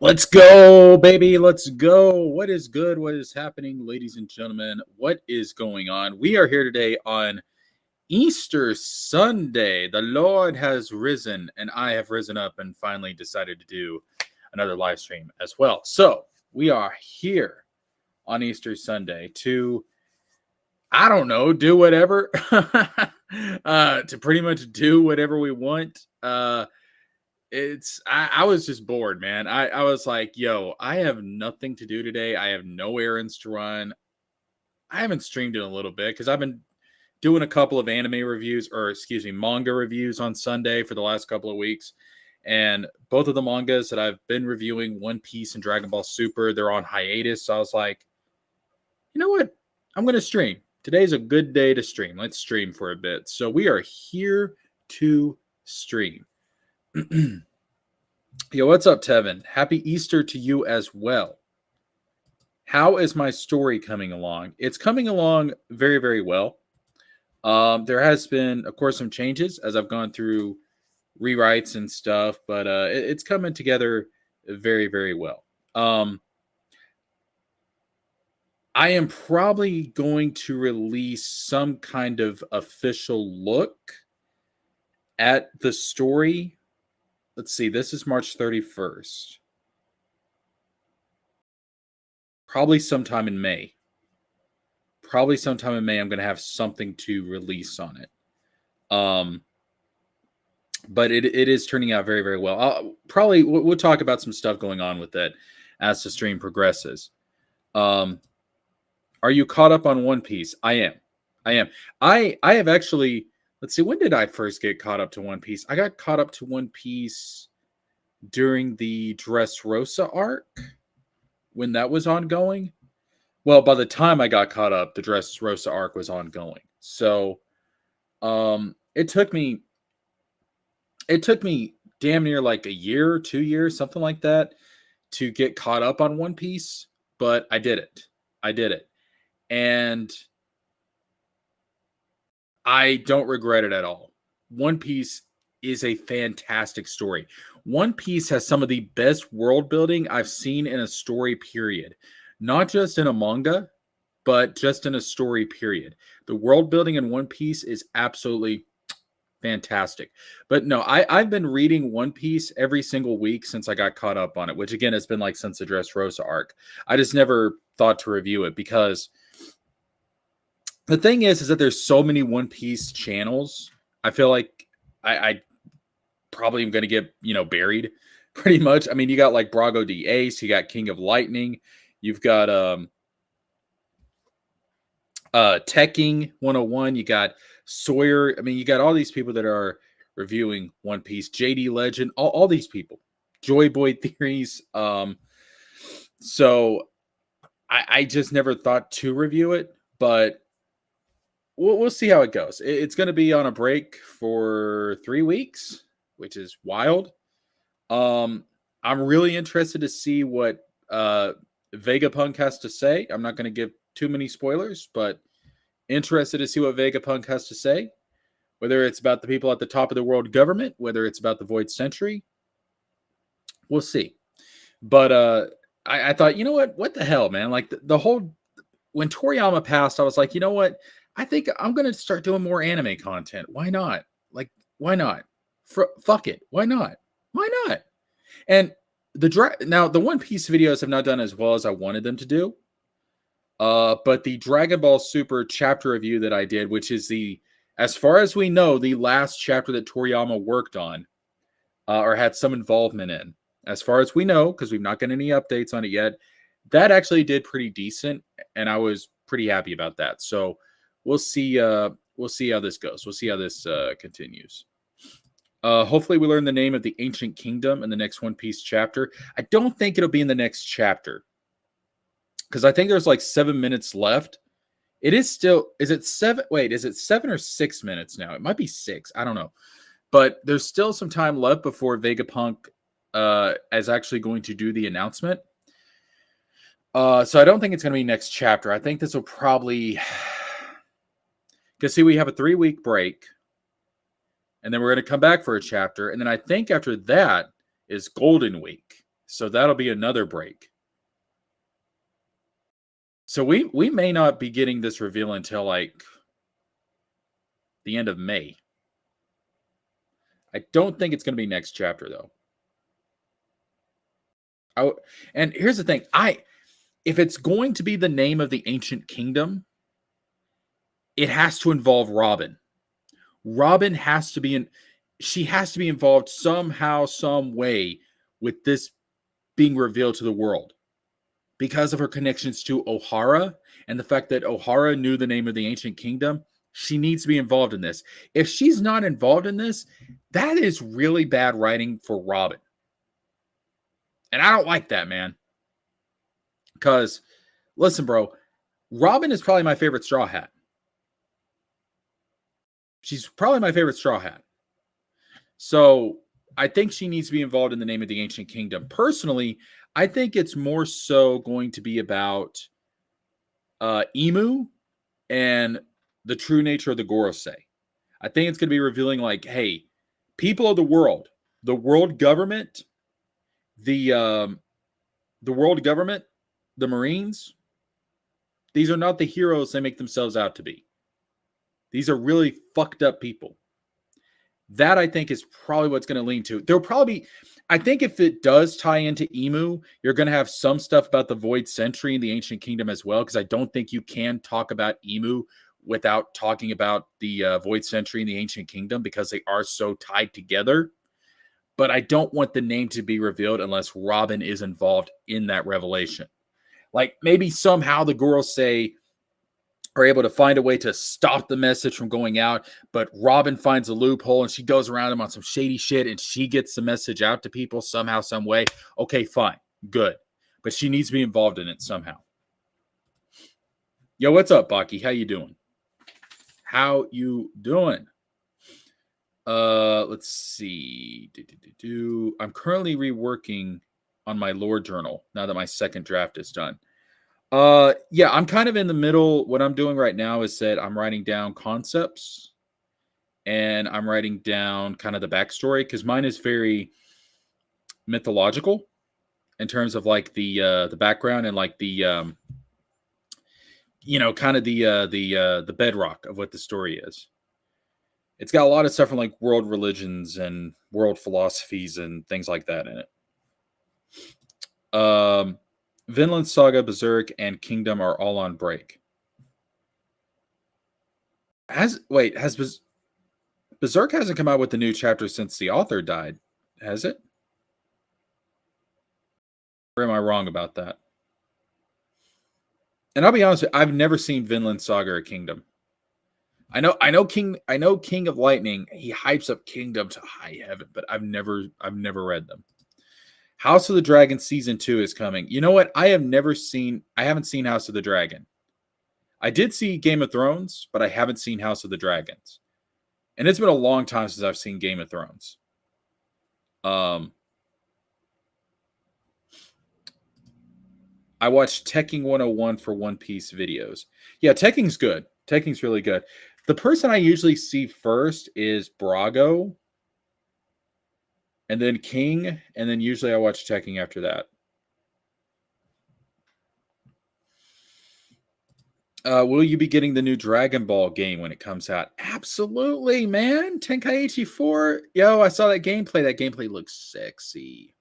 Let's go, baby. Let's go. What is good? What is happening, ladies and gentlemen? What is going on? We are here today on Easter Sunday. The Lord has risen, and I have risen up and finally decided to do another live stream as well. So we are here on Easter Sunday to, I don't know, do whatever, to pretty much do whatever we want. I was just bored, man. I was like, yo, I have nothing to do today. I have no errands to run. I haven't streamed in a little bit because I've been doing a couple of anime reviews, or excuse me, manga reviews on Sunday for the last couple of weeks. And both of the mangas that I've been reviewing, One Piece and Dragon Ball Super, they're on hiatus. So I was like, you know what? I'm going to stream. Today's a good day to stream. Let's stream for a bit. So we are here to stream. Yo, what's up, Tevin? Happy Easter to you as well. How is my story coming along? It's coming along very, very well. There has been, of course, some changes as I've gone through rewrites and stuff, but it's coming together very, very well. I am probably going to release some kind of official look at the story. Let's see, this is March 31st. Probably sometime in May. I'm going to have something to release on it. But it is turning out very, very well. We'll talk about some stuff going on with it as the stream progresses. Are you caught up on One Piece? I am. I have actually... Let's see, when did I first get caught up to One Piece? I got caught up to One Piece during the Dressrosa arc, when that was ongoing. Well, by the time I got caught up, the Dressrosa arc was ongoing. So it took me damn near like a year, 2 years, something like that, to get caught up on One Piece. But I did it. And I don't regret it at all. One Piece is a fantastic story. One Piece has some of the best world building I've seen in a story, period. Not just in a manga, but just in a story, period. The world building in One Piece is absolutely fantastic. But no, I've been reading One Piece every single week since I got caught up on it, which again has been like since the Dressrosa arc. I just never thought to review it because the thing is that there's so many One Piece channels. I feel like I probably am going to get, buried pretty much. I mean, you got like Brago D Ace, you got King of Lightning, you've got Teching 101, you got Sawyer. I mean, you got all these people that are reviewing One Piece, JD Legend, all these people, Joy Boy Theories. So I just never thought to review it, but we'll see how it goes. It's going to be on a break for 3 weeks, which is wild. I'm really interested to see what Vegapunk has to say. I'm not going to give too many spoilers, but interested to see what Vegapunk has to say. Whether it's about the people at the top of the world government, whether it's about the Void Century, we'll see. But I thought, you know what the hell, man? Like the whole... When Toriyama passed, I was like, you know what? I think I'm going to start doing more anime content. Why not? Like, why not? Fuck it. Why not? And now the One Piece videos have not done as well as I wanted them to do. But the Dragon Ball Super chapter review that I did, which is as far as we know, the last chapter that Toriyama worked on or had some involvement in, as far as we know, because we've not gotten any updates on it yet, that actually did pretty decent, and I was pretty happy about that. So we'll see how this goes. We'll see how this continues. Hopefully we learn the name of the ancient kingdom in the next One Piece chapter. I don't think it'll be in the next chapter, because I think there's like 7 minutes left. It is still... Is it 7? Wait, is it 7 or 6 minutes now? It might be 6. I don't know. But there's still some time left before Vegapunk is actually going to do the announcement. So I don't think it's going to be next chapter. I think this will probably... Because see, we have a 3-week break, and then we're going to come back for a chapter, and then I think after that is Golden Week. So that'll be another break. So we may not be getting this reveal until like the end of May. I don't think it's going to be next chapter though. And here's the thing, if it's going to be the name of the ancient kingdom, it has to involve Robin. Robin has to be she has to be involved somehow, some way with this being revealed to the world because of her connections to O'Hara and the fact that O'Hara knew the name of the ancient kingdom. She needs to be involved in this. If she's not involved in this, that is really bad writing for Robin. And I don't like that, man. Because, listen, bro, Robin is probably my favorite Straw Hat. She's probably my favorite Straw Hat. So I think she needs to be involved in the name of the ancient kingdom. Personally, I think it's more so going to be about Emu and the true nature of the Gorosei. I think it's going to be revealing like, hey, people of the world government, the world government, the Marines, these are not the heroes they make themselves out to be. These are really fucked up people. That I think is probably what's going to lean to. There'll probably, I think if it does tie into Emu, you're going to have some stuff about the Void Century in the Ancient Kingdom as well, because I don't think you can talk about Emu without talking about the Void Century in the Ancient Kingdom because they are so tied together. But I don't want the name to be revealed unless Robin is involved in that revelation. Like maybe somehow the Gorosei are able to find a way to stop the message from going out, but Robin finds a loophole and she goes around him on some shady shit and she gets the message out to people somehow, some way. Okay, fine, good. But she needs to be involved in it somehow. Yo, what's up, Baki? How you doing? How you doing? Let's see. I'm currently reworking on my lore journal now that my second draft is done. Yeah, I'm kind of in the middle. What I'm doing right now is that I'm writing down concepts and I'm writing down kind of the backstory because mine is very mythological in terms of like the background and like the kind of the bedrock of what the story is. It's got a lot of stuff from like world religions and world philosophies and things like that in it. Vinland Saga, Berserk, and Kingdom are all on break. Berserk hasn't come out with the new chapter since the author died, has it? Or am I wrong about that? And I'll be honest with you, I've never seen Vinland Saga or Kingdom. I know King of Lightning, he hypes up Kingdom to high heaven, but I've never read them. House of the Dragon season 2 is coming. You know what? I haven't seen House of the Dragon. I did see Game of Thrones, but I haven't seen House of the Dragons. And it's been a long time since I've seen Game of Thrones. I watched Tekking 101 for One Piece videos. Yeah, Tekking's good. Tekking's really good. The person I usually see first is Brago, and then King, and then usually I watch Tekking after that. Will you be getting the new Dragon Ball game when it comes out? Absolutely, man. Tenkaichi 4. Yo, I saw that gameplay. That gameplay looks sexy.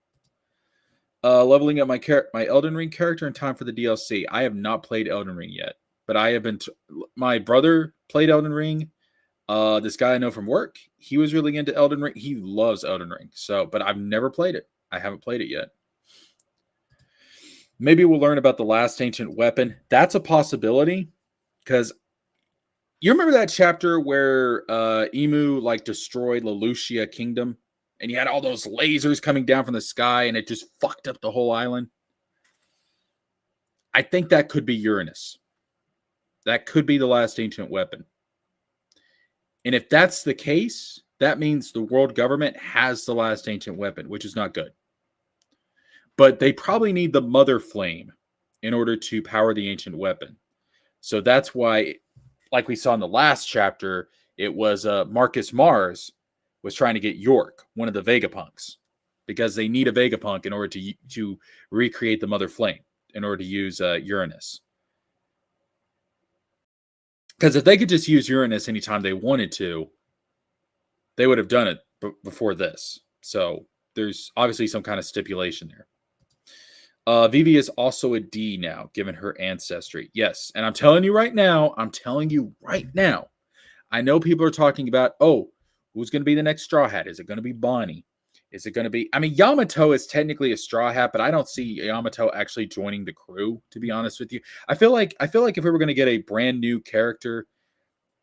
Leveling up my Elden Ring character in time for the DLC. I have not played Elden Ring yet, but I have been. My brother played Elden Ring. This guy I know from work, he was really into Elden Ring. He loves Elden Ring. But I've never played it. I haven't played it yet. Maybe we'll learn about the last ancient weapon. That's a possibility because you remember that chapter where Emu like destroyed Lelouchia Kingdom and you had all those lasers coming down from the sky and it just fucked up the whole island? I think that could be Uranus. That could be the last ancient weapon. And if that's the case, that means the world government has the last ancient weapon, which is not good. But they probably need the mother flame in order to power the ancient weapon. So that's why, like we saw in the last chapter, it was Marcus Mars was trying to get York, one of the Vegapunks. because they need a Vegapunk in order to recreate the Mother Flame in order to use Uranus. Because if they could just use Uranus anytime they wanted to, they would have done it before this. So there's obviously some kind of stipulation there. Vivi is also a D now, given her ancestry. Yes, and I'm telling you right now, I know people are talking about, oh, who's going to be the next Straw Hat? Is it going to be Bonnie? Is it going to be? I mean, Yamato is technically a Straw Hat, but I don't see Yamato actually joining the crew. To be honest with you, I feel like if we were going to get a brand new character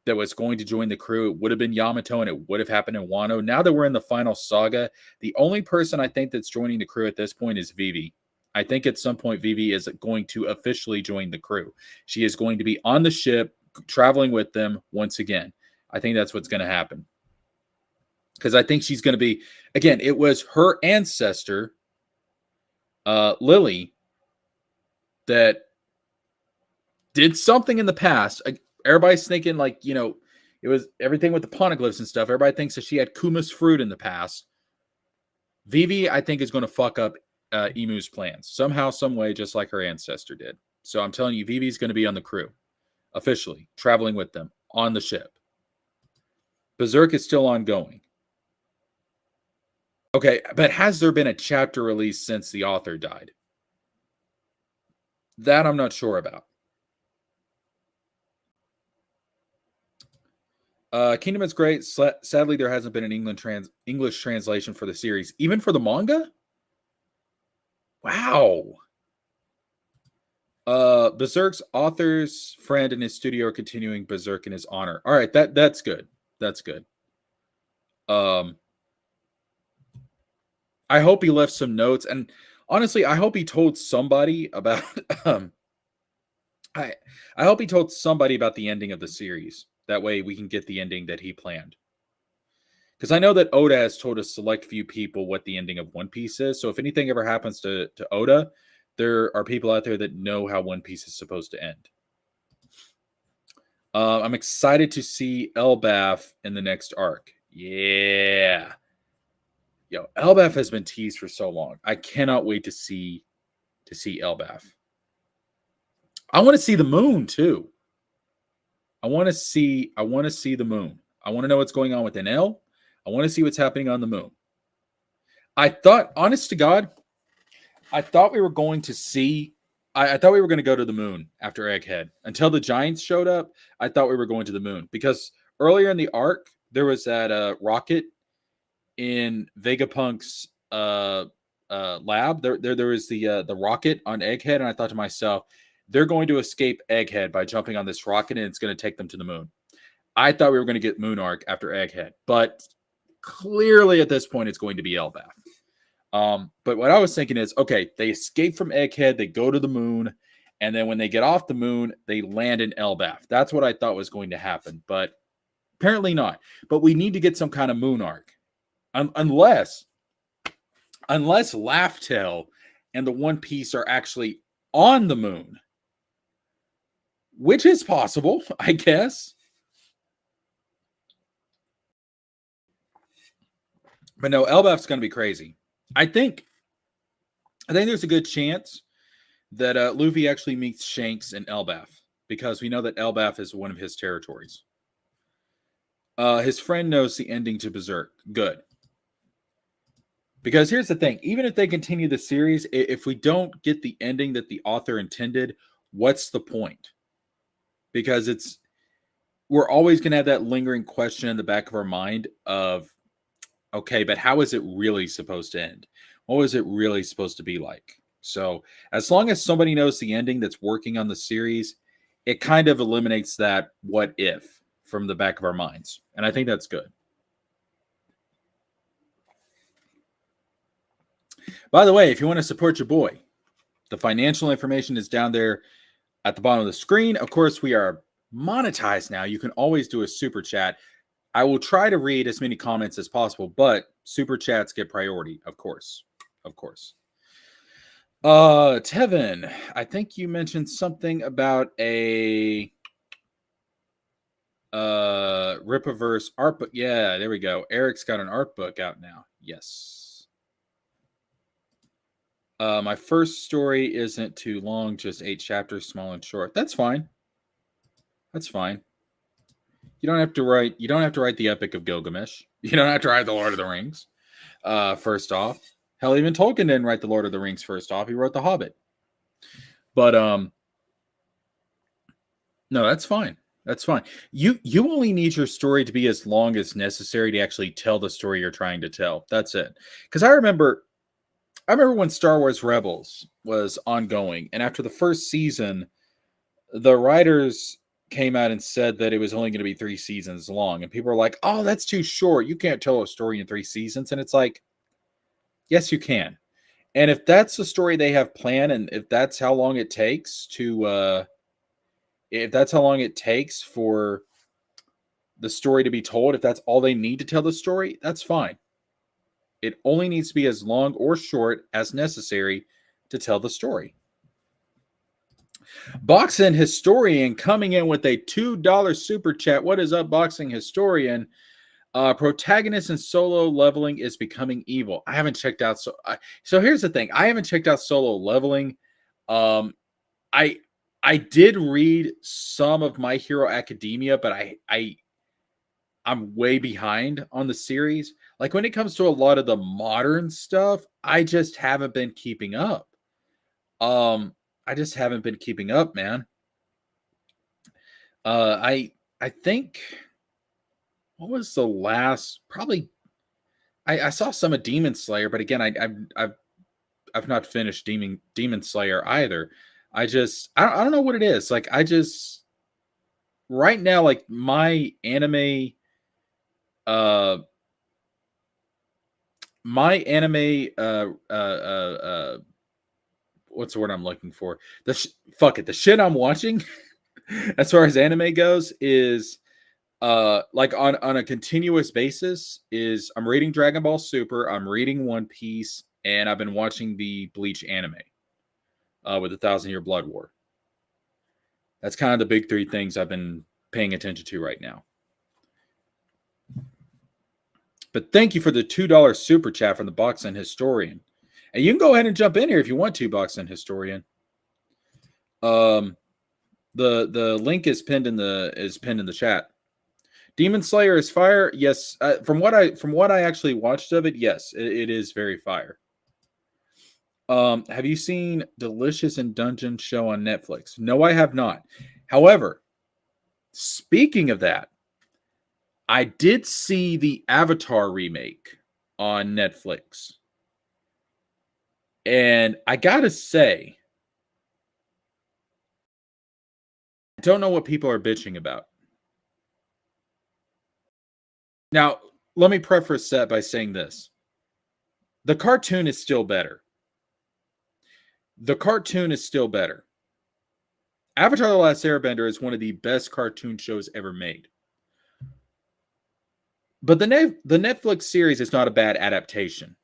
that was going to join the crew, it would have been Yamato, and it would have happened in Wano. Now that we're in the final saga, the only person I think that's joining the crew at this point is Vivi. I think at some point Vivi is going to officially join the crew. She is going to be on the ship, traveling with them once again. I think that's what's going to happen. Because I think she's going to be, again, it was her ancestor, Lily, that did something in the past. Everybody's thinking like, it was everything with the poneglyphs and stuff. Everybody thinks that she had Kuma's fruit in the past. Vivi, I think, is going to fuck up Emu's plans somehow, some way, just like her ancestor did. So I'm telling you, Vivi's going to be on the crew, officially, traveling with them on the ship. Berserk is still ongoing. Okay, but has there been a chapter released since the author died? That I'm not sure about. Kingdom is great. Sadly, there hasn't been an English translation for the series, even for the manga. Wow. Berserk's author's friend and his studio are continuing Berserk in his honor. All right, that's good. That's good. I hope he left some notes, and honestly, I hope he told somebody about. I hope he told somebody about the ending of the series. That way, we can get the ending that he planned. Because I know that Oda has told a select few people what the ending of One Piece is. So if anything ever happens to Oda, there are people out there that know how One Piece is supposed to end. I'm excited to see Elbaf in the next arc. Yeah. Yo, Elbaf has been teased for so long. I cannot wait to see Elbaf. I want to see the moon too. I want to see the moon. I want to know what's going on with NL. I want to see what's happening on the moon. I thought, honest to God, I thought we were going to see. I thought we were going to go to the moon after Egghead. Until the Giants showed up, I thought we were going to the moon. Because earlier in the arc, there was that rocket in Vegapunk's lab. There was the rocket on Egghead, and I thought to myself, they're going to escape Egghead by jumping on this rocket, and it's going to take them to the moon. I thought we were going to get Moon Arc after Egghead, but clearly at this point, it's going to be Elbaf. But what I was thinking is, okay, they escape from Egghead, they go to the moon, and then when they get off the moon, they land in Elbaf. That's what I thought was going to happen, but apparently not. But we need to get some kind of moon arc. Unless Laugh Tale and the One Piece are actually on the moon, which is possible, I guess. But no, Elbaf's going to be crazy. I think there's a good chance that Luffy actually meets Shanks in Elbaf, because we know that Elbaf is one of his territories. His friend knows the ending to Berserk. Good. Because here's the thing, even if they continue the series, if we don't get the ending that the author intended, what's the point? Because we're always going to have that lingering question in the back of our mind of, okay, but how is it really supposed to end? What was it really supposed to be like? So as long as somebody knows the ending that's working on the series, it kind of eliminates that what if from the back of our minds. And I think that's good. By the way, if you want to support your boy, the financial information is down there at the bottom of the screen. Of course, we are monetized now. You can always do a super chat. I will try to read as many comments as possible, but super chats get priority, of course. Of course. Tevin, I think you mentioned something about a Ripaverse art book. Yeah, there we go. Eric's got an art book out now. Yes. My first story isn't too long, just 8 chapters, small and short. That's fine. That's fine. You don't have to write the Epic of Gilgamesh. You don't have to write the Lord of the Rings. First off. Hell, even Tolkien didn't write the Lord of the Rings first off. He wrote The Hobbit. But no, that's fine. That's fine. You only need your story to be as long as necessary to actually tell the story you're trying to tell. That's it. Because I remember when Star Wars Rebels was ongoing, and after the first season, the writers came out and said that it was only going to be 3 seasons long, and people were like, "Oh, that's too short. You can't tell a story in 3 seasons." And it's like, yes, you can. And if that's the story they have planned, and if that's how long it takes if that's how long it takes for the story to be told, if that's all they need to tell the story, that's fine. It only needs to be as long or short as necessary to tell the story. Boxing Historian coming in with a $2 super chat. What is up, Boxing Historian? Protagonist and solo leveling is becoming evil. I haven't checked out. So here's the thing. I haven't checked out solo leveling. I did read some of My Hero Academia, but I'm way behind on the series. Like when it comes to a lot of the modern stuff, I just haven't been keeping up. I just haven't been keeping up, man. I think what was the last? Probably I saw some of Demon Slayer, but again, I've not finished Demon Slayer either. I don't know what it is. Like I just right now, like uh my anime what's the word I'm looking for? Fuck it. The shit I'm watching as far as anime goes is like on a continuous basis is I'm reading Dragon Ball Super, I'm reading One Piece, and I've been watching the Bleach anime with the 1,000 Year Blood War. That's kind of the big 3 things I've been paying attention to right now. But thank you for the $2 super chat from the Boxing Historian. And you can go ahead and jump in here if you want to, Boxing Historian. The link is pinned in the chat. Demon Slayer is fire. Yes, from what I actually watched of it, yes, it is very fire. Have you seen Delicious in Dungeon show on Netflix? No, I have not. However, speaking of that, I did see the Avatar remake on Netflix. And I gotta say, I don't know what people are bitching about. Now, let me preface that by saying this. The cartoon is still better. Avatar The Last Airbender is one of the best cartoon shows ever made. But the Netflix series is not a bad adaptation.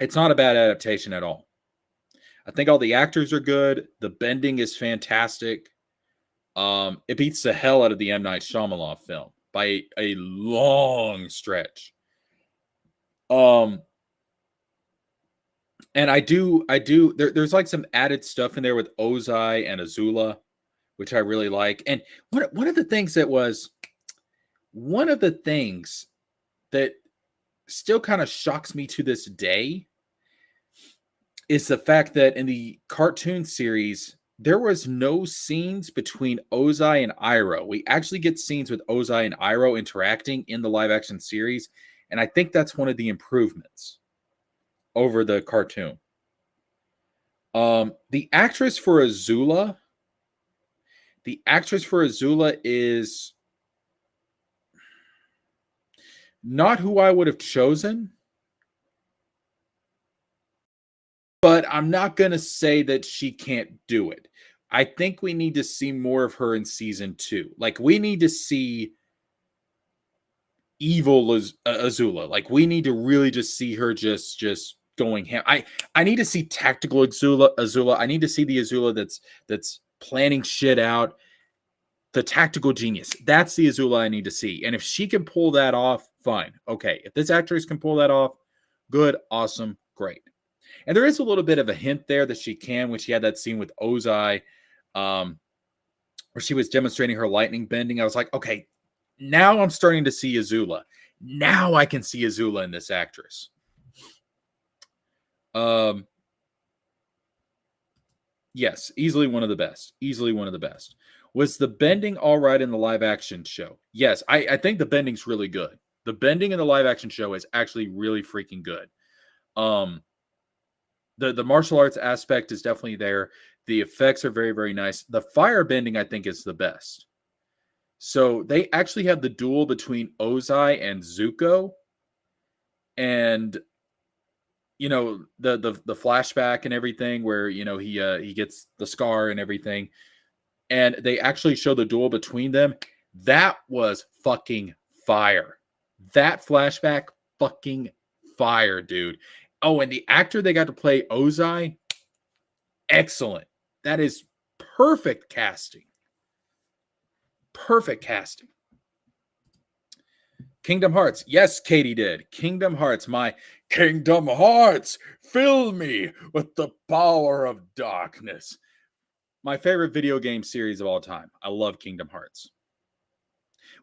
It's not a bad adaptation at all. I think all the actors are good. The bending is fantastic. It beats the hell out of the M. Night Shyamalan film by a long stretch. And there's like some added stuff in there with Ozai and Azula, which I really like. And one of the things that still kind of shocks me to this day is the fact that in the cartoon series, there was no scenes between Ozai and Iroh. We actually get scenes with Ozai and Iroh interacting in the live action series. And I think that's one of the improvements over the cartoon. The actress for Azula is not who I would have chosen, but I'm not going to say that she can't do it. I think we need to see more of her in season 2. Like we need to see evil Azula. Like we need to really just see her just going ham. I need to see tactical Azula. I need to see the Azula that's planning shit out. The tactical genius. That's the Azula I need to see. And if she can pull that off, fine. Okay. If this actress can pull that off, good, awesome, great. And there is a little bit of a hint there that she can when she had that scene with Ozai, um, where she was demonstrating her lightning bending. I was like, okay, now I'm starting to see Azula. Now I can see Azula in this actress. Yes, easily one of the best. Easily one of the best. Was the bending all right in the live action show? Yes, I think the bending's really good. The bending in the live action show is actually really freaking good. The martial arts aspect is definitely there. The effects are very, very nice. The fire bending, I think, is the best. So they actually have the duel between Ozai and Zuko, and the flashback and everything where he gets the scar and everything, and they actually show the duel between them. That was fucking fire. That flashback, fucking fire, dude. Oh, and the actor they got to play Ozai, excellent. That is perfect casting. Perfect casting. Kingdom Hearts. Yes, Katie did. Kingdom Hearts. My Kingdom Hearts. Fill me with the power of darkness. My favorite video game series of all time. I love Kingdom Hearts.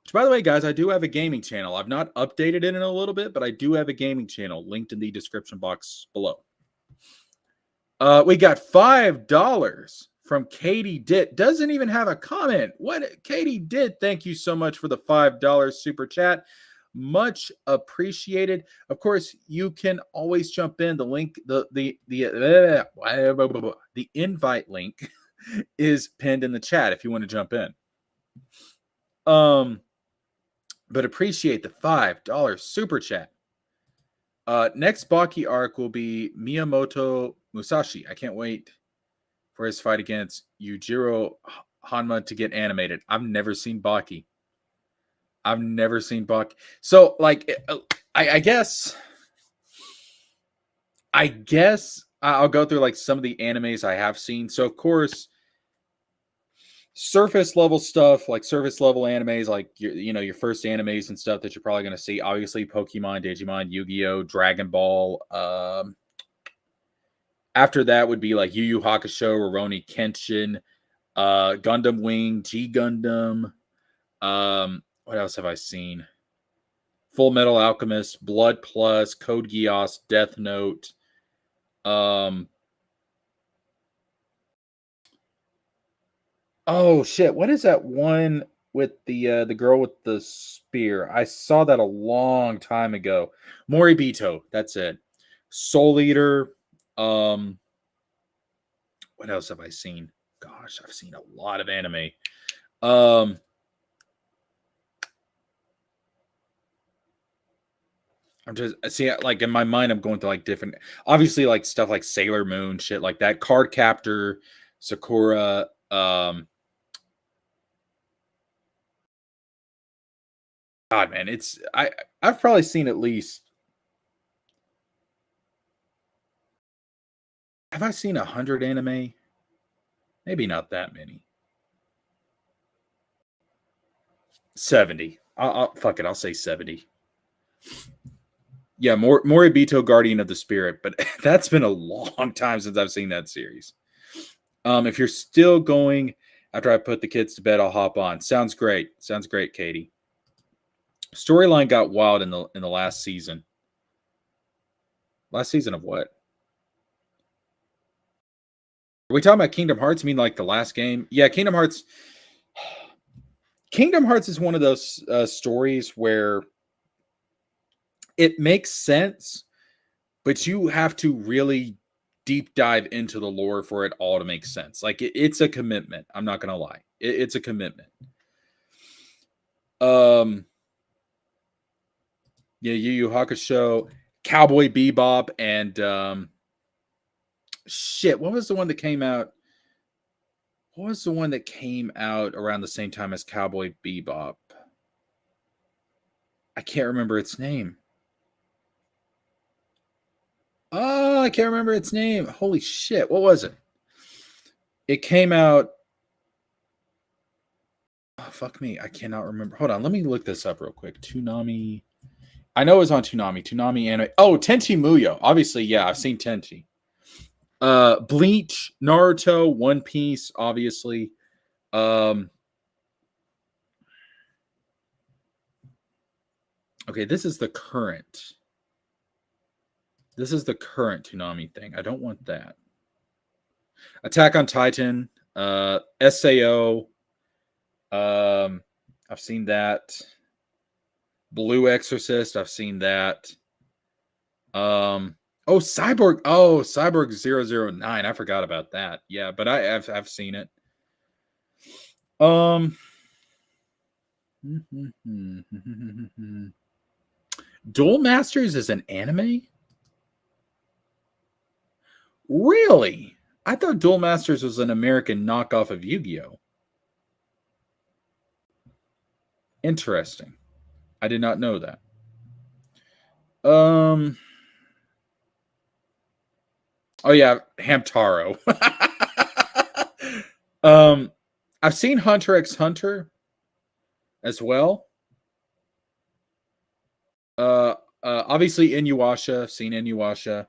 Which, by the way, guys, I do have a gaming channel. I've not updated it in a little bit, but I do have a gaming channel linked in the description box below. We got $5 from Katie Ditt. Doesn't even have a comment. What? Katie Ditt, thank you so much for the $5 super chat. Much appreciated. Of course, you can always jump in. The link, the invite link is pinned in the chat if you want to jump in. But appreciate the $5 super chat. Next Baki arc will be Miyamoto Musashi. I can't wait for his fight against Yujiro Hanma to get animated. I've never seen Baki. So, like, I guess I'll go through like some of the animes I have seen. So, of course, surface level stuff, like surface level animes, like your first animes and stuff that you're probably going to see. Obviously, Pokemon, Digimon, Yu-Gi-Oh, Dragon Ball. After that would be like Yu Yu Hakusho, Rurouni Kenshin, Gundam Wing, G Gundam. What else have I seen? Full Metal Alchemist, Blood Plus, Code Geass, Death Note. Oh shit! What is that one with the girl with the spear? I saw that a long time ago. Moribito. That's it. Soul Eater. What else have I seen? Gosh, I've seen a lot of anime. I'm just see like in my mind, I'm going to like different, obviously like stuff like Sailor Moon, shit like that. Card Captor, Sakura. God, man, I've probably seen at least. Have I seen 100 anime? Maybe not that many. 70. I'll fuck it. I'll say 70. Yeah, Moribito, Guardian of the Spirit, but that's been a long time since I've seen that series. If you're still going after I put the kids to bed, I'll hop on. Sounds great. Sounds great, Katie. Storyline got wild in the last season. Last season of what? Are we talking about Kingdom Hearts? I mean, like the last game? Yeah, Kingdom Hearts. Kingdom Hearts is one of those stories where it makes sense, but you have to really deep dive into the lore for it all to make sense. Like it's a commitment. I'm not gonna lie, it's a commitment. Yeah, Yu Yu Hakusho, Cowboy Bebop, and shit. What was the one that came out? What was the one that came out around the same time as Cowboy Bebop? I can't remember its name. Oh, I can't remember its name. Holy shit. What was it? It came out. Oh, fuck me. I cannot remember. Hold on. Let me look this up real quick. Toonami. I know it was on Toonami. Toonami anime. Oh, Tenchi Muyo. Obviously, yeah. I've seen Tenchi. Bleach, Naruto, One Piece, obviously. Um, okay, this is the current. This is the current Toonami thing. I don't want that. Attack on Titan, SAO. I've seen that. Blue Exorcist, I've seen that. Cyborg. Oh, Cyborg 009. I forgot about that. Yeah, but I've seen it. Duel Masters is an anime? Really? I thought Duel Masters was an American knockoff of Yu-Gi-Oh. Interesting. I did not know that. Oh yeah, Hamtaro. I've seen Hunter x Hunter as well. Obviously Inuyasha. I've seen Inuyasha.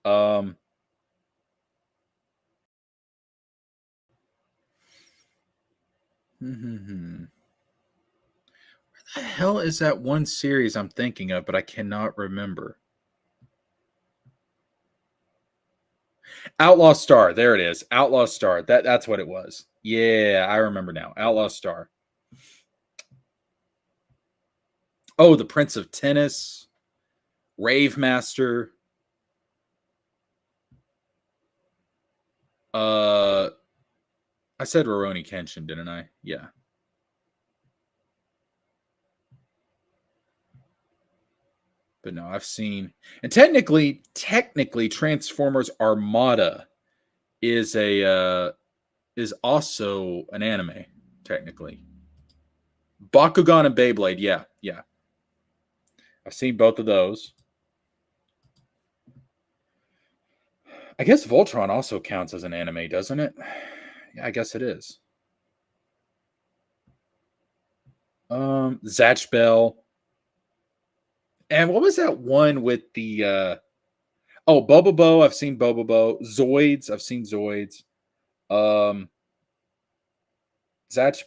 Where the hell is that one series I'm thinking of, but I cannot remember? Outlaw Star. There it is. Outlaw Star. That's what it was. Yeah, I remember now. Outlaw Star. Oh, the Prince of Tennis, Rave Master. I said Rurouni Kenshin, didn't I? Yeah. But no, I've seen, and technically Transformers Armada is also an anime, technically. Bakugan and Beyblade, yeah. I've seen both of those. I guess Voltron also counts as an anime, doesn't it? Yeah, I guess it is. Zatch Bell. And what was that one with the Bobobo? I've seen Bobobo. Zoids, I've seen Zoids. Zatch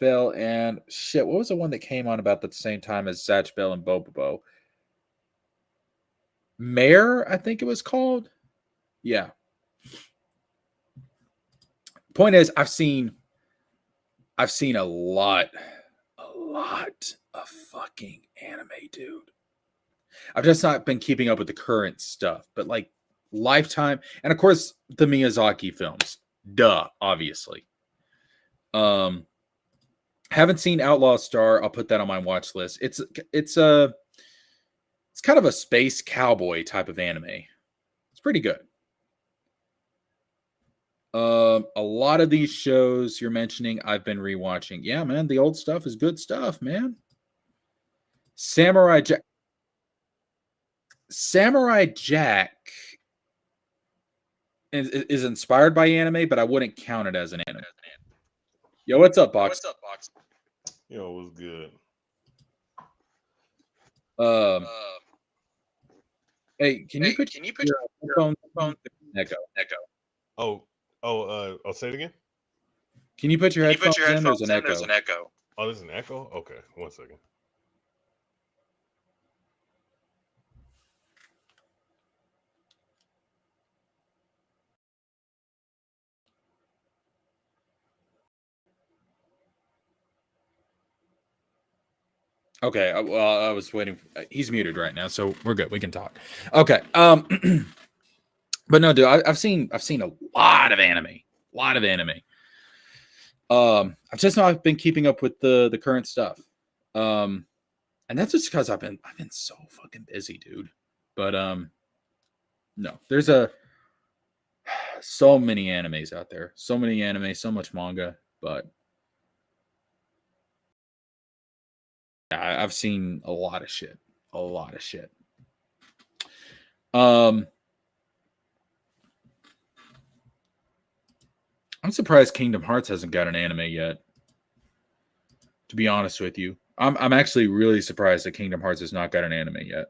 Bell and shit. What was the one that came on about the same time as Zatch Bell and Bobobo? Mare, I think it was called. Yeah. Point is, I've seen a lot of fucking anime, dude. I've just not been keeping up with the current stuff, but like Lifetime, and of course the Miyazaki films. Duh, obviously. Haven't seen Outlaw Star. I'll put that on my watch list. It's kind of a space cowboy type of anime. It's pretty good. A lot of these shows you're mentioning, I've been rewatching. Yeah, man, the old stuff is good stuff, man. Samurai Jack is inspired by anime, but I wouldn't count it as an anime. Yo, what's up, Box? Yo, what's good? Hey, can you put your phone echo? Say it again. Can you put your headphones in? There's an echo. Oh, there's an echo? Okay, 1 second. Okay, well, I was waiting. He's muted right now, so we're good. We can talk. Okay. But no, dude, I've seen a lot of anime. I've just not been keeping up with the current stuff. And that's just because I've been so fucking busy, dude. But no, there's so many animes out there. So many anime, so much manga, but I've seen a lot of shit. I'm surprised Kingdom Hearts hasn't got an anime yet. To be honest with you, I'm actually really surprised that Kingdom Hearts has not got an anime yet.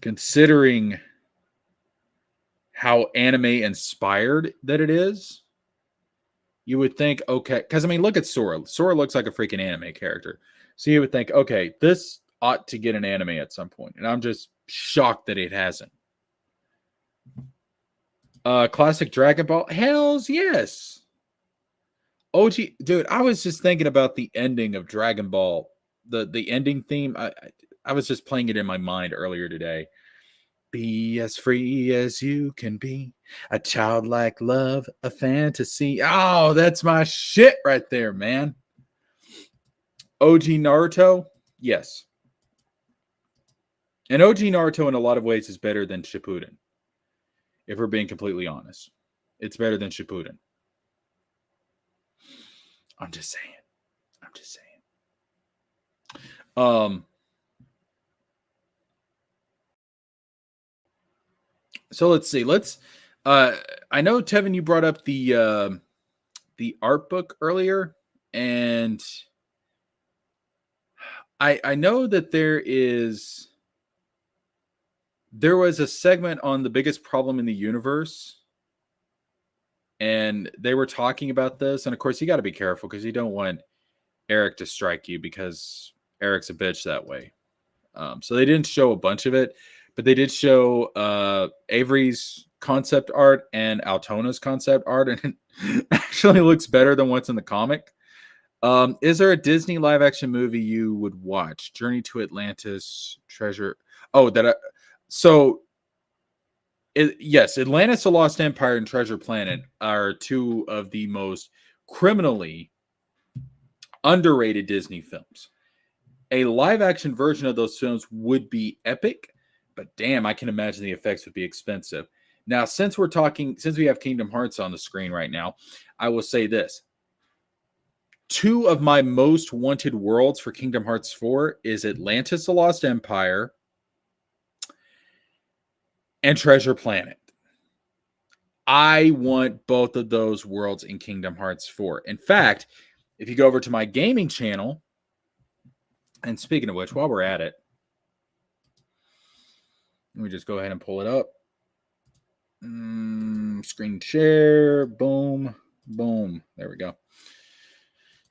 considering how anime inspired that it is, you would think, okay, because I mean, look at Sora. Sora looks like a freaking anime character. So you would think, okay, this ought to get an anime at some point. And I'm just shocked that it hasn't. Classic Dragon Ball? Hells yes. OG, dude, I was just thinking about the ending of Dragon Ball, the ending theme. I was just playing it in my mind earlier today. Be as free as you can be, a childlike love, a fantasy. Oh, that's my shit right there, man. OG Naruto, yes. And OG Naruto in a lot of ways is better than Shippuden. If we're being completely honest, it's better than Shippuden. I'm just saying. So let's see. I know Tevin, you brought up the art book earlier, and I know that there was a segment on the biggest problem in the universe, and they were talking about this. And of course, you got to be careful because you don't want Eric to strike you because Eric's a bitch that way. So they didn't show a bunch of it, but they did show Avery's concept art and Altona's concept art, and it actually looks better than what's in the comic. Is there a Disney live action movie you would watch? Journey to Atlantis, Treasure. Oh, yes, Atlantis, The Lost Empire, and Treasure Planet are two of the most criminally underrated Disney films. A live action version of those films would be epic, but damn, I can imagine the effects would be expensive. Now, since we have Kingdom Hearts on the screen right now, I will say this. Two of my most wanted worlds for Kingdom Hearts 4 is Atlantis, The Lost Empire, and Treasure Planet. I want both of those worlds in Kingdom Hearts 4. In fact, if you go over to my gaming channel, and speaking of which, while we're at it, let me just go ahead and pull it up. Screen share, boom, boom. There we go.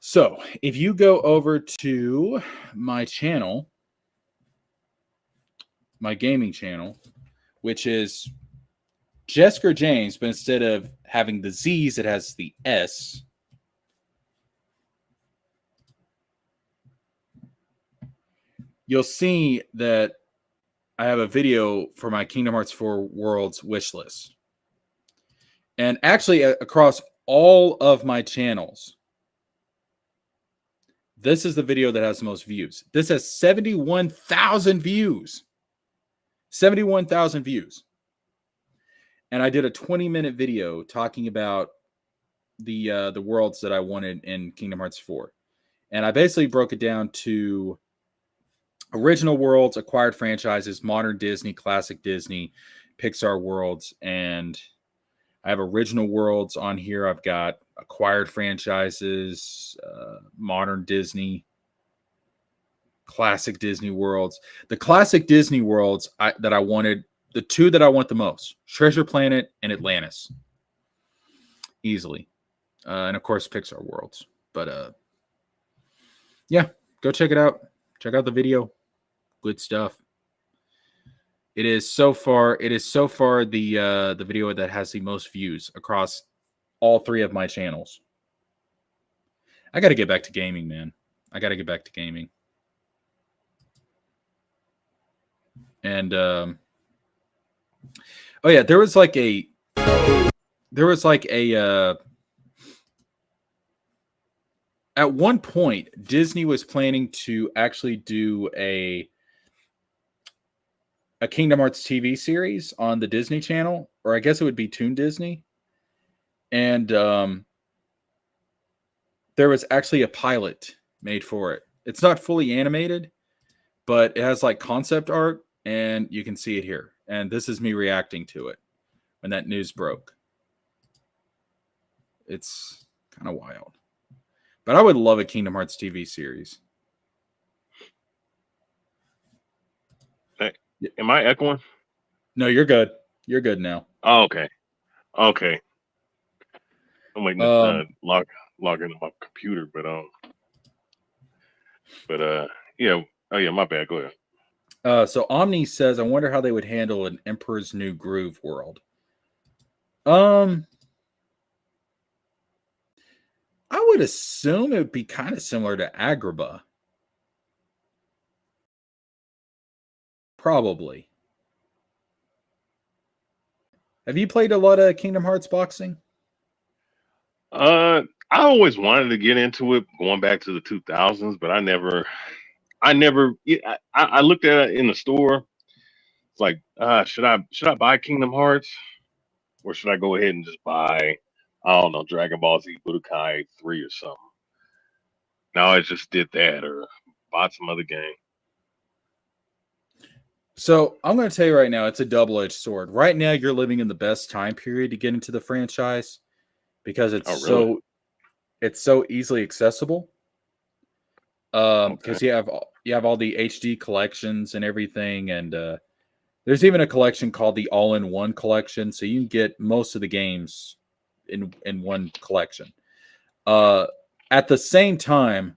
So if you go over to my channel, my gaming channel, which is JeskerJames, but instead of having the Z's, it has the S. You'll see that I have a video for my Kingdom Hearts 4 Worlds wish list. And actually, across all of my channels, this is the video that has the most views. This has 71,000 views. 71,000 views. And I did a 20-minute video talking about the worlds that I wanted in Kingdom Hearts 4. And I basically broke it down to original worlds, acquired franchises, modern Disney, classic Disney, Pixar worlds, and I have original worlds on here. I've got acquired franchises, modern Disney, classic Disney worlds. The classic Disney worlds that I wanted, the two that I want the most, Treasure Planet and Atlantis. Easily. And of course, Pixar worlds. But yeah, go check it out. Check out the video. Good stuff. It is so far the video that has the most views across all three of my channels. I got to get back to gaming, man. I got to get back to gaming. And oh yeah, there was like a at one point Disney was planning to actually do a Kingdom Hearts TV series on the Disney Channel, or I guess it would be Toon Disney. And there was actually a pilot made for it. It's not fully animated, but it has like concept art, and you can see it here. And this is me reacting to it when that news broke. It's kind of wild. But I would love a Kingdom Hearts TV series. Hey, Am I echoing? No, you're good. You're good now. Oh, okay. Okay. I'm waiting to Um, log into my computer, but yeah. Oh yeah, my bad. Go ahead. so Omni says, I wonder how they would handle an Emperor's New Groove world. I would assume it would be kind of similar to Agrabah. Probably. Have you played a lot of Kingdom Hearts boxing? I always wanted to get into it, going back to the 2000s, but I looked at it in the store. It's like, should I buy Kingdom Hearts, or should I go ahead and just buy, I don't know, Dragon Ball Z Budokai 3 or something? No, I just did that, or bought some other game. So I'm going to tell you right now, it's a double-edged sword. Right now, you're living in the best time period to get into the franchise because Oh, really? it's so easily accessible. Okay. Because you have all the HD collections and everything, and there's even a collection called the All-in-One collection, so you can get most of the games in one collection. At the same time,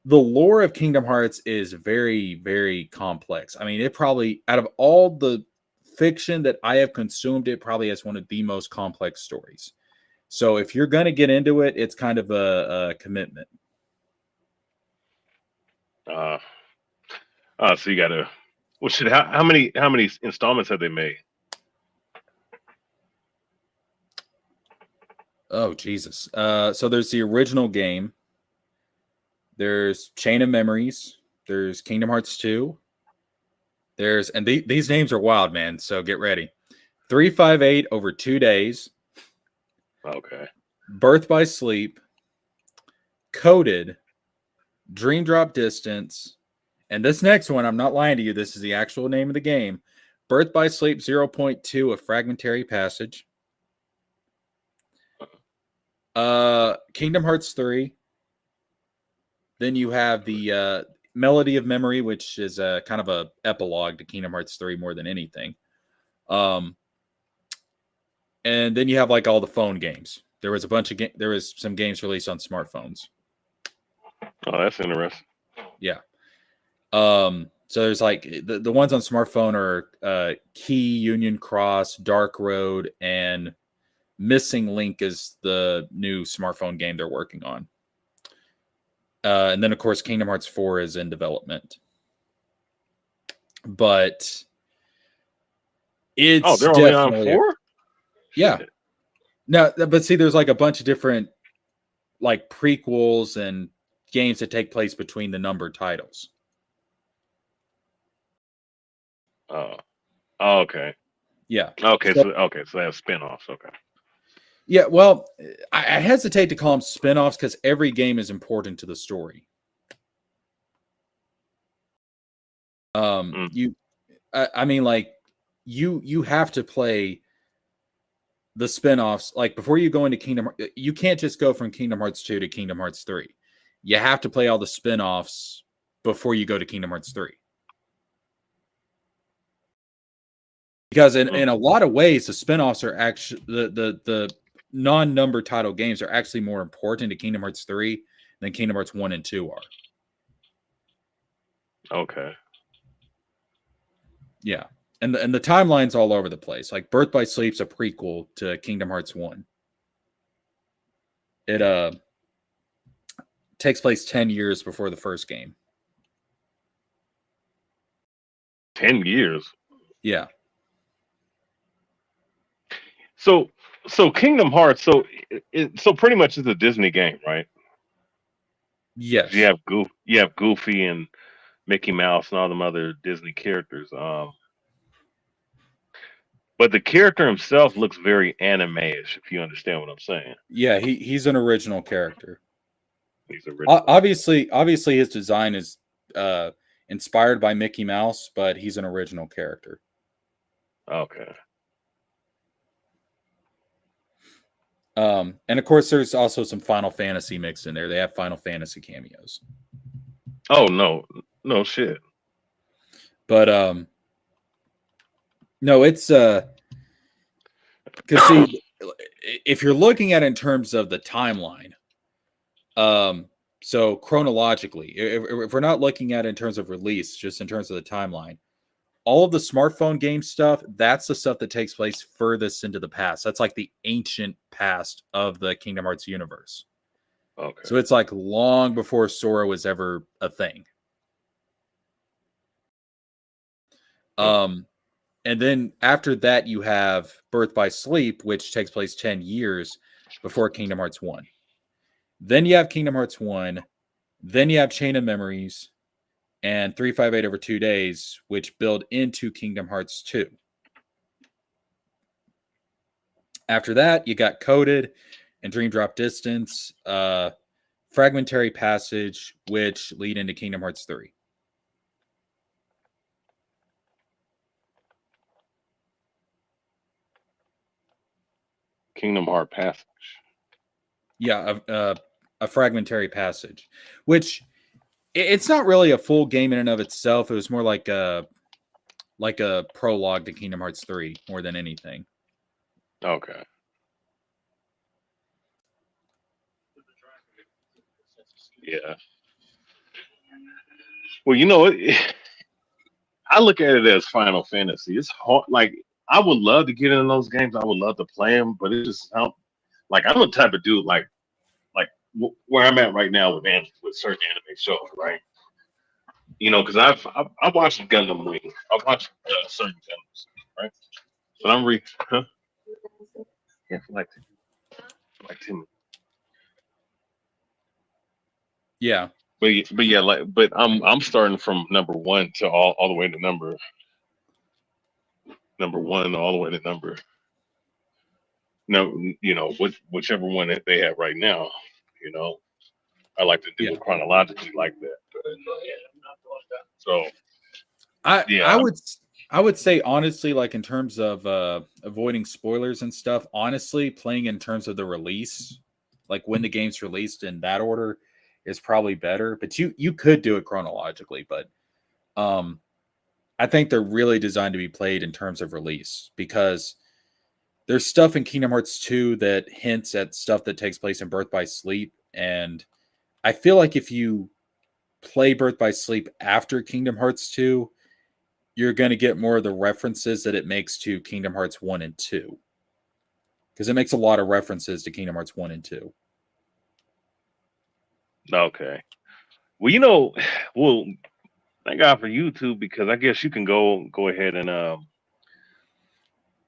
the lore of Kingdom Hearts is very, very complex. I mean, it probably, out of all the fiction that I have consumed, it probably has one of the most complex stories. So if you're going to get into it, it's kind of a commitment. Uh, so you gotta. Well, shit. How many installments have they made? Oh, Jesus. So there's the original game. There's Chain of Memories. There's Kingdom Hearts 2. These names are wild, man. So get ready. 358 over 2 days. Okay. Birth by Sleep. Coded. Dream Drop Distance. And this next one, I'm not lying to you, this is the actual name of the game. Birth by Sleep 0.2, a fragmentary passage. Kingdom Hearts 3. Then you have the Melody of Memory, which is kind of a epilogue to Kingdom Hearts 3 more than anything. And then you have like all the phone games. There was some games released on smartphones. Oh, that's interesting. Yeah. So there's like the ones on smartphone are Key, Union Cross, Dark Road, and Missing Link is the new smartphone game they're working on. And then, of course, Kingdom Hearts 4 is in development. But it's they're only on definitely 4. yeah. Shit. No, but see, there's like a bunch of different like prequels and games that take place between the numbered titles. Oh. Oh, okay. Yeah. Okay. So, So they have spin-offs. Okay. yeah. Well, I hesitate to call them spin-offs because every game is important to the story. Mm. I mean, like you have to play the spin-offs. Like before you go into you can't just go from Kingdom Hearts 2 to Kingdom Hearts 3. You have to play all the spin-offs before you go to Kingdom Hearts 3. Because in a lot of ways, the spin-offs are actually the non-numbered title games are actually more important to Kingdom Hearts 3 than Kingdom Hearts 1 and 2 are. Okay. Yeah. And the timeline's all over the place. Like Birth by Sleep's a prequel to Kingdom Hearts 1. It takes place 10 years before the first game. 10 years. Yeah. So Kingdom Hearts. So pretty much it's a Disney game, right? Yes. You have Goofy and Mickey Mouse and all them other Disney characters. But the character himself looks very anime-ish, if you understand what I'm saying. Yeah, he's an original character. He's original. Obviously his design is inspired by Mickey Mouse, but he's an original character. Okay. And of course there's also some Final Fantasy mixed in there. They have Final Fantasy cameos. Oh no shit. But No, it's because see, if you're looking at it in terms of the timeline, so chronologically, if we're not looking at it in terms of release, just in terms of the timeline, all of the smartphone game stuff, that's the stuff that takes place furthest into the past. That's like the ancient past of the Kingdom Hearts universe. Okay. So it's like long before Sora was ever a thing. And then after that, you have Birth by Sleep, which takes place 10 years before Kingdom Hearts 1. Then you have Kingdom Hearts 1. Then you have Chain of Memories and 358 over 2 days, which build into Kingdom Hearts 2. After that, you got Coded and Dream Drop Distance, Fragmentary Passage, which lead into Kingdom Hearts 3. Kingdom Heart Passage. Yeah, a Fragmentary Passage, which it's not really a full game in and of itself. It was more like a prologue to Kingdom Hearts 3 more than anything. Okay. Yeah. Well, I look at it as Final Fantasy. It's hard. Like, I would love to get in those games. I would love to play them, but it just like I'm the type of dude like where I'm at right now with certain anime shows, right? Because I've watched Gundam Wing. I've watched certain Gundams, right? But huh? Yeah, for like 10 minutes. Yeah. But yeah, but I'm starting from number one to all the way to number one all the way to number no whichever one that they have right now. You know, I like to do Yeah. it chronologically like that. So I yeah, would say honestly, like in terms of avoiding spoilers and stuff, honestly, playing in terms of the release, like when the game's released in that order, is probably better. But you could do it chronologically, but I think they're really designed to be played in terms of release because there's stuff in Kingdom Hearts 2 that hints at stuff that takes place in Birth by Sleep, and I feel like if you play Birth by Sleep after Kingdom Hearts 2, you're going to get more of the references that it makes to Kingdom Hearts 1 and 2. Because it makes a lot of references to Kingdom Hearts 1 and 2. okay. Well, well, thank God for YouTube because I guess you can go ahead and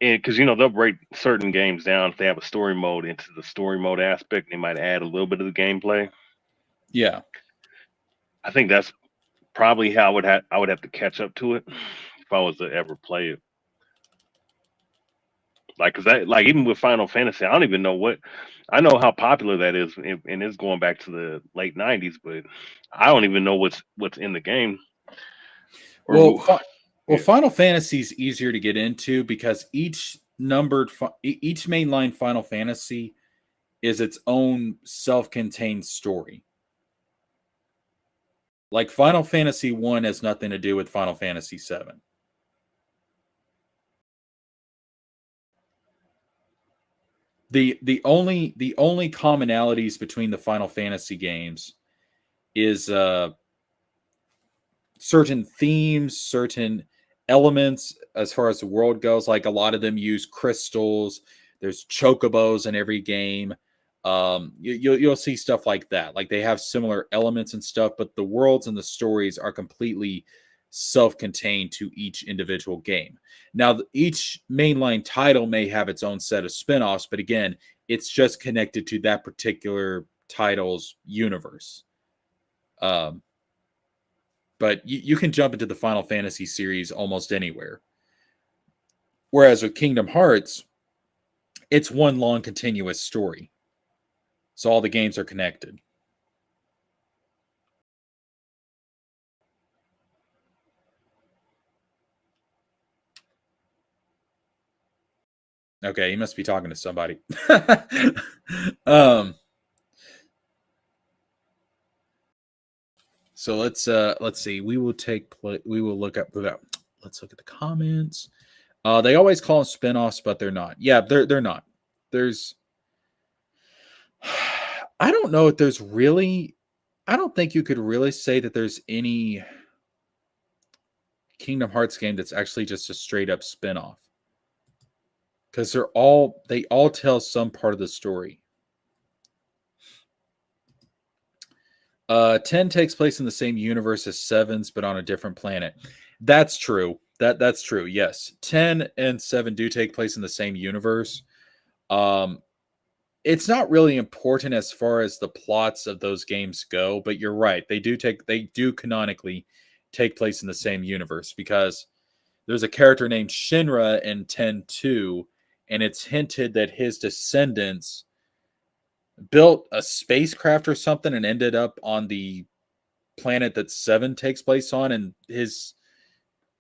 because they'll break certain games down if they have a story mode into the story mode aspect. They might add a little bit of the gameplay. Yeah. I think that's probably how I would have to catch up to it if I was to ever play it. Like, cause like even with Final Fantasy, I don't even know I know how popular that is, and it's going back to the late '90s, but I don't even know what's in the game. Well, Or yeah, Final Fantasy is easier to get into because each mainline Final Fantasy is its own self-contained story. Like Final Fantasy 1 has nothing to do with Final Fantasy 7. The only commonalities between the Final Fantasy games is certain themes, certain elements as far as the world goes. Like a lot of them use crystals. There's chocobos in every game. You'll see stuff like that. Like they have similar elements and stuff, but the worlds and the stories are completely self-contained to each individual game. Now, each mainline title may have its own set of spin-offs, but again, it's just connected to that particular title's universe. But you can jump into the Final Fantasy series almost anywhere. Whereas with Kingdom Hearts, it's one long continuous story. So all the games are connected. Okay, you must be talking to somebody. So let's see. We will look up. Let's look at the comments. They always call them spin-offs, but they're not. Yeah, they're not. There's I don't know if there's really I don't think you could really say that there's any Kingdom Hearts game that's actually just a straight up spin-off. Because they all tell some part of the story. 10 takes place in the same universe as 7's, but on a different planet. That's true. That's true. Yes. 10 and 7 do take place in the same universe. It's not really important as far as the plots of those games go, but you're right. They do canonically take place in the same universe because there's a character named Shinra in 10-2, and it's hinted that his descendants built a spacecraft or something and ended up on the planet that 7 takes place on, and his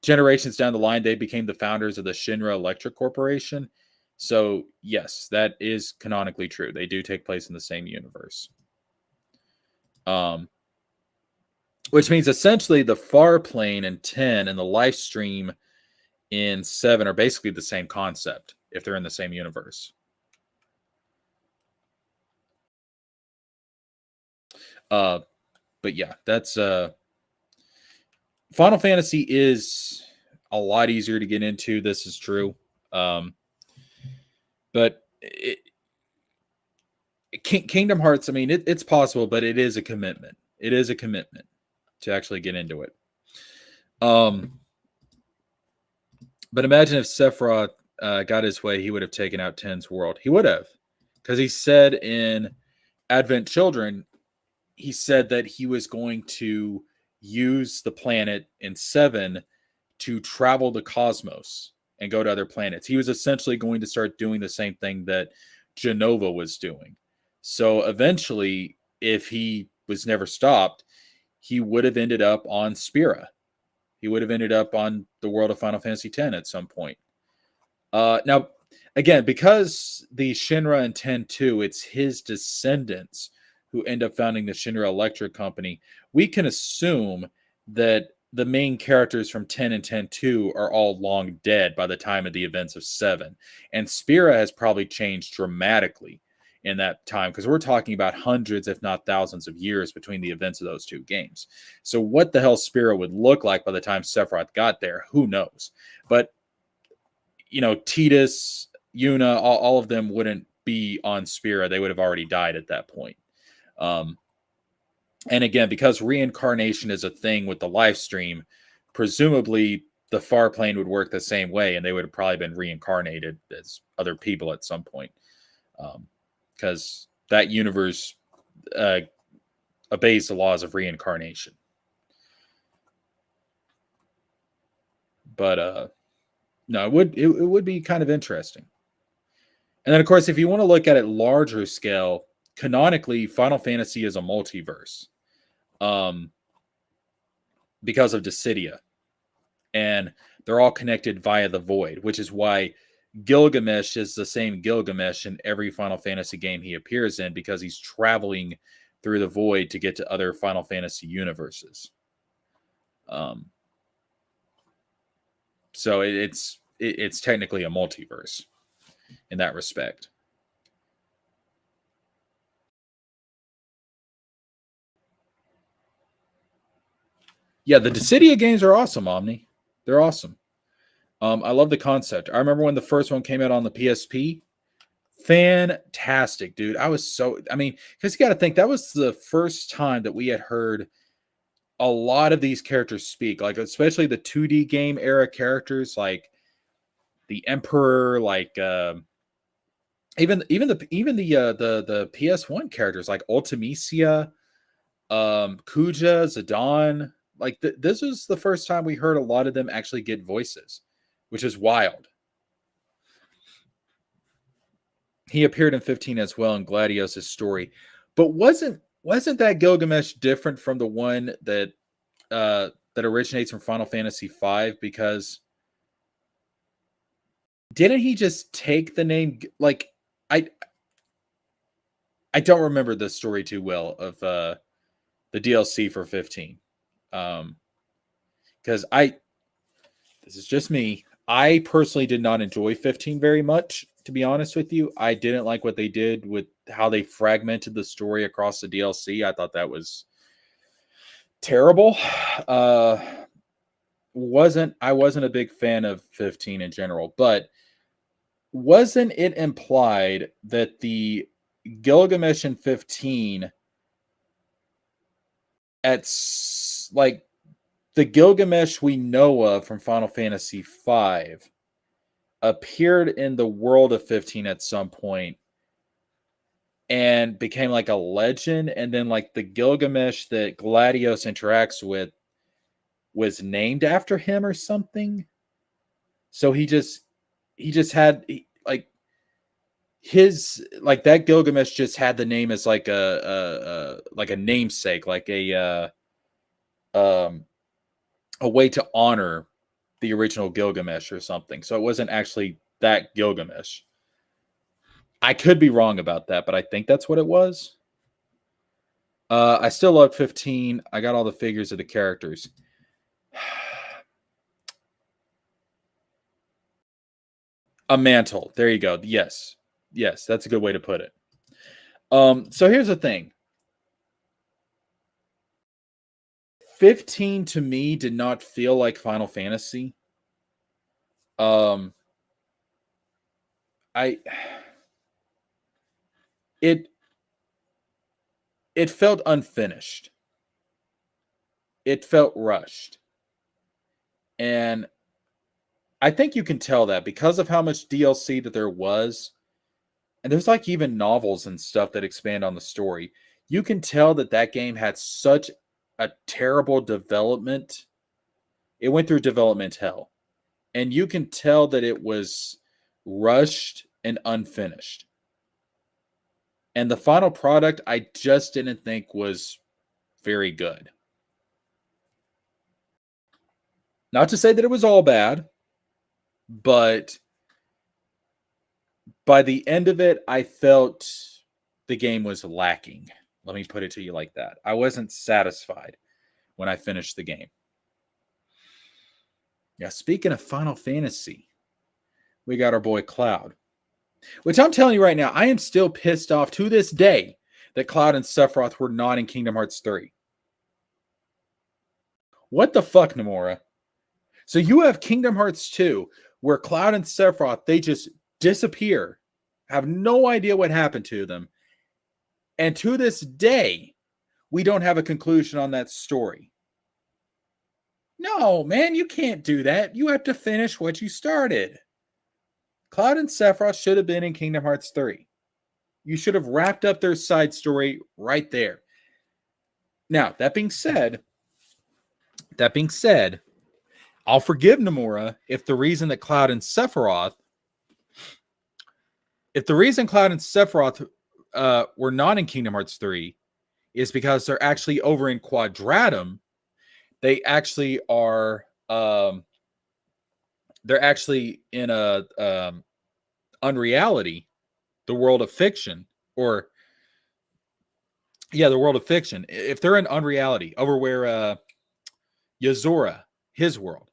generations down the line, they became the founders of the Shinra Electric Corporation. So, yes, that is canonically true. They do take place in the same universe. Which means essentially the far plane in 10 and the live stream in 7 are basically the same concept if they're in the same universe. But yeah, that's Final Fantasy is a lot easier to get into. This is true. But Kingdom Hearts, I mean, it's possible, but it is a commitment. It is a commitment to actually get into it. But imagine if Sephiroth got his way, he would have taken out 10's world. He would have. Because he said in Advent Children, he said that he was going to use the planet in 7 to travel the cosmos and go to other planets. He was essentially going to start doing the same thing that Genova was doing. So eventually, if he was never stopped, he would have ended up on Spira. He would have ended up on the world of Final Fantasy X at some point. Now, again, because the Shinra in 10-2, it's his descendants who end up founding the Shinra Electric Company. We can assume that the main characters from 10 and 10-2 are all long dead by the time of the events of 7. And Spira has probably changed dramatically in that time because we're talking about hundreds, if not thousands of years between the events of those two games. So what the hell Spira would look like by the time Sephiroth got there, who knows? But, you know, Tidus, Yuna, all of them wouldn't be on Spira. They would have already died at that point. And again, because reincarnation is a thing with the live stream, presumably the far plane would work the same way, and they would have probably been reincarnated as other people at some point. Because that universe obeys the laws of reincarnation. But no, it would be kind of interesting. And then, of course, if you want to look at it larger scale, canonically, Final Fantasy is a multiverse. Because of Dissidia. And they're all connected via the Void, which is why Gilgamesh is the same Gilgamesh in every Final Fantasy game he appears in, because he's traveling through the Void to get to other Final Fantasy universes. So it's technically a multiverse in that respect. Yeah, the Dissidia games are awesome, Omni. They're awesome. I love the concept. I remember when the first one came out on the PSP. Fantastic, dude. Because you got to think that was the first time that we had heard a lot of these characters speak, like especially the 2D game era characters, like the Emperor, like even the PS1 characters like Ultimisia, Kuja, Zidane. Like this was the first time we heard a lot of them actually get voices, which is wild. He appeared in 15 as well in Gladios' story, but wasn't that Gilgamesh different from the one that originates from Final Fantasy V? Because didn't he just take the name? Like I don't remember the story too well of the DLC for 15. Because this is just me. I personally did not enjoy 15 very much, to be honest with you. I didn't like what they did with how they fragmented the story across the DLC. I thought that was terrible. I wasn't a big fan of 15 in general, but wasn't it implied that the Gilgamesh in 15 like the Gilgamesh we know of from Final Fantasy V appeared in the world of 15 at some point and became like a legend, and then like the Gilgamesh that Gladios interacts with was named after him or something. So he just had like his like that Gilgamesh just had the name as like a namesake, like um a way to honor the original Gilgamesh or something. So it wasn't actually that Gilgamesh. I could be wrong about that, but I think that's what it was. I still love 15. I got all the figures of the characters. A mantle. There you go. Yes. Yes, that's a good way to put it. So here's the thing. 15 to me did not feel like Final Fantasy. Um I it it felt unfinished. It felt rushed. And I think you can tell that because of how much DLC that there was. And there's like even novels and stuff that expand on the story. You can tell that that game had such a terrible development. It went through development hell. And you can tell that it was rushed and unfinished. And the final product, I just didn't think was very good. Not to say that it was all bad, but by the end of it, I felt the game was lacking. Let me put it to you like that. I wasn't satisfied when I finished the game. Yeah, speaking of Final Fantasy, we got our boy Cloud. Which I'm telling you right now, I am still pissed off to this day that Cloud and Sephiroth were not in Kingdom Hearts 3. What the fuck, Nomura? So you have Kingdom Hearts 2, where Cloud and Sephiroth, they just disappear, have no idea what happened to them. And to this day, we don't have a conclusion on that story. No, man, you can't do that. You have to finish what you started. Cloud and Sephiroth should have been in Kingdom Hearts 3. You should have wrapped up their side story right there. Now, that being said, I'll forgive Nomura if the reason Cloud and Sephiroth were not in Kingdom Hearts 3 is because they're actually over in Quadratum. They actually are they're actually in a unreality, the world of fiction, or the world of fiction. If they're in unreality over where Yazora, his world,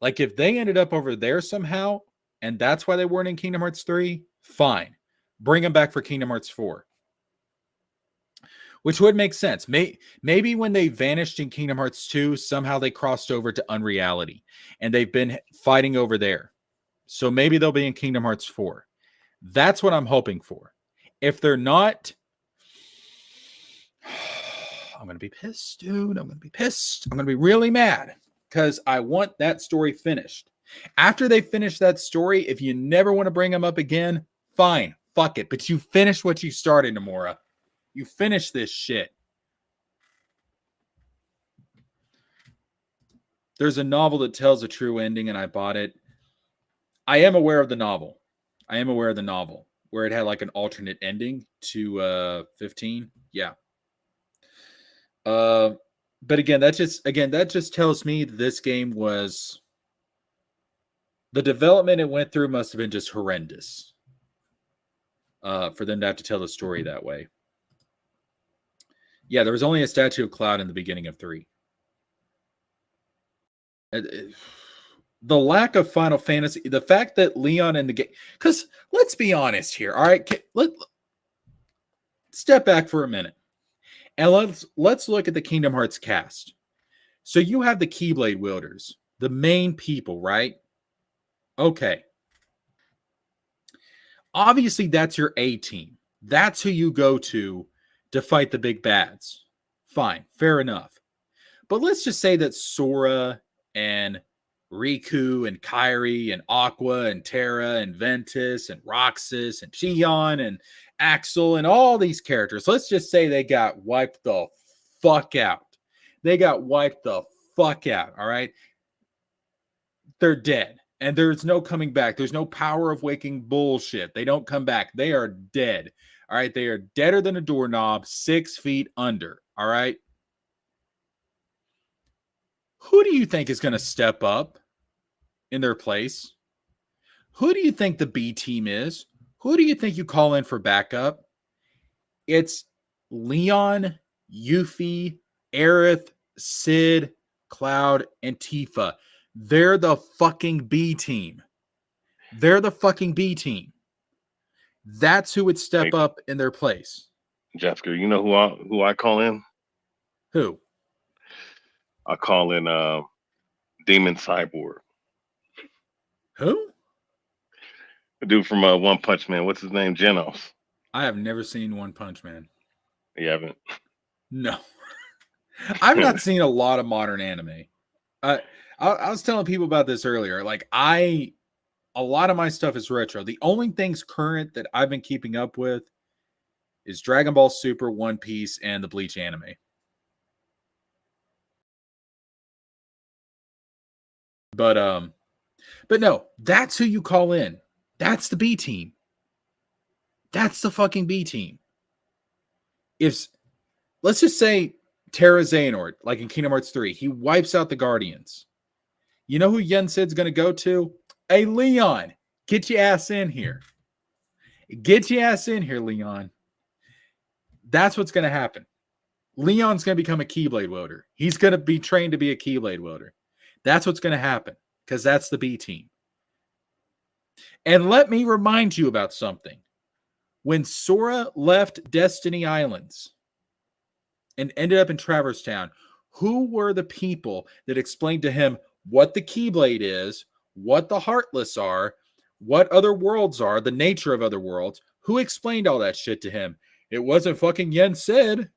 like if they ended up over there somehow, and that's why they weren't in Kingdom Hearts 3, fine. Bring them back for Kingdom Hearts 4. Which would make sense. Maybe when they vanished in Kingdom Hearts 2, somehow they crossed over to unreality, and they've been fighting over there. So maybe they'll be in Kingdom Hearts 4. That's what I'm hoping for. If they're not, I'm going to be pissed, dude. I'm going to be pissed. I'm going to be really mad because I want that story finished. After they finish that story, if you never want to bring them up again, fine. Fuck it. But you finish what you started, Nomura. You finish this shit. There's a novel that tells a true ending, and I bought it. I am aware of the novel. Where it had like an alternate ending to 15. Yeah. But again, that just tells me this game was, the development it went through must have been just horrendous. For them to have to tell the story that way. Yeah, there was only a statue of Cloud in the beginning of 3. the lack of Final Fantasy, the fact that Leon in the game, because let's be honest here, all right? Let step back for a minute and let's look at the Kingdom Hearts cast. So you have the Keyblade wielders, the main people, right? Okay. Obviously, that's your A team. That's who you go to fight the big bads. Fine, fair enough. But let's just say that Sora and Riku and Kairi and Aqua and Terra and Ventus and Roxas and Xion and Axel and all these characters, let's just say they got wiped the fuck out. They got wiped the fuck out, all right? They're dead. And there's no coming back. There's no power of waking bullshit. They don't come back. They are dead. All right. They are deader than a doorknob, 6 feet under. All right. Who do you think is going to step up in their place? Who do you think the B team is? Who do you think you call in for backup? It's Leon, Yuffie, Aerith, Sid, Cloud, and Tifa. They're the fucking B team. They're the fucking B team. That's who would step up in their place. Jesker, you know who I call in? Who? I call in Demon Cyborg. Who? The dude from One Punch Man. What's his name? Genos. I have never seen One Punch Man. You haven't? No. I've not seen a lot of modern anime. I was telling people about this earlier. Like a lot of my stuff is retro. The only things current that I've been keeping up with is Dragon Ball Super, One Piece, and the Bleach anime. But no, that's who you call in. That's the B team. That's the fucking B team. Let's just say Terra Xehanort, like in Kingdom Hearts 3, he wipes out the Guardians. You know who Yen Sid's going to go to? Hey, Leon, get your ass in here. Get your ass in here, Leon. That's what's going to happen. Leon's going to become a Keyblade wielder. He's going to be trained to be a Keyblade wielder. That's what's going to happen because that's the B team. And let me remind you about something. When Sora left Destiny Islands and ended up in Traverse Town, who were the people that explained to him what the Keyblade is, what the Heartless are, what other worlds are, the nature of other worlds? Who explained all that shit to him? It wasn't fucking Yen Sid.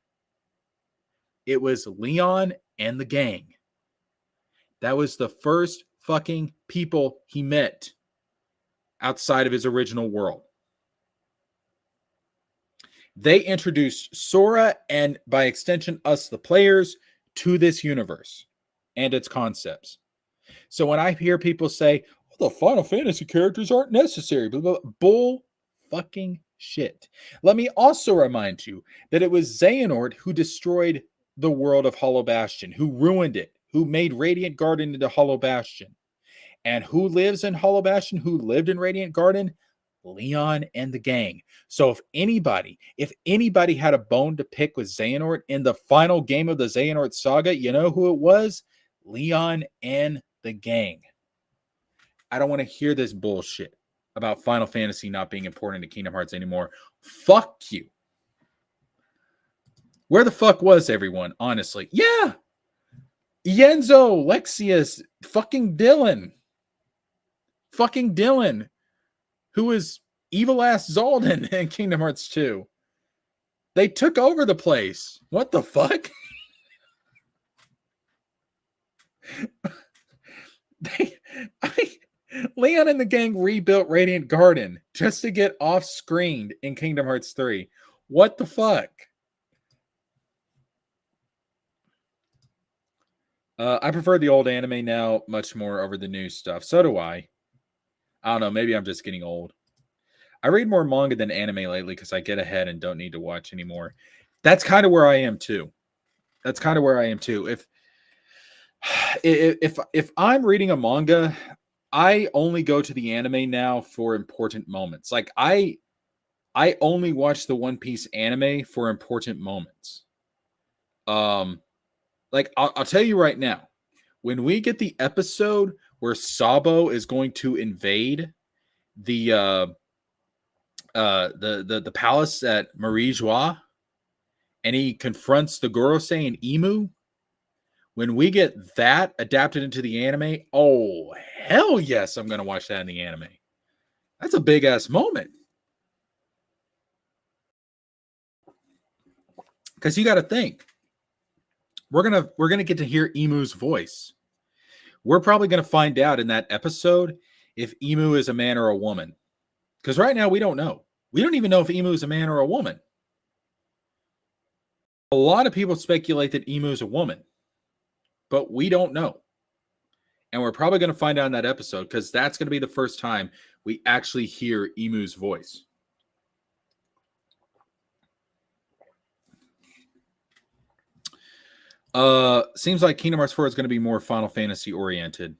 It was Leon and the gang. That was the first fucking people he met outside of his original world. They introduced Sora and, by extension, us, the players, to this universe and its concepts. So when I hear people say, oh, the Final Fantasy characters aren't necessary, blah, blah, blah, bull fucking shit. Let me also remind you that it was Xehanort who destroyed the world of Hollow Bastion, who ruined it, who made Radiant Garden into Hollow Bastion. And who lives in Hollow Bastion, who lived in Radiant Garden? Leon and the gang. So if anybody had a bone to pick with Xehanort in the final game of the Xehanort saga, you know who it was? Leon and the gang. I don't want to hear this bullshit about Final Fantasy not being important to Kingdom Hearts anymore. Fuck you. Where the fuck was everyone, honestly? Yeah. Yenzo, Lexius, fucking Dylan. Fucking Dylan, who is evil ass Zaldin in Kingdom Hearts 2. They took over the place. What the fuck? Leon and the gang rebuilt Radiant Garden just to get off-screened in Kingdom Hearts 3. What the fuck? I prefer the old anime now much more over the new stuff. So do I. I don't know. Maybe I'm just getting old. I read more manga than anime lately because I get ahead and don't need to watch anymore. That's kind of where I am too. If I'm reading a manga, I only go to the anime now for important moments. Like I only watch the One Piece anime for important moments. Like I'll tell you right now, when we get the episode where Sabo is going to invade the palace at Marie Joie, and he confronts the Gorosei and Emu. When we get that adapted into the anime, oh hell yes, I'm gonna watch that in the anime. That's a big ass moment. Because you got to think, we're gonna get to hear Emu's voice. We're probably gonna find out in that episode if Emu is a man or a woman. Because right now we don't know. We don't even know if Emu is a man or a woman. A lot of people speculate that Emu is a woman, but we don't know. And we're probably going to find out in that episode because that's going to be the first time we actually hear Emu's voice. Seems like Kingdom Hearts 4 is going to be more Final Fantasy oriented.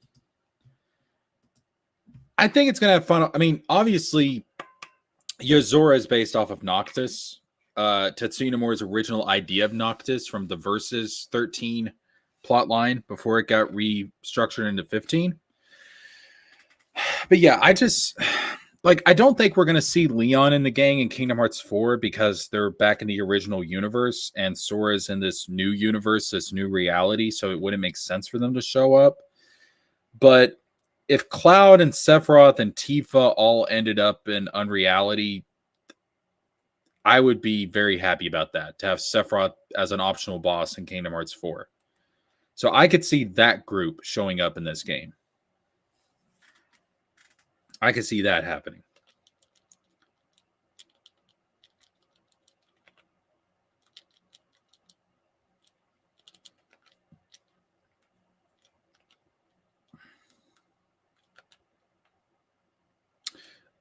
I think it's going to have fun. I mean, obviously, Yozora is based off of Noctis. Tetsuya Nomura's original idea of Noctis from the Versus 13 plot line before it got restructured into 15. But yeah, I don't think we're going to see Leon in the gang in Kingdom Hearts 4 because they're back in the original universe and Sora's in this new universe, this new reality, so it wouldn't make sense for them to show up. But if Cloud and Sephiroth and Tifa all ended up in Unreality, I would be very happy about that, to have Sephiroth as an optional boss in Kingdom Hearts 4. So I could see that group showing up in this game. I could see that happening.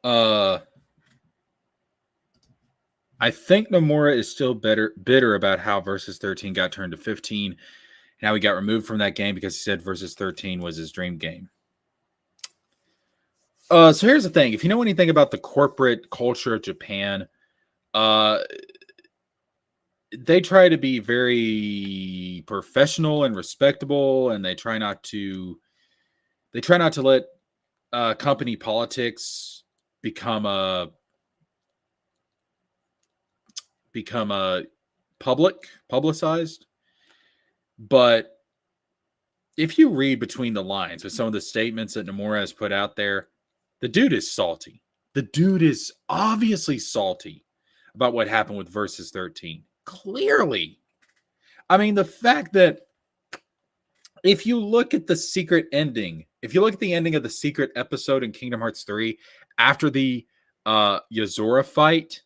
I think Nomura is still bitter about how Versus 13 got turned to 15 and how he got removed from that game because he said Versus 13 was his dream game. So here's the thing. If you know anything about the corporate culture of Japan, they try to be very professional and respectable, and they try not to let company politics become a publicized. But if you read between the lines with some of the statements that Nomura has put out there, the dude is salty. The dude is obviously salty about what happened with Versus 13. Clearly. I mean, the fact that if you look at the secret ending, if you look at the ending of the secret episode in Kingdom Hearts 3 after the Yozora fight,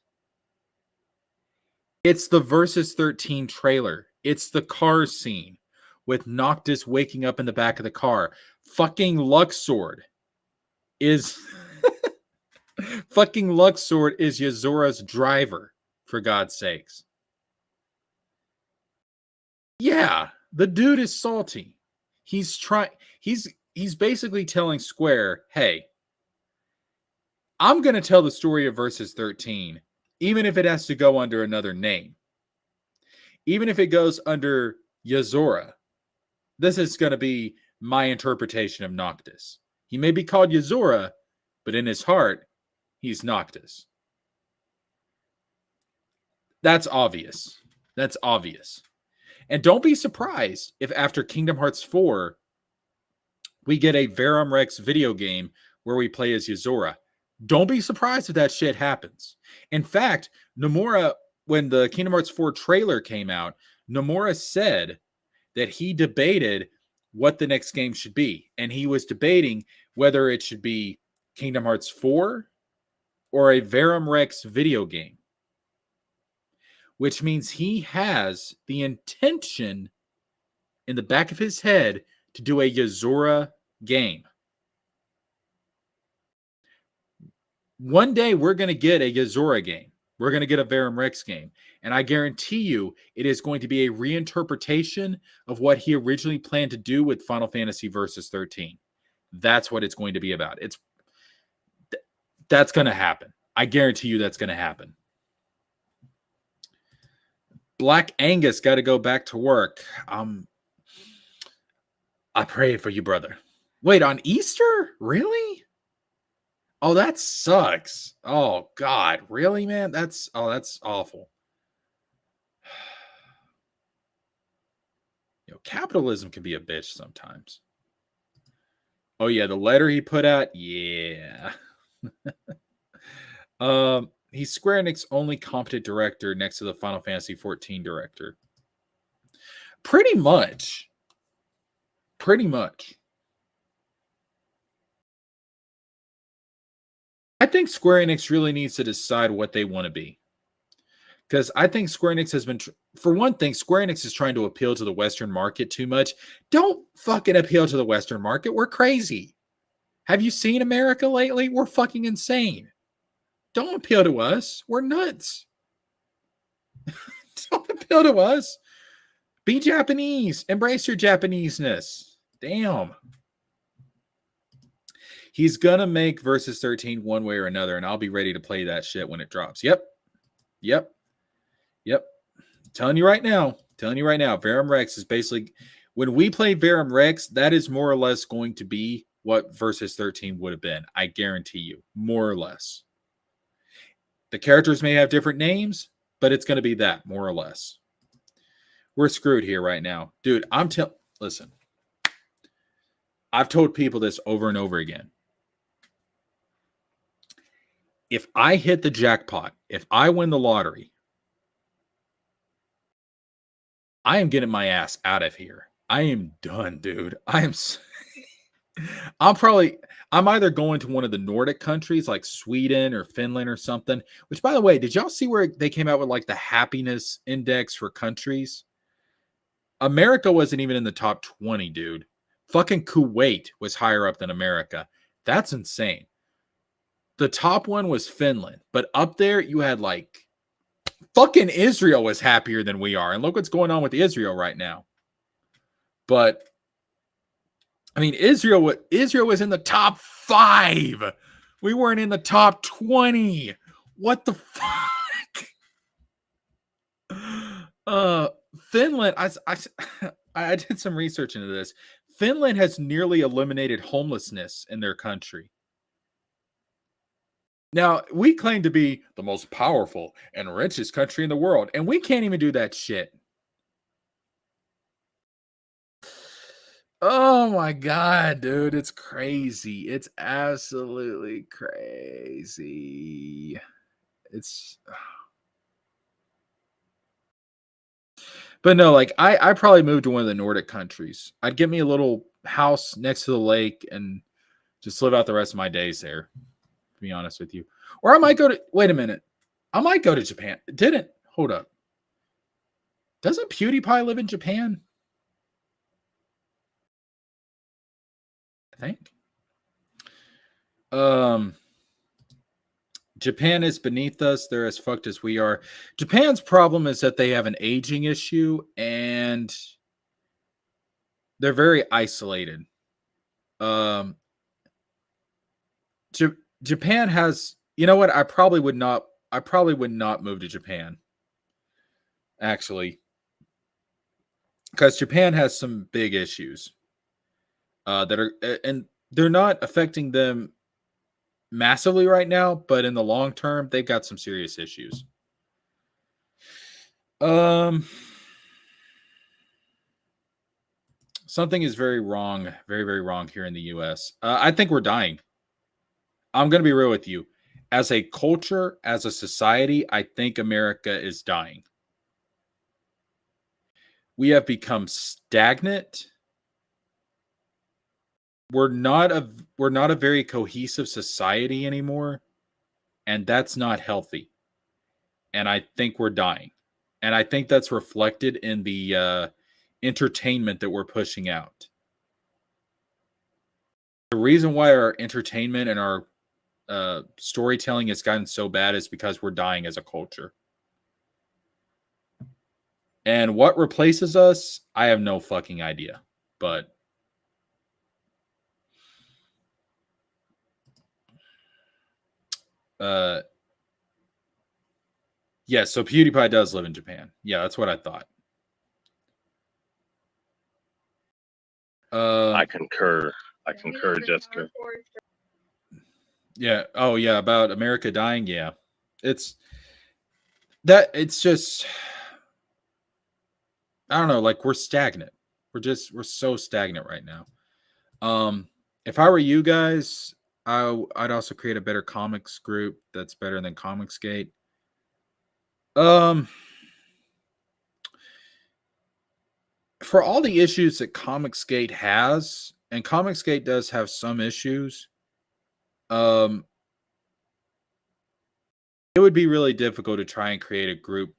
it's the Versus 13 trailer. It's the car scene with Noctis waking up in the back of the car. Fucking Luxord is fucking Luxord is Yozora's driver, for God's sakes. Yeah, the dude is salty. He's basically telling Square, hey, I'm going to tell the story of Versus 13, even if it has to go under another name. Even if it goes under Yozora, this is going to be my interpretation of Noctis. He may be called Yozora, but in his heart, he's Noctis. That's obvious. That's obvious. And don't be surprised if after Kingdom Hearts 4, we get a Verum Rex video game where we play as Yozora. Don't be surprised if that shit happens. In fact, Nomura, when the Kingdom Hearts 4 trailer came out, Nomura said that he debated what the next game should be. And he was debating whether it should be Kingdom Hearts 4 or a Verum Rex video game. Which means he has the intention in the back of his head to do a Yozora game. One day we're going to get a Yozora game. We're going to get a Verum Rex game. And I guarantee you it is going to be a reinterpretation of what he originally planned to do with Final Fantasy Versus 13. That's what it's going to be about. That's going to happen. I guarantee you that's going to happen. Black Angus got to go back to work. I pray for you, brother. Wait, on Easter? Really? Oh, that sucks. Oh God, really, man? That's awful. Capitalism can be a bitch sometimes. Oh yeah, the letter he put out, yeah. He's Square Enix only competent director next to the Final Fantasy 14 director. Pretty much. Pretty much. I think Square Enix really needs to decide what they want to be. Because I think Square Enix has been, for one thing, Square Enix is trying to appeal to the Western market too much. Don't fucking appeal to the Western market. We're crazy. Have you seen America lately? We're fucking insane. Don't appeal to us. We're nuts. Don't appeal to us. Be Japanese. Embrace your Japaneseness. Damn. He's gonna make Versus 13 one way or another, and I'll be ready to play that shit when it drops. Yep. Telling you right now. Verum Rex is basically, when we play Verum Rex, that is more or less going to be what Versus 13 would have been. I guarantee you, more or less. The characters may have different names, but it's going to be that, more or less. We're screwed here right now. Dude, listen. I've told people this over and over again. If I hit the jackpot, if I win the lottery, I am getting my ass out of here. I am done, dude. I'm either going to one of the Nordic countries like Sweden or Finland or something, which, by the way, did y'all see where they came out with like the happiness index for countries? America wasn't even in the top 20, dude. Fucking Kuwait was higher up than America. That's insane. The top one was Finland, but up there you had like fucking Israel was happier than we are. And look what's going on with Israel right now. But I mean, Israel was in the top 5. We weren't in the top 20. What the fuck? Finland, I did some research into this. Finland has nearly eliminated homelessness in their country. Now, we claim to be the most powerful and richest country in the world, and we can't even do that shit. Oh my God, dude. It's crazy. It's absolutely crazy. But no, like I probably moved to one of the Nordic countries. I'd get me a little house next to the lake and just live out the rest of my days there, to be honest with you. Or I might wait a minute. I might go to Japan. Hold up. Doesn't PewDiePie live in Japan? I think. Japan is beneath us. They're as fucked as we are. Japan's problem is that they have an aging issue and they're very isolated. Japan has, you know what? I probably would not move to Japan. Actually, because Japan has some big issues that are, and they're not affecting them massively right now, but in the long term, they've got some serious issues. Something is very wrong, very, very wrong here in the US. I think we're dying. I'm going to be real with you. As a culture, as a society, I think America is dying. We have become stagnant. We're not a very cohesive society anymore, and that's not healthy. And I think we're dying. And I think that's reflected in the entertainment that we're pushing out. The reason why our entertainment and our storytelling has gotten so bad is because we're dying as a culture. And what replaces us, I have no fucking idea. But yeah, so PewDiePie does live in Japan. Yeah, that's what I thought. I concur. I concur, Jessica. Yeah. Oh, yeah. About America dying. Yeah. It's just, I don't know. Like, we're stagnant. We're so stagnant right now. If I were you guys, I'd also create a better comics group that's better than Comicsgate. For all the issues that Comicsgate has, and Comicsgate does have some issues, it would be really difficult to try and create a group.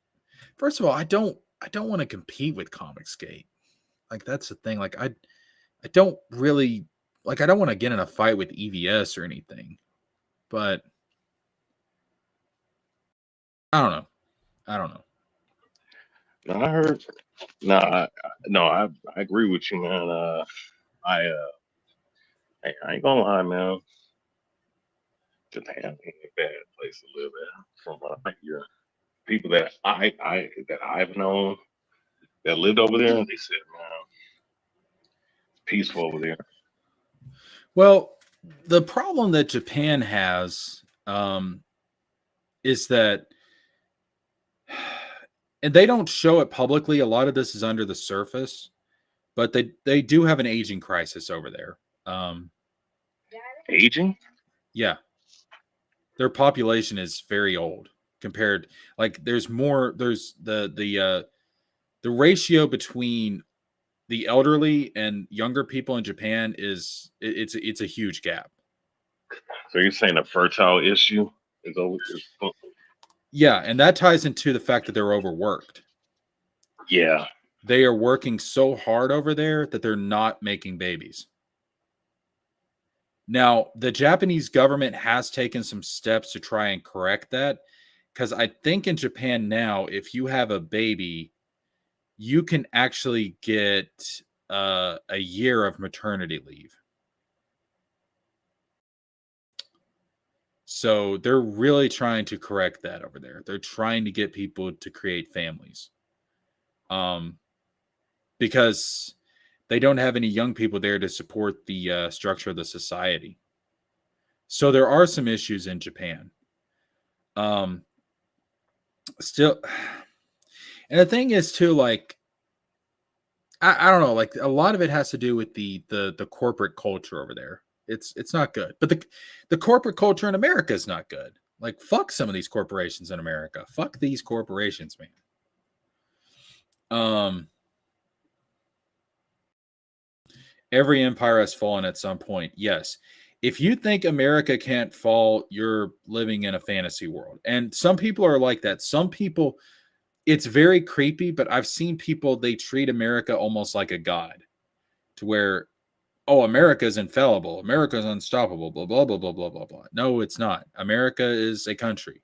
First of all, I don't want to compete with Comicsgate. Like, that's the thing. Like, I don't really like. I don't want to get in a fight with EVS or anything. But I don't know. I don't know. No, I heard. No, I agree with you, man. I ain't gonna lie, man. Japan ain't a bad place to live at. From what I hear, people that I've known that lived over there, they said, man, it's peaceful over there. Well, the problem that Japan has is that, and they don't show it publicly. A lot of this is under the surface, but they do have an aging crisis over there. Aging? Yeah, their population is very old compared. Like, there's the ratio between the elderly and younger people in Japan it's a huge gap. So you're saying a fertile issue is over? Yeah, and that ties into the fact that they're overworked. Yeah. They are working so hard over there that they're not making babies. Now, the Japanese government has taken some steps to try and correct that, because I think in Japan now, if you have a baby, you can actually get a year of maternity leave. So they're really trying to correct that over there. They're trying to get people to create families. Because they don't have any young people there to support the structure of the society. So there are some issues in Japan. Still, and the thing is too, like, I don't know, like, a lot of it has to do with the corporate culture over there. It's not good, but the corporate culture in America is not good. Like, fuck some of these corporations in America. Fuck these corporations, man. Every empire has fallen at some point. Yes. If you think America can't fall, you're living in a fantasy world. And some people are like that. Some people, it's very creepy, but I've seen people, they treat America almost like a god, to where, oh, America is infallible. America is unstoppable, blah, blah, blah, blah, blah, blah, blah. No, it's not. America is a country.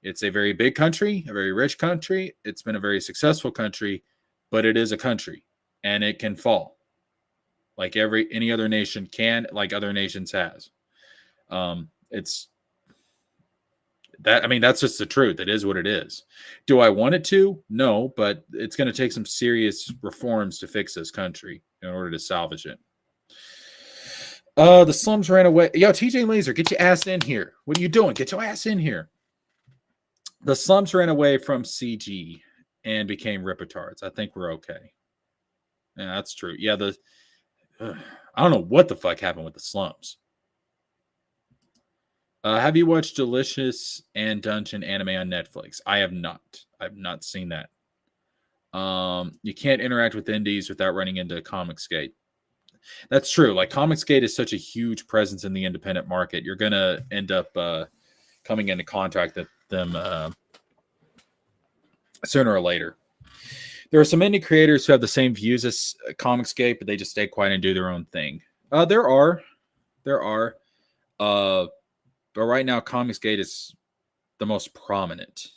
It's a very big country, a very rich country. It's been a very successful country, but it is a country and it can fall. Like any other nation can, like other nations has. It's that, I mean, that's just the truth. It is what it is. Do I want it to? No, but it's going to take some serious reforms to fix this country in order to salvage it. The slums ran away. Yo, TJ Laser, get your ass in here. What are you doing? Get your ass in here. The slums ran away from CG and became ripitards. I think we're okay. Yeah, that's true. Yeah, I don't know what the fuck happened with the slums. Have you watched Delicious and Dungeon anime on Netflix? I have not. I've not seen that. You can't interact with indies without running into Comicsgate. That's true. Like, Comicsgate is such a huge presence in the independent market. You're gonna end up coming into contact with them sooner or later. There are some indie creators who have the same views as Comicsgate, but they just stay quiet and do their own thing. There are. But right now, Comicsgate is the most prominent.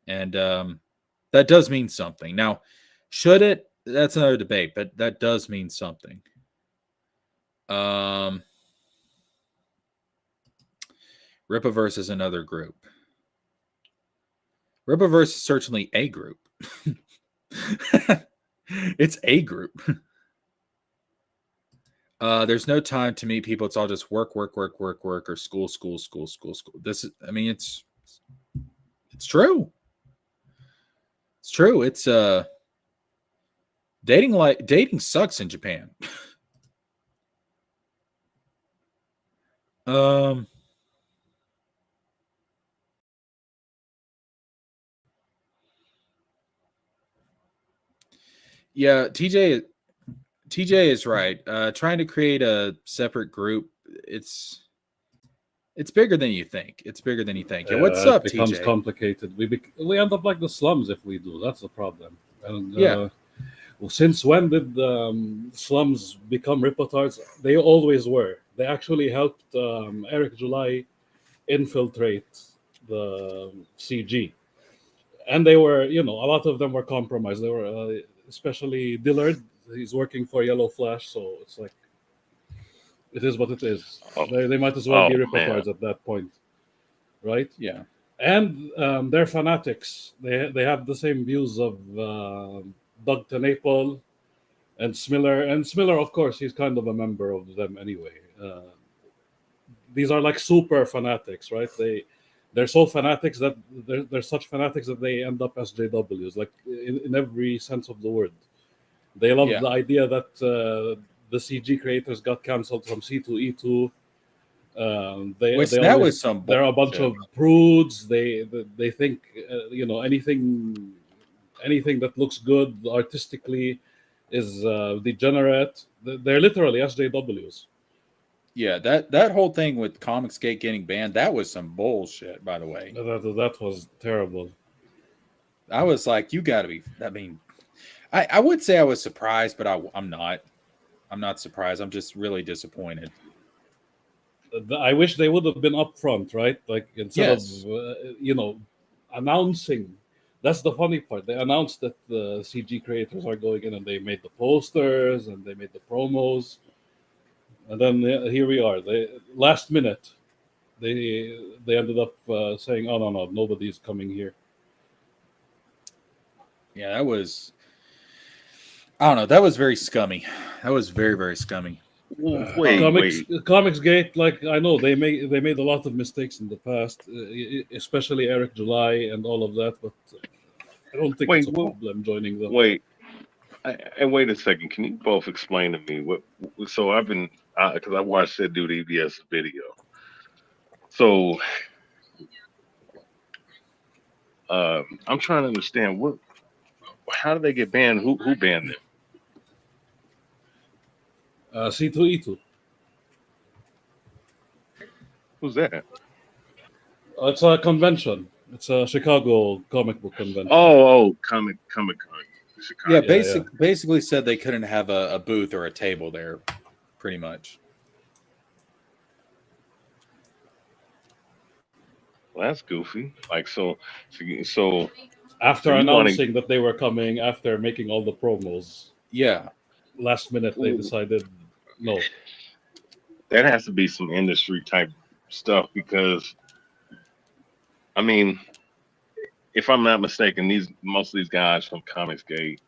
And that does mean something. Now, should it? That's another debate, but that does mean something. Rippaverse is another group. Rippaverse is certainly a group. It's a group. There's no time to meet people. It's all just work, work, work, work, work, or school, school, school, school, school. This is, I mean, it's true. It's true. It's dating sucks in Japan. um, yeah, TJ is right. Trying to create a separate group, it's bigger than you think. It's bigger than you think. Yeah, what's It up, becomes TJ? complicated. We end up like the slums if we do. That's the problem. And Yeah, well, since when did slums become ripotards? They always were. They actually helped Eric July infiltrate the CG, and they were, a lot of them were compromised. They were, especially Dillard. He's working for Yellow Flash, so it's like it is what it is. Oh, They might as well oh be man. ripotards at that point, right? yeah, And they're fanatics. They have the same views of Doug Tenaple and Smiller. And Smiller, of course, he's kind of a member of them anyway. These are like super fanatics, right? They're so fanatics that they're such fanatics that they end up as JWs, like in every sense of the word. They love yeah. the idea that the CG creators got canceled from C2E2. Which They that always was some they're a bunch bullshit. of prudes. They think anything that looks good artistically is degenerate. They're literally SJWs. Yeah, that whole thing with Comicsgate getting banned, that was some bullshit, by the way. That was terrible. I was like, you got to be. I mean, I would say I was surprised, but I'm not. I'm not surprised. I'm just really disappointed. I wish they would have been upfront, right? Like instead of Yes. announcing. That's the funny part. They announced that the CG creators are going in, and they made the posters and they made the promos, and then here we are. They last minute they ended up saying, "Oh no, nobody's coming here." Yeah, that was. I don't know. That was very scummy. That was very, very scummy. Wait, wait. Comics Gate, like I know they made a lot of mistakes in the past, especially Eric July and all of that, but I don't think it's Wait, a problem joining them. wait. And wait a second. Can you both explain to me what? So I've been because I watched that dude EBS video. So I'm trying to understand what. How did they get banned? Who banned them? C2E2. Who's that? It's a convention. It's a Chicago comic book convention. Oh, Comic Con, Yeah, Chicago. Yeah, yeah. basically said they couldn't have a booth or a table there, pretty much. Well, that's goofy. Like so After you want announcing that they were coming, after making all the promos, Yeah, last minute they to decided no. that has to be some industry type stuff because I mean, if I'm not mistaken, these most of these guys from Comicsgate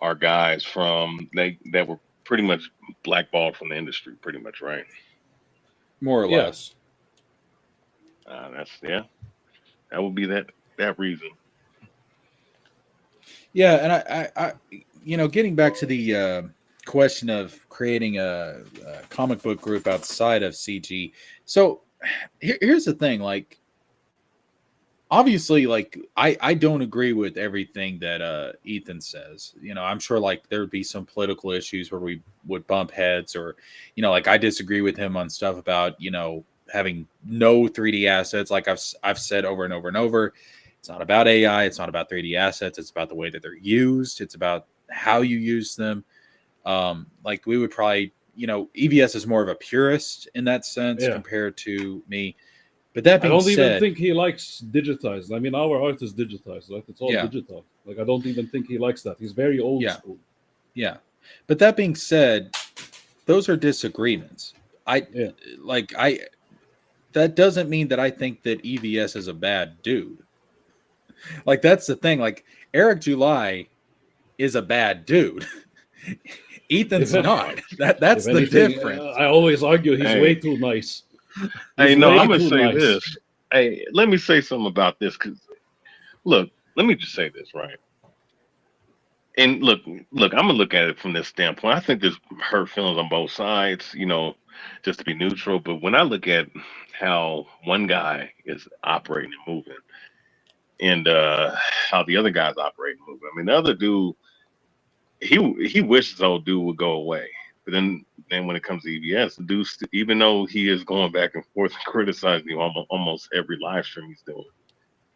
are guys from they that were pretty much blackballed from the industry, pretty much, right? more or Yeah, less. That's yeah, that would be that reason. Yeah, and getting back to the question of creating a comic book group outside of CG. So here's the thing, like obviously, like I don't agree with everything that Ethan says. I'm sure like there would be some political issues where we would bump heads, or like I disagree with him on stuff about having no 3D assets. Like I've said over and over and over, it's not about AI, it's not about 3D assets, it's about the way that they're used, it's about how you use them. Like we would probably, EVS is more of a purist in that sense yeah. compared to me. But that I being don't even said, think he likes digitized. I mean, our art is digitized, right? It's all yeah, digital. Like, I don't even think he likes that. He's very old yeah, school. yeah. But that being said, those are disagreements. I Yeah, like I that doesn't mean that I think that EVS is a bad dude. Like that's the thing. Like Eric July is a bad dude. Ethan's If, not. if That's the anything, difference. I always argue he's way Hey, too nice. hey, He's no, way I'm gonna too say nice. this. Hey, let me say something about this, because look, let me just say this, right? And look, I'm gonna look at it from this standpoint. I think there's hurt feelings on both sides, just to be neutral. But when I look at how one guy is operating and moving, and how the other guy's operating and moving, I mean, the other dude, he wishes old dude would go away. But then when it comes to EBS, the dude, even though he is going back and forth and criticizing you almost every live stream he's doing,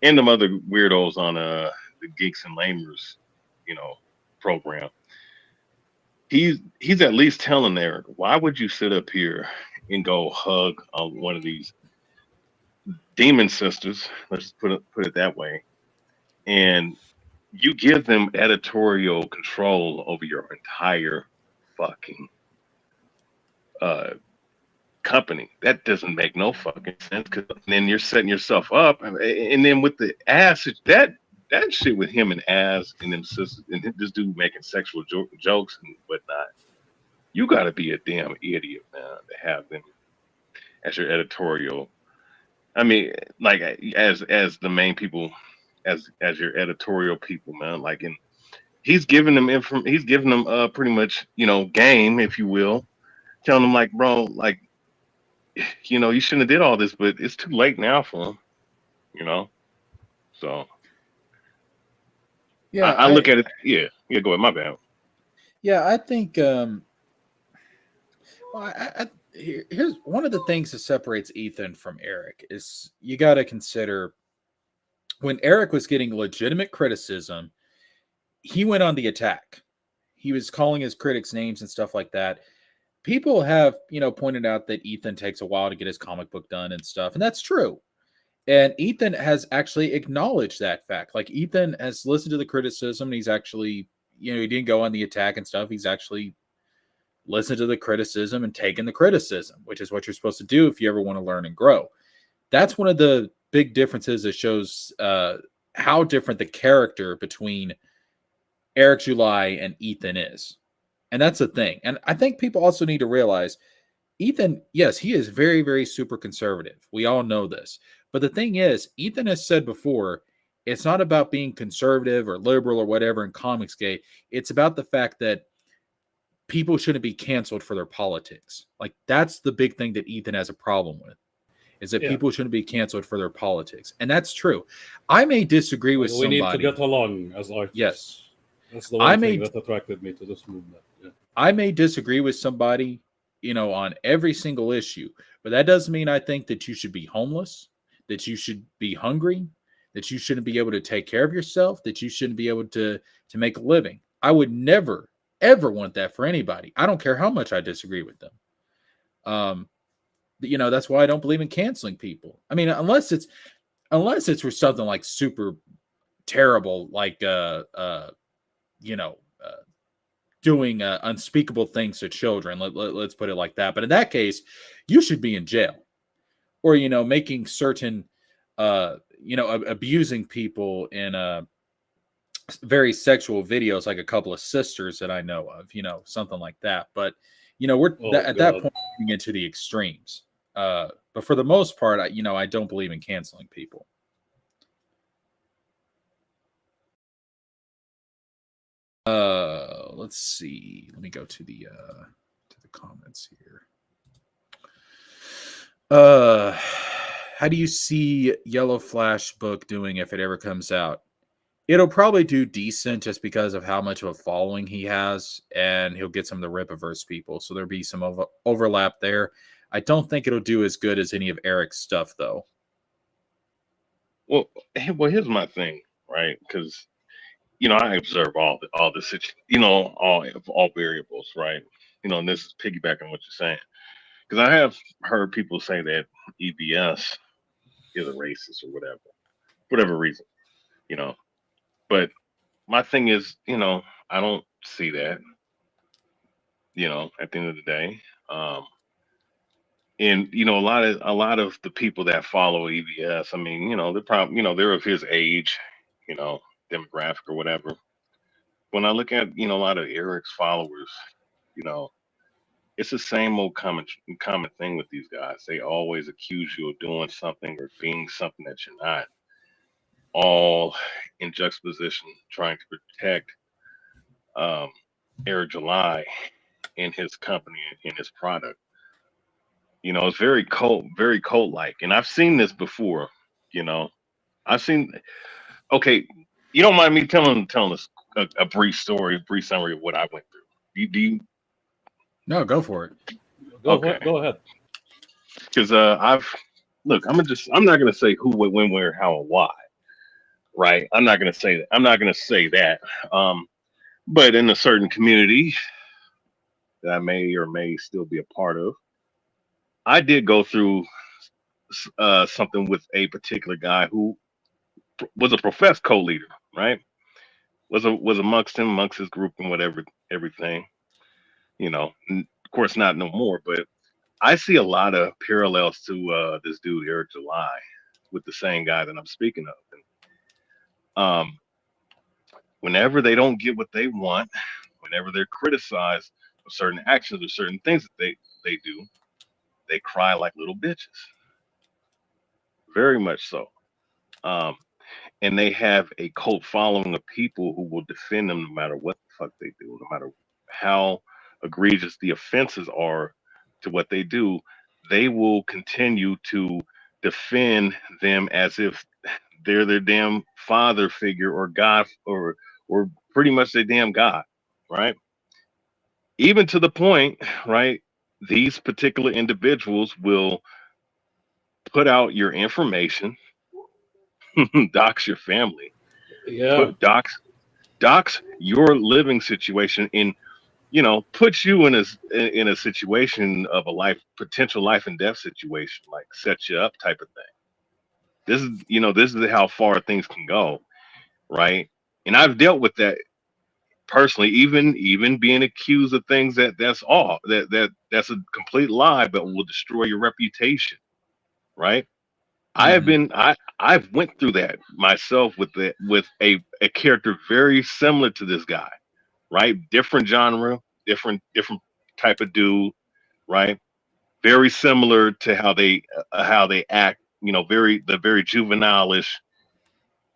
and them other weirdos on the Geeks and Lamers, you know, program, he's at least telling Eric, why would you sit up here and go hug on one of these demon sisters? Let's just put it that way, and you give them editorial control over your entire fucking uh company. That doesn't make no fucking sense. Cause then you're setting yourself up, and then with the ass, that shit with him and ass and them sisters and this dude making sexual jokes and whatnot. You got to be a damn idiot, man, to have them as your editorial. I mean, like, as the main people, as your editorial people, man. Like, and he's giving them pretty much, game, if you will, telling them like, bro, like, you shouldn't have did all this, but it's too late now for him, you know. So I, Yeah, I look at it. Yeah, yeah. Go ahead. My bad. I think well, here's one of the things that separates Ethan from Eric is you got to consider when Eric was getting legitimate criticism, he went on the attack. He was calling his critics names and stuff like that. People have, pointed out that Ethan takes a while to get his comic book done and stuff, and that's true. And Ethan has actually acknowledged that fact. Like Ethan has listened to the criticism, and he's actually, he didn't go on the attack and stuff. He's actually listened to the criticism and taken the criticism, which is what you're supposed to do if you ever want to learn and grow. That's one of the big differences that shows how different the character between Eric July and Ethan is. And that's the thing. And I think people also need to realize Ethan, yes, he is very, very super conservative. We all know this. But the thing is, Ethan has said before, it's not about being conservative or liberal or whatever in Comicsgate. It's about the fact that people shouldn't be canceled for their politics. Like, that's the big thing that Ethan has a problem with, is that Yeah, people shouldn't be canceled for their politics. And that's true. I may disagree with we need to somebody. get along as Yes. artists. That's the I one thing may that attracted me to this movement. Yeah. I may disagree with somebody, on every single issue, but that doesn't mean I think that you should be homeless, that you should be hungry, that you shouldn't be able to take care of yourself, that you shouldn't be able to make a living. I would never ever want that for anybody. I don't care how much I disagree with them. That's why I don't believe in canceling people. I mean, unless it's for something like super terrible, like you know, uh, doing unspeakable things to children. Let's put it like that. But in that case, you should be in jail, or making certain, abusing people in very sexual videos, like a couple of sisters that I know of, something like that. But we're Oh at that God. point getting into the extremes. But for the most part, I don't believe in canceling people. Let's see. Let me go to the comments here. How do you see Yellow Flash book doing if it ever comes out? It'll probably do decent just because of how much of a following he has, and he'll get some of the Rippaverse people. So there'll be some overlap there. I don't think it'll do as good as any of Eric's stuff, though. Well, here's my thing, right? Because I observe all the all variables, right? And this is piggybacking what you're saying, because I have heard people say that EBS is a racist or whatever reason, you know. But my thing is, I don't see that, at the end of the day. And a lot of the people that follow EBS, I mean, they're probably, they're of his age, you know, demographic or whatever. When I look at, a lot of Eric's followers, You know, it's the same old common thing with these guys. They always accuse you of doing something or being something that you're not. All in juxtaposition, trying to protect um, Eric July in his company and in his product. You know, it's very cult like. And I've seen this before. You know, I've seen. Okay, you don't mind me telling us a brief story, a brief summary of what I went through. Do you No, go for it. okay? Go ahead. Because I've look, I'm not gonna say who, what, when, where, how, and why. Right? I'm not gonna say that. I'm not gonna say that. But in a certain community that I may or may still be a part of, I did go through something with a particular guy who was a professed co-leader, right? Was amongst him, amongst his group and whatever, everything. You know, of course, not no more. But I see a lot of parallels to this dude Eric July with the same guy that I'm speaking of. And, whenever they don't get what they want, whenever they're criticized for certain actions or certain things that they do, they cry like little bitches. Very much so. Um, and they have a cult following of people who will defend them no matter what the fuck they do, no matter how egregious the offenses are to what they do. They will continue to defend them as if they're their damn father figure or God or pretty much their damn God, right? Even to the point, right? These particular individuals will put out your information, dox your family, Yeah. put dox your living situation in, you know, put you in a situation of a potential life and death situation, like set you up type of thing. This is how far things can go, right? And I've dealt with that personally, even being accused of things that's all that's a complete lie, but will destroy your reputation, right? I have Hmm. been I've went through that myself with a character very similar to this guy, right? Different genre, different type of dude, right? Very similar to how they act, you know, very juvenile-ish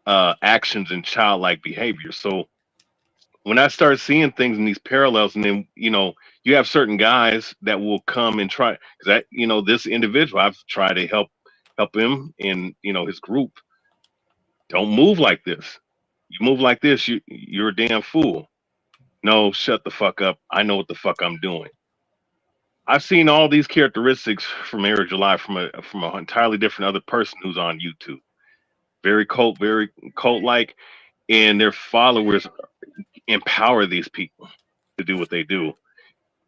actions and childlike behavior. So when I start seeing things in these parallels, and then you have certain guys that will come and try, because this individual I've tried to help him in his group. Don't move like this. You move like this, you're a damn fool. No, shut the fuck up. I know what the fuck I'm doing. I've seen all these characteristics from Eric July from an entirely different other person who's on YouTube. Very cult like, and their followers empower these people to do what they do,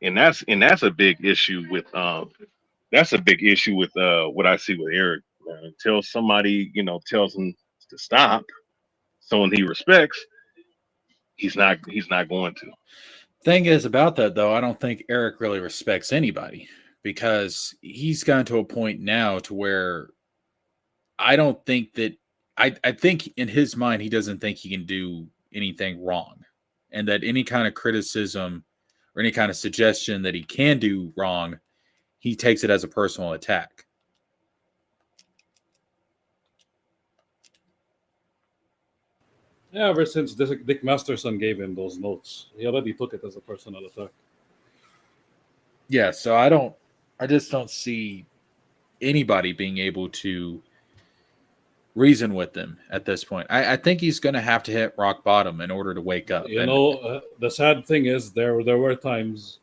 and that's a big issue with what I see with Eric. Man. Until somebody tells him to stop, someone he respects, he's not going to. Thing is about that though, I don't think Eric really respects anybody because he's gotten to a point now to where I don't think that I think in his mind he doesn't think he can do anything wrong. And that any kind of criticism or any kind of suggestion that he can do wrong, he takes it as a personal attack. Yeah, ever since Dick Masterson gave him those notes, he already took it as a personal attack. Yeah, so I just don't see anybody being able to reason with him at this point. I think he's going to have to hit rock bottom in order to wake up. You And know, the sad thing is there were times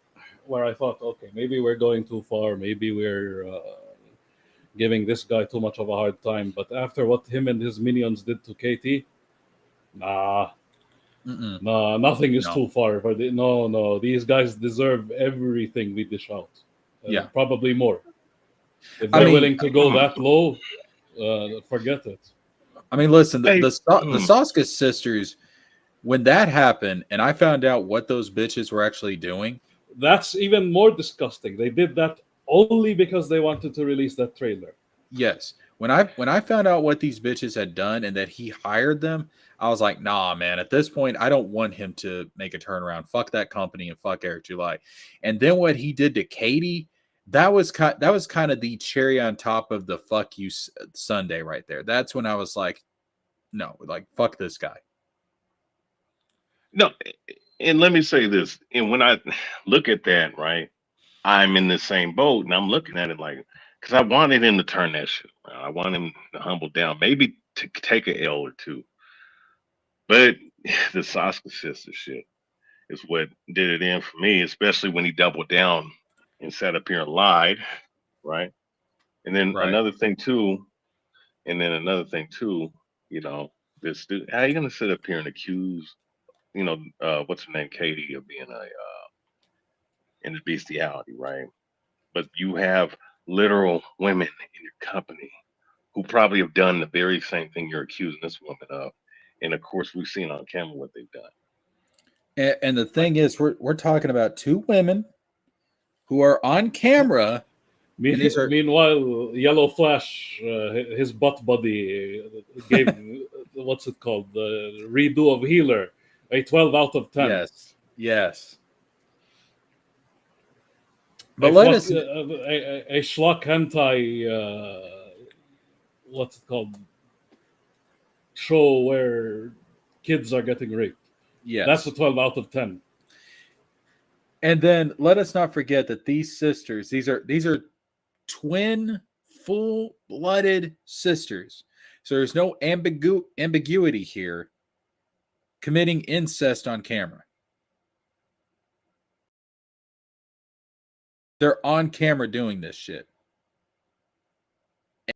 where I thought, okay, maybe we're going too far. Maybe we're giving this guy too much of a hard time. But after what him and his minions did to KT, nah, mm-mm, nah, nothing is no, too far. No, these guys deserve everything we dish out, yeah. and probably more. If I they're mean, willing to go that low, forget it. listen, Hey, the Soska sisters, when that happened, and I found out what those bitches were actually doing. That's even more disgusting. They did that only because they wanted to release that trailer. Yes, When I found out what these bitches had done and that he hired them, I was like, nah, man. At this point, I don't want him to make a turnaround. Fuck that company and fuck Eric July. And then what he did to Katie, that was kind of the cherry on top of the fuck you Sunday right there. That's when I was like, no, like fuck this guy. No, and let me say this. And when I look at that, right, I'm in the same boat, and I'm looking at it like, because I wanted him to turn that shit around. I want him to humble down, maybe to take a L or two. But the Sasuke sister shit is what did it in for me, especially when he doubled down and sat up here and lied, right? And then Right. another thing too, you know, this dude, how you gonna sit up here and accuse, what's her name, Katie, of being a in the bestiality, right? But you have literal women in your company who probably have done the very same thing you're accusing this woman of. And of course, we've seen on camera what they've done. And the Like, thing is, we're talking about two women who are on camera. And these are Meanwhile, Yellow Flash, his butt buddy, gave what's it called, the redo of Healer, a 12 out of 10. yes. A, But let us a schlock hentai, what's it called, show where kids are getting raped. yes. That's a 12 out of 10. And then let us not forget that these sisters, these are twin, full-blooded sisters. So there's no ambiguity here. Committing incest on camera. They're on camera doing this shit.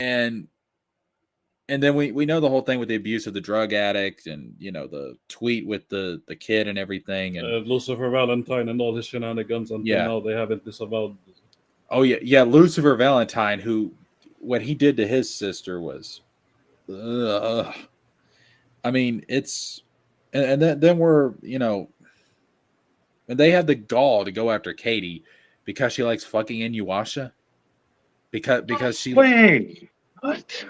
And then we know the whole thing with the abuse of the drug addict and, the tweet with the kid and everything. And Lucifer Valentine and all his shenanigans until now, they haven't disavowed. Oh, yeah. Lucifer Valentine, who, what he did to his sister was, I mean, it's, and then we're, and they have the gall to go after Katie because she likes fucking Inuyasha. Because she. wait, what?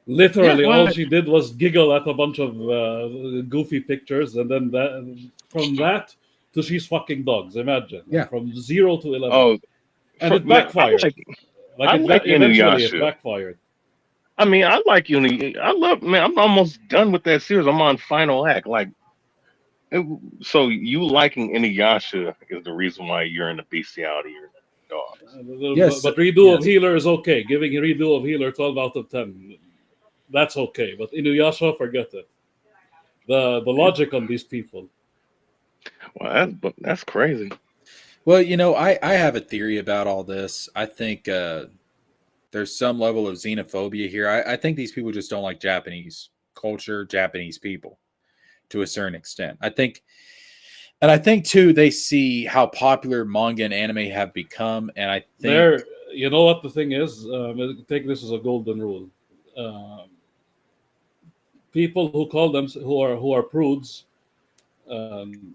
Literally, Yeah, all what? she did was giggle at a bunch of goofy pictures, and then from that to she's fucking dogs. Imagine, Yeah. from 0 to 11, Oh, and it man, backfired. I like Eventually, it Inuyasha. backfired. I mean, I like Uni. I love, man. I'm almost done with that series. I'm on final act. Like, so you liking Inuyasha is the reason why you're in the bestiality or dogs. Yes. But redo of Yes. Healer is okay. Giving a redo of Healer 12 out of 10, that's okay. But Inuyasha, forget it. The logic on these people. Well, that's crazy. Well, I have a theory about all this. I think there's some level of xenophobia here. I think these people just don't like Japanese culture, Japanese people to a certain extent. I think too, they see how popular manga and anime have become, and I think You know what the thing is? Take this as a golden rule. People who are prudes, um,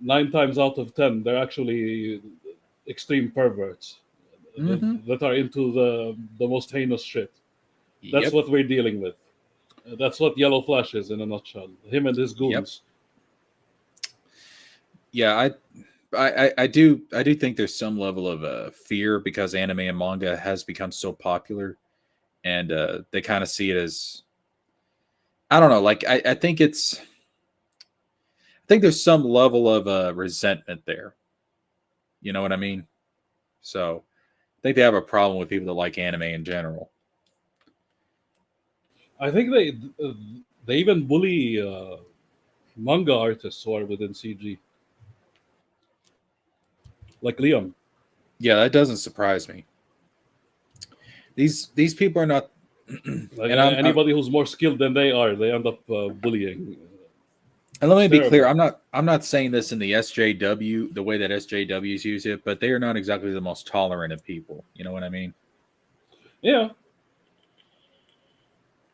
9 times out of 10, they're actually extreme perverts that are into the most heinous shit. That's Yep. what we're dealing with. That's what Yellow Flash is in a nutshell. Him and his goons. Yeah, I do think there's some level of fear because anime and manga has become so popular, and they kind of see it as, I don't know, like I think there's some level of resentment there. You know what I mean? So I think they have a problem with people that like anime in general. I think they even bully manga artists who are within CG, like Leon. Yeah, that doesn't surprise me. These people are not. Like And anybody who's more skilled than they are, they end up bullying. and let me be clear, Terrible. I'm not saying this in the SJW the way that SJWs use it, but they are not exactly the most tolerant of people. You know what I mean? Yeah,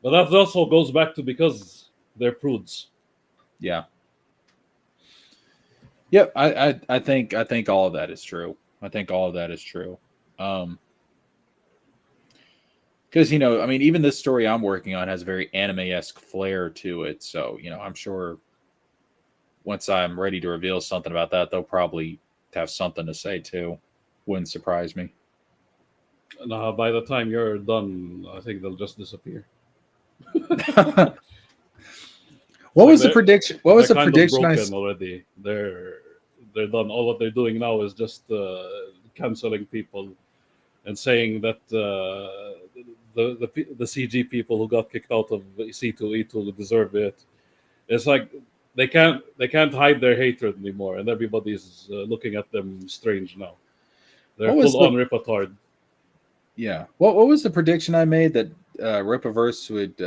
but that also goes back to because they're prudes. Yeah. Yep. I think all of that is true. I think all of that is true. Because, I mean, even this story I'm working on has a very anime-esque flair to it. So, I'm sure once I'm ready to reveal something about that, they'll probably have something to say too. Wouldn't surprise me. Now, by the time you're done, I think they'll just disappear. What Like was the prediction? What they're was the kind of prediction broken already. They're done. All what they're doing now is just canceling people and saying that the CG people who got kicked out of C2E2 deserve it. It's like they can't hide their hatred anymore, and everybody's looking at them strange now. They're What was full on the ripatard. Yeah? What was the prediction I made that Ripaverse would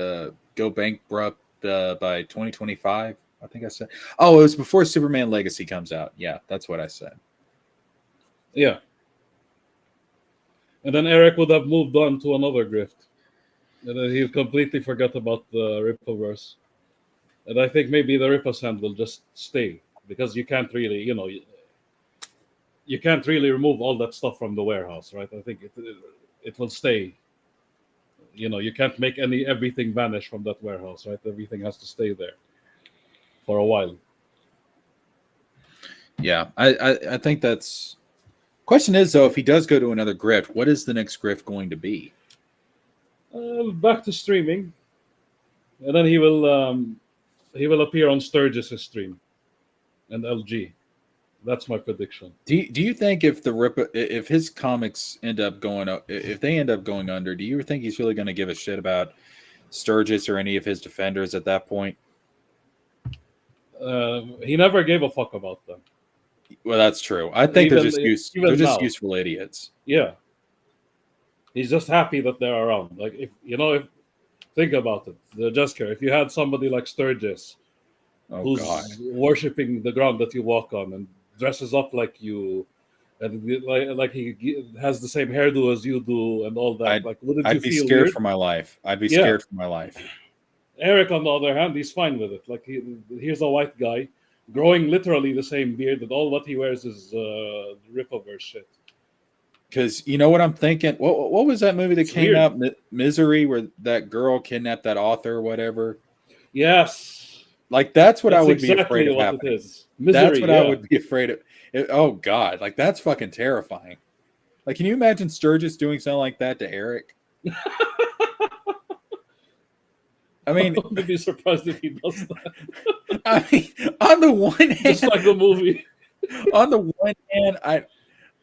go bankrupt by 2025? I think I said. Oh, it was before Superman Legacy comes out. Yeah, that's what I said. Yeah. And then Eric would have moved on to another grift. And then he completely forgot about the Rippaverse. And I think maybe the Rippasand will just stay because you can't really, you can't really remove all that stuff from the warehouse, right? I think it will stay. You can't make everything vanish from that warehouse, right? Everything has to stay there for a while. Yeah, I think that's. Question is though, if he does go to another grift, what is the next grift going to be? Back to streaming, and then he will appear on Sturgis's stream and LG. That's my prediction. Do you think if his comics end up going up, if they end up going under, do you think he's really going to give a shit about Sturgis or any of his defenders at that point? He never gave a fuck about them. Well, that's true. I think they're just now. useful idiots. Yeah, he's just happy that they're around. Like if think about it, the Jesker. If you had somebody like Sturgis, who's worshiping the ground that you walk on and dresses up like you, and like he has the same hairdo as you do and all that, I'd be scared for my life. I'd be scared for my life. Eric, on the other hand, he's fine with it. Like here's a white guy growing literally the same beard, that all what he wears is Rippaverse shit. Because you know what I'm thinking? What was that movie that came out? Misery, where that girl kidnapped that author or whatever? Yes. Like that's what I would be afraid of happening. It is. Misery, that's what I would be afraid of. Oh God, like that's fucking terrifying. Like, can you imagine Sturgis doing something like that to Eric? I mean, I wouldn't be surprised if he does that. I mean, on the one hand, just like the movie. On the one hand,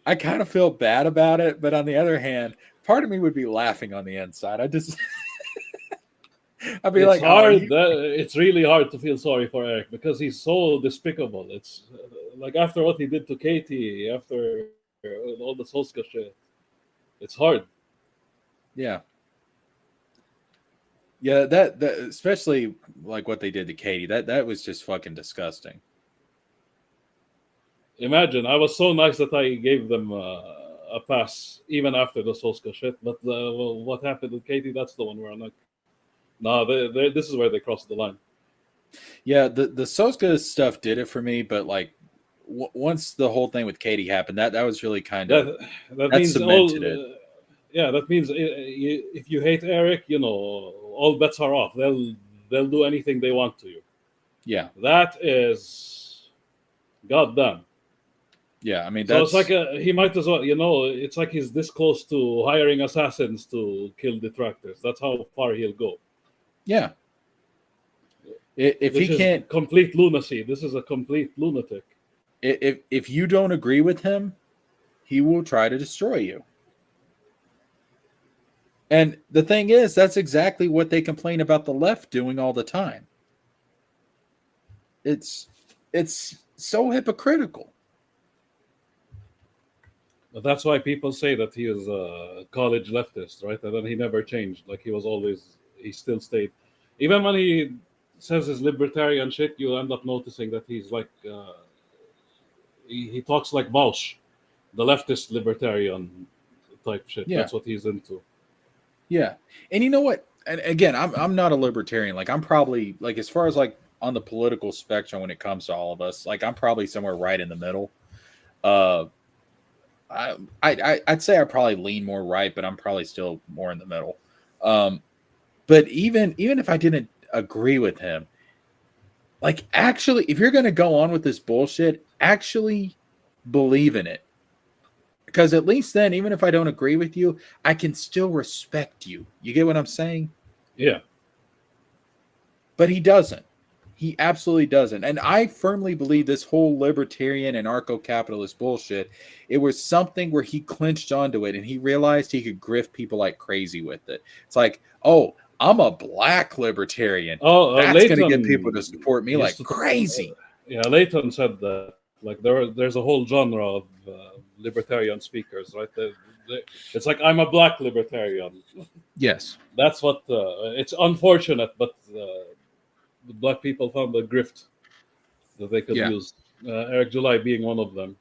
I kind of feel bad about it, but on the other hand, part of me would be laughing on the inside. I'd be it's hard. It's really hard to feel sorry for Eric because he's so despicable. It's like after what he did to Katie, after all the Soska shit, it's hard. Yeah. Yeah, that especially like what they did to Katie, that was just fucking disgusting. Imagine, I was so nice that I gave them a pass even after the Soska shit, but what happened with Katie, that's the one where I'm like, nah, this is where they crossed the line. Yeah, the Soska stuff did it for me, but like once the whole thing with Katie happened, that was really kind of that means cemented it. Yeah, that means if you hate Eric, all bets are off. They'll do anything they want to you. Yeah, that is goddamn. Yeah, I mean, so it's like he might as well. It's like he's this close to hiring assassins to kill detractors. That's how far he'll go. Yeah. If he can't, complete lunacy. This is a complete lunatic. If you don't agree with him, he will try to destroy you. And the thing is, that's exactly what they complain about the left doing all the time. It's so hypocritical. But that's why people say that he is a college leftist, right? And then he never changed. Like he still stayed. Even when he says his libertarian shit, you end up noticing that he's like, he talks like Bausch, the leftist libertarian type shit. Yeah. That's what he's into. Yeah. And you know what? And again, I'm not a libertarian. Like I'm probably like, as far as like on the political spectrum when it comes to all of us, like I'm probably somewhere right in the middle. I'd say I probably lean more right, but I'm probably still more in the middle. But even if I didn't agree with him, like actually, if you're gonna go on with this bullshit, actually believe in it. Because at least then, even if I don't agree with you, I can still respect you. You get what I'm saying? Yeah. But he doesn't. He absolutely doesn't. And I firmly believe this whole libertarian and anarcho-capitalist bullshit, it was something where he clinched onto it and he realized he could grift people like crazy with it. It's like, oh, I'm a black libertarian. Oh, That's going to get people to Leighton support me used like to. crazy. Yeah, Leighton said that. Like there's a whole genre of libertarian speakers, right? It's like I'm a black libertarian. Yes. That's what. It's unfortunate, but the black people found a grift that they could Yeah. use. Eric July being one of them.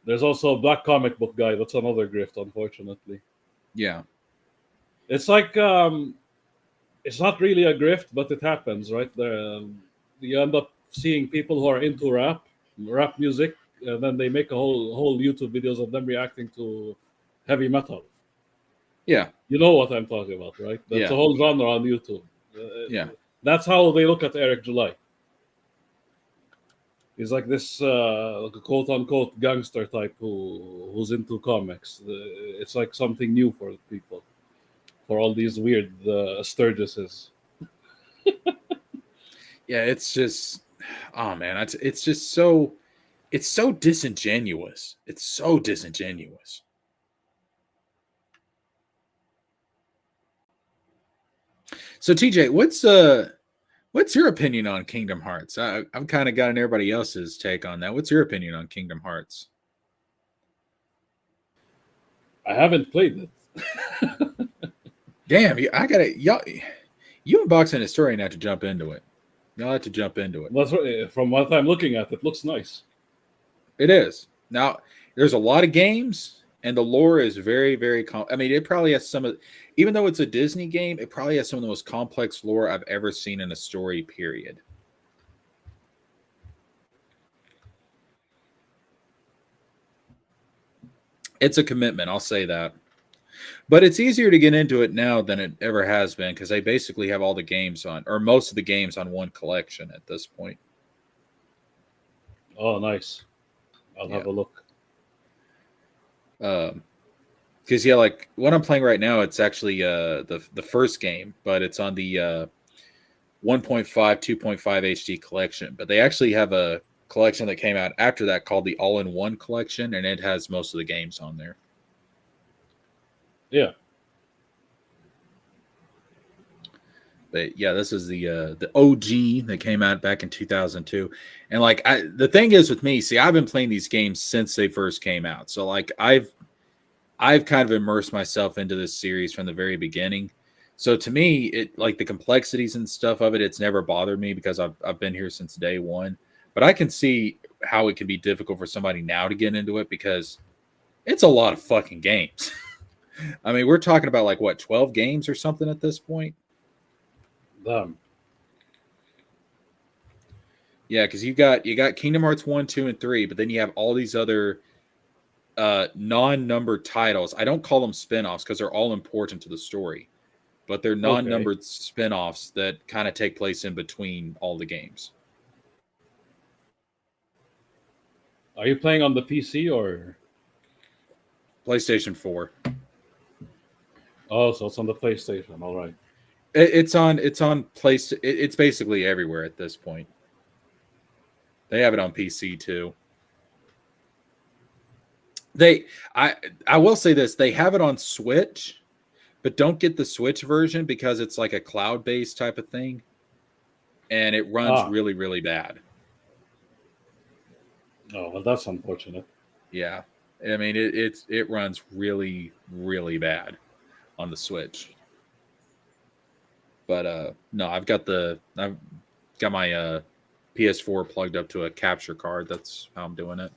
There's also a black comic book guy. That's another grift, unfortunately. Yeah. It's like it's not really a grift, but it happens, right? You end up seeing people who are into rap music, and then they make a whole YouTube videos of them reacting to heavy metal. Yeah. You know what I'm talking about, right? That's Yeah. a whole genre on YouTube. Yeah. That's how they look at Eric July. He's like this quote unquote gangster type who's into comics. It's like something new for people, for all these weird Sturgises. Yeah. It's just, oh man, it's just so, it's so disingenuous. It's so disingenuous. So TJ, what's your opinion on Kingdom Hearts? I've kind of gotten everybody else's take on that. What's your opinion on Kingdom Hearts? I haven't played it. Damn, I gotta y'all. You unboxing a story now to jump into it. Y'all have to jump into it. But from what I'm looking at, it looks nice. It is. Now, there's a lot of games, and the lore is very, very. I mean, it probably has some of, even though it's a Disney game, it probably has some of the most complex lore I've ever seen in a story. Period. It's a commitment. I'll say that. But it's easier to get into it now than it ever has been because they basically have all the games on, or most of the games on one collection at this point. Oh, nice. I'll have a look. Because yeah, like what I'm playing right now, it's actually the first game, but it's on the 1.5, 2.5 HD collection. But they actually have a collection that came out after that called the All-in-One collection, and it has most of the games on there. Yeah. But yeah, this is the OG that came out back in 2002. And like the thing is with me, see, I've been playing these games since they first came out. So like I've kind of immersed myself into this series from the very beginning. So to me, it like the complexities and stuff of it, it's never bothered me because I've been here since day one. But I can see how it can be difficult for somebody now to get into it because it's a lot of fucking games. I mean, we're talking about like what, 12 games or something at this point? Damn. Yeah, because you got Kingdom Hearts 1, 2, and 3, but then you have all these other non-numbered titles. I don't call them spin-offs because they're all important to the story, but they're non-numbered spin-offs that kind of take place in between all the games. Are you playing on the PC or PlayStation 4? Oh, so it's on the PlayStation. All right. It's on it's basically everywhere at this point. They have it on PC too. I will say this, they have it on Switch, but don't get the Switch version because it's like a cloud-based type of thing, and it runs really, really bad. Oh, well, that's unfortunate. Yeah, I mean it runs really, really bad on the Switch. But no, I've got my PS4 plugged up to a capture card. That's how I'm doing it.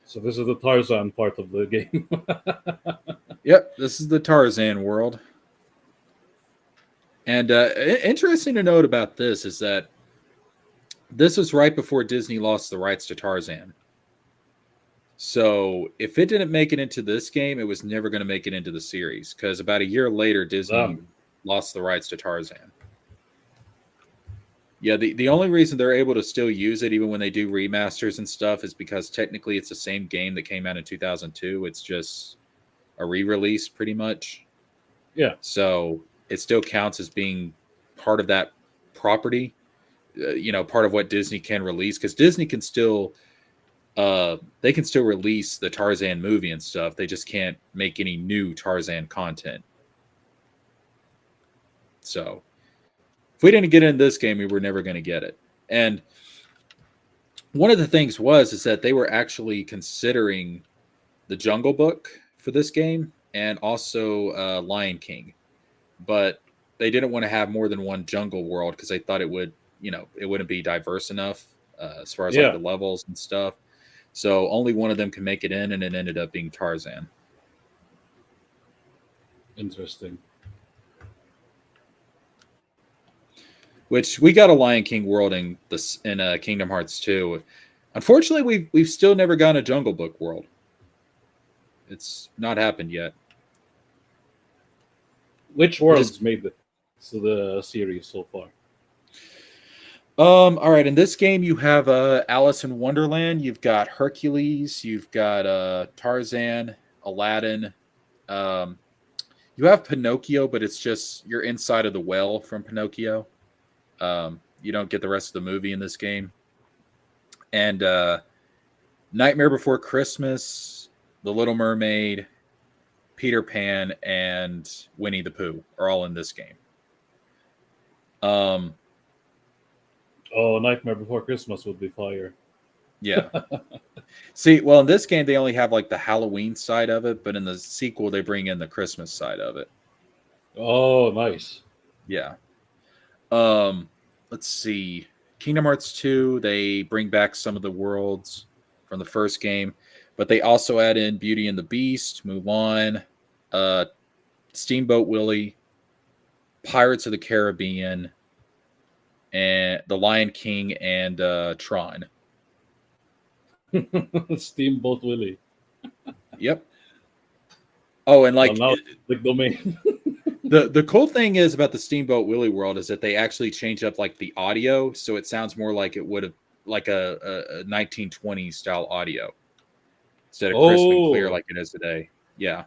So this is the Tarzan part of the game. Yep, this is the Tarzan world. And interesting to note about this is that this was right before Disney lost the rights to Tarzan. So if it didn't make it into this game, it was never going to make it into the series because about a year later, Disney lost the rights to Tarzan. Yeah, the only reason they're able to still use it, even when they do remasters and stuff, is because technically it's the same game that came out in 2002. It's just a re-release, pretty much. Yeah. So it still counts as being part of that property. Part of what Disney can release, because Disney can still, they can still release the Tarzan movie and stuff. They just can't make any new Tarzan content. So if we didn't get in this game, we were never going to get it. And one of the things is that they were actually considering the Jungle Book for this game and also Lion King, but they didn't want to have more than one jungle world because they thought it would, it wouldn't be diverse enough as far as like the levels and stuff. So only one of them can make it in, and it ended up being Tarzan. Interesting. Which we got a Lion King world in Kingdom Hearts 2. Unfortunately, we've still never gotten a Jungle Book world. It's not happened yet. Which worlds made it to the series so far? All right. In this game, you have Alice in Wonderland. You've got Hercules. You've got Tarzan, Aladdin. You have Pinocchio, but it's just you're inside of the well from Pinocchio. You don't get the rest of the movie in this game. And Nightmare Before Christmas, The Little Mermaid, Peter Pan, and Winnie the Pooh are all in this game. Nightmare Before Christmas would be fire. Yeah. See, well, in this game, they only have like the Halloween side of it, but in the sequel, they bring in the Christmas side of it. Oh, nice. Yeah. Let's see. Kingdom Hearts 2, they bring back some of the worlds from the first game, but they also add in Beauty and the Beast, Mulan, Steamboat Willie, Pirates of the Caribbean, and The Lion King, and Tron. Steamboat Willie. Yep. Oh, and like now the domain. the cool thing is about the Steamboat Willie world is that they actually change up like the audio, so it sounds more like it would have like a 1920s style audio instead of crisp and clear like it is today. Yeah.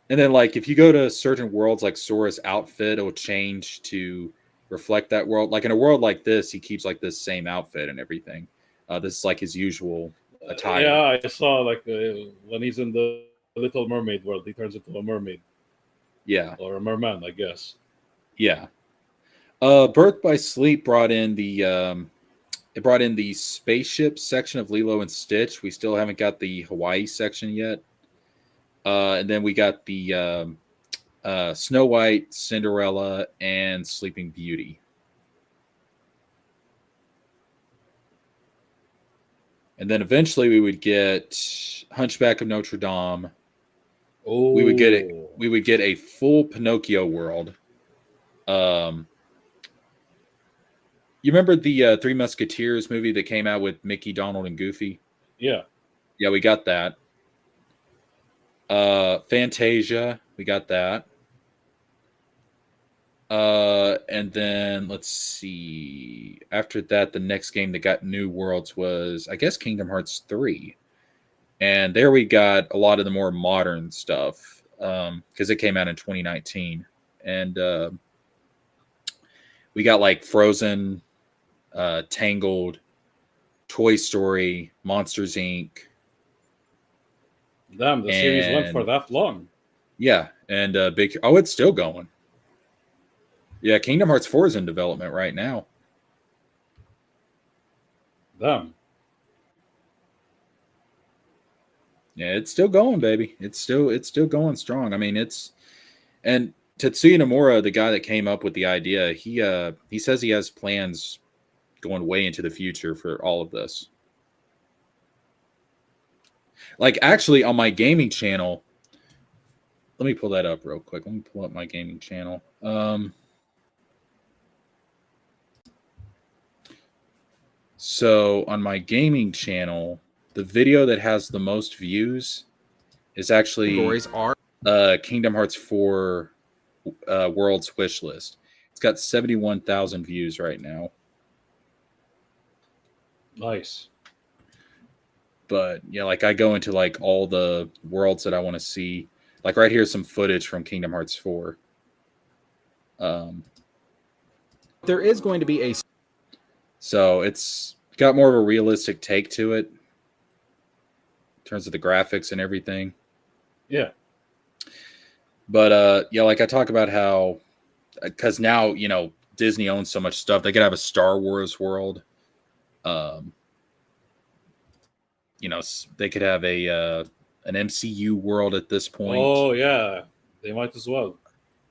And then like if you go to certain worlds, like Sora's outfit, it'll change to reflect that world. Like in a world like this, he keeps like this same outfit and everything. This is like his usual attire. Yeah, I saw like when he's in the Little Mermaid world, he turns into a mermaid. Yeah. Or a merman, I guess. Yeah. Birth by Sleep brought in the spaceship section of Lilo and Stitch. We still haven't got the Hawaii section yet. And then we got the Snow White, Cinderella, and Sleeping Beauty. And then eventually we would get Hunchback of Notre Dame. Oh, we would get a full Pinocchio world. You remember the Three Musketeers movie that came out with Mickey, Donald, and Goofy? Yeah. Yeah, we got that. Fantasia, we got that. And then let's see. After that, the next game that got new worlds was, I guess, Kingdom Hearts 3. And there we got a lot of the more modern stuff because it came out in 2019. And we got like Frozen, Tangled, Toy Story, Monsters Inc. Damn, the series went for that long. Yeah, and it's still going. Yeah, Kingdom Hearts 4 is in development right now. Damn. Yeah, it's still going, baby. It's still going strong. I mean, and Tetsuya Nomura, the guy that came up with the idea, he says he has plans going way into the future for all of this. Like actually on my gaming channel, let me pull that up real quick. Let me pull up my gaming channel. So on my gaming channel, the video that has the most views is actually Kingdom Hearts 4 World's Wish List. It's got 71,000 views right now. Nice. But yeah, like I go into like all the worlds that I want to see. Like right here's some footage from Kingdom Hearts 4. There is going to be a, so it's got more of a realistic take to it in terms of the graphics and everything. Yeah. But yeah, like I talk about how, because now, you know, Disney owns so much stuff, they could have a Star Wars world. You know, they could have an MCU world at this point. Oh yeah, they might as well.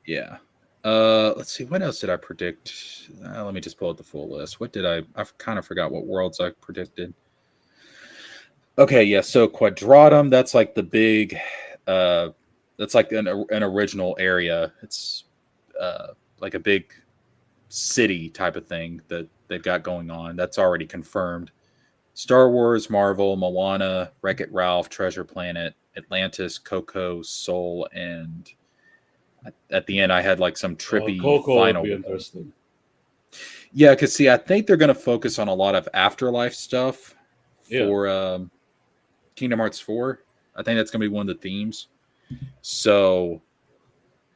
Yeah. Let's see. What else did I predict? Let me just pull out the full list. What did I kind of forgot what worlds I predicted. Okay, yeah. So Quadratum, that's like the big. That's like an original area. It's like a big city type of thing that they've got going on. That's already confirmed. Star Wars, Marvel, Moana, Wreck-It Ralph, Treasure Planet, Atlantis, Coco, Soul, and at the end I had like some trippy Coco final. would be interesting. Yeah, because see, I think they're going to focus on a lot of afterlife stuff for Kingdom Hearts 4. I think that's going to be one of the themes. So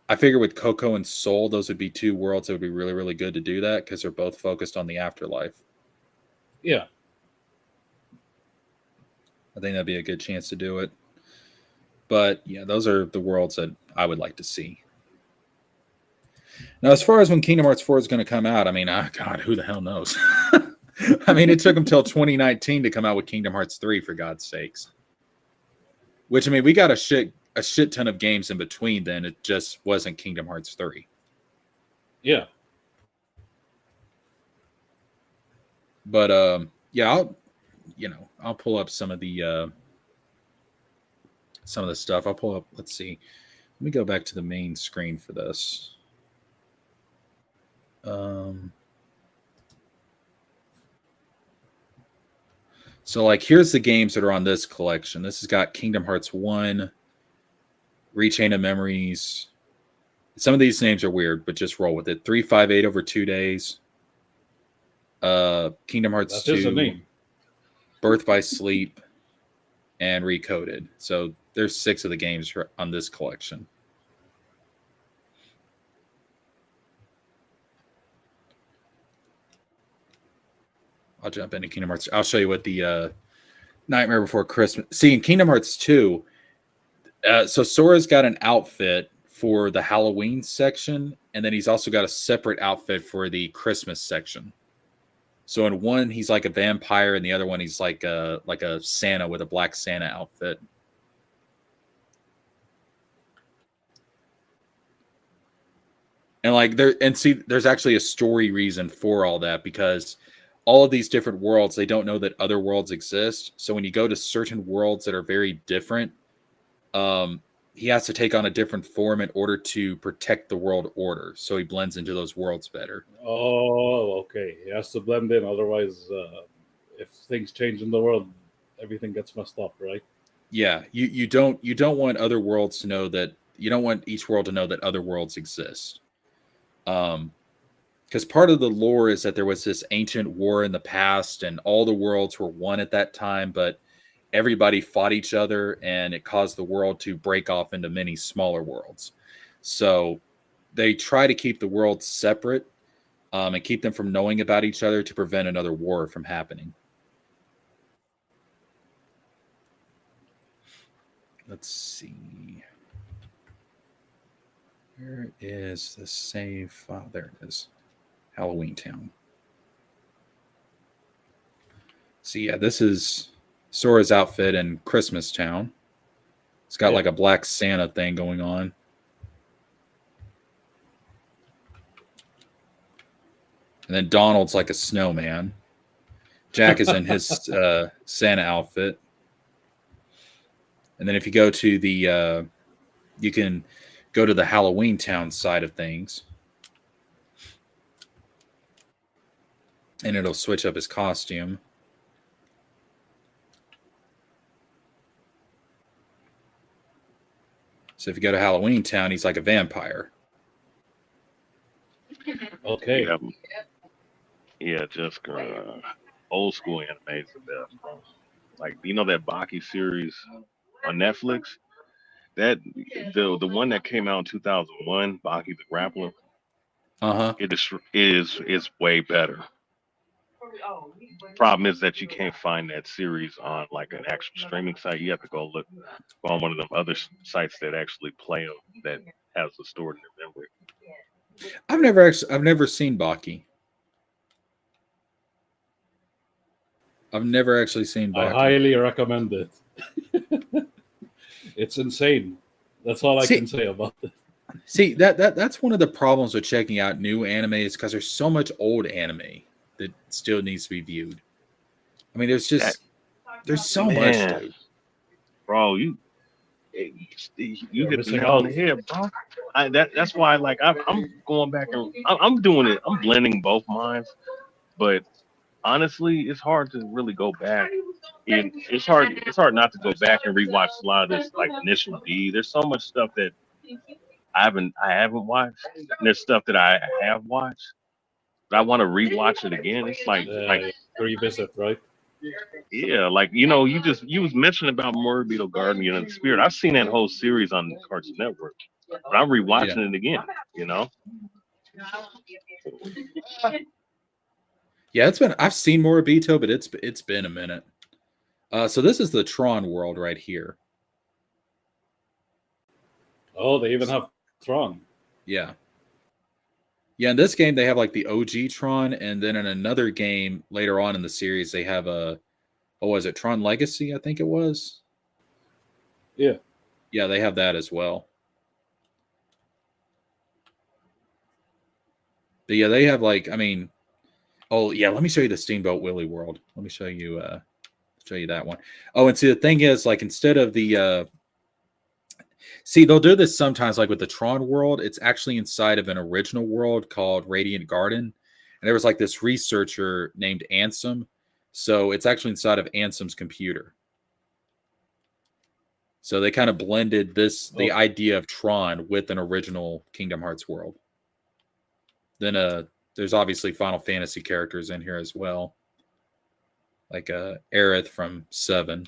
I figure with Coco and Soul, those would be two worlds that would be really, really good to do that because they're both focused on the afterlife. Yeah. I think that'd be a good chance to do it. But yeah, those are the worlds that I would like to see. Now, as far as when Kingdom Hearts 4 is going to come out, I mean, God, who the hell knows? I mean, it took them till 2019 to come out with Kingdom Hearts 3, for God's sakes. Which, I mean, we got a shit ton of games in between then. It just wasn't Kingdom Hearts 3. Yeah. But yeah, I'll pull up some of the stuff. I'll pull up, let's see. Let me go back to the main screen for this. So like here's the games that are on this collection. This has got Kingdom Hearts 1, Rechain of Memories. Some of these names are weird, but just roll with it. 358 over 2 days. Kingdom Hearts 2, Birth by Sleep, and Recoded. So there's 6 of the games on this collection. I'll jump into Kingdom Hearts. I'll show you what the Nightmare Before Christmas. See, in Kingdom Hearts 2, so Sora's got an outfit for the Halloween section, and then he's also got a separate outfit for the Christmas section. So in one, he's like a vampire, and the other one, he's like a Santa with a black Santa outfit. And like there's actually a story reason for all that, because all of these different worlds, they don't know that other worlds exist. So when you go to certain worlds that are very different, he has to take on a different form in order to protect the world order. So he blends into those worlds better. Oh, okay. He has to blend in, otherwise, if things change in the world, everything gets messed up, right? Yeah, you don't want other worlds to know that. You don't want each world to know that other worlds exist. Because part of the lore is that there was this ancient war in the past, and all the worlds were one at that time, but everybody fought each other, and it caused the world to break off into many smaller worlds. So they try to keep the worlds separate and keep them from knowing about each other to prevent another war from happening. Let's see. Where is the save file? There it is. Halloween Town. So yeah, this is Sora's outfit in Christmas Town. It's got like a black Santa thing going on. And then Donald's like a snowman. Jack is in his Santa outfit. And then if you go to the, you can go to the Halloween Town side of things. And it'll switch up his costume. So if you go to Halloween Town, he's like a vampire. Okay. Yeah, Jesker. Old school anime is the best, bro. Like, you know that Baki series on Netflix? That the one that came out in 2001, Baki the Grappler, Uh-huh. is way better. Problem is that you can't find that series on like an actual streaming site. You have to go on one of them other sites that actually play them that has the stored in their memory. I've never seen Baki. I've never actually seen I Baki. highly recommend it. It's insane. That's all I can say about it. See, that's one of the problems with checking out new anime is because there's so much old anime that still needs to be viewed. I mean, there's so much, dude. Bro, you hit the nail on the head, bro. That's why, like, I'm going back and I'm doing it. I'm blending both minds, but honestly, it's hard to really go back. And it's hard not to go back and rewatch a lot of this, like Initial D. There's so much stuff that I haven't watched, and there's stuff that I have watched. But I want to rewatch it again. It's like revisit, right? Yeah, like you was mentioning about Morbido Guardian of the Spirit. I've seen that whole series on Cartoon Network, but I'm rewatching it again. Yeah, I've seen Moribito, but it's been a minute. So this is the Tron world right here. Oh, they even have Tron. Yeah. Yeah, in this game they have like the OG Tron, and then in another game later on in the series they have was it Tron Legacy? I think it was. Yeah. Yeah, they have that as well. But yeah, they have like, I mean, oh yeah, let me show you the Steamboat Willie world. Let me show you that one. Oh, and see the thing is, like, instead of the see, they'll do this sometimes, like with the Tron world, it's actually inside of an original world called Radiant Garden. And there was like this researcher named Ansem. So it's actually inside of Ansem's computer. So they kind of blended the idea of Tron with an original Kingdom Hearts world. Then there's obviously Final Fantasy characters in here as well. Like Aerith from 7.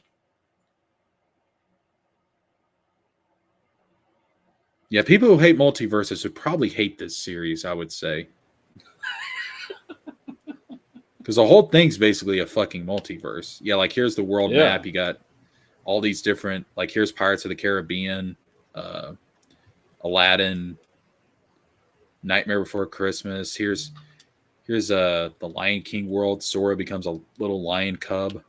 Yeah, people who hate multiverses would probably hate this series, I would say. Because the whole thing's basically a fucking multiverse. Yeah, like here's the world map. You got all these different, like here's Pirates of the Caribbean, Aladdin, Nightmare Before Christmas. Here's the Lion King world. Sora becomes a little lion cub.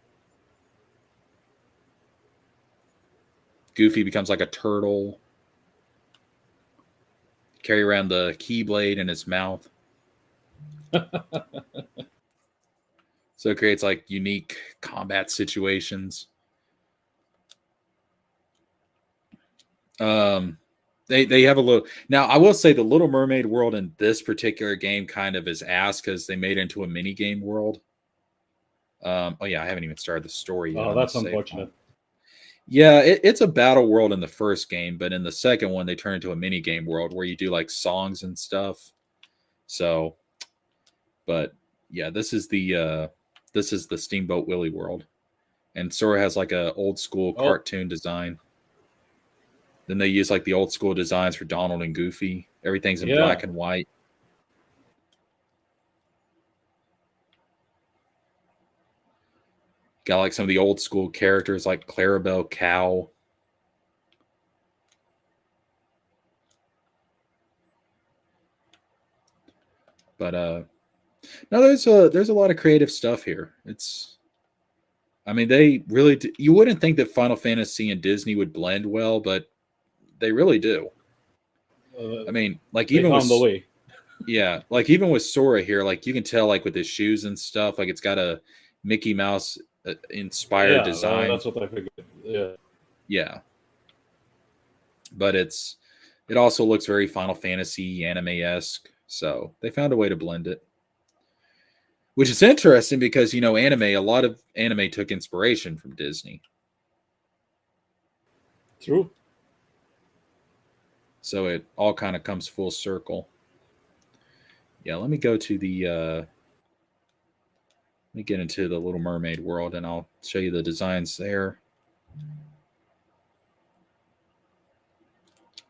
Goofy becomes like a turtle. Carry around the Keyblade in his mouth. So it creates like unique combat situations. They have a little. Now I will say the Little Mermaid world in this particular game kind of is ass because they made it into a mini game world. Oh yeah, I haven't even started the story yet. Oh, that's unfortunate. Yeah, it's a battle world in the first game, but in the second one they turn into a mini game world where you do like songs and stuff. So, but yeah, this is the Steamboat Willie world, and Sora has like a old school cartoon design. Then they use like the old school designs for Donald and Goofy. Everything's in black and white. Got like some of the old school characters like Clarabelle Cow. But no, there's a lot of creative stuff here. I mean, they really you wouldn't think that Final Fantasy and Disney would blend well, but they really do. I mean, like even with yeah, like even with Sora here, like you can tell like with his shoes and stuff, like it's got a Mickey Mouse inspired design. That's what I figured. Yeah. But it also looks very Final Fantasy anime-esque, so they found a way to blend it. Which is interesting because, a lot of anime took inspiration from Disney. True. So it all kind of comes full circle. Yeah, let me go to the let me get into the Little Mermaid world and I'll show you the designs there.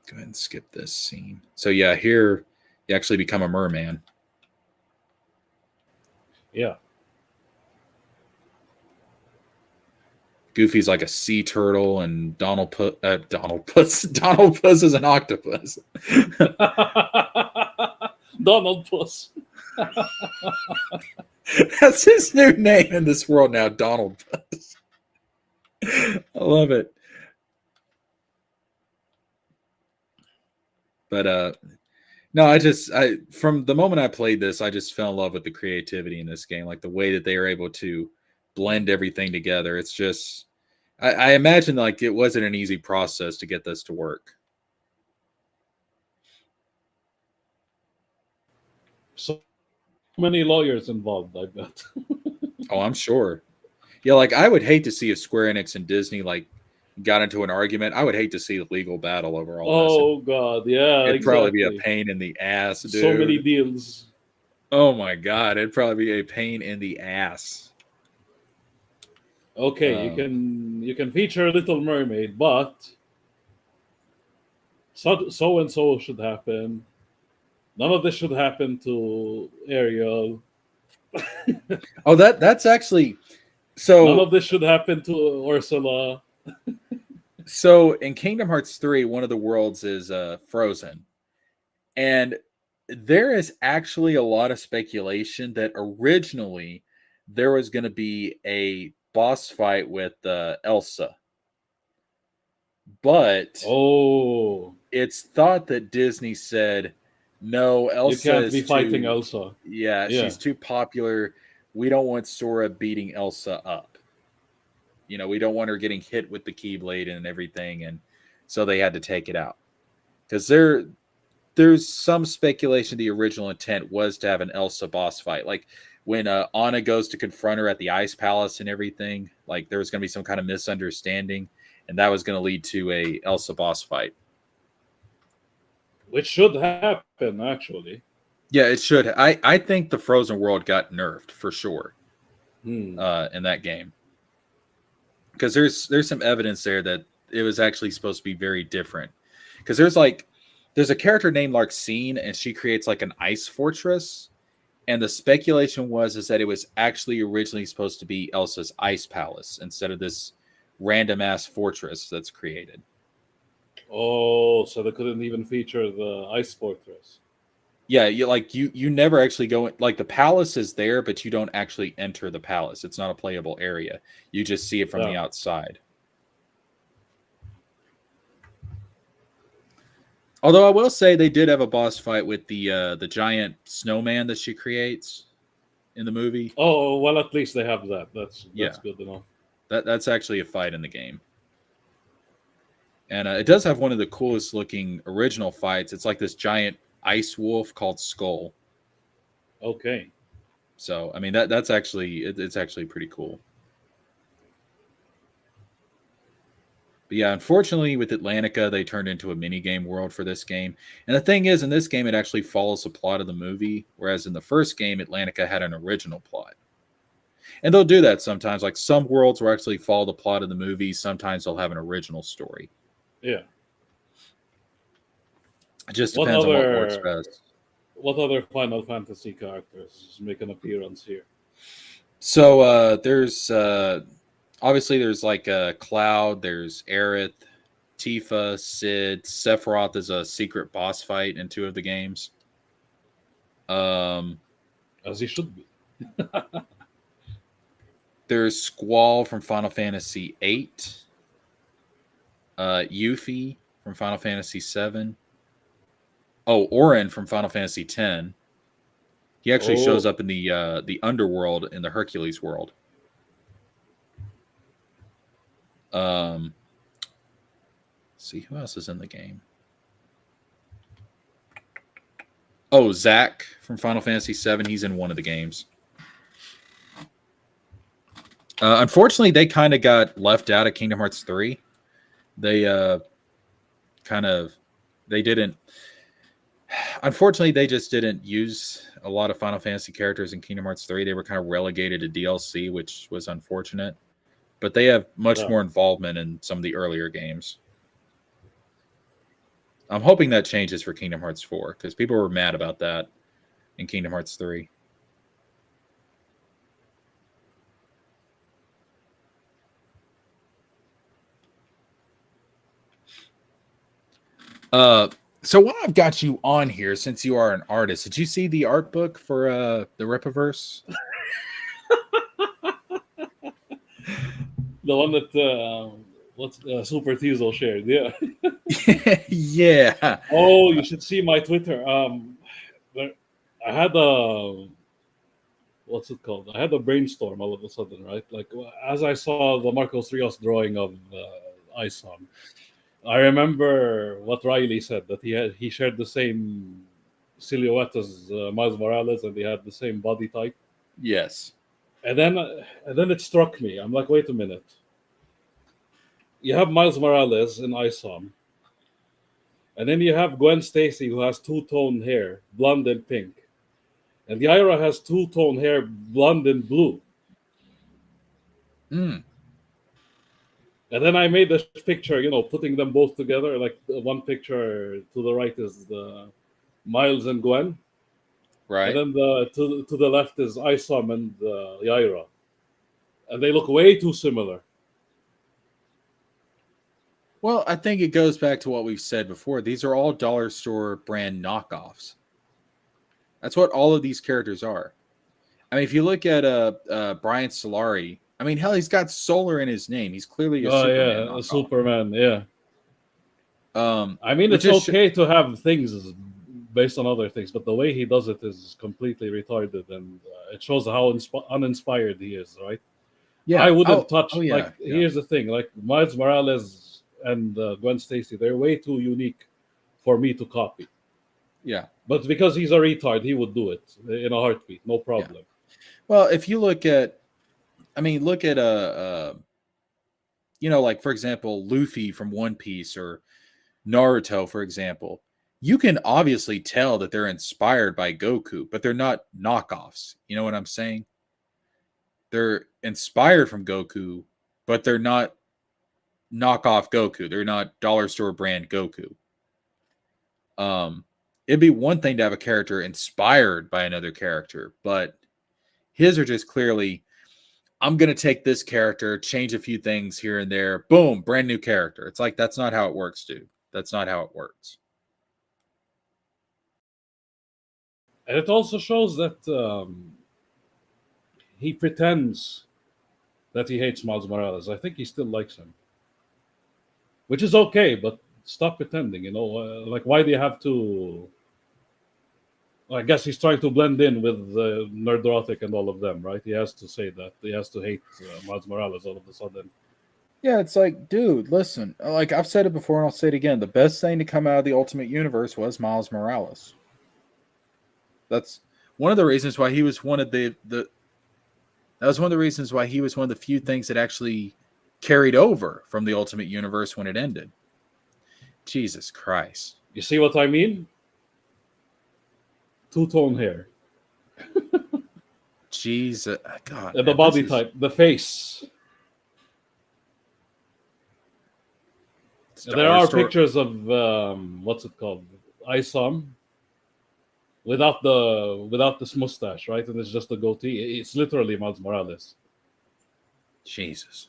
Go ahead and skip this scene. So yeah, here you actually become a merman. Yeah. Goofy's like a sea turtle, and Donald Puss is an octopus. Donald Puss. That's his new name in this world now, Donald Puss. I love it. But no, I from the moment I played this, I just fell in love with the creativity in this game, like the way that they are able to blend everything together. It's just I imagine like it wasn't an easy process to get this to work. So many lawyers involved, I bet. Oh, I'm sure. Yeah, like I would hate to see if Square Enix and Disney like got into an argument. I would hate to see the legal battle over all this. Oh God, yeah, It'd probably be a exactly. pain in the ass, dude. So many deals. Oh my god, it'd probably be a pain in the ass. Okay, you can feature Little Mermaid, but so and so should happen. None of this should happen to Ariel. Oh, that's actually None so. of this should happen to Ursula. So in Kingdom Hearts 3, one of the worlds is frozen, and there is actually a lot of speculation that originally there was going to be a boss fight with Elsa, but Oh, it's thought that Disney said, no, you Elsa can't be is fighting too, Elsa. yeah, Yeah. she's too popular. We don't want Sora beating Elsa up. You know, we don't want her getting hit with the Keyblade and everything. And so they had to take it out. Because there's some speculation the original intent was to have an Elsa boss fight. Like when Anna goes to confront her at the Ice Palace and everything, like there was going to be some kind of misunderstanding. And that was going to lead to a Elsa boss fight. Which should happen, actually. Yeah, it should. I think the Frozen world got nerfed for sure in that game, because there's some evidence there that it was actually supposed to be very different. Because there's a character named Larxene, and she creates like an ice fortress, and the speculation is that it was actually originally supposed to be Elsa's ice palace instead of this random ass fortress that's created. Oh, so they couldn't even feature the Ice Fortress. Yeah, you never actually go in, like the palace is there, but you don't actually enter the palace. It's not a playable area. You just see it from the outside. Although I will say they did have a boss fight with the giant snowman that she creates in the movie. Oh well, at least they have that. That's good to know. That's actually a fight in the game. And it does have one of the coolest looking original fights. It's like this giant ice wolf called Skull. Okay. So I mean that's actually it's actually pretty cool. But yeah, unfortunately with Atlantica, they turned into a mini game world for this game. And the thing is, in this game, it actually follows the plot of the movie, whereas in the first game, Atlantica had an original plot. And they'll do that sometimes. Like some worlds will actually follow the plot of the movie. Sometimes they'll have an original story. Yeah. It just depends on what works best. What other Final Fantasy characters make an appearance here? So there's obviously there's like Cloud, there's Aerith, Tifa, Sid, Sephiroth is a secret boss fight in 2 of the games. As he should be. There's Squall from Final Fantasy VIII, Yuffie from Final Fantasy VII. Oh, Auron from Final Fantasy X. He actually shows up in the underworld in the Hercules world. Let's see who else is in the game. Oh, Zack from Final Fantasy VII. He's in one of the games. Unfortunately, they kind of got left out of Kingdom Hearts 3. They they didn't. Unfortunately, they just didn't use a lot of Final Fantasy characters in Kingdom Hearts 3. They were kind of relegated to DLC, which was unfortunate. But they have much Yeah. more involvement in some of the earlier games. I'm hoping that changes for Kingdom Hearts 4 because people were mad about that in Kingdom Hearts 3. So while I've got you on here, since you are an artist, did you see the art book for the Ripiverse? The one that Super Tizo shared. Yeah. Yeah. Oh, you should see my Twitter. I had a what's it called? I had a brainstorm all of a sudden, right? Like as I saw the Marcos Rios drawing of Isom, I remember what Riley said that he shared the same silhouette as Miles Morales, and they had the same body type. Yes. And then it struck me. I'm like, wait a minute. You have Miles Morales in Isom, and then you have Gwen Stacy who has two-tone hair, blonde and pink. And the Ira has two-tone hair, blonde and blue. Mm, And then I made this picture, putting them both together. Like one picture to the right is the Miles and Gwen, and right. then to the left is Isom and Yaira, and they look way too similar. Well, I think it goes back to what we've said before. These are all dollar store brand knockoffs. That's what all of these characters are. I mean, if you look at Brian Solari, I mean, hell, he's got solar in his name. He's clearly a Oh Superman yeah, knockoff. Superman. Yeah. I mean, It it's just okay to have things based on other things, but the way he does it is completely retarded, and it shows how uninspired he is. Right? yeah. I wouldn't touch. Oh, yeah. Like, Yeah. here's the thing: like Miles Morales and Gwen Stacy, they're way too unique for me to copy. Yeah. But because he's a retard, he would do it in a heartbeat, no problem. Well, if you look at, look at like for example, Luffy from One Piece or Naruto, for example, you can obviously tell that they're inspired by Goku, but they're not knockoffs. You know what I'm saying? They're inspired from Goku, but they're not knockoff Goku. They're not dollar store brand Goku. It'd be one thing to have a character inspired by another character, but his are just clearly, I'm going to take this character, change a few things here and there, boom, brand new character. It's like, that's not how it works, dude. That's not how it works. And it also shows that he pretends that he hates Miles Morales. I think he still likes him, which is okay, but stop pretending. Like, why do you have to? I guess he's trying to blend in with Nerdrotic and all of them, right? He has to say that he has to hate Miles Morales all of a sudden. Yeah, it's like, dude, listen. Like I've said it before, and I'll say it again. The best thing to come out of the Ultimate Universe was Miles Morales. That's one of the reasons why he was one of the. That was one of the reasons why he was one of the few things that actually carried over from the Ultimate Universe when it ended. Jesus Christ! You see what I mean? Two-tone hair. Jesus, God. And the body type, the face. There are pictures of what's it called, Isom, without this mustache, right? And it's just a goatee. It's literally Miles Morales. Jesus.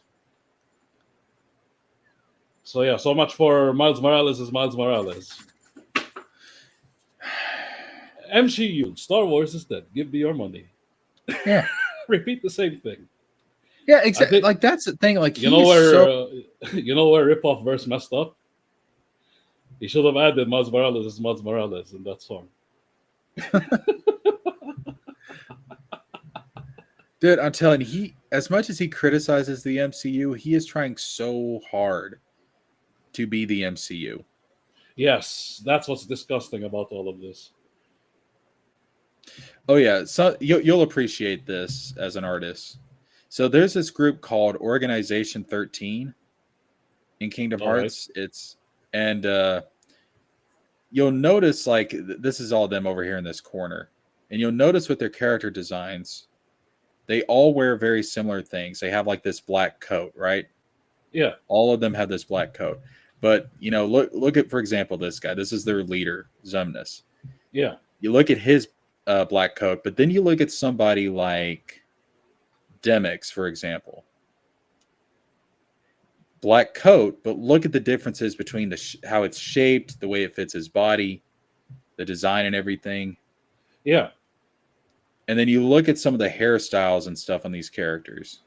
So yeah, so much for Miles Morales is Miles Morales. MCU, Star Wars is dead. Give me your money. Yeah. Repeat the same thing. Yeah, exactly. Like that's the thing. Like you know where Ripoff verse messed up. He should have added Miles Morales is Miles Morales in that song. Dude, I'm telling you, as much as he criticizes the MCU, he is trying so hard to be the MCU. Yes, that's what's disgusting about all of this. Oh yeah, so you'll appreciate this as an artist. So there's this group called Organization 13 in Kingdom Hearts. Right. you'll notice like this is all them over here in this corner, and you'll notice with their character designs, they all wear very similar things. They have like this black coat, right? Yeah. All of them have this black coat. But look at, for example, this guy. This is their leader, Zemnis. Yeah. You look at his black coat, but then you look at somebody like Demix, for example. Black coat, but look at the differences between how it's shaped, the way it fits his body, the design and everything. Yeah. And then you look at some of the hairstyles and stuff on these characters.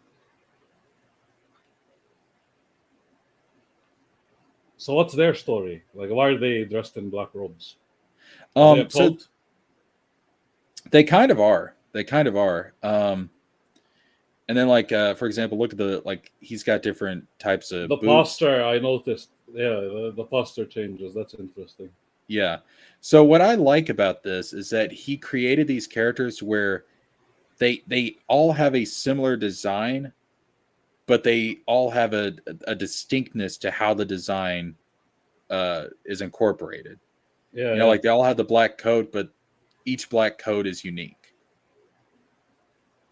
So what's their story? Like, why are they dressed in black robes? Are they a So cult? they kind of are. They kind of are. And then, like, for example, look at he's got different types of The boots. posture, I noticed. Yeah, the posture changes. That's interesting. Yeah. So what I like about this is that he created these characters where they all have a similar design, but they all have a distinctness to how the design is incorporated. Yeah. Like they all have the black coat, but each black coat is unique.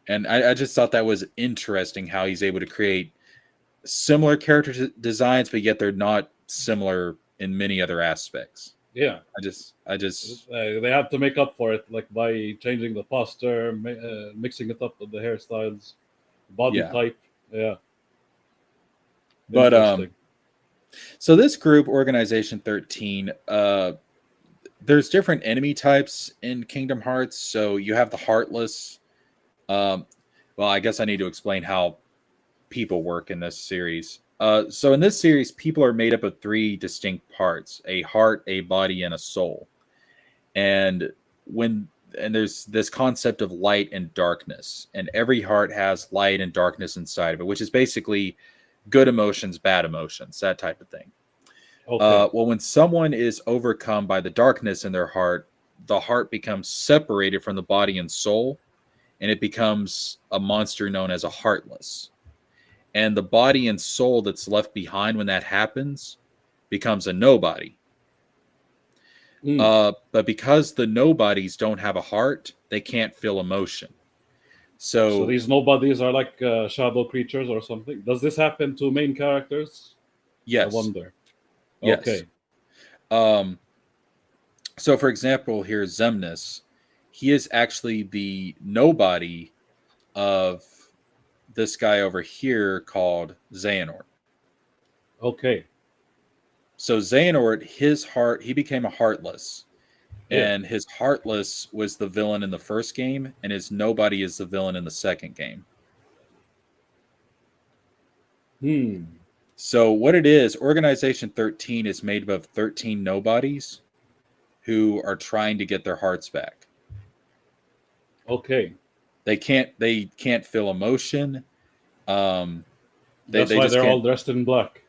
And I just thought that was interesting how he's able to create similar character designs, but yet they're not similar in many other aspects. Yeah. I just they have to make up for it, like by changing the posture, mixing it up with the hairstyles, body type. Yeah. But so this group, Organization 13, there's different enemy types in Kingdom Hearts. So you have the Heartless. Well, I guess I need to explain how people work in this series. So in this series, people are made up of 3 distinct parts: a heart, a body, and a soul. And there's this concept of light and darkness, and every heart has light and darkness inside of it, which is basically good emotions, bad emotions, that type of thing. Okay. Well, when someone is overcome by the darkness in their heart, the heart becomes separated from the body and soul, and it becomes a monster known as a Heartless. And the body and soul that's left behind when that happens becomes a nobody. But because the nobodies don't have a heart, they can't feel emotion. So these nobodies are like shadow creatures or something. Does this happen to main characters? yes. I wonder. Yes. Okay. So, for example, here's Zemnis. He is actually the nobody of this guy over here called Xehanort. Okay. So Xehanort, his heart, he became a Heartless. Yeah. And his Heartless was the villain in the first game, and his nobody is the villain in the second game. So what it is, Organization 13 is made up of 13 nobodies who are trying to get their hearts back. Okay. They can't feel emotion. That's why they're all dressed in black.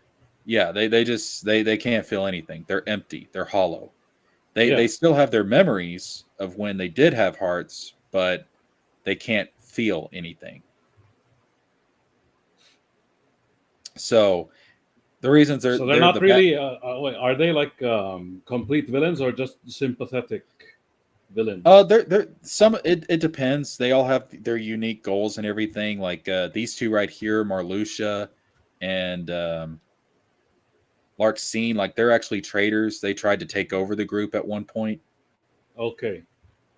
Yeah, they can't feel anything. They're empty. They're hollow. They still have their memories of when they did have hearts, but they can't feel anything. So the reasons they're not really. Wait, are they like complete villains or just sympathetic villains? They're some. It depends. They all have their unique goals and everything. Like these 2 right here, Marluxia and Larxene, like they're actually traitors. They tried to take over the group at one point. Okay.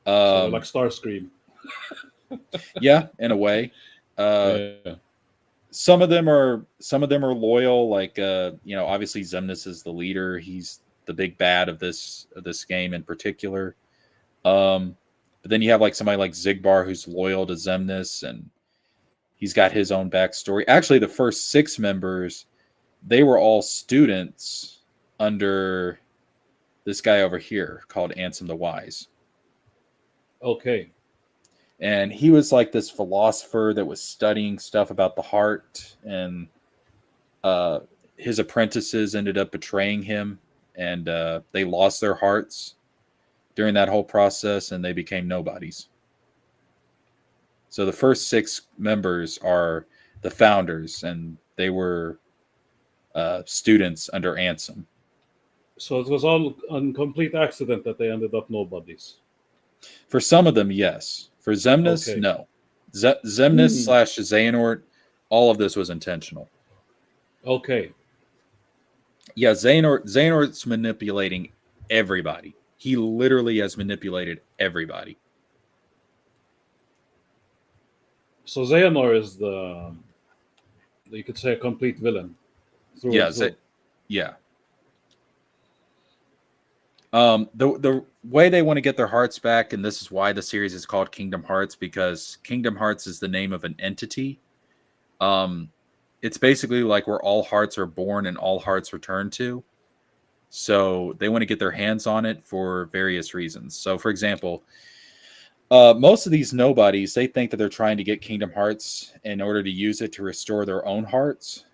So they're like Starscream. Yeah, in a way. Yeah. Some of them are loyal. Like obviously Zemnis is the leader. He's the big bad of this game in particular. But then you have like somebody like Zigbar who's loyal to Zemnis, and he's got his own backstory. Actually, the first 6 members, they were all students under this guy over here called Ansem the Wise. Okay. And he was like this philosopher that was studying stuff about the heart, and his apprentices ended up betraying him, and they lost their hearts during that whole process, and they became nobodies. So the first 6 members are the founders, and they were students under Ansem. So it was all on complete accident that they ended up nobodies. For some of them, yes. For Zemnis, Okay. no. Zemnis Hmm. slash Xehanort, all of this was intentional. Okay. Yeah, Xehanort's manipulating everybody. He literally has manipulated everybody. So Xehanort is the, you could say, a complete villain through Yeah, and through. yeah. The way they want to get their hearts back, and this is why the series is called Kingdom Hearts, because Kingdom Hearts is the name of an entity. It's basically like where all hearts are born and all hearts return to. So they want to get their hands on it for various reasons. So, for example, most of these nobodies, they think that they're trying to get Kingdom Hearts in order to use it to restore their own hearts,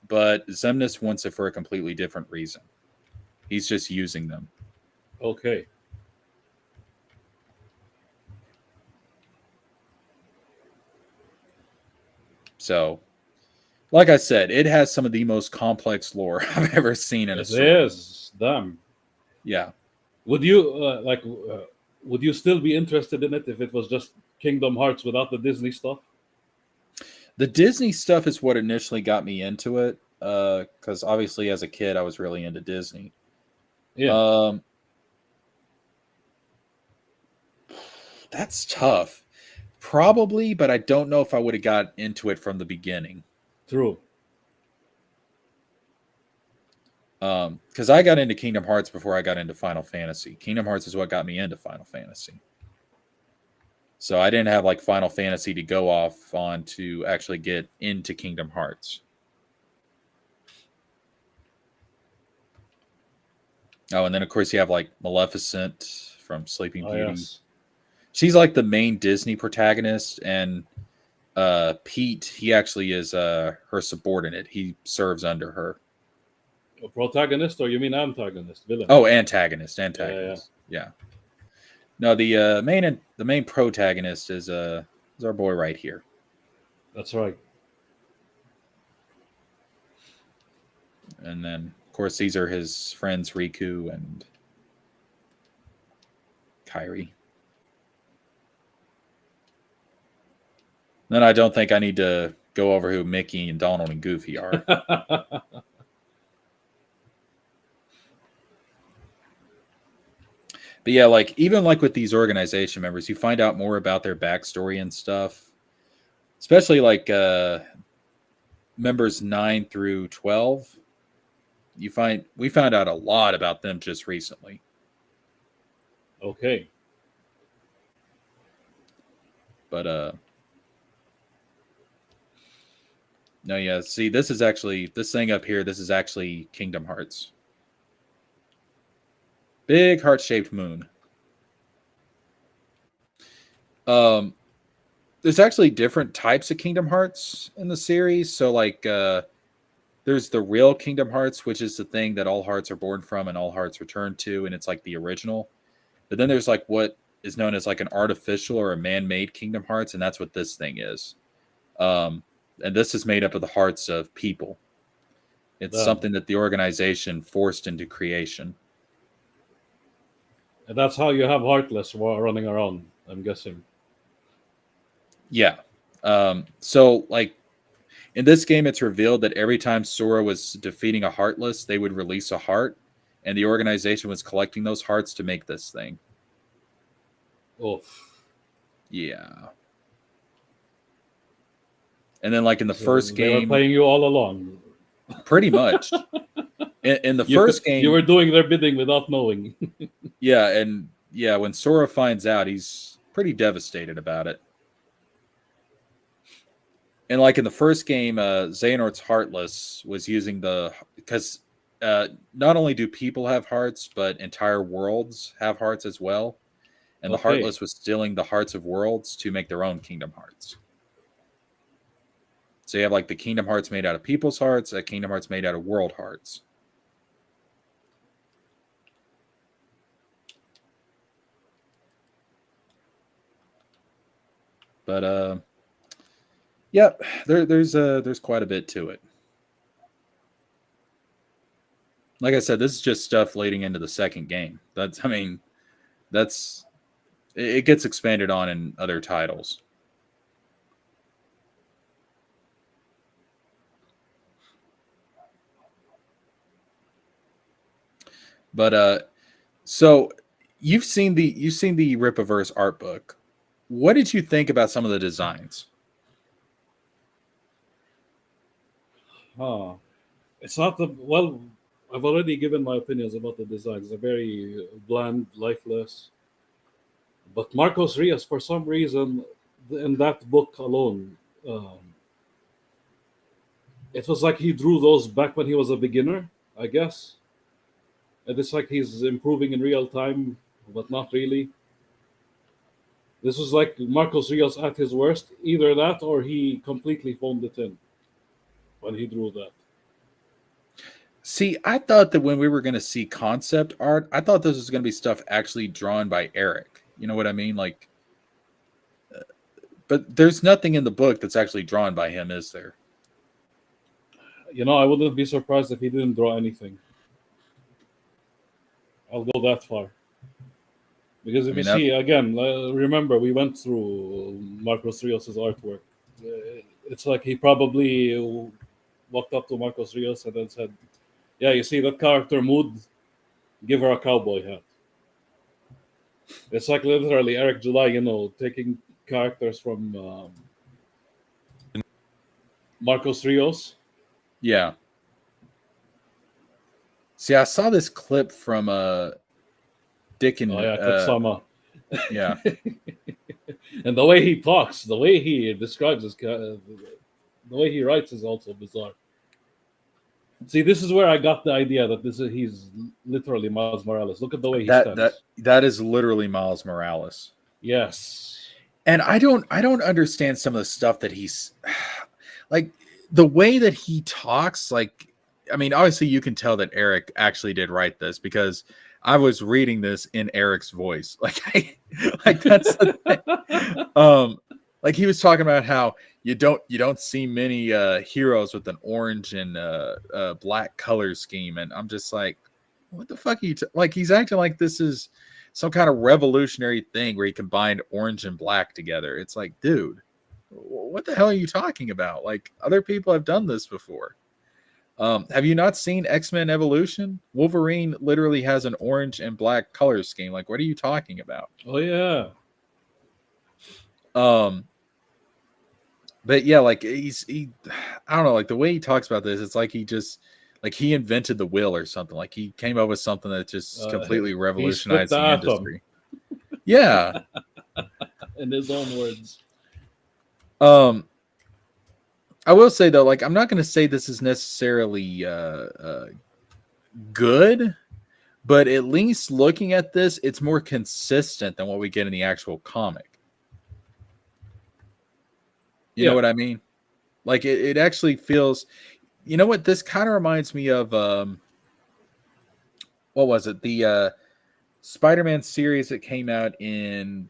but Zemnis wants it for a completely different reason. He's just using them. Okay. So, like I said, it has some of the most complex lore I've ever seen in a It story. is. Damn. Yeah. Would you would you still be interested in it if it was just Kingdom Hearts without the Disney stuff? The Disney stuff is what initially got me into it, because obviously as a kid I was really into Disney. Yeah. Um, that's tough. Probably, but I don't know if I would have got into it from the beginning. True. Because I got into Kingdom Hearts before I got into Final Fantasy. Kingdom Hearts is what got me into Final Fantasy. So I didn't have like Final Fantasy to go off on to actually get into Kingdom Hearts. Oh, and then of course you have like Maleficent from Sleeping Oh Beauty. yes. She's like the main Disney protagonist, and Pete, he actually is her subordinate. He serves under her. A protagonist, or you mean antagonist, villain? Oh, antagonist. Yeah. Yeah. No, the main protagonist is our boy right here. That's right. And then of course these are his friends Riku and Kairi. Then I don't think I need to go over who Mickey and Donald and Goofy are. But yeah, like even like with these organization members, you find out more about their backstory and stuff. Especially like members 9 through 12. We found out a lot about them just recently. Okay. But no, yeah, see, this thing up here, this is actually Kingdom Hearts. Big heart-shaped moon. There's actually different types of Kingdom Hearts in the series. So like there's the real Kingdom Hearts, which is the thing that all hearts are born from and all hearts return to, and it's like the original. But then there's like what is known as like an artificial or a man-made Kingdom Hearts, and that's what this thing is. And this is made up of the hearts of people. It's Damn. something that the organization forced into creation. And that's how you have Heartless running around, I'm guessing. Yeah. So like in this game, it's revealed that every time Sora was defeating a Heartless, they would release a heart, and the organization was collecting those hearts to make this thing. Oof. Yeah. And then, like in the So first they were game, playing you all along. pretty much. In the You, first you were game, doing their bidding without knowing. yeah, when Sora finds out, he's pretty devastated about it. And like in the first game, Xehanort's Heartless was using because not only do people have hearts, but entire worlds have hearts as well. And the Okay. Heartless was stealing the hearts of worlds to make their own Kingdom Hearts. So you have like the Kingdom Hearts made out of people's hearts, a Kingdom Hearts made out of world hearts. But yep, there's quite a bit to it. Like I said, this is just stuff leading into the second game. That's, I mean, that's it gets expanded on in other titles. But so you've seen the Rippaverse art book. What did you think about some of the designs? Huh. It's not the well. I've already given my opinions about the designs. They're very bland, lifeless. But Marcos Rios, for some reason, in that book alone, um, it was like he drew those back when he was a beginner, I guess. And it's like he's improving in real time, but not really. This was like Marcos Rios at his worst. Either that or he completely phoned it in when he drew that. See, I thought that when we were going to see concept art, I thought this was going to be stuff actually drawn by Eric. You know what I mean? Like, but there's nothing in the book that's actually drawn by him, is there? I wouldn't be surprised if he didn't draw anything. I'll go that far. Because if I mean, you see, again, remember, we went through Marcos Rios' artwork. It's like he probably walked up to Marcos Rios and then said, yeah, you see that character mood? Give her a cowboy hat. It's like literally Eric July, taking characters from Marcos Rios. yeah. See, I saw this clip from Dick and Oh yeah, Katsama. yeah. And the way he talks, the way he describes the way he writes is also bizarre. See, this is where I got the idea that he's literally Miles Morales. Look at the way he stands. That is literally Miles Morales. Yes. And I don't understand some of the stuff that he's like, the way that he talks. Like, I mean, obviously you can tell that Eric actually did write this because I was reading this in Eric's voice. Like, like that's the thing. Like he was talking about how you don't see many heroes with an orange and black color scheme, and I'm just like, what the fuck are you like? He's acting like this is some kind of revolutionary thing where he combined orange and black together. It's like, dude, what the hell are you talking about? Like, other people have done this before. Have you not seen X-Men Evolution? Wolverine literally has an orange and black color scheme. Like, what are you talking about? Oh yeah. But yeah, like I don't know, like the way he talks about this, it's like he just like he invented the wheel or something. Like he came up with something that just completely revolutionized the industry. Yeah. In his own words. I will say though, like I'm not going to say this is necessarily good, but at least looking at this, it's more consistent than what we get in the actual comic. You know what I mean? Like it actually feels, you know what? This kind of reminds me of, what was it? The Spider-Man series that came out in,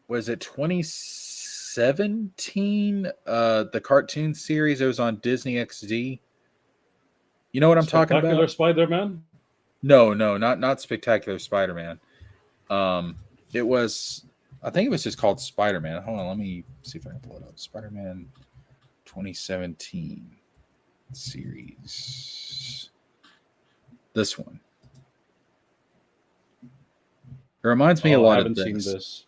was it 2017? The cartoon series that was on Disney XD. You know what I'm talking about? Spectacular Spider-Man? No, not Spectacular Spider-Man. It was, I think it was just called Spider-Man. Hold on, let me see if I can pull it up. Spider-Man 2017 series. This one. It reminds me a lot of this. I haven't seen this.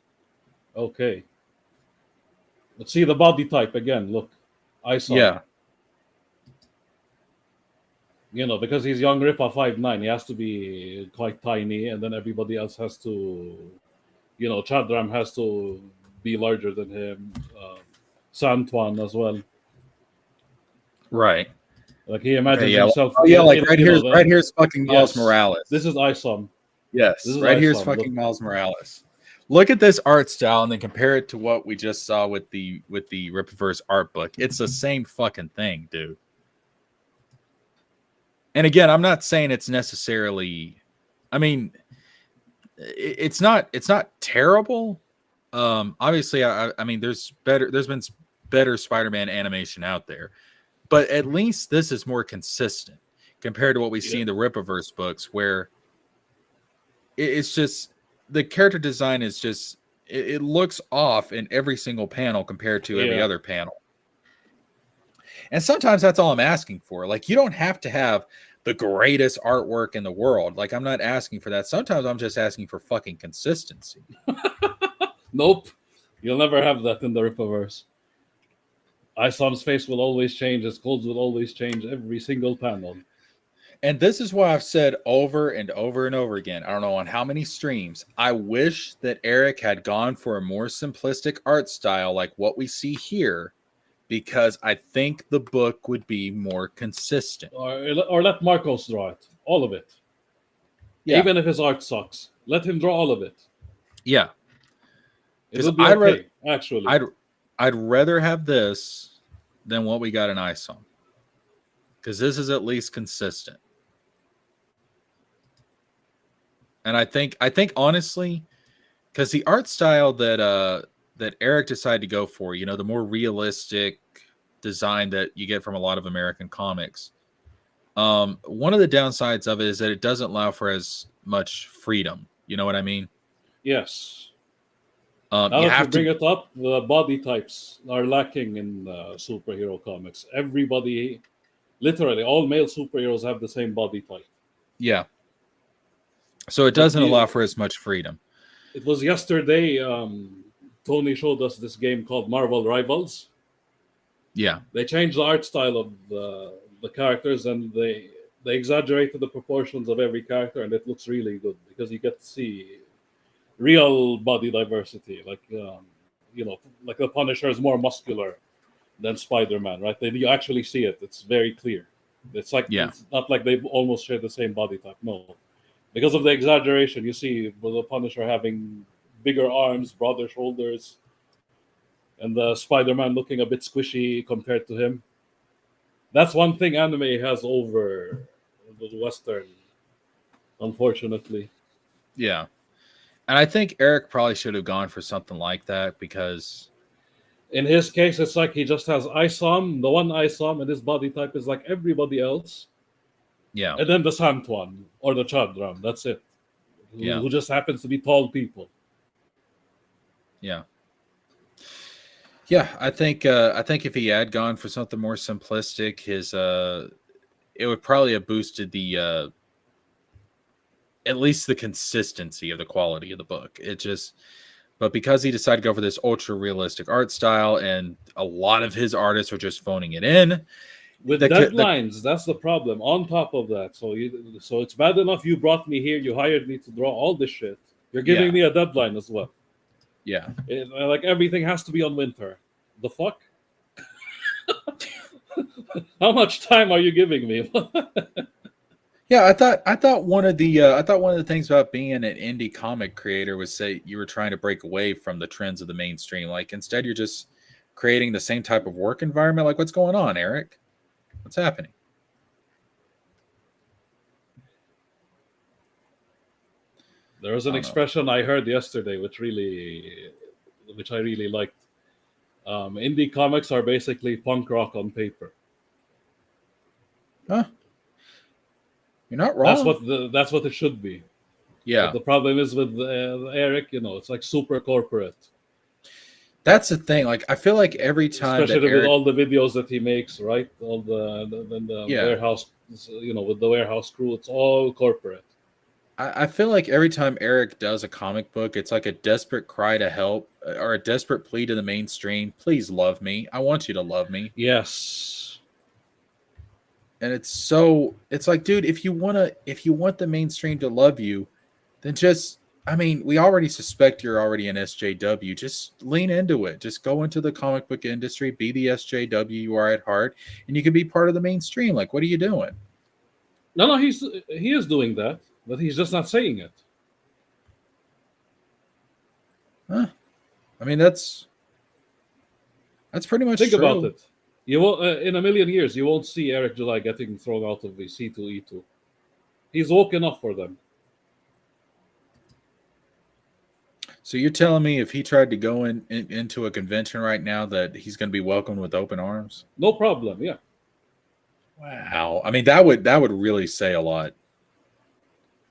Okay. Let's see the body type again. Look. I saw. Yeah. Because he's young Rippa 5'9", he has to be quite tiny, and then everybody else has to, Chadram has to be larger than him. Santuan as well. Right. Like he imagines yeah. himself. Oh yeah, like right here's fucking Miles Morales. This is Isom. Yes, right here's fucking Miles Morales. Look at this art style and then compare it to what we just saw with the Rippaverse art book. It's the same fucking thing, dude. And again, I'm not saying it's necessarily, I mean, it's not terrible. Obviously, I mean, there's been better Spider-Man animation out there, but at least this is more consistent. compared to what we see in the Rippaverse books, where it's just the character design is just it looks off in every single panel compared to every other panel. And sometimes that's all I'm asking for. Like, you don't have to have the greatest artwork in the world. Like, I'm not asking for that. Sometimes I'm just asking for fucking consistency. Nope. You'll never have that in the Rippaverse. Isom's face will always change. His clothes will always change every single panel. And this is why I've said over and over and over again, I don't know on how many streams, I wish that Eric had gone for a more simplistic art style like what we see here, because I think the book would be more consistent. Or let Marcos draw it. All of it. Yeah. Even if his art sucks. Let him draw all of it. Yeah. It would be okay, actually. I'd rather have this than what we got in Isom. Because this is at least consistent. And I think honestly, because the art style that Eric decided to go for, you know, the more realistic design that you get from a lot of American comics, one of the downsides of it is that it doesn't allow for as much freedom. You know what I mean? Yes. Now that you bring it up, the body types are lacking in superhero comics. Everybody, literally, all male superheroes have the same body type. Yeah. So it doesn't allow for as much freedom. It was yesterday, Tony showed us this game called Marvel Rivals. Yeah. They changed the art style of the characters, and they exaggerated the proportions of every character, and it looks really good because you get to see real body diversity. Like, you know, like the Punisher is more muscular than Spider-Man, right? You actually see it. It's very clear. It's like, it's not like they almost share the same body type. No. Because of the exaggeration, you see the Punisher having bigger arms, broader shoulders, and the Spider-Man looking a bit squishy compared to him. That's one thing anime has over the Western, unfortunately. Yeah. And I think Eric probably should have gone for something like that, because in his case, it's like he just has Isom, the one Isom, and his body type is like everybody else. Yeah. And then the Santuan or the Chadram. That's it. Who just happens to be tall people. Yeah. Yeah, I think if he had gone for something more simplistic, it would probably have boosted the at least the consistency of the quality of the book. But because he decided to go for this ultra realistic art style, and a lot of his artists are just phoning it in with deadlines, that's the problem. On top of that, so it's bad enough you brought me here, you hired me to draw all this shit. You're giving me a deadline as well. Yeah, like everything has to be on winter. The fuck? How much time are you giving me? Yeah, I thought one of the things about being an indie comic creator was say you were trying to break away from the trends of the mainstream. Like, instead, you're just creating the same type of work environment. Like, what's going on, Eric? What's happening? There was an expression I heard yesterday, which I really liked. Indie comics are basically punk rock on paper. Huh? You're not wrong. That's what it should be. Yeah. But the problem is with Eric, you know, it's like super corporate. That's the thing. Like, I feel like every time, especially with all the videos that he makes, right? All the warehouse, you know, with the warehouse crew, it's all corporate. I feel like every time Eric does a comic book, it's like a desperate cry to help or a desperate plea to the mainstream. Please love me. I want you to love me. Yes. And it's like, dude, if you want the mainstream to love you, then we already suspect you're already an SJW. Just lean into it. Just go into the comic book industry, be the SJW you are at heart, and you can be part of the mainstream. Like, what are you doing? No, he is doing that, but he's just not saying it. Huh. I mean, that's pretty much Think true. about it. You will, in a million years, you won't see Eric July getting thrown out of the C2E2. He's woken up for them. So you're telling me if he tried to go into a convention right now that he's going to be welcomed with open arms? No problem, yeah. Wow. I mean, that would really say a lot.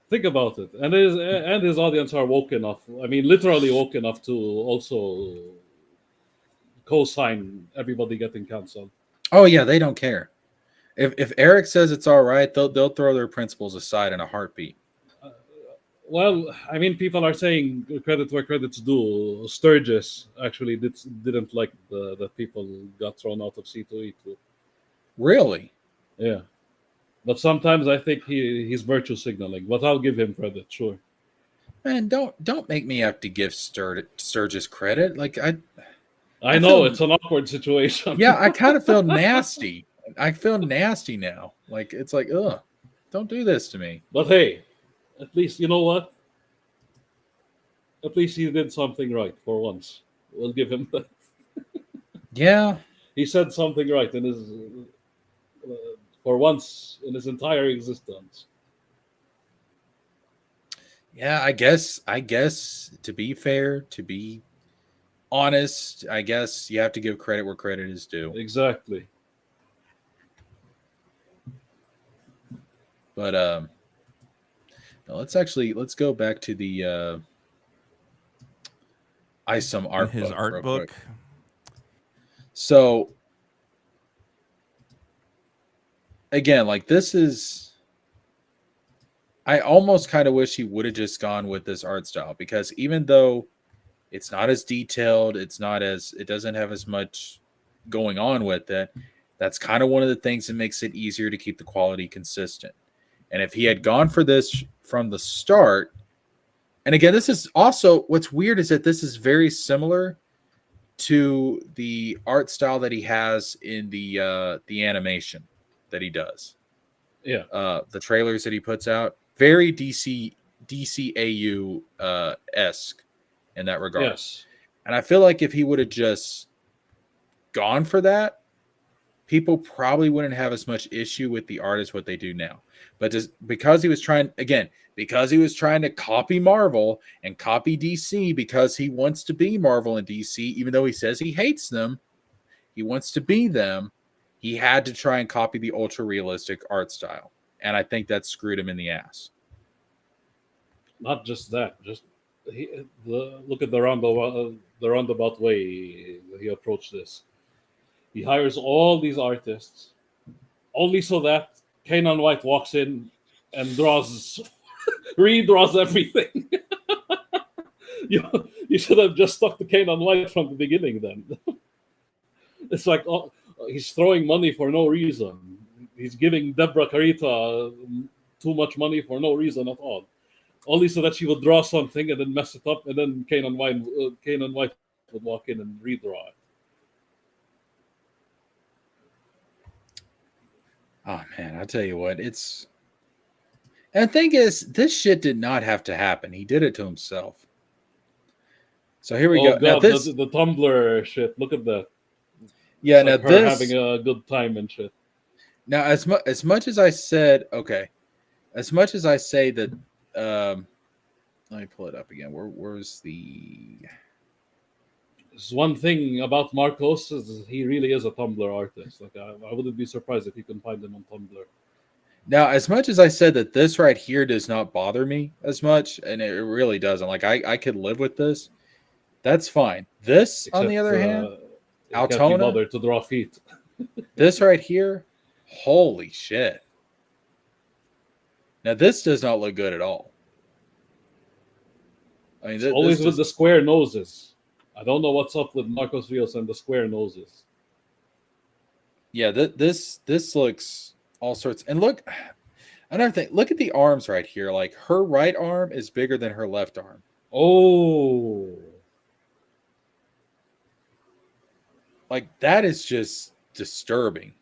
Think about it, and his audience are woke enough. I mean, literally woke enough to also co-sign everybody getting canceled. Oh yeah, they don't care. If Eric says it's all right, they'll throw their principles aside in a heartbeat. Uh, well, I mean, people are saying credit where credit's due. Sturgis actually didn't like that people got thrown out of C2E2. Really? Yeah, but sometimes I think he's virtue signaling. But I'll give him credit, sure. Man, don't make me have to give Sturgis credit. Like I I know feel it's an awkward situation. yeah, I kind of feel nasty. I feel nasty now. Like it's like, ugh, don't do this to me. But hey, at least you know what? At least he did something right for once. We'll give him that. Yeah, He said something right in his for once in his entire existence. yeah. I guess to be fair, to be honest, I guess you have to give credit where credit is due. Exactly. But no, let's go back to the ISOM art his book art real book. quick. So again, like this is I almost kind of wish he would have just gone with this art style because even though it's not as detailed, it doesn't have as much going on with it. That's kind of one of the things that makes it easier to keep the quality consistent. And if he had gone for this from the start, and again, this is also what's weird is that this is very similar to the art style that he has in the animation that he does. Yeah. The trailers that he puts out, very DCAU esque in that regard. Yes. And I feel like if he would have just gone for that, people probably wouldn't have as much issue with the art as what they do now. But just because he was trying to copy Marvel and copy DC because he wants to be Marvel and DC, even though he says he hates them, he wants to be them. He had to try and copy the ultra realistic art style. And I think that screwed him in the ass. Not just that. Just look at the roundabout way he approached this. He hires all these artists only so that Kanan White walks in and redraws everything. you, you should have just stuck to Kanan White from the beginning then. It's like he's throwing money for no reason. He's giving Deborah Carita too much money for no reason at all. Only so that she would draw something and then mess it up, and then Kanan White would walk in and redraw it. Oh man, I tell you what, and the thing is, this shit did not have to happen. He did it to himself. So here we go. God, Now this, the Tumblr shit. Look at that. yeah. It's Now like her this, having a good time and shit. now as much as I said, okay, as much as I say that, let me pull it up again. Where's the? There's one thing about Marcos is he really is a Tumblr artist. Like I wouldn't be surprised if you can find him on Tumblr. Now, as much as I said that this right here does not bother me as much, and it really doesn't. Like I could live with this. That's fine. This, on the other hand, he can't be Altona, bothered to draw feet. this right here, holy shit. Now this does not look good at all. I mean, It's always this with the square noses. I don't know what's up with Marcos Rios and the square noses. yeah, this looks all sorts. And look, another thing, look at the arms right here. Like her right arm is bigger than her left arm. Oh, Like that is just disturbing.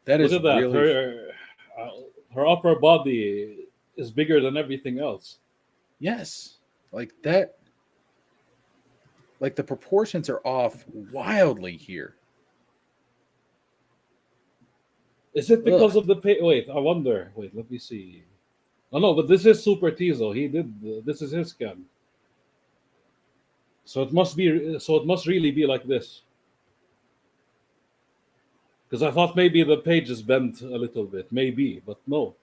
That look is at that. really Her upper body is bigger than everything else. yes. Like that. Like the proportions are off wildly here. Is it because Ugh. of the pay? Wait, I wonder. Wait, let me see. Oh no, but this is Super Tizo. He did. This is his scan. So it must be. So it must really be like this. Because I thought maybe the pages bent a little bit, maybe, but no.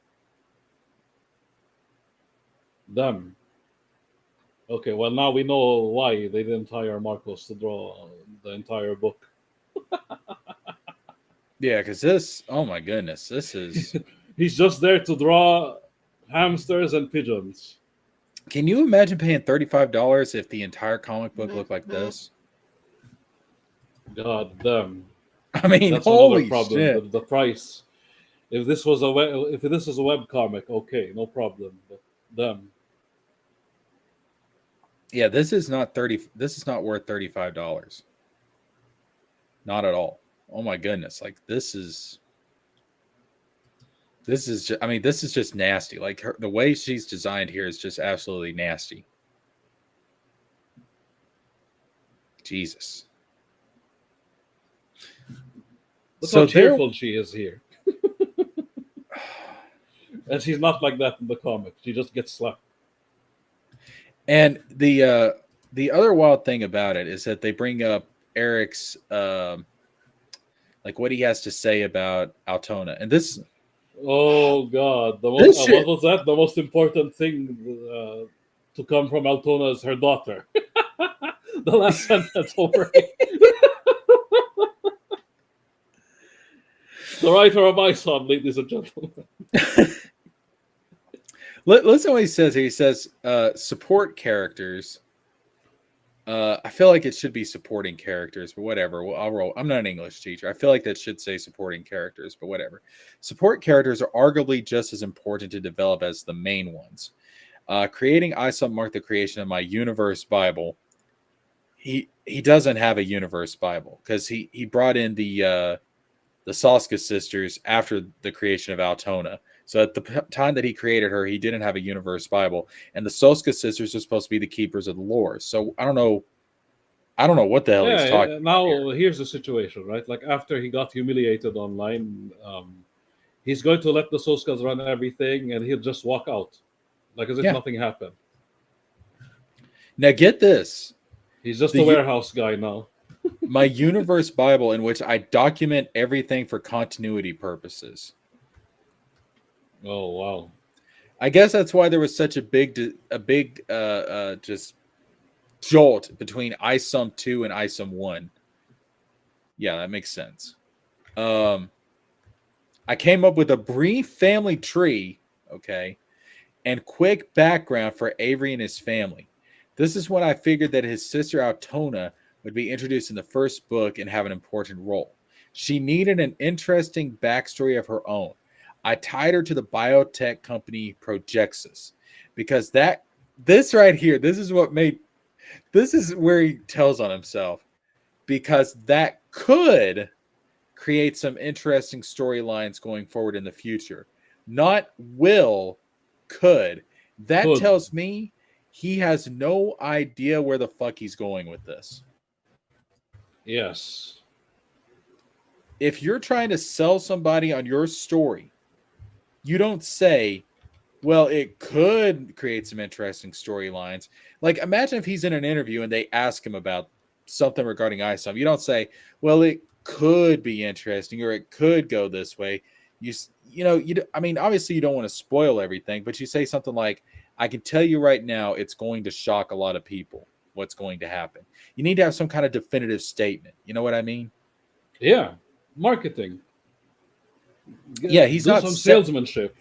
Damn. Okay, well now we know why they didn't hire Marcos to draw the entire book. Yeah, because this, oh my goodness, this is. He's just there to draw hamsters and pigeons. Can you imagine paying $35 if the entire comic book looked like this? God damn. I mean, That's another holy problem. shit. The price. If this was a web comic, okay, no problem. But damn. Yeah, this is not worth $35. Not at all. Oh my goodness. Like this is just, I mean, this is just nasty. Like the way she's designed here is just absolutely nasty. Jesus. Look So how cheerful she is here. And she's not like that in the comic. She just gets slapped. And the other wild thing about it is that they bring up Eric's like what he has to say about Altona. And this, Oh God! This shit- What was that? The most important thing to come from Altona is her daughter. The last sentence over. The writer of my son, ladies and gentlemen. listen what he says here. He says support characters. I feel like it should be supporting characters, but whatever. Well, I'll roll. I'm not an English teacher. I feel like that should say supporting characters, but whatever. Support characters are arguably just as important to develop as the main ones. Creating ISOM marked the creation of my universe Bible. He doesn't have a universe Bible because he brought in the Soska sisters after the creation of Altona. So at the time that he created her, he didn't have a universe Bible, and the Soska sisters are supposed to be the keepers of the lore. So I don't know what the hell he's talking. Now about here. here's the situation, right? Like after he got humiliated online, he's going to let the Soskas run everything, and he'll just walk out, like as if nothing happened. Now get this. He's just a warehouse guy now. My universe Bible, in which I document everything for continuity purposes. Oh wow! I guess that's why there was such a big just jolt between ISOM 2 and ISOM 1. Yeah, that makes sense. I came up with a brief family tree, okay, and quick background for Avery and his family. This is when I figured that his sister Altona would be introduced in the first book and have an important role. She needed an interesting backstory of her own. I tied her to the biotech company Projexus because this right here, this is where he tells on himself, because that could create some interesting storylines going forward in the future. Not will, could. That tells me he has no idea where the fuck he's going with this. Yes. If you're trying to sell somebody on your story, you don't say, well, it could create some interesting storylines. Like, imagine if he's in an interview and they ask him about something regarding ISOM. You don't say, well, it could be interesting or it could go this way. I mean, obviously you don't want to spoil everything, but you say something like, I can tell you right now, it's going to shock a lot of people what's going to happen. You need to have some kind of definitive statement. You know what I mean? Yeah. Marketing. Yeah, he's do not some salesmanship.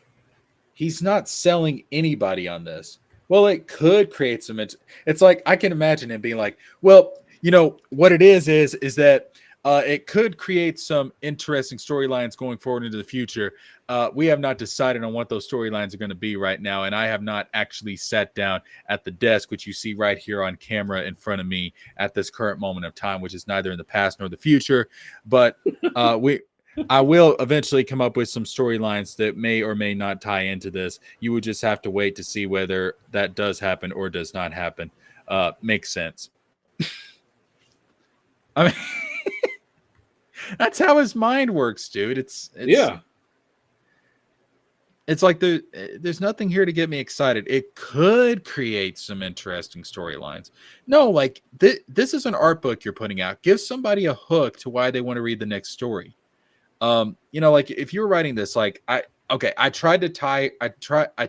He's not selling anybody on this. Well, it could create some. It's like I can imagine him being like, "Well, what it is that it could create some interesting storylines going forward into the future. We have not decided on what those storylines are going to be right now, and I have not actually sat down at the desk, which you see right here on camera in front of me at this current moment of time, which is neither in the past nor the future. But I will eventually come up with some storylines that may or may not tie into this. You would just have to wait to see whether that does happen or does not happen. Makes sense. I mean, that's how his mind works, dude. It's yeah. It's like there's nothing here to get me excited. It could create some interesting storylines. No, like this is an art book you're putting out. Give somebody a hook to why they want to read the next story. Like if you were writing this, like I tied her I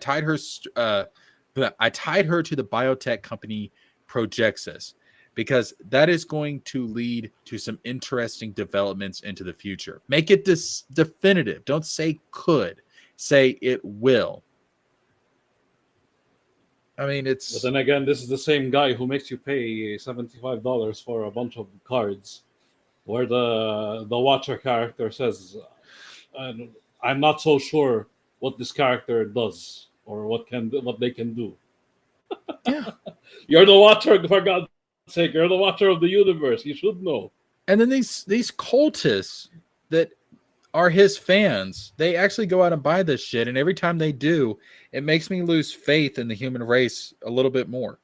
tied her to the biotech company Projexis because that is going to lead to some interesting developments into the future. Make it definitive. Don't say could. Say it will. I mean, But then again, this is the same guy who makes you pay $75 for a bunch of cards, where the Watcher character says, "I'm not so sure what this character does or what they can do." yeah. You're the Watcher, for God's sake! You're the Watcher of the universe. You should know. And then these cultists that are his fans, they actually go out and buy this shit, and every time they do, it makes me lose faith in the human race a little bit more.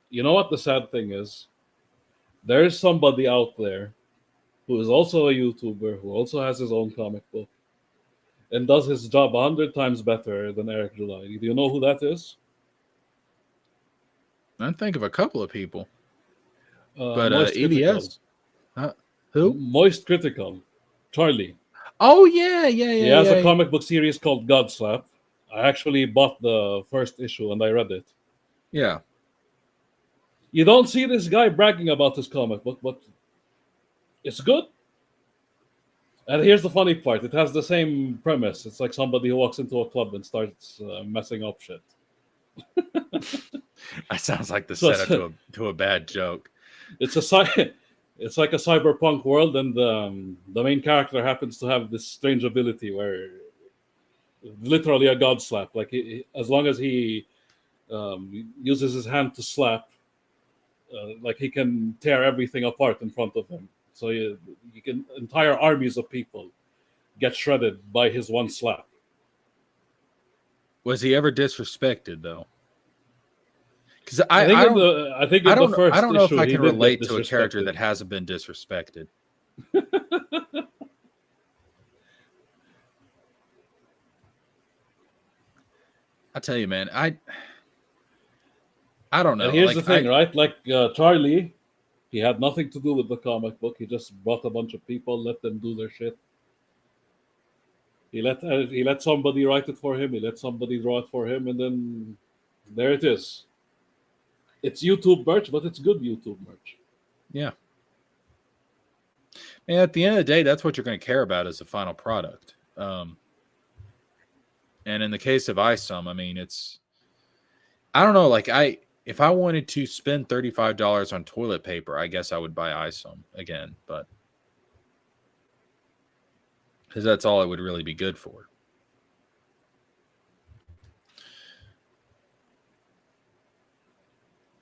You know what the sad thing is? There's somebody out there who is also a YouTuber, who also has his own comic book, and does his job 100 times better than Eric July. Do you know who that is? I think of a couple of people, but Moist Critical. EBS, who? Moist Critical, Charlie. Oh yeah. He has a comic book series called Godslap. I actually bought the first issue and I read it. Yeah. You don't see this guy bragging about his comic book, but it's good. And here's the funny part: it has the same premise. It's like somebody who walks into a club and starts messing up shit. That sounds like the setup to a bad joke. It's it's like a cyberpunk world, and the main character happens to have this strange ability where, literally a god slap. Like as long as he uses his hand to slap, like he can tear everything apart in front of him. So you can entire armies of people get shredded by his one slap. Was he ever disrespected though? Because I think in the first I don't know if issue, I he can did relate get to a character disrespected. that hasn't been disrespected. I tell you, man, I don't know. And here's the thing, right? Like Charlie, he had nothing to do with the comic book. He just brought a bunch of people, let them do their shit. He let somebody write it for him. He let somebody draw it for him, and then there it is. It's YouTube merch, but it's good YouTube merch. Yeah. And at the end of the day, that's what you're going to care about as the final product. And in the case of ISOM, I mean, I don't know. Like if I wanted to spend $35 on toilet paper, I guess I would buy ISOM again, but because that's all it would really be good for.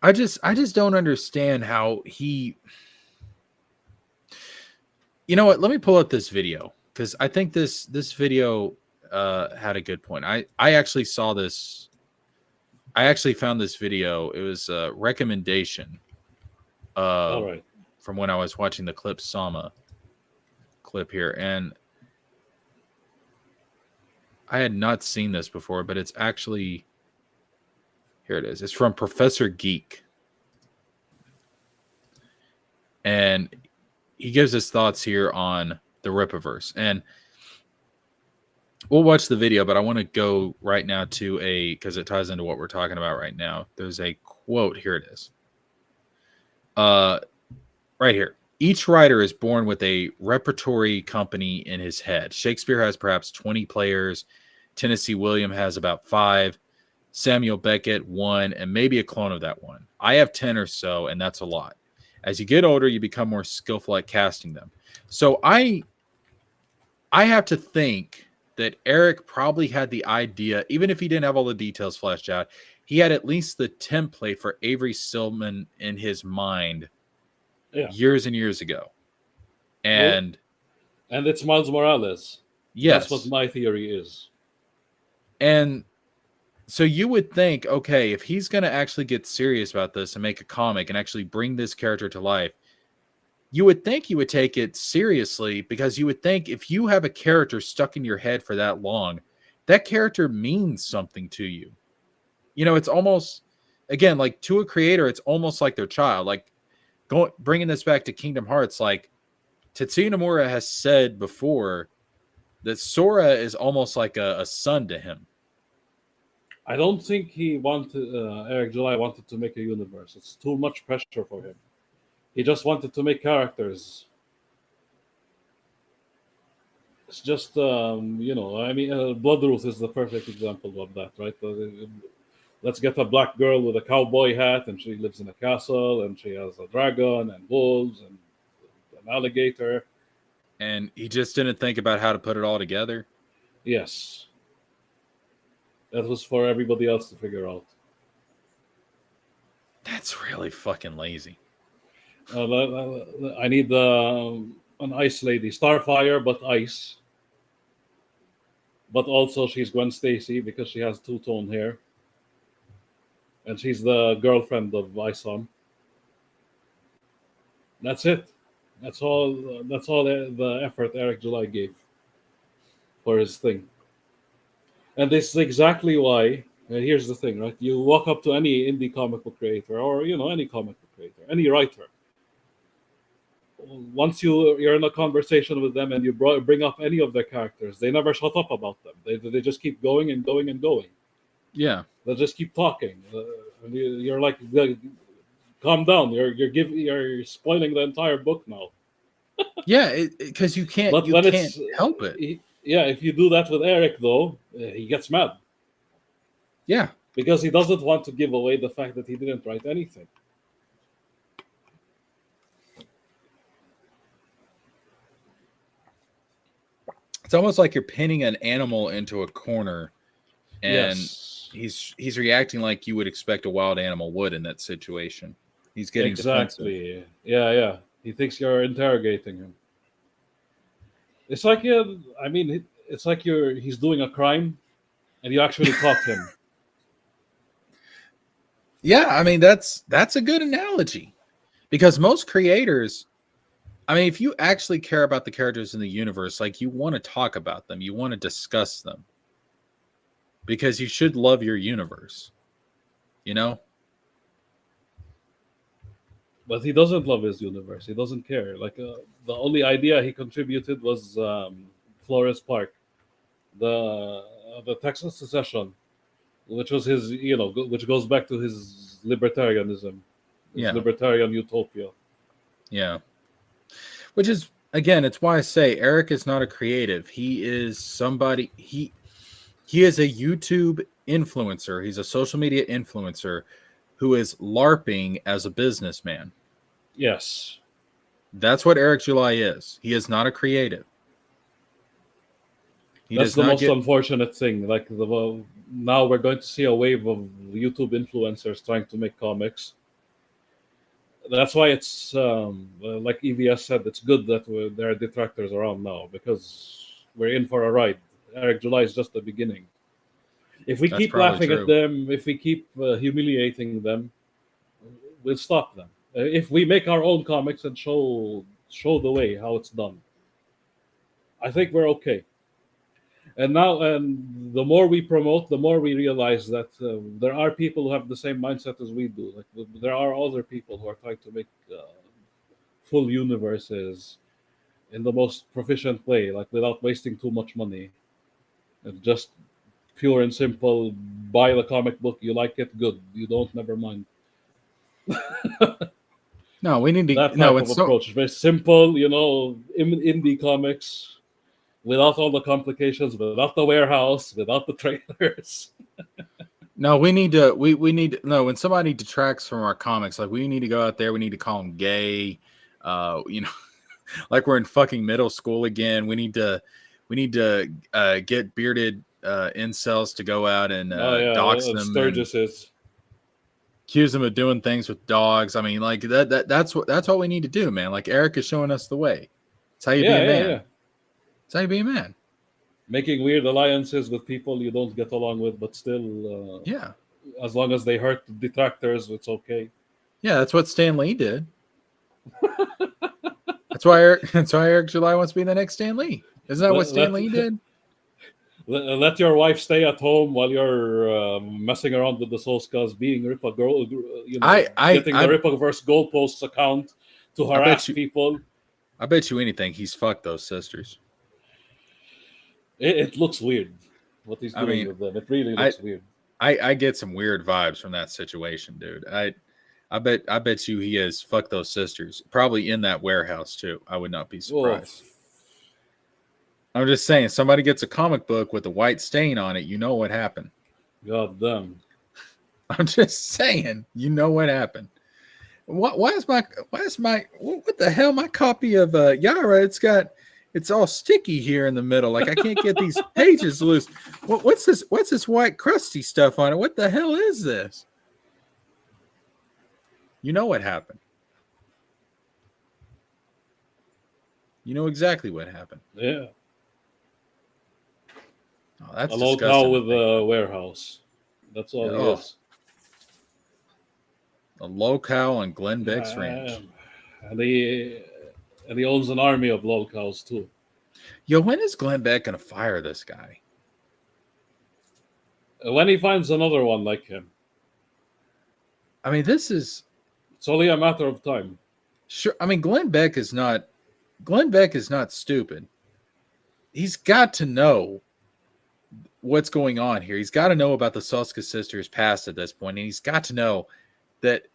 I just don't understand how he. You know what? Let me pull up this video because I think this video had a good point. I actually saw this. I actually found this video. It was a recommendation. All right. From when I was watching the Clip Sama clip here, and I had not seen this before, but it's actually. Here it is. It's from Professor Geek. And he gives his thoughts here on the Rippaverse. And we'll watch the video, but I want to go right now to because it ties into what we're talking about right now. There's a quote. Here it is. Right here. Each writer is born with a repertory company in his head. Shakespeare has perhaps 20 players. Tennessee Williams has about 5. Samuel Beckett 1, and maybe a clone of that one. I have 10 or so, and that's a lot. As you get older, you become more skillful at casting them. So I have to think that Eric probably had the idea, even if he didn't have all the details fleshed out, he had at least the template for Avery Stillman in his mind years and years ago. And it's Miles Morales. Yes. That's what my theory is. And so you would think, okay, if he's going to actually get serious about this and make a comic and actually bring this character to life, you would think he would take it seriously, because you would think if you have a character stuck in your head for that long, that character means something to you. You know, it's almost, again, like to a creator, it's almost like their child. Like bringing this back to Kingdom Hearts, like Tetsuya Nomura has said before that Sora is almost like a son to him. I don't think he wanted Eric July wanted to make a universe. It's too much pressure for him. He just wanted to make characters. It's just I mean, Bloodroot is the perfect example of that, right? Let's get a black girl with a cowboy hat, and she lives in a castle, and she has a dragon and wolves and an alligator. And he just didn't think about how to put it all together. Yes. That was for everybody else to figure out. That's really fucking lazy. I need an ice lady. Starfire, but ice. But also she's Gwen Stacy because she has two-tone hair. And she's the girlfriend of Isom. That's it. That's all the effort Eric July gave for his thing. And this is exactly why, here's the thing, right? You walk up to any indie comic book creator or, any comic book creator, any writer. Once you're in a conversation with them and you bring up any of their characters, they never shut up about them. They just keep going and going and going. Yeah. They'll just keep talking. And you're like, calm down. You're spoiling the entire book now. Yeah, because you can't help it. If you do that with Eric, though, he gets mad. Yeah. Because he doesn't want to give away the fact that he didn't write anything. It's almost like you're pinning an animal into a corner, and yes. he's reacting like you would expect a wild animal would in that situation. He's getting exactly. defensive. Yeah. He thinks you're interrogating him. It's like it's like he's doing a crime, and you actually caught him. Yeah, I mean that's a good analogy, because most creators, I mean, if you actually care about the characters in the universe, like you want to talk about them, you want to discuss them, because you should love your universe, But he doesn't love his universe. He doesn't care. Like the only idea he contributed was Flores Park, the Texas secession, which was his, which goes back to his libertarianism, his libertarian utopia. Yeah. Which is, again, it's why I say Eric is not a creative. He is somebody, he is a YouTube influencer. He's a social media influencer who is LARPing as a businessman. Yes. That's what Eric July is. He is not a creative. That's the most unfortunate thing. Like now we're going to see a wave of YouTube influencers trying to make comics. That's why it's like EVS said, it's good that there are detractors around now, because we're in for a ride. Eric July is just the beginning. If we keep laughing at them, if we keep humiliating them, we'll stop them. If we make our own comics and show the way how it's done, I think we're okay. And now, and the more we promote, the more we realize that there are people who have the same mindset as we do. Like there are other people who are trying to make full universes in the most proficient way, like without wasting too much money. And just pure and simple, buy the comic book, you like it, good. You don't, never mind. No, we need to that type of approach. Very simple, indie comics. Without all the complications, without the warehouse, without the trailers. No, we need to. We need no. When somebody detracts from our comics, like we need to go out there. We need to call them gay. Like we're in fucking middle school again. We need to get bearded incels to go out and dox them. Sturgises. Accuse them of doing things with dogs. I mean, like that's what we need to do, man. Like Eric is showing us the way. It's how you be a man. Yeah. It's how you be a man. Making weird alliances with people you don't get along with, but still, as long as they hurt detractors, it's okay. Yeah, that's what Stan Lee did. That's why Eric July wants to be the next Stan Lee. Isn't that what Stan Lee did? Let your wife stay at home while you're messing around with the Soulscas, being getting the Rippaverse Goalposts account to harass people. I bet you anything he's fucked those sisters. It looks weird what he's I doing mean, with them. It really I looks weird. I get some weird vibes from that situation, dude. I bet you he has fucked those sisters. Probably in that warehouse too. I would not be Oh, surprised. I'm just saying, somebody gets a comic book with a white stain on it, you know what happened. god damn. I'm just saying, you know what happened. Why is my what the hell? My copy of Yara, it's all sticky here in the middle. Like I can't get these pages loose. What's this? What's this white crusty stuff on it? What the hell is this? You know what happened. You know exactly what happened. Yeah. Oh, that's A disgusting. locale with a warehouse. That's all he Oh. is. A locale on Glen Beck's ranch. And he owns an army of locales too. Yo, when is Glen Beck gonna fire this guy? When he finds another one like him, I mean, it's only a matter of time. sure. I mean, Glen Beck is not stupid. He's got to know what's going on here. He's got to know about the Suska sisters' past at this point, and he's got to know that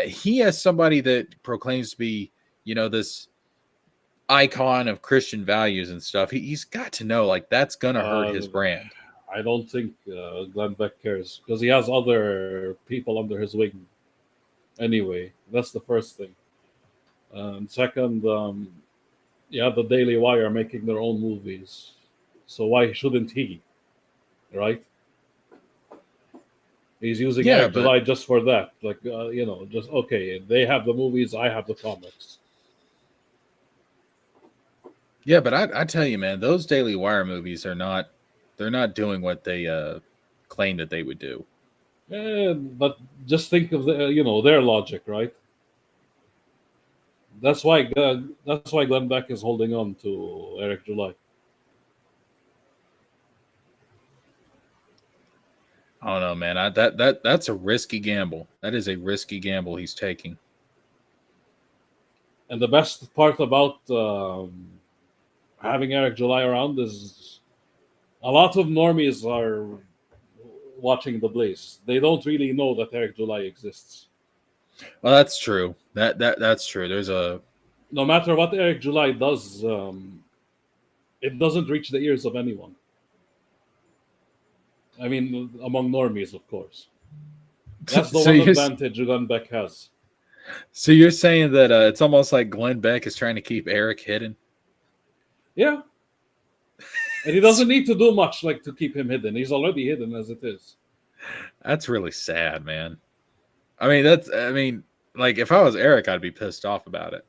he has somebody that proclaims to be, this icon of Christian values and stuff. He's got to know, like, that's gonna hurt his brand. I don't think Glenn Beck cares because he has other people under his wing. Anyway, that's the first thing. Second, the Daily Wire making their own movies, so why shouldn't he? Right? He's using Eric July just for that. Like, just okay. They have the movies, I have the comics. Yeah, but I tell you, man, those Daily Wire movies they're not doing what they claim that they would do. But just think of their logic, right? That's why Glenn Beck is holding on to Eric July. I don't know, man. That's a risky gamble. That is a risky gamble he's taking. And the best part about having Eric July around is a lot of normies are watching The Blaze. They don't really know that Eric July exists. Well, that's true. That's true. There's no matter what Eric July does, it doesn't reach the ears of anyone. I mean, among normies, of course. That's the one advantage Glenn Beck has. So you're saying that it's almost like Glenn Beck is trying to keep Eric hidden? Yeah. And he doesn't need to do much to keep him hidden. He's already hidden as it is. That's really sad, man. I mean, if I was Eric, I'd be pissed off about it.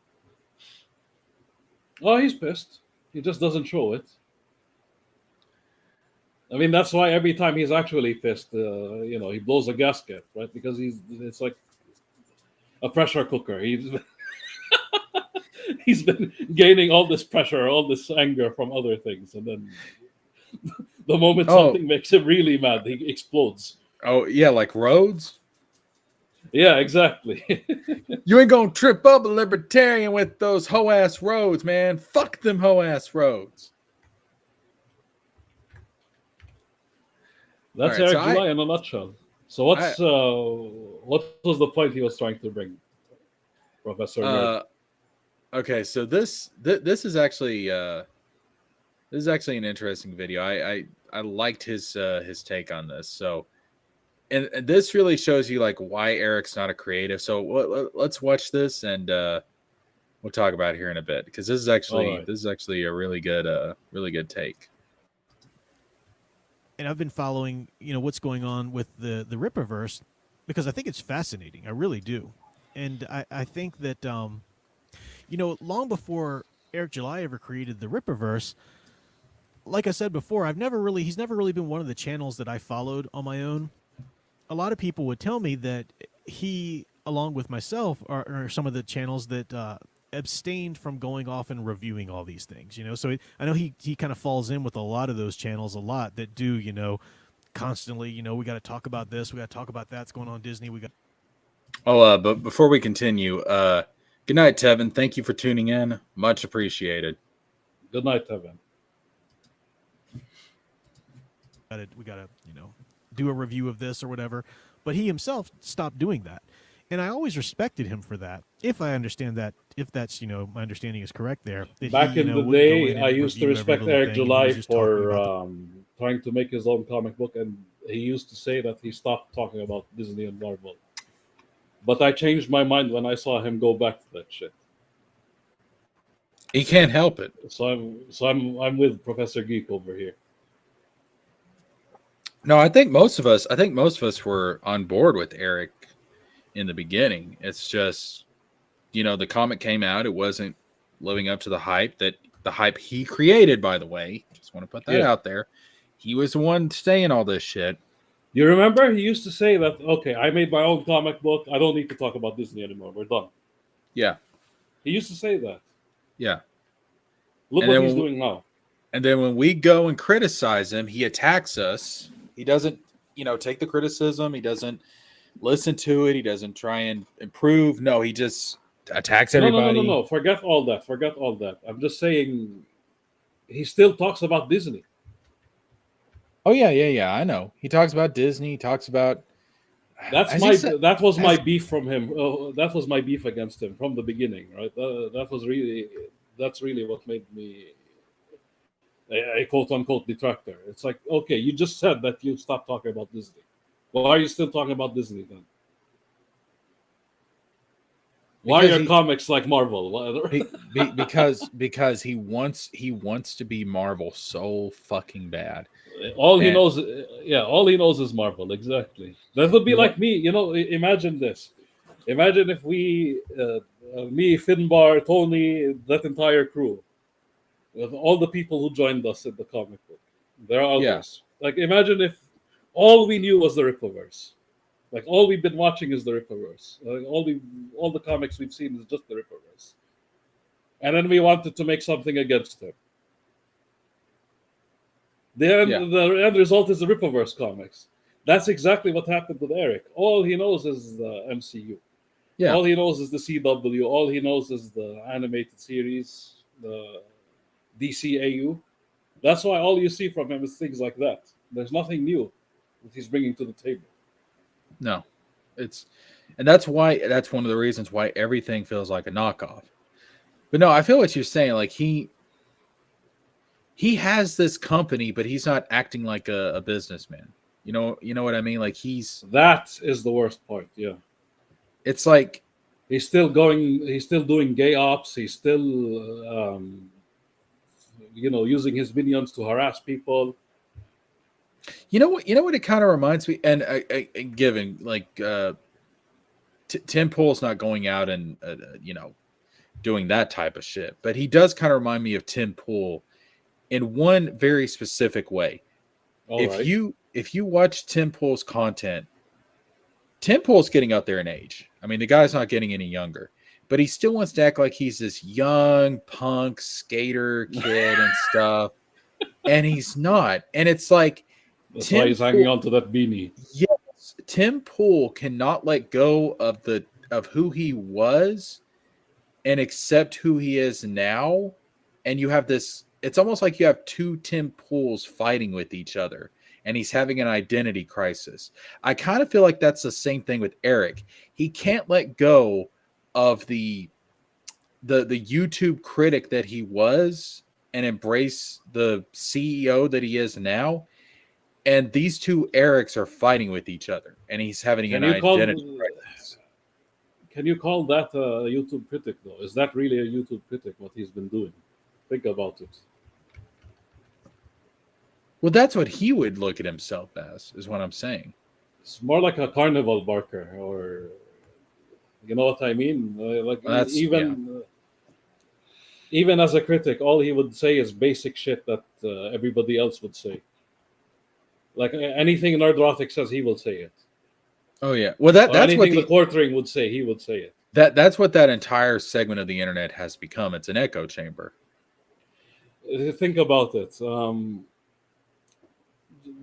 Oh, he's pissed. He just doesn't show it. I mean, that's why every time he's actually pissed, he blows a gasket, right? Because it's like a pressure cooker. He's been gaining all this pressure, all this anger from other things, and then the moment something makes him really mad, he explodes. Oh yeah, like Rhodes. Yeah, exactly. You ain't gonna trip up a libertarian with those hoe-ass roads, man. Fuck them hoe-ass roads. That's Eric July in a nutshell. So what was the point he was trying to bring, Professor? Okay, so this is actually an interesting video. I liked his take on this. So, and this really shows you why Eric's not a creative. So let's watch this and we'll talk about it here in a bit because this is actually a really good take. And I've been following, what's going on with the Rippaverse because I think it's fascinating. I really do. And I think that, long before Eric July ever created the Rippaverse, like I said before, he's never really been one of the channels that I followed on my own. A lot of people would tell me that he, along with myself, are some of the channels that abstained from going off and reviewing all these things, So I know he kind of falls in with a lot of those channels that do, constantly, we got to talk about this, we got to talk about that's going on Disney. But before we continue, Good night, Tevin. Thank you for tuning in. Much appreciated. Good night, Evan. We gotta, do a review of this or whatever. But he himself stopped doing that, and I always respected him for that. If I understand that, if that's my understanding is correct, there that Back he in the wouldn't go day, in I and used to review every respect little Eric thing, and he July was just talking for about trying to make his own comic book, and he used to say that he stopped talking about Disney and Marvel. But I changed my mind when I saw him go back to that shit. He can't help it. So I'm with Professor Geek over here. No, I think most of us were on board with Eric in the beginning. It's just, the comic came out, it wasn't living up to the hype he created, by the way. Just want to put that Yeah. out there. He was the one saying all this shit. You remember he used to say that, okay, I made my own comic book. I don't need to talk about Disney anymore. We're done. Yeah. He used to say that. Yeah. Look And what then he's doing now. And then when we go and criticize him, he attacks us. He doesn't, take the criticism. He doesn't listen to it. He doesn't try and improve. No, he just attacks everybody. No. Forget all that. I'm just saying he still talks about Disney. Oh, yeah. I know. He talks about Disney. He talks about... That was my beef from him. That was my beef against him from the beginning, right? That's really what made me a quote unquote detractor. It's like, okay, you just said that you stopped talking about Disney. Why are you still talking about Disney then? Why are your comics like Marvel? because he wants to be Marvel so fucking bad. All he knows is Marvel. Exactly. That would be like me. Imagine this. Imagine if we, me, Finbar, Tony, that entire crew, with all the people who joined us in the comic book, they're others. Yeah. Like, imagine if all we knew was the Rippaverse. Like, all we've been watching is the Rippaverse. Like, all the comics we've seen is just the Rippaverse. And then we wanted to make something against him. The end result is the Rippaverse comics. That's exactly what happened with Eric. All he knows is the MCU. Yeah. All he knows is the CW. All he knows is the animated series, the DCAU. That's why all you see from him is things like that. There's nothing new that he's bringing to the table. No, and that's one of the reasons why everything feels like a knockoff. But no, I feel what you're saying. Like he has this company, but he's not acting like a businessman. You know what I mean? Like that is the worst part. Yeah, it's like he's still doing gay ops. He's still using his minions to harass people. You know what it kind of reminds me, and given like Tim Pool's not going out and doing that type of shit, but he does kind of remind me of Tim Pool in one very specific way. If you watch Tim Pool's content, Tim Pool's getting up there in age. I mean, the guy's not getting any younger, but he still wants to act like he's this young punk skater kid and stuff, and he's not. And it's like that's why he's hanging on to that beanie. Yes, Tim Pool cannot let go of who he was and accept who he is now. And you have this. It's almost like you have two Tim Pools fighting with each other, and he's having an identity crisis. I kind of feel like that's the same thing with Eric. He can't let go of the YouTube critic that he was and embrace the CEO that he is now. And these two Erics are fighting with each other, and he's having an identity crisis. Can you call that a YouTube critic, though? Is that really a YouTube critic, what he's been doing? Think about it. Well, that's what he would look at himself as, is what I'm saying. It's more like a carnival barker, or you know what I mean? Even as a critic, all he would say is basic shit that everybody else would say. Like anything Nerdrotic says, he will say it. Oh yeah, well that's anything what the Quartering would say, he would say it. That's what that entire segment of the internet has become. It's an echo chamber. Think about it.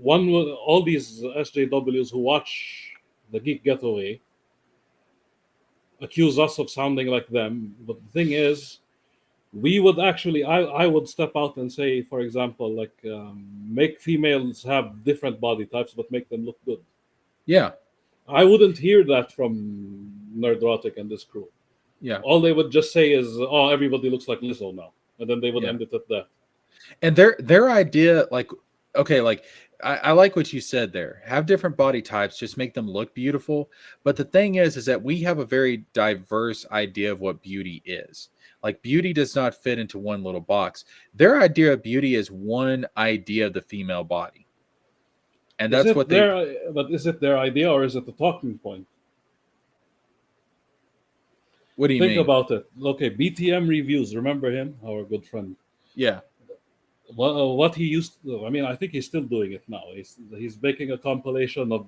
All these SJWs who watch the Geek Getaway accuse us of sounding like them. But the thing is, we would actually, I would step out and say, for example, like make females have different body types, but make them look good. Yeah. I wouldn't hear that from Nerdrotic and this crew. Yeah. All they would just say is, "Oh, everybody looks like Lizzo now," and then they would Yeah. end it at that. And their idea, like, okay, like I like what you said there. Have different body types, just make them look beautiful. But the thing is that we have a very diverse idea of what beauty is. Like, beauty does not fit into one little box. Their idea of beauty is one idea of the female body, and Is that's it what but is it their idea or is it the talking point? What do you Think mean? about it. Okay, BTM reviews. Remember him, our good friend. Yeah. What he used to do. I mean, I think he's still doing it now. He's making a compilation of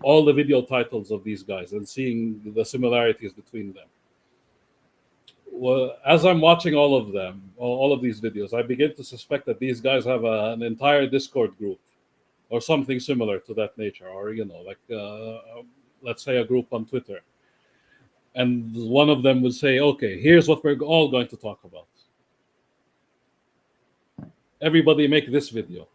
all the video titles of these guys and seeing the similarities between them. Well, as I'm watching all of them, all of these videos, I begin to suspect that these guys have an entire Discord group or something similar to that nature, or like let's say a group on Twitter, and one of them would say, "Okay, here's what we're all going to talk about. Everybody make this video."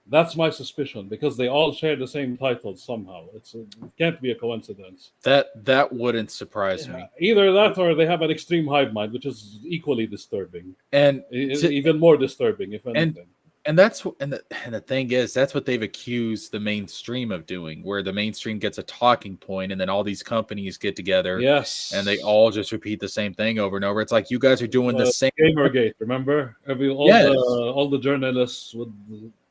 That's my suspicion, because they all share the same titles somehow. It can't be a coincidence. That wouldn't surprise me. Either that, or they have an extreme hive mind, which is equally disturbing, And even more disturbing, if anything. and the thing is, that's what they've accused the mainstream of doing, where the mainstream gets a talking point, and then all these companies get together, Yes, and they all just repeat the same thing over and over. It's like, you guys are doing the same. Gamergate, remember? Yes. All the journalists would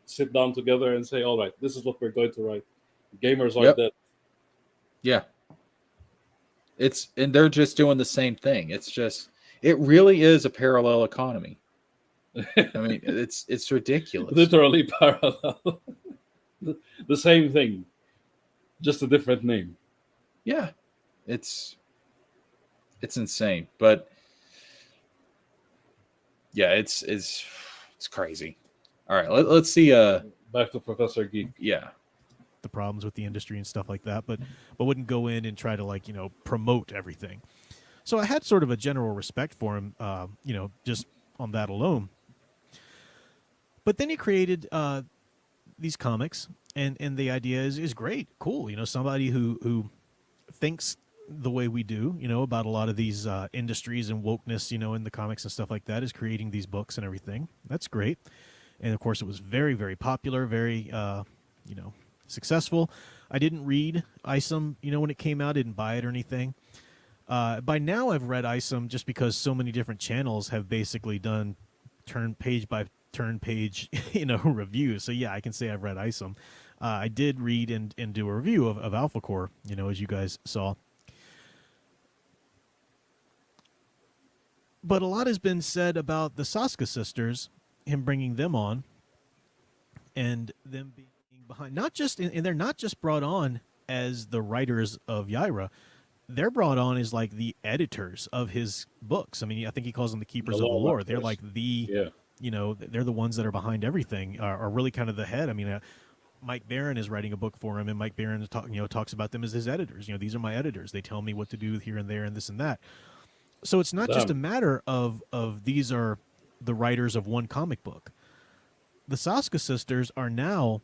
sit down together and say, "All right, this is what we're going to write. Gamers are dead." Yeah. And they're just doing the same thing. It really is a parallel economy. I mean, it's ridiculous. Literally parallel. The same thing, just a different name. Yeah, it's insane, but yeah, it's crazy. All right, let's see. Back to Professor Geek. Yeah, the problems with the industry and stuff like that, but wouldn't go in and try to promote everything. So I had sort of a general respect for him, just on that alone. But then he created these comics, and the idea is great, cool. Somebody who thinks the way we do, about a lot of these industries and wokeness, in the comics and stuff like that, is creating these books and everything. That's great. And of course, it was very, very popular, very, successful. I didn't read Isom, when it came out. I didn't buy it or anything. By now, I've read Isom just because so many different channels have basically done page by turn page, reviews. So yeah, I can say I've read Isom. I did read and do a review of Alpha Core, as you guys saw. But a lot has been said about the Saska sisters, him bringing them on, and them being behind. Not just, and they're not just brought on as the writers of Yaira. They're brought on as like the editors of his books. I mean, I think he calls them the keepers of the lore. They're like they're the ones that are behind everything, are really kind of the head. I mean, Mike Barron is writing a book for him, and Mike Barron talks about them as his editors. These are my editors. They tell me what to do here and there and this and that. So it's not just a matter of these are the writers of one comic book. The Saska sisters are now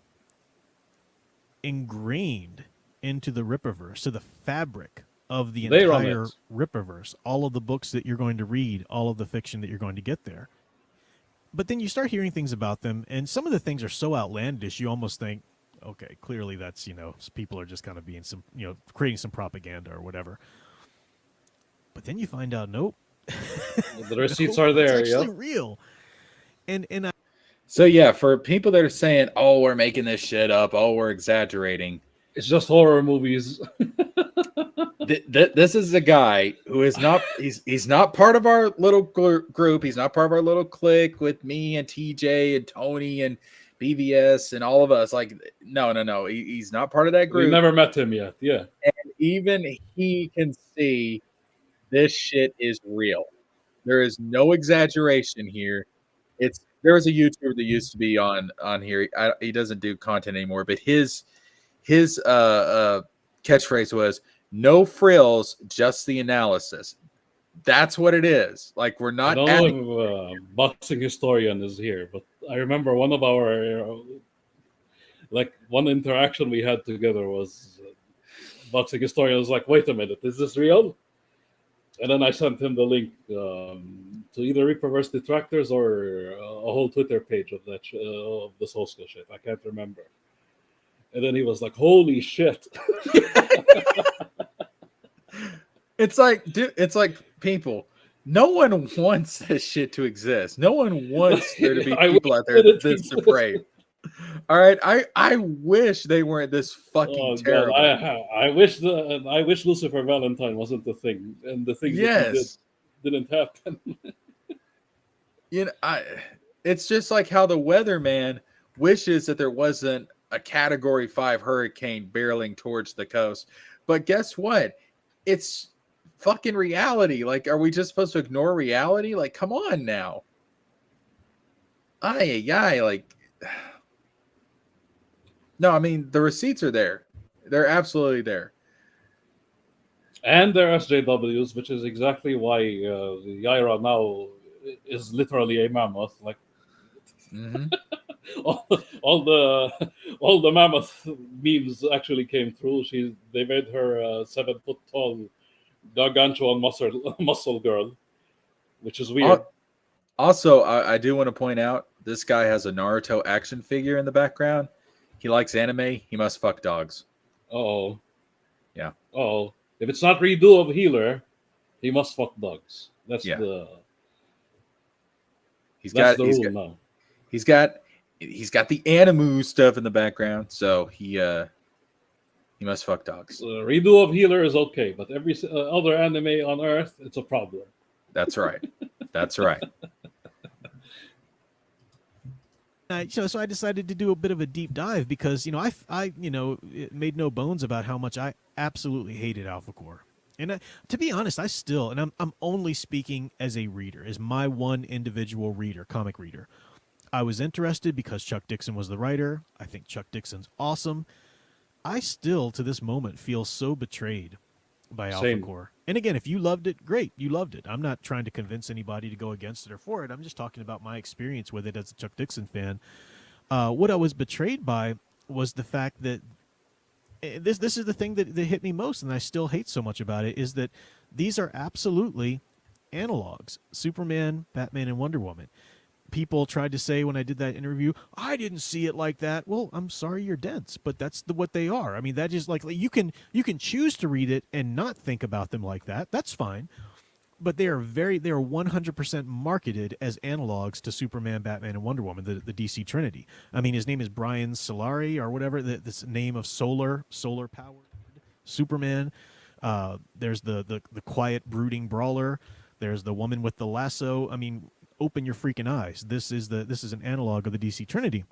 ingrained into the Rippaverse, to the fabric of the entire Rippaverse. All of the books that you're going to read, all of the fiction that you're going to get there. But then you start hearing things about them, and some of the things are so outlandish, you almost think, okay, clearly that's, people are just kind of being some, creating some propaganda or whatever. But then you find out, nope. The receipts are there. It's actually real. And so yeah, for people that are saying, "Oh, we're making this shit up. Oh, we're exaggerating," it's just horror movies. This is a guy who is not. He's not part of our little group. He's not part of our little clique with me and TJ and Tony and BVS and all of us. Like, no. He's not part of that group. We've never met him yet. Yeah, and even he can see this shit is real. There is no exaggeration here. There was a YouTuber that used to be on here. He doesn't do content anymore, but his catchphrase was, No frills, just the analysis. That's what it is. Like, we're I not don't adding. know if boxing historian is here, but I remember one of our like one interaction we had together was boxing historian was like, "Wait a minute, is this real?" And then I sent him the link to either Reproverse Detractors or a whole Twitter page of that of the Soska shit. I can't remember. And then he was like, "Holy shit!" It's like, dude, it's like, people. No one wants this shit to exist. No one wants there to be I people wish out there it this existed. depraved. All right, I wish they weren't this fucking Oh god, terrible. I wish Lucifer Valentine wasn't the thing, and the things that he did Yes, didn't happen. it's just like how the weatherman wishes that there wasn't a Category 5 hurricane barreling towards the coast. But guess what? It's fucking reality. Like, are we just supposed to ignore reality? Like, come on now. Like, no, I mean, the receipts are there. They're absolutely there. And their SJWs, which is exactly why the Yaira now is literally a mammoth. Like Mm-hmm. all, all the all the mammoth memes actually came through. They made her 7 foot tall gargantuan muscle girl, which is weird. Also, I do want to point out this guy has a Naruto action figure in the background. He likes anime. He must fuck dogs. Oh, Yeah. oh. If it's not redo of healer, he must fuck dogs. That's Yeah. the He's that's got the rule now. he's got the animu stuff in the background, so he must fuck dogs. Redo of healer is okay, but every other anime on Earth, it's a problem. That's right. That's right. So I decided to do a bit of a deep dive because I made no bones about how much I absolutely hated Alpha Core, and to be honest, I still, and I'm only speaking as a reader, as my one individual reader, comic reader. I was interested because Chuck Dixon was the writer. I think Chuck Dixon's awesome. I still, to this moment, feel so betrayed by Alpha Same. Core. And again, if you loved it, great, you loved it. I'm not trying to convince anybody to go against it or for it. I'm just talking about my experience with it as a Chuck Dixon fan. What I was betrayed by was the fact that this is the thing that hit me most, and I still hate so much about it, is that these are absolutely analogs. Superman, Batman, and Wonder Woman. People tried to say when I did that interview, I didn't see it like that. Well, I'm sorry you're dense, but that's what they are. I mean, that is like you can choose to read it and not think about them like that. That's fine. But they are 100% marketed as analogs to Superman, Batman, and Wonder Woman, the DC Trinity. I mean, his name is Brian Solari or whatever. This name of solar powered Superman. There's the quiet brooding brawler. There's the woman with the lasso. I mean, open your freaking eyes. This is an analog of the DC Trinity.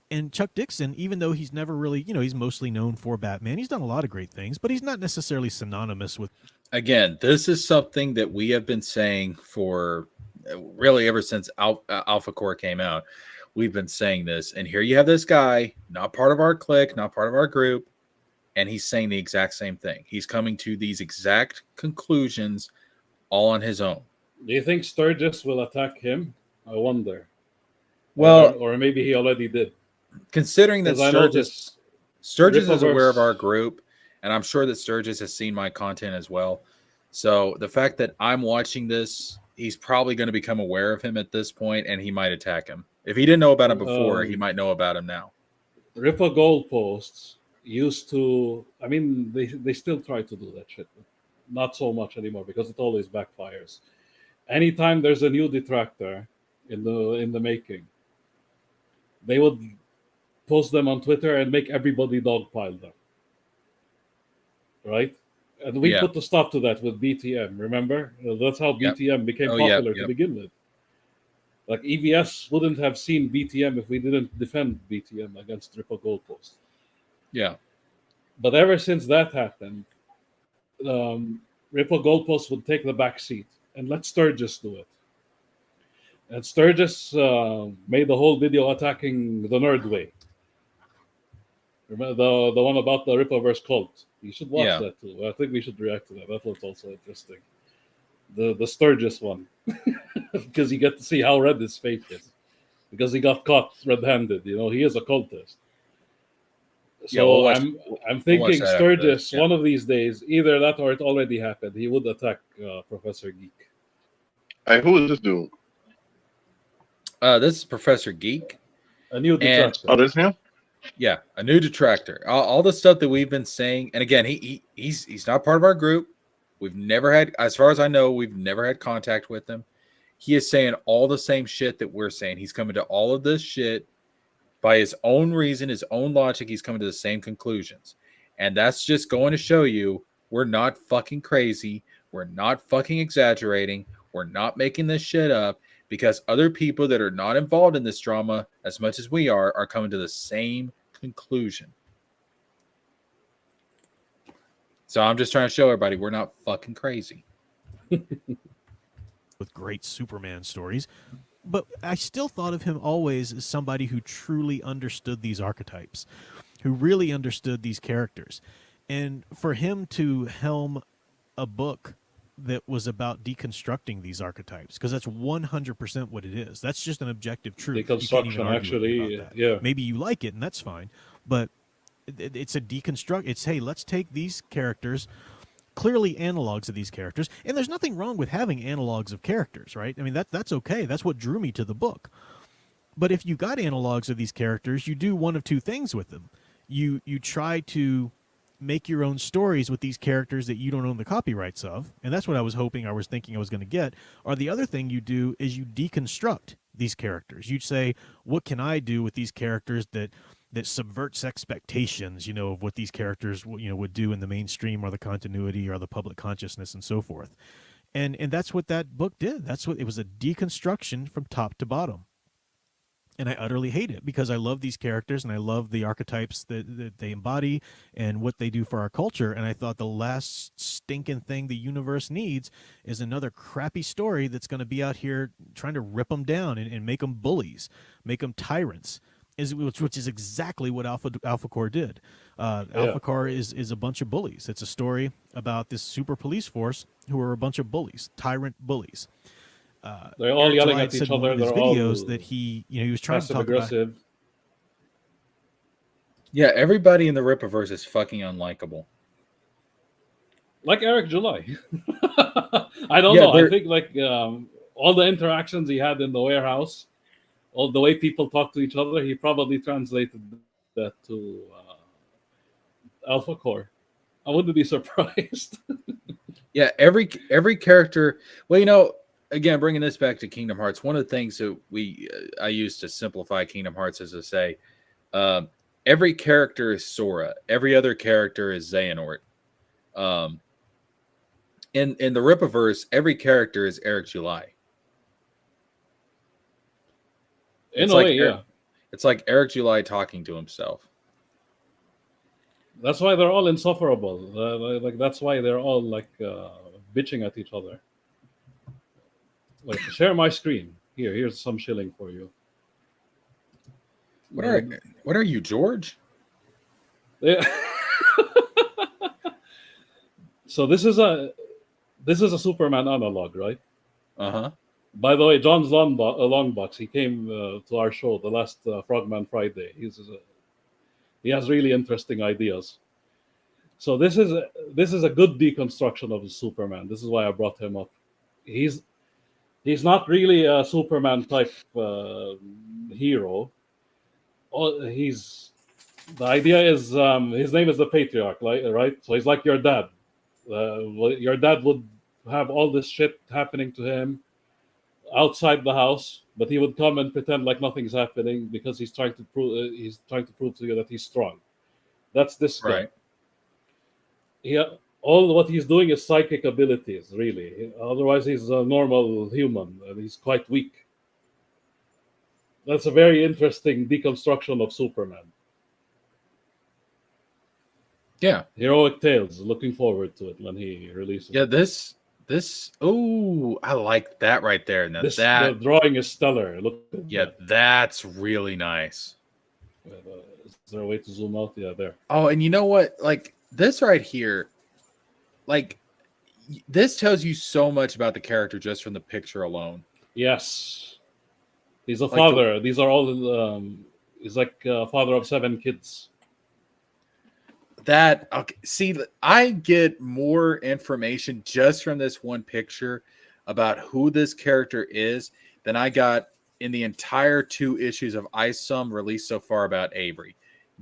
And Chuck Dixon, even though he's never really, he's mostly known for Batman, he's done a lot of great things, but he's not necessarily synonymous with. Again, this is something that we have been saying for really ever since Alpha Core came out. We've been saying this, and here you have this guy, not part of our clique, not part of our group, and he's saying the exact same thing. He's coming to these exact conclusions all on his own. Do you think Sturgis will attack him? I wonder. Well, or maybe he already did. Considering that Sturgis is aware of our group, and I'm sure that Sturgis has seen my content as well. So the fact that I'm watching this, he's probably going to become aware of him at this point, and he might attack him. If he didn't know about him before, he might know about him now. Ripple goalposts used to, I mean, they still try to do that shit, but not so much anymore because it always backfires. Anytime there's a new detractor in the making, they would post them on Twitter and make everybody dogpile them. Right? And we put the stop to that with BTM, remember? That's how BTM became popular to begin with. Like, EVS wouldn't have seen BTM if we didn't defend BTM against Triple Goalpost. Yeah. But ever since that happened, Ripple Goalpost would take the back seat and let Sturgis do it. And Sturgis made the whole video attacking the Nerd Way. Remember the one about the Rippleverse cult. You should watch Yeah. that too. I think we should react to that. That looks also interesting. The Sturgis one, because you get to see how red his face is, because he got caught red-handed. You know, he is a cultist. Yeah, we'll So watch. I'm We'll watch thinking that after this. Sturgis. Yeah. One of these days, either that or it already happened. He would attack Professor Geek. Hey, who is this dude? This is Professor Geek. A new And- detractor. Oh, this him? Yeah, a new detractor. All the stuff that we've been saying, and again, he's not part of our group. We've never had, as far as I know, we've never had contact with him. He is saying all the same shit that we're saying. He's coming to all of this shit by his own reason, his own logic. He's coming to the same conclusions, and that's just going to show you we're not fucking crazy. We're not fucking exaggerating. We're not making this shit up. Because other people that are not involved in this drama as much as we are coming to the same conclusion. So I'm just trying to show everybody we're not fucking crazy. With great Superman stories, but I still thought of him always as somebody who truly understood these archetypes, who really understood these characters. And for him to helm a book that was about deconstructing these archetypes, because that's 100% what it is. That's just an objective truth. You can't even Deconstruction, argue actually, about that. yeah. Maybe you like it, and that's fine. But it's a deconstruct. It's, hey, let's take these characters, clearly analogs of these characters, and there's nothing wrong with having analogs of characters, right? I mean, that's okay. That's what drew me to the book. But if you got analogs of these characters, you do one of two things with them. You try to make your own stories with these characters that you don't own the copyrights of, and that's what I was thinking I was going to get. Or the other thing you do is you deconstruct these characters. You'd say, what can I do with these characters that subverts expectations, of what these characters, would do in the mainstream or the continuity or the public consciousness and so forth. And that's what that book did. That's what it was, a deconstruction from top to bottom. And I utterly hate it because I love these characters and I love the archetypes that they embody and what they do for our culture. And I thought the last stinking thing the universe needs is another crappy story that's going to be out here trying to rip them down and make them bullies, make them tyrants, which is exactly what Alpha Corps did. Alpha Corps is a bunch of bullies. It's a story about this super police force who are a bunch of bullies, tyrant bullies. They're all yelling July at said each in one other. of his They're videos all that he was trying to passive talk about. aggressive. Yeah, everybody in the Rippaverse is fucking unlikable. Like Eric July. I don't Yeah, know. I they're- think like all the interactions he had in the warehouse, all the way people talk to each other, he probably translated that to Alpha Core. I wouldn't be surprised. Yeah, every character. Well, again, bringing this back to Kingdom Hearts, one of the things that I use to simplify Kingdom Hearts is to say, every character is Sora. Every other character is Xehanort. In the Rippaverse, every character is Eric July. In a way, yeah. It's like Eric July talking to himself. That's why they're all insufferable. Like that's why they're all like bitching at each other. Like, share my screen. Here's some shilling for you. What are you, George? Yeah. So this is a Superman analog, right? Uh-huh. By the way, John's Longbox, he came to our show the last Frogman Friday. He has really interesting ideas. So this is a good deconstruction of the Superman. This is why I brought him up. He's not really a Superman type hero. The idea is his name is the Patriarch, right? So he's like your dad. Your dad would have all this shit happening to him outside the house, but he would come and pretend like nothing's happening because he's trying to prove to you that he's strong. That's this guy. Right. All what he's doing is psychic abilities, really. Otherwise, he's a normal human and he's quite weak. That's a very interesting deconstruction of Superman. Yeah. Heroic Tales. Looking forward to it when he releases. Yeah, this. Oh, I like that right there. Now The drawing is stellar. Look. That's really nice. Is there a way to zoom out? Yeah, there. Oh, and you know what? Like, this right here, like this tells you so much about the character just from the picture alone. Yes, he's a Like father. These are all. He's like a father of 7 kids. that okay, see, I get more information just from this one picture about who this character is than I got in the entire 2 issues of ISOM released so far about Avery.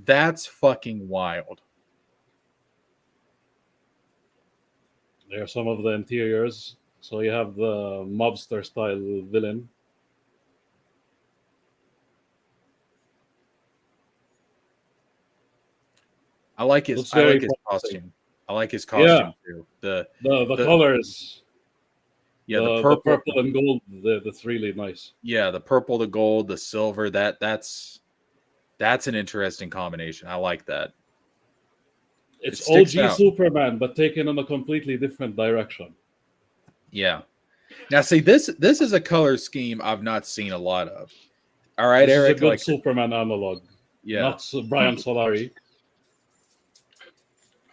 That's fucking wild. There are some of the interiors. So you have the mobster style villain. I like his Looks very promising. costume. I like his Yeah, costume too. The the colors, yeah, the purple and gold. That's really nice. Yeah, the purple, the gold, the silver. That's an interesting combination. I like that. It's sticks OG out. Superman, but taken in a completely different direction. Yeah. Now, see, this is a color scheme I've not seen a lot of. All right, This is a Eric. good Like, Superman analog. yeah, Not Brian Solari.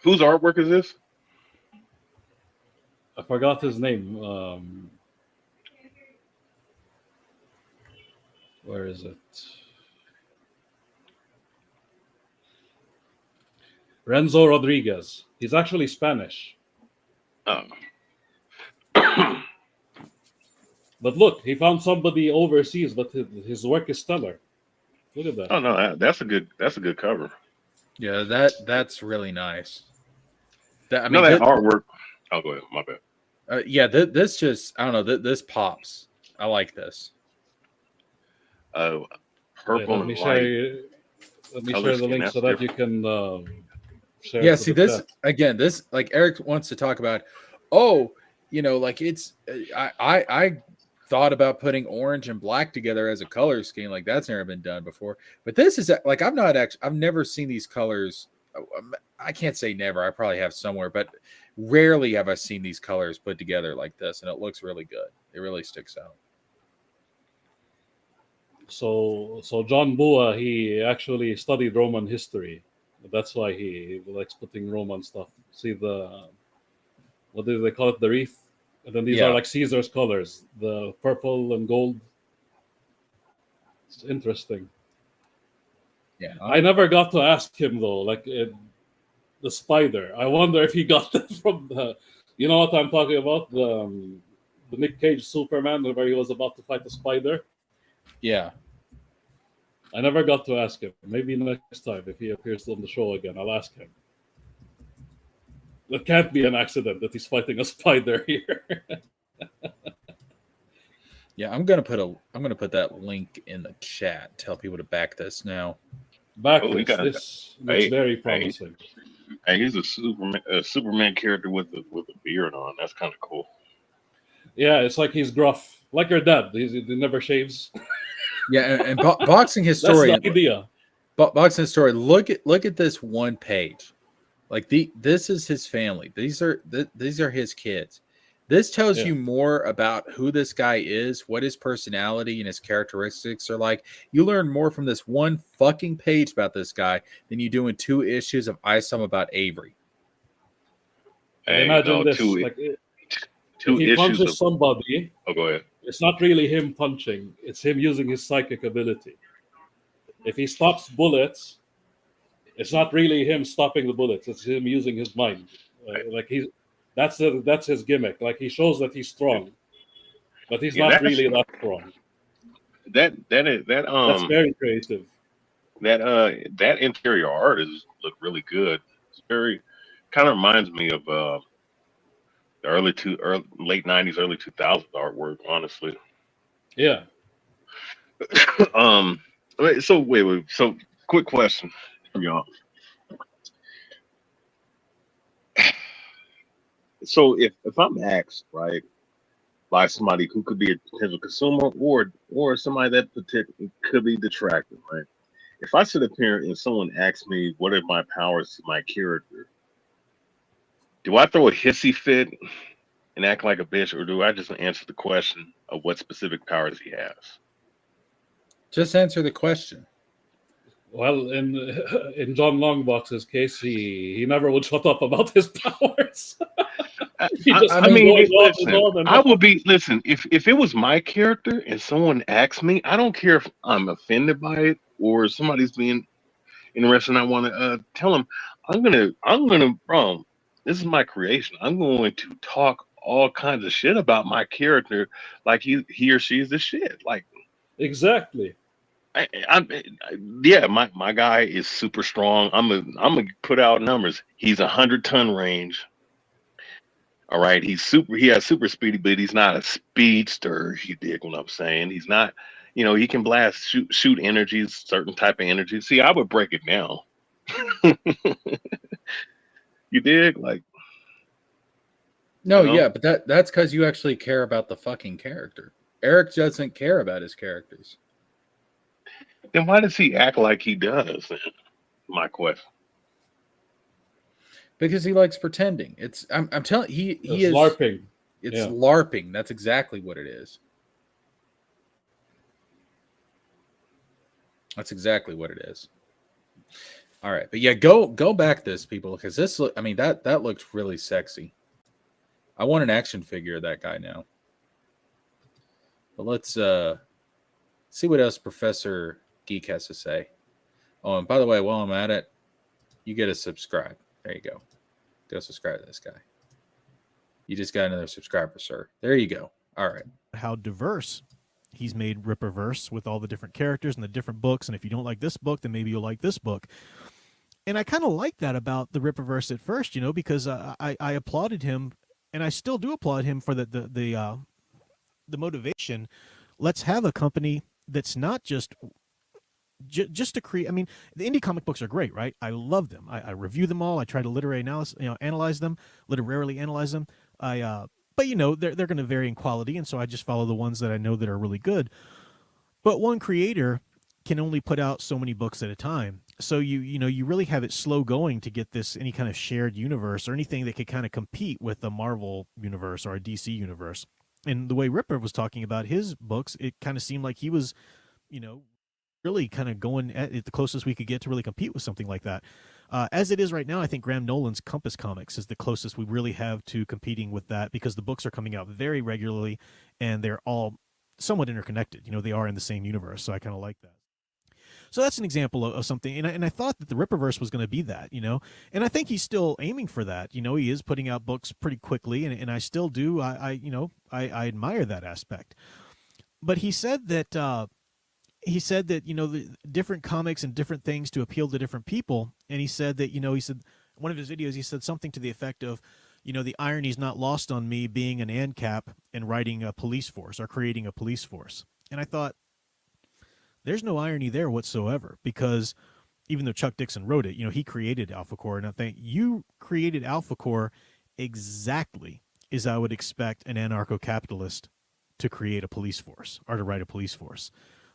Whose artwork is this? I forgot his name. Where is it? Renzo Rodriguez. He's actually Spanish. Oh. But look, he found somebody overseas, but his work is stellar. Look at that. Oh no, that's a good cover. Yeah, that's really nice. That artwork. Oh, go ahead. My bad. Yeah, this just I don't know. This pops. I like this. Purple let me and share. Let me share the link so that you can share. Yeah, see this chat. Again. This like Eric wants to talk about. Oh, like it's I thought about putting orange and black together as a color scheme. Like that's never been done before. But this is like I've never seen these colors. I can't say never. I probably have somewhere, but rarely have I seen these colors put together like this, and it looks really good. It really sticks out. So John Bua, he actually studied Roman history. That's why he likes putting Roman stuff. See what do they call it? The wreath. And then these are like Caesar's colors, the purple and gold. It's interesting. Yeah, I never got to ask him though. Like the spider. I wonder if he got that from the. You know what I'm talking about? The Nick Cage Superman, where he was about to fight the spider. Yeah. I never got to ask him. Maybe next time, if he appears on the show again, I'll ask him. It can't be an accident that he's fighting a spider here. Yeah, I'm gonna put that link in the chat. Tell people to back this now. This looks very promising. Hey, he's a Superman character with a beard on. That's kind of cool. Yeah, it's like he's gruff, like your dad. He never shaves. Yeah, and boxing historian. That's the idea. Boxing historian. Look at this one page. Like this is his family. These are his kids. This tells you more about who this guy is, what his personality and his characteristics are like. You learn more from this one fucking page about this guy than you do in 2 issues of ISOM about Avery. Imagine this. If he punches somebody, go ahead. It's not really him punching. It's him using his psychic ability. If he stops bullets, it's not really him stopping the bullets. It's him using his mind. That's his gimmick. Like he shows that he's strong, but he's not really that strong. That's very creative. That interior art look really good. It's very kind of reminds me of the late '90s, early 2000s artwork. Honestly. Yeah. So wait. So quick question for y'all. So if I'm asked, right, by somebody who could be a potential consumer or somebody that could be detracting, right? If I sit up here and someone asks me what are my powers to my character, do I throw a hissy fit and act like a bitch, or do I just answer the question of what specific powers he has? Just answer the question. Well, in John Longbox's case, he never would shut up about his powers. He just I kept mean, going on and Listen, on and I on. would be listen if it was my character and someone asked me, I don't care if I'm offended by it or somebody's being interested. And I want to tell them, bro. This is my creation. I'm going to talk all kinds of shit about my character, like he or she is the shit. Like Exactly. I yeah, my guy is super strong. I'm gonna put out numbers. He's 100-ton range. All right, he has super speedy, but he's not a speedster. You dig what I'm saying? He's not, he can shoot energies, certain type of energy. See, I would break it down. You dig? Like, no, yeah, but that's because you actually care about the fucking character. Eric doesn't care about his characters. then why does he act like he does? Then? My question. Because he likes pretending. I'm telling he It's is LARPing. It's Yeah. LARPing. That's exactly what it is. That's exactly what it is. All right, but yeah, go back this people because I mean that looked really sexy. I want an action figure of that guy now. But let's see what else Professor Geek has to say. Oh, and by the way, while I'm at it, you get a subscribe. There you go. Go subscribe to this guy. You just got another subscriber, sir. There you go. All right. How diverse he's made Ripperverse with all the different characters and the different books. And if you don't like this book, then maybe you'll like this book. And I kind of like that about the Ripperverse at first, because I applauded him, and I still do applaud him for the motivation. Let's have a company that's not just to create. I mean, the indie comic books are great, right? I love them. I review them all. I try to literarily analyze them. But they're going to vary in quality, and so I just follow the ones that I know that are really good. But one creator can only put out so many books at a time. So you really have it slow going to get any kind of shared universe or anything that could kind of compete with the Marvel universe or a DC universe. And the way Ripper was talking about his books, it kind of seemed like he was, really kind of going at it the closest we could get to really compete with something like that. As it is right now, I think Graham Nolan's Compass Comics is the closest we really have to competing with that because the books are coming out very regularly and they're all somewhat interconnected. They are in the same universe, so I kind of like that. So that's an example of something, and I thought that the Ripperverse was going to be that, and I think he's still aiming for that. He is putting out books pretty quickly, and I still do. I admire that aspect. But he said that the different comics and different things to appeal to different people, and he said that one of his videos he said something to the effect of, the irony is not lost on me being an ANCAP and writing a police force or creating a police force, and I thought, there's no irony there whatsoever because even though Chuck Dixon wrote it, he created Alpha Corps, and I think you created Alpha Corps exactly as I would expect an anarcho-capitalist to create a police force or to write a police force.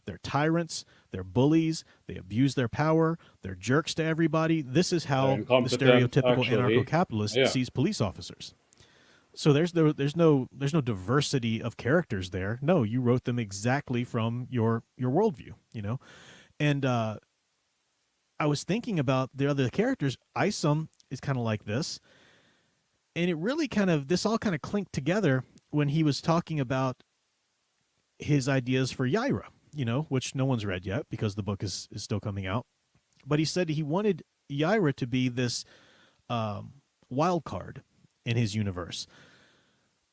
They're tyrants, they're bullies, they abuse their power, they're jerks to everybody. This is how the stereotypical anarcho-capitalist sees police officers. So there's no diversity of characters there. No, you wrote them exactly from your worldview, And I was thinking about the other characters. Isom is kind of like this, and it really this all kind of clinked together when he was talking about his ideas for Yaira, which no one's read yet because the book is still coming out. But he said he wanted Yaira to be this wild card in his universe,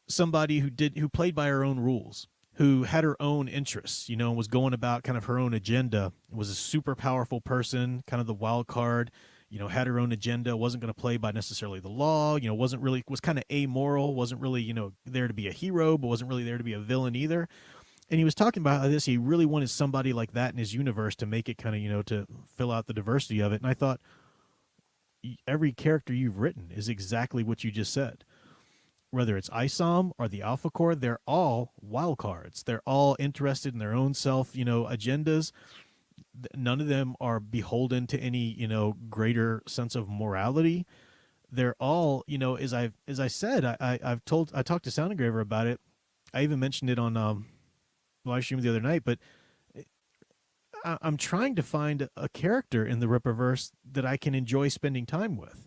somebody who played by her own rules, who had her own interests, and was going about kind of her own agenda, was a super powerful person, kind of the wild card, had her own agenda, wasn't going to play by necessarily the law, was kind of amoral, wasn't really, there to be a hero, but wasn't really there to be a villain either. And he was talking about how he really wanted somebody like that in his universe to make it kind of, to fill out the diversity of it. And I thought, every character you've written is exactly what you just said. Whether it's Isom or the Alpha Corps, they're all wild cards. They're all interested in their own self, agendas. None of them are beholden to any, greater sense of morality. They're all, as I said, I talked to Sound Engraver about it. I even mentioned it on live stream the other night, but I'm trying to find a character in the Rippaverse that I can enjoy spending time with,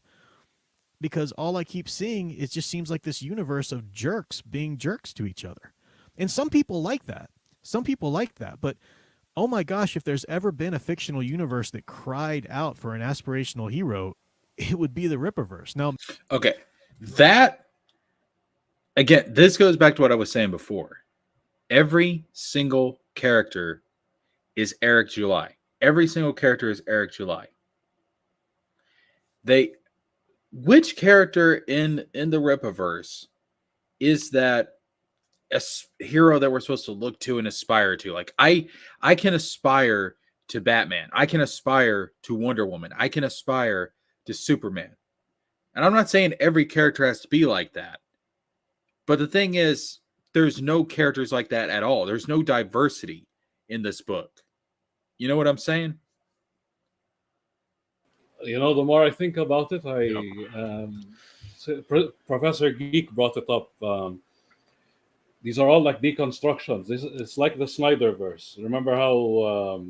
because all I keep seeing, it just seems like this universe of jerks being jerks to each other. And some people like that. Some people like that. But oh my gosh, if there's ever been a fictional universe that cried out for an aspirational hero, it would be the Rippaverse. Now, Okay. That, again, this goes back to what I was saying before. Every single character is Eric July. Every single character is Eric July. Which character in the Rippaverse is that a hero that we're supposed to look to and aspire to? Like I can aspire to Batman. I can aspire to Wonder Woman. I can aspire to Superman. And I'm not saying every character has to be like that. But the thing is, there's no characters like that at all. There's no diversity in this book. You know what I'm saying? You know, the more I think about it, Professor Geek brought it up. These are all like deconstructions. It's like the Snyderverse. Remember how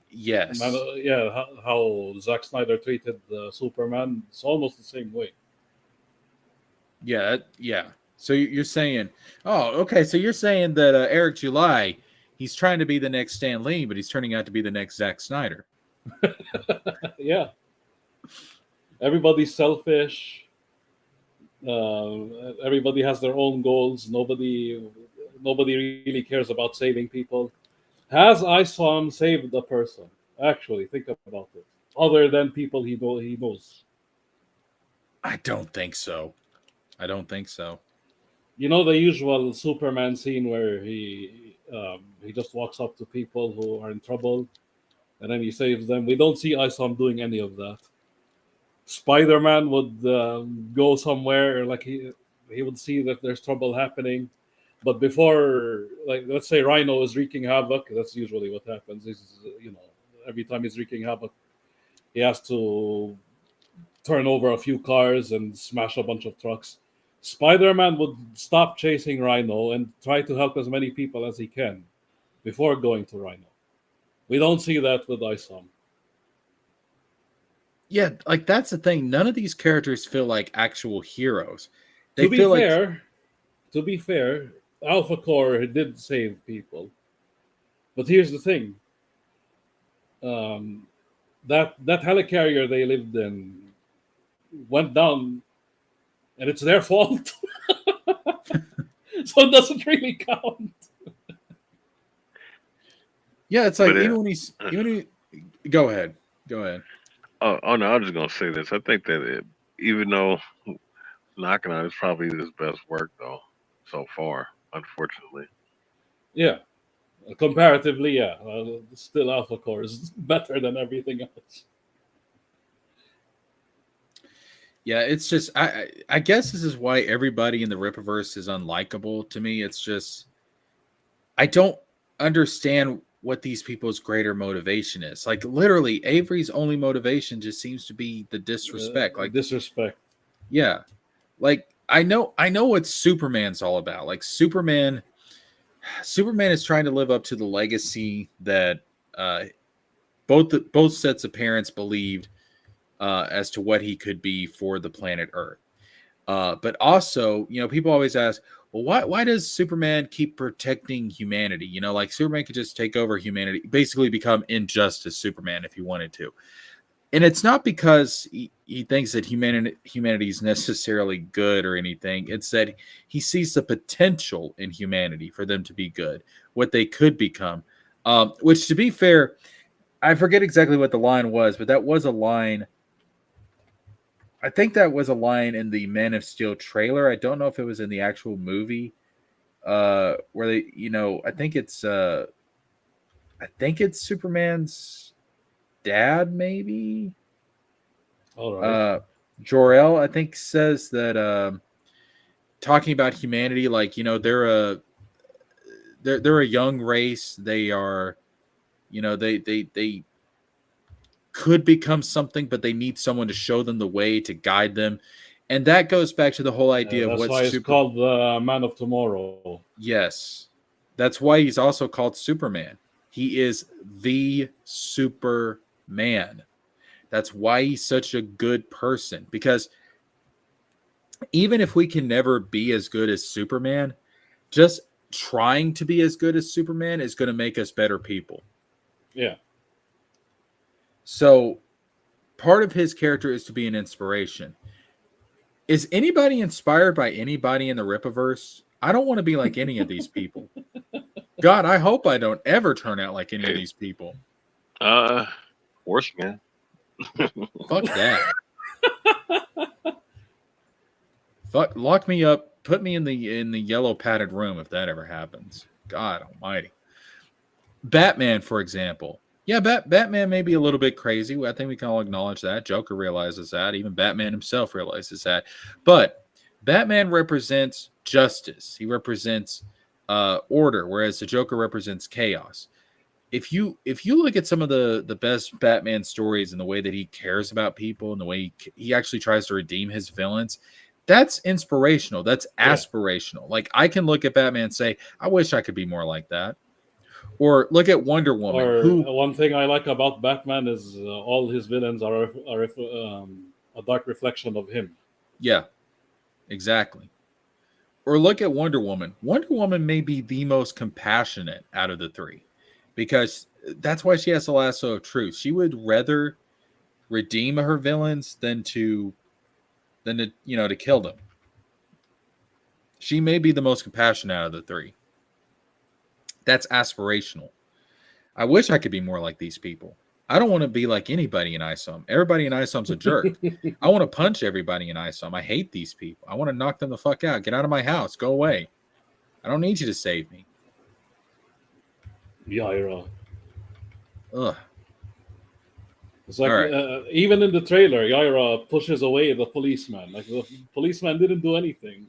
Yes. how Zack Snyder treated Superman? It's almost the same way. Yeah. So you're saying, oh, okay. So you're saying that Eric July, he's trying to be the next Stan Lee, but he's turning out to be the next Zack Snyder. Yeah. Everybody's selfish. Everybody has their own goals. Nobody really cares about saving people. Has Isom saved the person? Actually, think about it. Other than people he knows. I don't think so. You know the usual Superman scene where he just walks up to people who are in trouble, and then he saves them. We don't see Isom doing any of that. Spider-Man would go somewhere, like he would see that there's trouble happening, but before, like, let's say Rhino is wreaking havoc, that's usually what happens. Is, you know, every time he's wreaking havoc, he has to turn over a few cars and smash a bunch of trucks. Spider-Man would stop chasing Rhino and try to help as many people as he can before going to Rhino. We don't see that with Isom. Yeah, like that's the thing. None of these characters feel like actual heroes. To be fair, Alpha Core did save people. But here's the thing. That helicarrier they lived in went down, and it's their fault. So it doesn't really count. Yeah, it's like go ahead. Oh no, I was just gonna say this. I think that even though Knocking On is probably his best work though so far, unfortunately. Yeah. Comparatively, yeah. Still Alpha Core is better than everything else. Yeah, it's just I guess this is why everybody in the Rippaverse is unlikable to me. It's just I don't understand what these people's greater motivation is. Like literally, Avery's only motivation just seems to be the disrespect. Like disrespect. Yeah. Like I know what Superman's all about. Like Superman is trying to live up to the legacy that both sets of parents believed as to what he could be for the planet Earth. But also, you know, people always ask, well, why does Superman keep protecting humanity? You know, like Superman could just take over humanity, basically become Injustice Superman if he wanted to. And it's not because he thinks that humanity is necessarily good or anything. It's that he sees the potential in humanity for them to be good, what they could become. Which, to be fair, I forget exactly what the line was, but that was a line. I think that was a line in the Man of Steel trailer. I don't know if it was in the actual movie, where they, you know, I think it's Superman's dad, maybe. All right. Jor-El, I think, says that talking about humanity, like, you know, they're a young race. They are, you know, they could become something, but they need someone to show them the way, to guide them. And that goes back to the whole idea of that's what's why it's called the Man of Tomorrow. Yes. That's why he's also called Superman. He is the Superman. That's why he's such a good person. Because even if we can never be as good as Superman, just trying to be as good as Superman is going to make us better people. Yeah. So part of his character is to be an inspiration. Is anybody inspired by anybody in the Rippaverse? I don't want to be like any of these people. God, I hope I don't ever turn out like any of these people. Horseman. Fuck that. Fuck, lock me up. Put me in the yellow padded room if that ever happens. God Almighty. Batman, for example. Yeah, Batman may be a little bit crazy. I think we can all acknowledge that. Joker realizes that. Even Batman himself realizes that. But Batman represents justice. He represents order, whereas the Joker represents chaos. If you look at some of the best Batman stories and the way that he cares about people and the way he actually tries to redeem his villains, that's inspirational. That's aspirational. Yeah. Like I can look at Batman and say, I wish I could be more like that. Or look at Wonder Woman. Or one thing I like about Batman is all his villains are a dark reflection of him. Yeah, exactly. Or look at Wonder Woman. Wonder Woman may be the most compassionate out of the three, because that's why she has the lasso of truth. She would rather redeem her villains than to kill them. She may be the most compassionate out of the three. That's aspirational. I wish I could be more like these people. I don't want to be like anybody in ISOM. Everybody in ISOM's a jerk. I want to punch everybody in ISOM. I hate these people. I want to knock them the fuck out. Get out of my house. Go away. I don't need you to save me. Yaira. Ugh. It's like even in the trailer, Yaira pushes away the policeman. Like the policeman didn't do anything.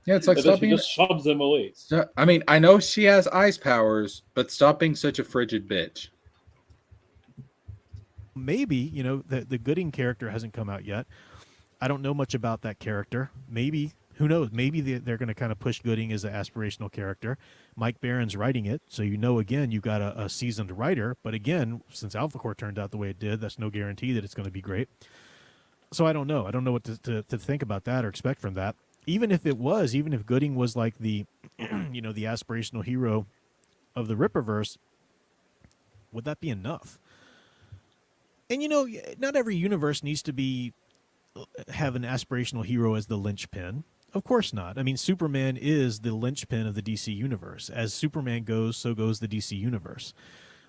Yeah, it's like she just shoves him away. I mean, I know she has ice powers, but stop being such a frigid bitch. Maybe, the Gooding character hasn't come out yet. I don't know much about that character. Maybe, who knows? Maybe they're going to kind of push Gooding as an aspirational character. Mike Barron's writing it, so again, you've got a seasoned writer. But again, since Alpha Core turned out the way it did, that's no guarantee that it's going to be great. So I don't know. I don't know what to think about that or expect from that. Even if Gooding was like the, the aspirational hero of the Rippaverse, would that be enough? And not every universe needs to have an aspirational hero as the linchpin. Of course not. I mean, Superman is the linchpin of the DC universe. As Superman goes, so goes the DC universe.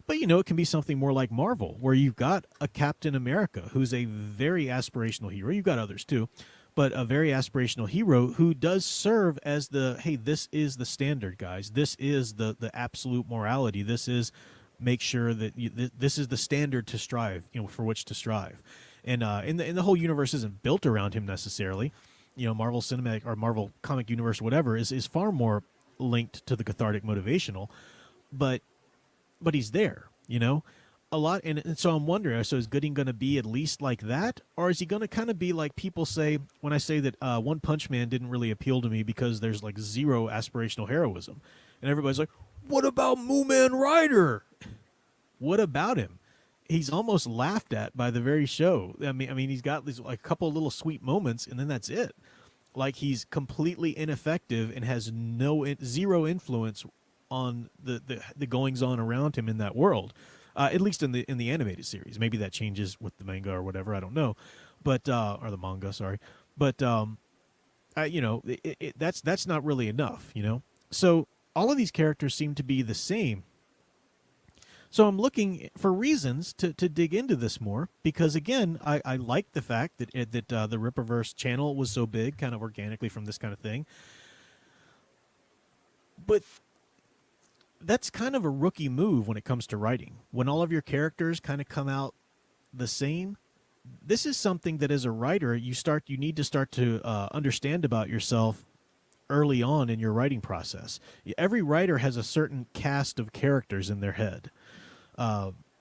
But it can be something more like Marvel, where you've got a Captain America who's a very aspirational hero. You've got others too. But a very aspirational hero who does serve as this is the standard, guys. This is the absolute morality. This is make sure that this is the standard to strive, for which to strive. And the whole universe isn't built around him necessarily. Marvel Cinematic or Marvel Comic Universe, whatever, is far more linked to the cathartic motivational. But he's there, a lot. And so I'm wondering, so is Gooding going to be at least like that? Or is he going to kind of be like people say, when I say that One Punch Man didn't really appeal to me because there's like zero aspirational heroism. And everybody's like, what about Mooman Rider? What about him? He's almost laughed at by the very show. I mean, he's got these like a couple of little sweet moments, and then that's it. Like he's completely ineffective and has zero influence on the goings on around him in that world. At least in the animated series. Maybe that changes with the manga or whatever. I don't know, but or the manga, sorry. But that's not really enough. So all of these characters seem to be the same. So I'm looking for reasons to dig into this more because, again, I like the fact that the Rippaverse channel was so big, kind of organically from this kind of thing. But that's kind of a rookie move when it comes to writing. When all of your characters kind of come out the same, this is something that as a writer you need to start to understand about yourself early on in your writing process. Every writer has a certain cast of characters in their head.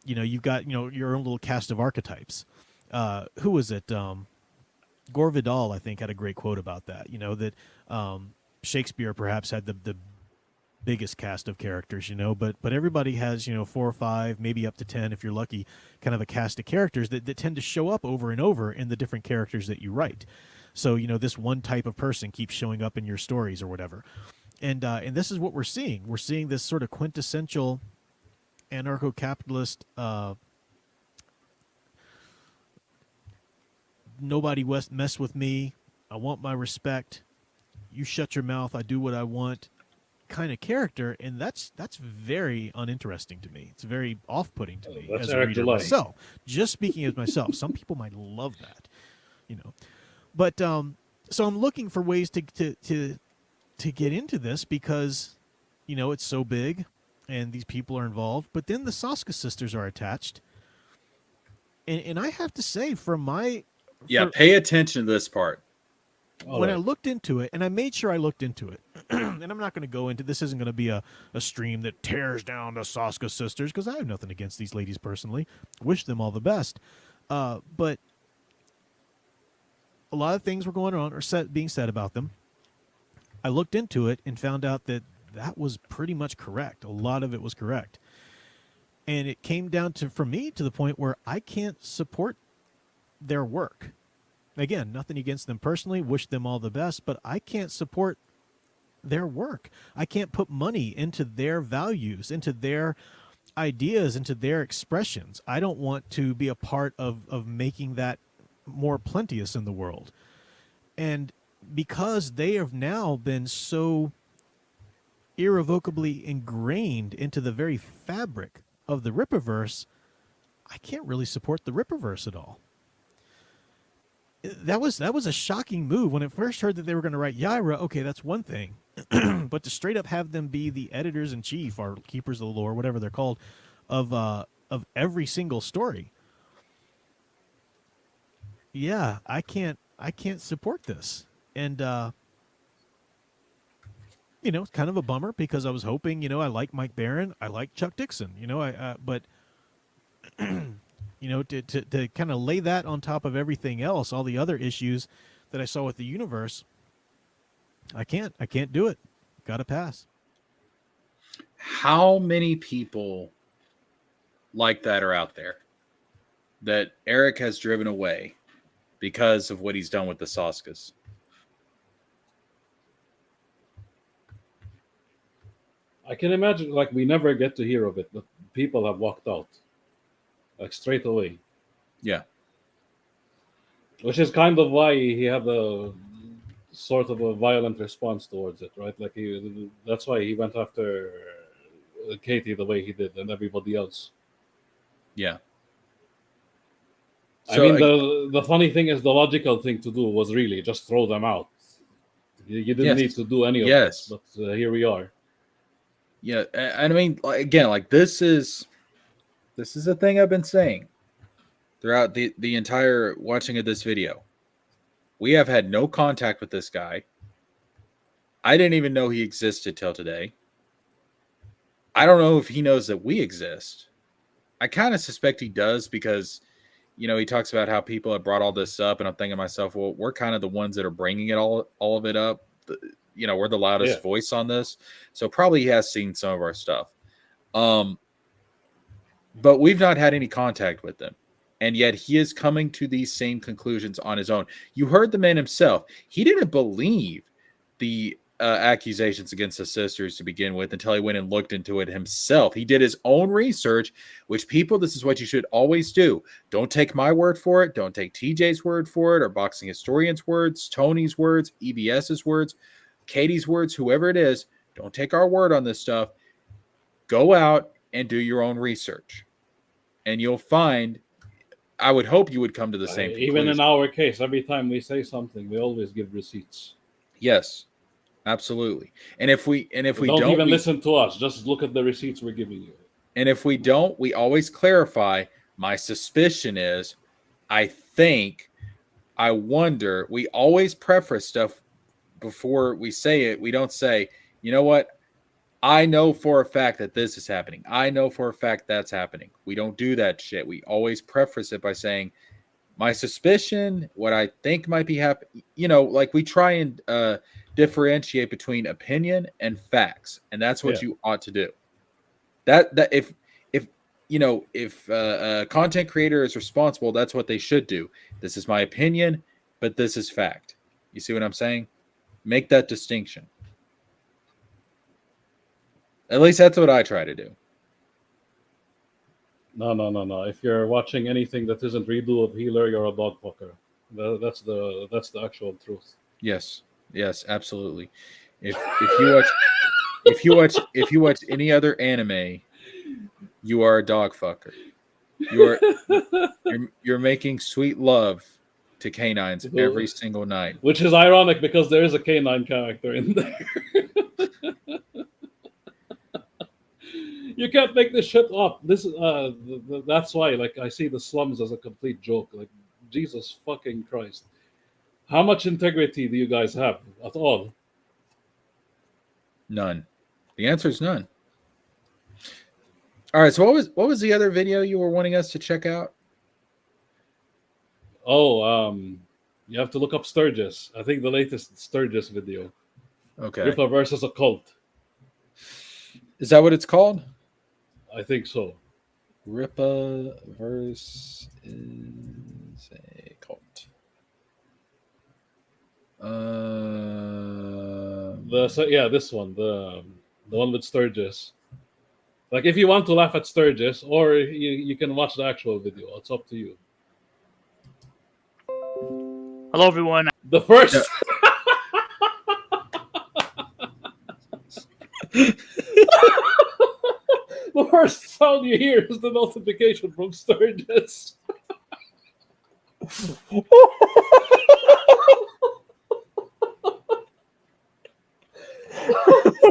You've got your own little cast of archetypes. Who was it? Gore Vidal, I think, had a great quote about that. That Shakespeare perhaps had the biggest cast of characters, but everybody has 4 or 5, maybe up to 10 if you're lucky, kind of a cast of characters that tend to show up over and over in the different characters that you write. So this one type of person keeps showing up in your stories or whatever, and this is what we're seeing. We're seeing this sort of quintessential anarcho-capitalist. Nobody mess with me. I want my respect. You shut your mouth. I do what I want. Kind of character, and that's very uninteresting to me. It's very off-putting to me That's as a Eric reader July. myself. Just speaking as myself, some people might love that, But so I'm looking for ways to get into this because, it's so big, and these people are involved. But then the Saska sisters are attached, and I have to say, pay attention to this part. When I looked into it, and I made sure I looked into it, and I'm not going to go into this, isn't going to be a stream that tears down the Saska sisters, because I have nothing against these ladies personally. Wish them all the best. But a lot of things were going on or being said about them. I looked into it and found out that was pretty much correct. A lot of it was correct. And it came down for me to the point where I can't support their work. Again, nothing against them personally, wish them all the best, but I can't support their work. I can't put money into their values, into their ideas, into their expressions. I don't want to be a part of making that more plenteous in the world. And because they have now been so irrevocably ingrained into the very fabric of the Rippaverse, I can't really support the Rippaverse at all. That was a shocking move. When I first heard that they were going to write Yaira, okay, that's one thing. But to straight up have them be the editors-in-chief or keepers of the lore, whatever they're called, of every single story. Yeah, I can't support this. And it's kind of a bummer because I was hoping, I like Mike Barron, I like Chuck Dixon, but to kind of lay that on top of everything else, all the other issues that I saw with the universe, I can't do it. Got to pass. How many people like that are out there that Eric has driven away because of what he's done with the Saskas? I can imagine, we never get to hear of it, but people have walked out, straight away. Yeah. Which is kind of why he had a sort of a violent response towards it, right? That's why he went after Katie the way he did and everybody else. Yeah. So, the funny thing is, the logical thing to do was really just throw them out. You didn't need to do any of this, but here we are. Yeah, and I mean, again, this is a thing I've been saying throughout the entire watching of this video. We have had no contact with this guy. I didn't even know he existed till today. I don't know if he knows that we exist. I kind of suspect he does because, he talks about how people have brought all this up, and I'm thinking to myself, well, we're kind of the ones that are bringing it all of it up. We're the loudest voice on this, so probably he has seen some of our stuff. But we've not had any contact with him, and yet he is coming to these same conclusions on his own. You heard the man himself. He didn't believe the accusations against the sisters to begin with until he went and looked into it himself. He did his own research, which, people, this is what you should always do. Don't take my word for it. Don't take TJ's word for it, or Boxing Historian's words, Tony's words, EBS's words, Katie's words, whoever it is. Don't take our word on this stuff. Go out and do your own research, and you'll find, I would hope you would come to the same conclusion. Even in our case, every time we say something, we always give receipts. Yes, absolutely. And if we don't even listen to us, just look at the receipts we're giving you. And if we don't, we always clarify. My suspicion is, I think, I wonder. We always preface stuff before we say it. We don't say, you know what? I know for a fact that this is happening. I know for a fact that's happening. We don't do that shit. We always preface it by saying, My suspicion, what I think might be happening, like we try and differentiate between opinion and facts, and that's what Yeah. you ought to do. That if if a content creator is responsible, that's what they should do. This is my opinion, but this is fact. You see what I'm saying? Make that distinction. At least that's what I try to do. No. If you're watching anything that isn't redo of Healer, you're a dog fucker. That's the actual truth. Yes, absolutely. If you watch any other anime, you are a dog fucker. You're making sweet love to canines every single night. Which is ironic because there is a canine character in there. You can't make this shit up. This that's why, like, I see the slums as a complete joke. Like, Jesus fucking Christ, how much integrity do you guys have at all? None. The answer is none. All right. So what was the other video you were wanting us to check out? Oh, you have to look up Sturgis. I think the latest Sturgis video. Okay. Ripper versus a cult. Is that what it's called? I think so. Rippa versus a cult. This one, the one with Sturgis. Like, if you want to laugh at Sturgis, or you can watch the actual video. It's up to you. Hello, everyone. The first. The first sound you hear is the notification from Sturgis.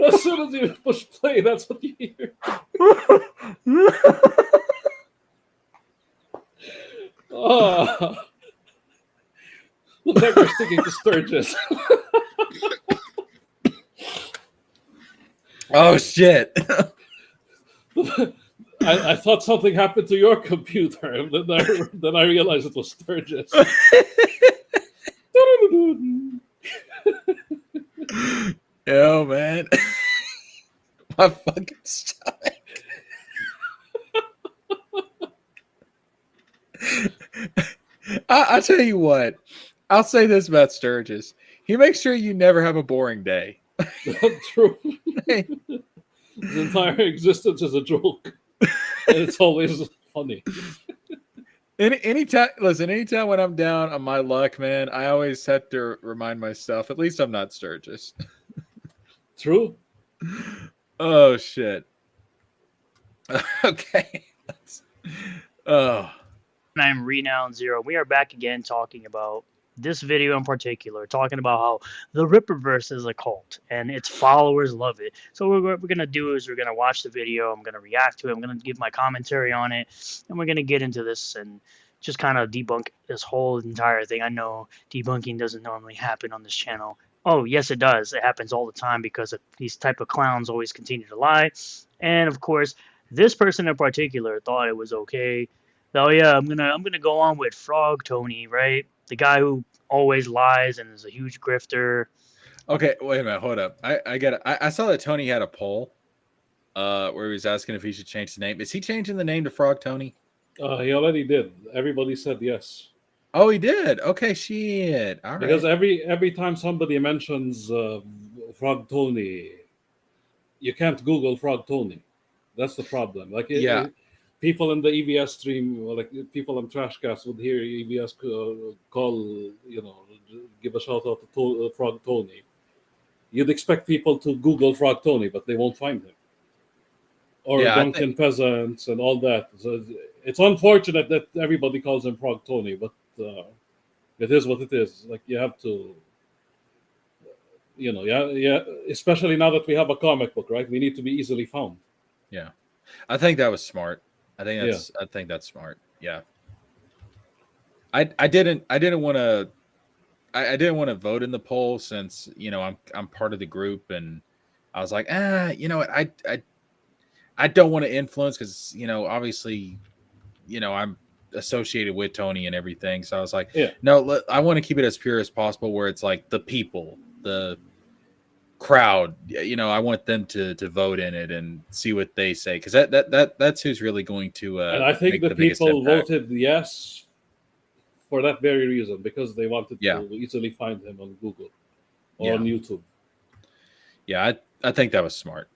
As soon as you push play, that's what you hear. Oh. Looks like we're sticking to Sturgis. Oh shit. I thought something happened to your computer, and then I realized it was Sturgis. Yo, man. My fucking stomach. I'll tell you what. I'll say this about Sturgis. He makes sure you never have a boring day. True. His entire existence is a joke. And it's always funny. Anytime when I'm down on my luck, man, I always have to remind myself, at least I'm not Sturgis. True. Oh shit. Okay. I'm Renowned Zero. We are back again talking about this video in particular, talking about how the Ripperverse is a cult and its followers love it. So what we're going to do is we're going to watch the video. I'm going to react to it. I'm going to give my commentary on it. And we're going to get into this and just kind of debunk this whole entire thing. I know debunking doesn't normally happen on this channel. Oh, yes, it does. It happens all the time because these type of clowns always continue to lie. And, of course, this person in particular thought it was okay. Oh, yeah, I'm gonna go on with Frog Tony, right? The guy who always lies and is a huge grifter. Okay, wait a minute, hold up. I get it. I saw that Tony had a poll where he was asking if he should change the name. Is he changing the name to Frog Tony? He already did. Everybody said yes. Oh, he did. Okay, shit. All right. Because every time somebody mentions Frog Tony, you can't Google Frog Tony. That's the problem. Like, people in the EVS stream, like people on Trashcast, would hear EVS call, give a shout out to Frog Tony. You'd expect people to Google Frog Tony, but they won't find him. Or Drunken Peasants and all that. So it's unfortunate that everybody calls him Frog Tony, but it is what it is. Like, you have to, especially now that we have a comic book, right? We need to be easily found. Yeah. I think that was smart. I think that's smart. Yeah. I didn't want to vote in the poll since, I'm part of the group, and I was like, you know what? I don't want to influence because, obviously, I'm associated with Tony and everything. So I was like, Yeah. no, I want to keep it as pure as possible, where it's like the people, the crowd, I want them to vote in it and see what they say, because that's who's really going to And I think make the the biggest people impact. voted yes for that very reason, because they wanted Yeah. to easily find him on Google or Yeah. on YouTube. Yeah, I think that was smart.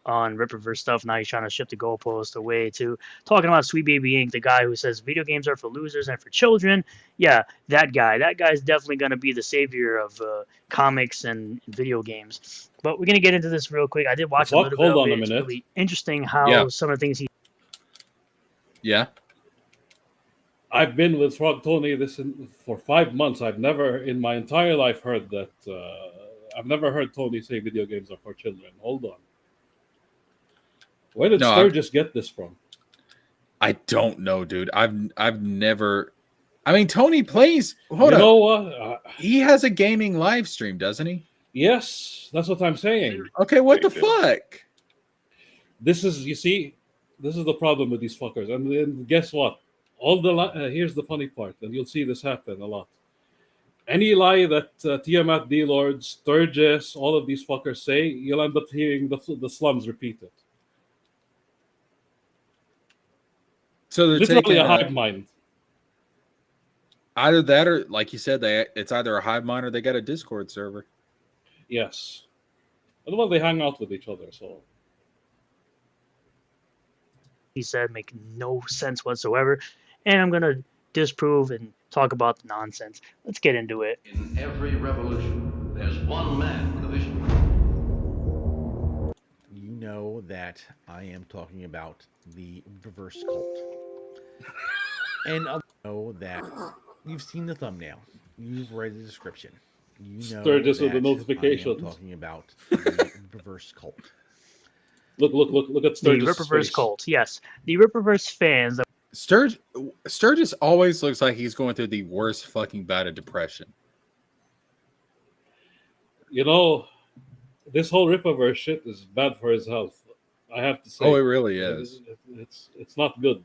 On Ripperverse stuff, now he's trying to shift the goalpost away to talking about Sweet Baby Inc., the guy who says video games are for losers and for children. Yeah, that guy. That guy's definitely going to be the savior of comics and video games. But we're going to get into this real quick. I did watch a little bit Hold of on it. a It's minute. really interesting how some of the things he... Yeah. I've been with Frog Tony for 5 months. I've never in my entire life heard that. I've never heard Tony say video games are for children. Hold on. Where did Sturgis get this from? I don't know, dude. I've never. I mean, Tony plays. You know what? He has a gaming live stream, doesn't he? Yes, that's what I'm saying. Okay, what the fuck? This is the problem with these fuckers. And then guess what? Here's the funny part, and you'll see this happen a lot. Any lie that Tiamat, D-Lord, Sturgis, all of these fuckers say, you'll end up hearing the slums repeat it. So they're literally taking a hive mind. Either that, or like you said, it's either a hive mind or they got a Discord server. Yes. And well, they hang out with each other, so. He said make no sense whatsoever. And I'm going to disprove and talk about the nonsense. Let's get into it. In every revolution, there's one man with a vision. You know that I am talking about the reverse cult. And I know that you've seen the thumbnail. You've read the description. You know Sturgis with the that notifications. I am talking about the reverse cult. Look at Sturgis. The Ripperverse cult. Yes. The Ripperverse fans. Sturgis always looks like he's going through the worst fucking bout of depression. You know, this whole Ripperverse shit is bad for his health. I have to say. Oh, it really is. It's not good.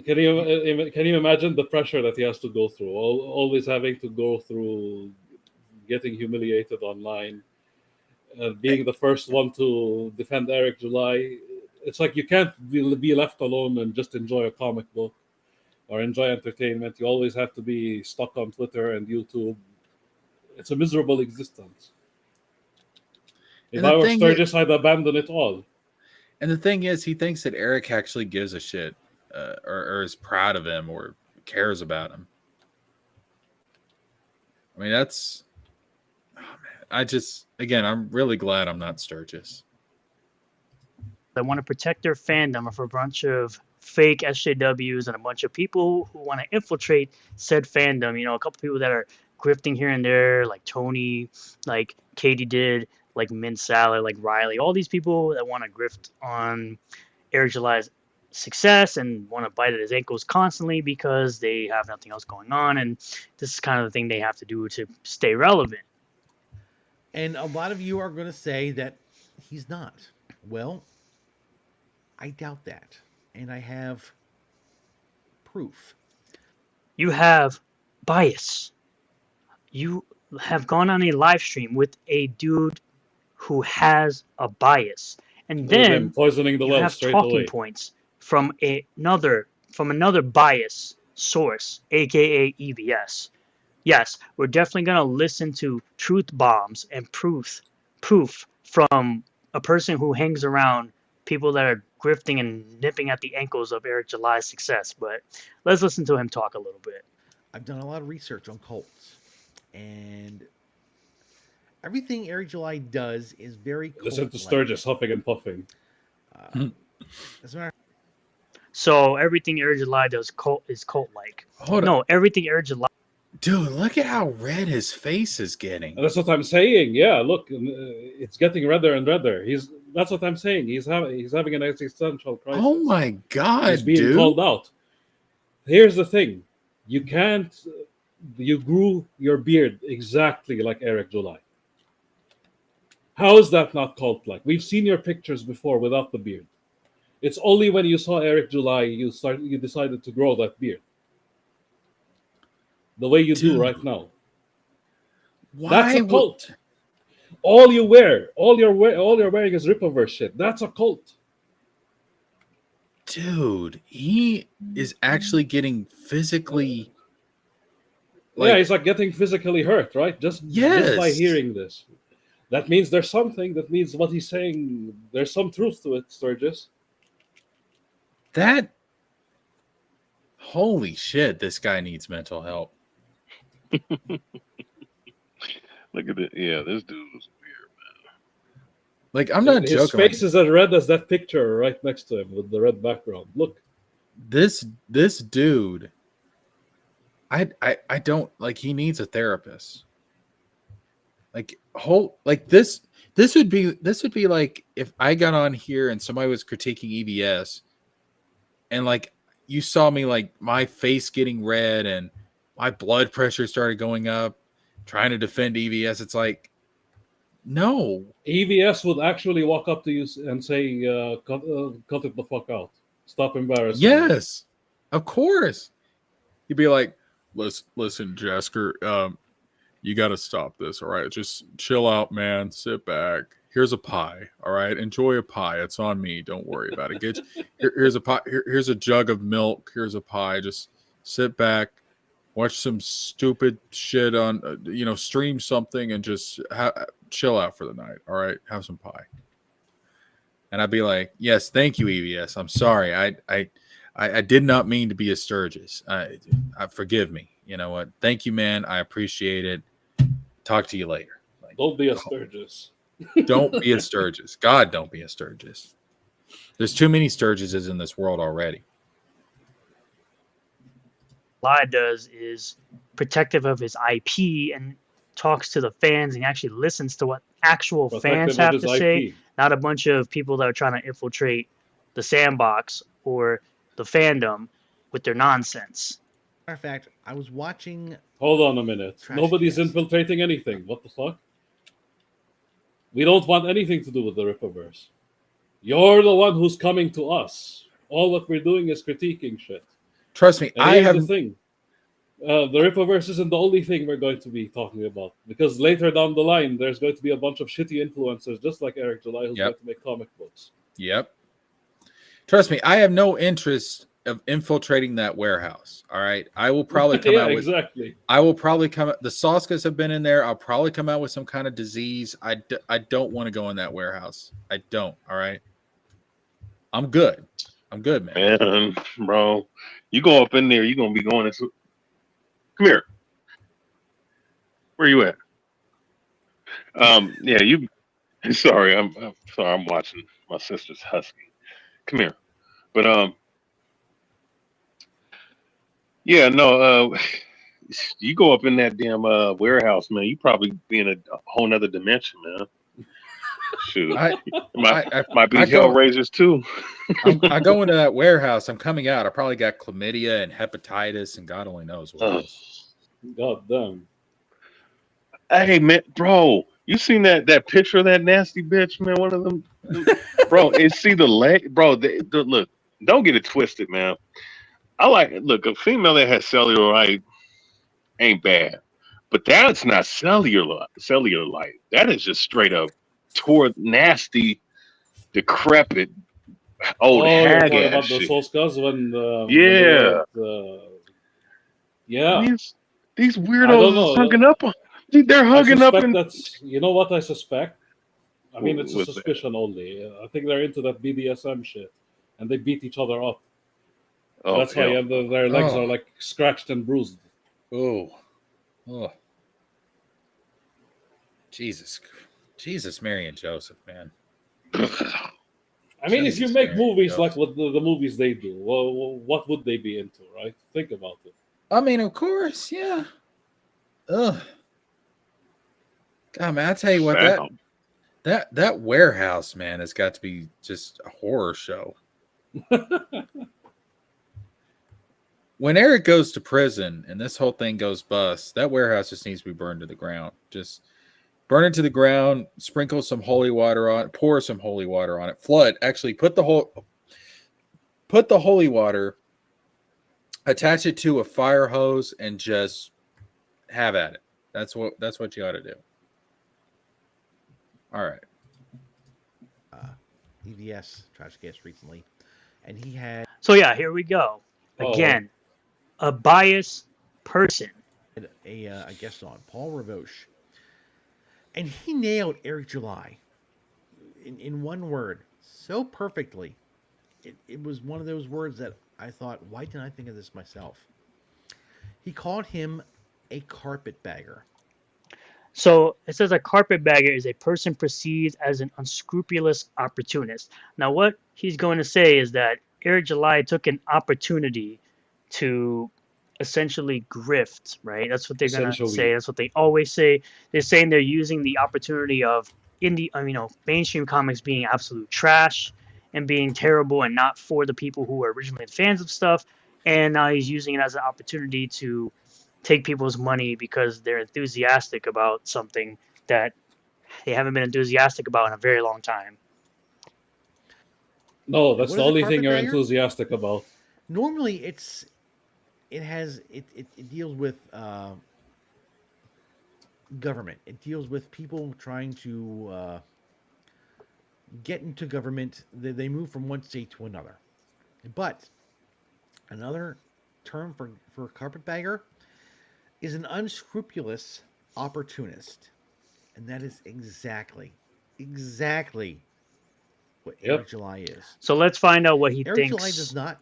Can you imagine the pressure that he has to go through? Always having to go through getting humiliated online, being the first one to defend Eric July. It's like you can't be left alone and just enjoy a comic book or enjoy entertainment. You always have to be stuck on Twitter and YouTube. It's a miserable existence. If I were Sturgis, I'd abandon it all. And the thing is, he thinks that Eric actually gives a shit. Or is proud of him or cares about him. I mean, that's... Oh, man. I'm really glad I'm not Sturgis. They want to protect their fandom from a bunch of fake SJWs and a bunch of people who want to infiltrate said fandom. You know, a couple people that are grifting here and there, like Tony, like Katie did, like Mint Salad, like Riley. All these people that want to grift on Eric July's success and want to bite at his ankles constantly because they have nothing else going on, and this is kind of the thing they have to do to stay relevant. And a lot of you are going to say that he's not. Well, I doubt that, and I have proof. You have bias. You have gone on a live stream with a dude who has a bias, and then poisoning the well have straight talking away. Points from another bias source, aka EBS. Yes, we're definitely gonna listen to truth bombs and proof from a person who hangs around people that are grifting and nipping at the ankles of Eric July's success. But let's listen to him talk a little bit. I've done a lot of research on cults, and everything Eric July does is very cult-like. Listen to Sturgis huffing and puffing. As a matter So everything Eric July does is cult-like. Everything Eric July. Dude, look at how red his face is getting. And that's what I'm saying. Yeah, look, it's getting redder and redder. That's what I'm saying. He's having an existential crisis. Oh my god, he's being called out. Here's the thing: you grew your beard exactly like Eric July. How is that not cult-like? We've seen your pictures before without the beard. It's only when you saw Eric July you decided to grow that beard. The way you do Dude, right now. That's why a would cult. All you're wearing is Rippaverse shit. That's a cult. dude, he is actually getting physically Yeah, he's like getting physically hurt, right? Just by yes. hearing this. That means there's something. That means what he's saying, there's some truth to it, Sturgis. That holy shit, this guy needs mental help. Look at it. Yeah, this dude was weird. Like, I'm not His joking. face is as red as that picture right next to him with the red background. Look. This dude, I don't like. He needs a therapist. Like this would be like if I got on here and somebody was critiquing EVS, and like you saw me like my face getting red and my blood pressure started going up, trying to defend EVS. It's like, no, EVS would actually walk up to you and say, cut it the fuck out. Stop embarrassing me." yes, of course. He'd be like, listen, Jesker, you got to stop this. All right. Just chill out, man. Sit back. Here's a pie. All right. Enjoy a pie. It's on me. Don't worry about it. Here's a pie. Here's a jug of milk. Here's a pie. Just sit back, watch some stupid shit on, stream something and just chill out for the night. All right. Have some pie. And I'd be like, yes, thank you, EVS. I'm sorry. I did not mean to be a Sturgis. Forgive me. You know what? Thank you, man. I appreciate it. Talk to you later. Like, don't be a Sturgis. Don't be a Sturgis. God, don't be a Sturgis. There's too many Sturgises in this world already. July does is protective of his IP and talks to the fans and actually listens to what actual fans have to say, not a bunch of people that are trying to infiltrate the sandbox or the fandom with their nonsense. Matter of fact, I was watching. Hold on a minute. Nobody's infiltrating anything. What the fuck? We don't want anything to do with the Rippaverse. You're the one who's coming to us. All what we're doing is critiquing shit. Trust me, and here's the thing. The Rippaverse isn't the only thing we're going to be talking about, because later down the line, there's going to be a bunch of shitty influencers, just like Eric July, who's going to make comic books. Yep. Trust me, I have no interest of infiltrating that warehouse. All right, I will probably come out with exactly. I will probably come. The Soskas have been in there. I'll probably come out with some kind of disease. I don't want to go in that warehouse. I don't. All right. I'm good. I'm good, man. Man, bro, you go up in there, you're gonna be going into. Come here. Where you at? Yeah, you. Sorry, I'm sorry. I'm watching my sister's husky. Come here, but yeah, no. You go up in that damn warehouse, man. You probably be in a whole nother dimension, man. Shoot, might be Hellraisers too. I go into that warehouse. I'm coming out. I probably got chlamydia and hepatitis, and God only knows what else. God damn. Hey man, bro, you seen that picture of that nasty bitch, man? One of them, bro. And see the leg, bro. Look, don't get it twisted, man. Look, a female that has cellulite ain't bad, but that's not cellulite. That is just straight up nasty, decrepit, old hag ass about shit. The Soskas yeah. These weirdos hugging up. They're hugging up, and you know what I suspect. I mean, it's a suspicion only. I think they're into that BDSM shit, and they beat each other up. Oh, that's why their legs are like scratched and bruised. Oh, Jesus, Mary and Joseph, man. I mean, if you make movies like what the movies they do, well, what would they be into, right? Think about it. I mean, of course, yeah. Ugh. God, man, I tell you what, that warehouse, man, has got to be just a horror show. When Eric goes to prison and this whole thing goes bust, that warehouse just needs to be burned to the ground. Just burn it to the ground, sprinkle some holy water on it, pour some holy water on it, flood. Actually, put the whole put the holy water, attach it to a fire hose, and just have at it. That's what you ought to do. All right. EVS tragic guest recently, and he had So yeah, here we go. Oh, Again, a biased person. a guest on Paul Ravoche, and he nailed Eric July in one word so perfectly. It was one of those words that I thought, why didn't I think of this myself? He called him a carpetbagger. So it says a carpetbagger is a person perceived as an unscrupulous opportunist. Now, what he's going to say is that Eric July took an opportunity to essentially grift, right? That's what they're going to essentially. say. That's what they always say. They're saying they're using the opportunity of mainstream comics being absolute trash and being terrible and not for the people who are originally fans of stuff. And now he's using it as an opportunity to take people's money because they're enthusiastic about something that they haven't been enthusiastic about in a very long time. No, And that's what the is a only thing you're carpetbagger? enthusiastic about. Normally, it deals with government. It deals with people trying to get into government. They move from one state to another. But another term for carpetbagger is an unscrupulous opportunist. And that is exactly what Eric Yep. July is. So let's find out what he Eric July does thinks. not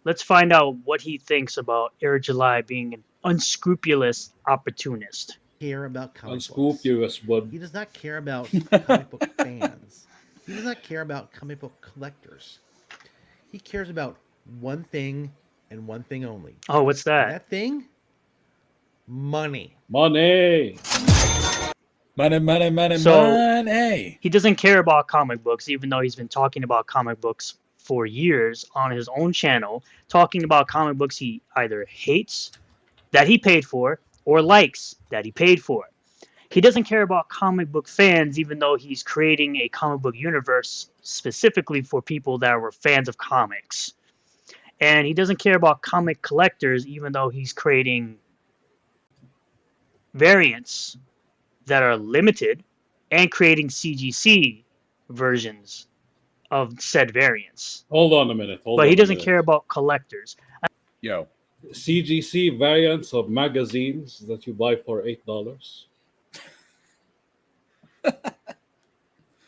Let's find out what he thinks about Eric July being an unscrupulous opportunist. care about comic books. Unscrupulous, bud. He does not care about comic book fans. He does not care about comic book collectors. He cares about one thing and one thing only. Oh, what's And that? that thing? Money. Money. Money, So money. he doesn't care about comic books, even though he's been talking about comic books for years on his own channel, talking about comic books he either hates that he paid for or likes that he paid for. He doesn't care about comic book fans, even though he's creating a comic book universe specifically for people that were fans of comics. And he doesn't care about comic collectors, even though he's creating variants that are limited and creating CGC versions of said variants. Hold on a minute. But he doesn't care about collectors. Yo, CGC variants of magazines that you buy for $8.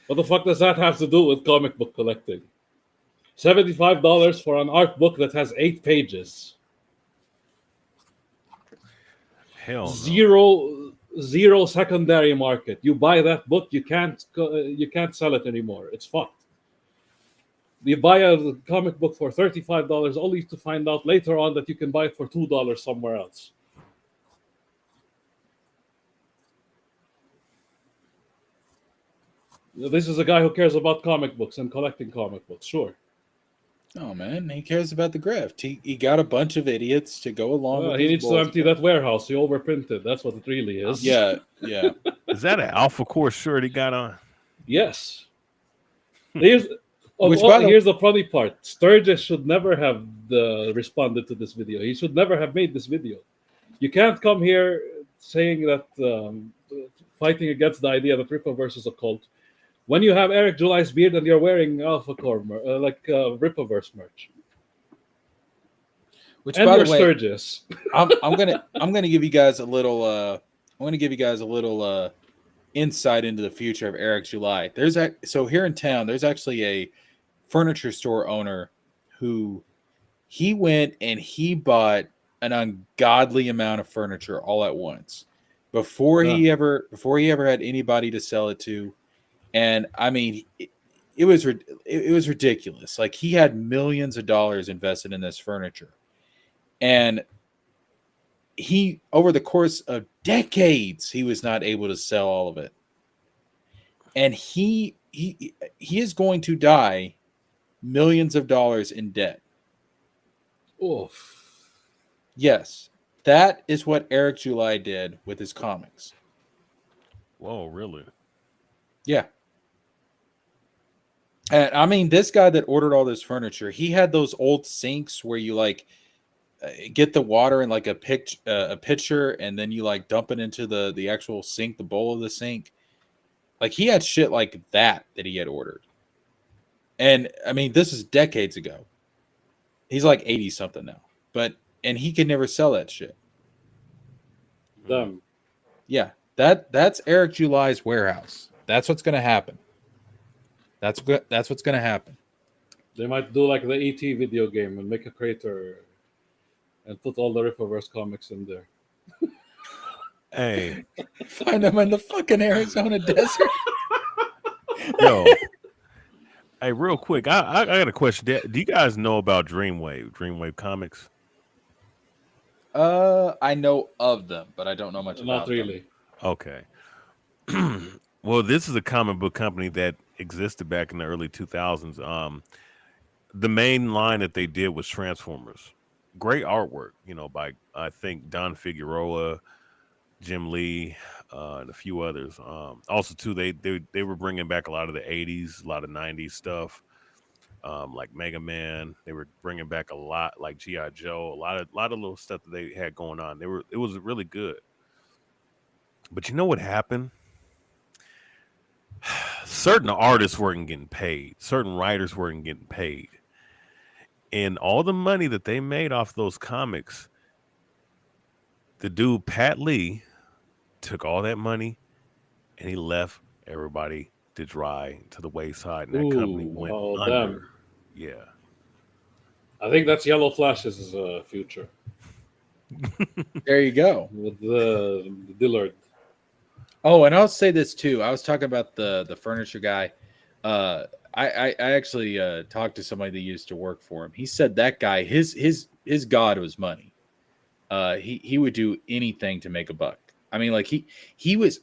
What the fuck does that have to do with comic book collecting? $75 for an art book that has 8 pages. Hell no. Zero secondary market. You buy that book, you can't sell it anymore. It's fucked. You buy a comic book for $35 only to find out later on that you can buy it for $2 somewhere else. This is a guy who cares about comic books and collecting comic books, sure. oh man, he cares about the grift. He got a bunch of idiots to go along Well, with he his needs to bullshit. empty that warehouse. He overprinted. That's what it really is. Yeah. Is that an Alpha Core shirt he got on? Yes. Here's the funny part. Sturgis should never have responded to this video. He should never have made this video. You can't come here saying that fighting against the idea that Rippaverse is a cult when you have Eric July's beard and you're wearing Alpha Core Rippaverse merch. Which, And by you're the way, Sturgis. I'm gonna give you guys a little insight into the future of Eric July. So here in town, there's actually a furniture store owner who he went and he bought an ungodly amount of furniture all at once before he ever had anybody to sell it to. And I mean, it was ridiculous. Like, he had millions of dollars invested in this furniture, and he, over the course of decades, he was not able to sell all of it. And he is going to die millions of dollars in debt. Oof. Yes, that is what Eric July did with his comics. Whoa, really? Yeah. And I mean, this guy that ordered all this furniture, he had those old sinks where you like get the water in like a pitcher, and then you like dump it into the actual sink, the bowl of the sink. Like he had shit like that he had ordered. And I mean, this is decades ago. He's like 80 something now. And he could never sell that shit. Them. Yeah. That's Eric July's warehouse. That's what's gonna happen. That's what's gonna happen. They might do like the ET video game and make a crater and put all the Rippaverse comics in there. Hey, Find them in the fucking Arizona desert. yo. Hey, real quick, I got a question. Do you guys know about Dreamwave Comics? I know of them, but I don't know much about Not really. Okay. Well, this is a comic book company that existed back in the early 2000s. The main line that they did was Transformers. Great artwork, by I think Don Figueroa, Jim Lee, and a few others. Also, too, they were bringing back a lot of the 80s, a lot of 90s stuff, like Mega Man. They were bringing back a lot, like G.I. Joe, a lot of little stuff that they had going on. It was really good. But you know what happened? Certain artists weren't getting paid. Certain writers weren't getting paid. And all the money that they made off those comics, the dude, Pat Lee, took all that money and he left everybody to dry to the wayside. And that company went under. Damn. Yeah. I think that's Yellow Flash's future There you go. with the Dillard. Oh, and I'll say this too. I was talking about the furniture guy. I actually talked to somebody that used to work for him. He said that guy, his god was money. He would do anything to make a buck. I mean, like he was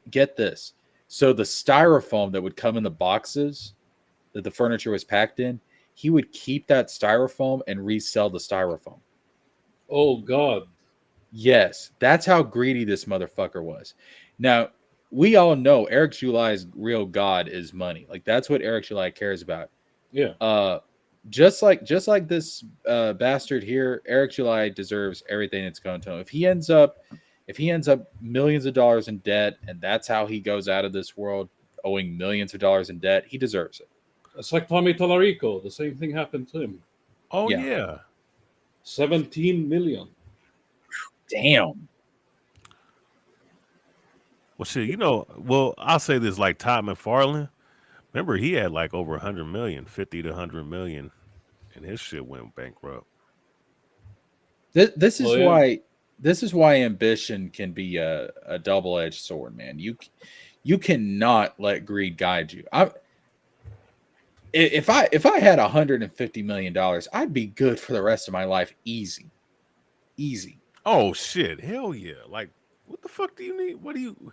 get this. So the styrofoam that would come in the boxes that the furniture was packed in, he would keep that styrofoam and resell the styrofoam. Oh God. Yes, that's how greedy this motherfucker was. Now, we all know Eric July's real god is money. Like that's what Eric July cares about. Yeah. Just like this bastard here, Eric July deserves everything that's going to him. If he ends up millions of dollars in debt, and that's how he goes out of this world owing millions of dollars in debt, he deserves it. It's like Tommy Tallarico. The same thing happened to him. Oh, Yeah. yeah. 17 million. Damn. Well, shit, I'll say this, like Todd McFarlane. Remember, he had like over 100 million, 50 to 100 million, and his shit went bankrupt. This is Oh, yeah. why ambition can be a double-edged sword, man. You cannot let greed guide you. If I had $150 million, I'd be good for the rest of my life. Easy. Oh shit! Hell yeah! Like, what the fuck do you need? What do you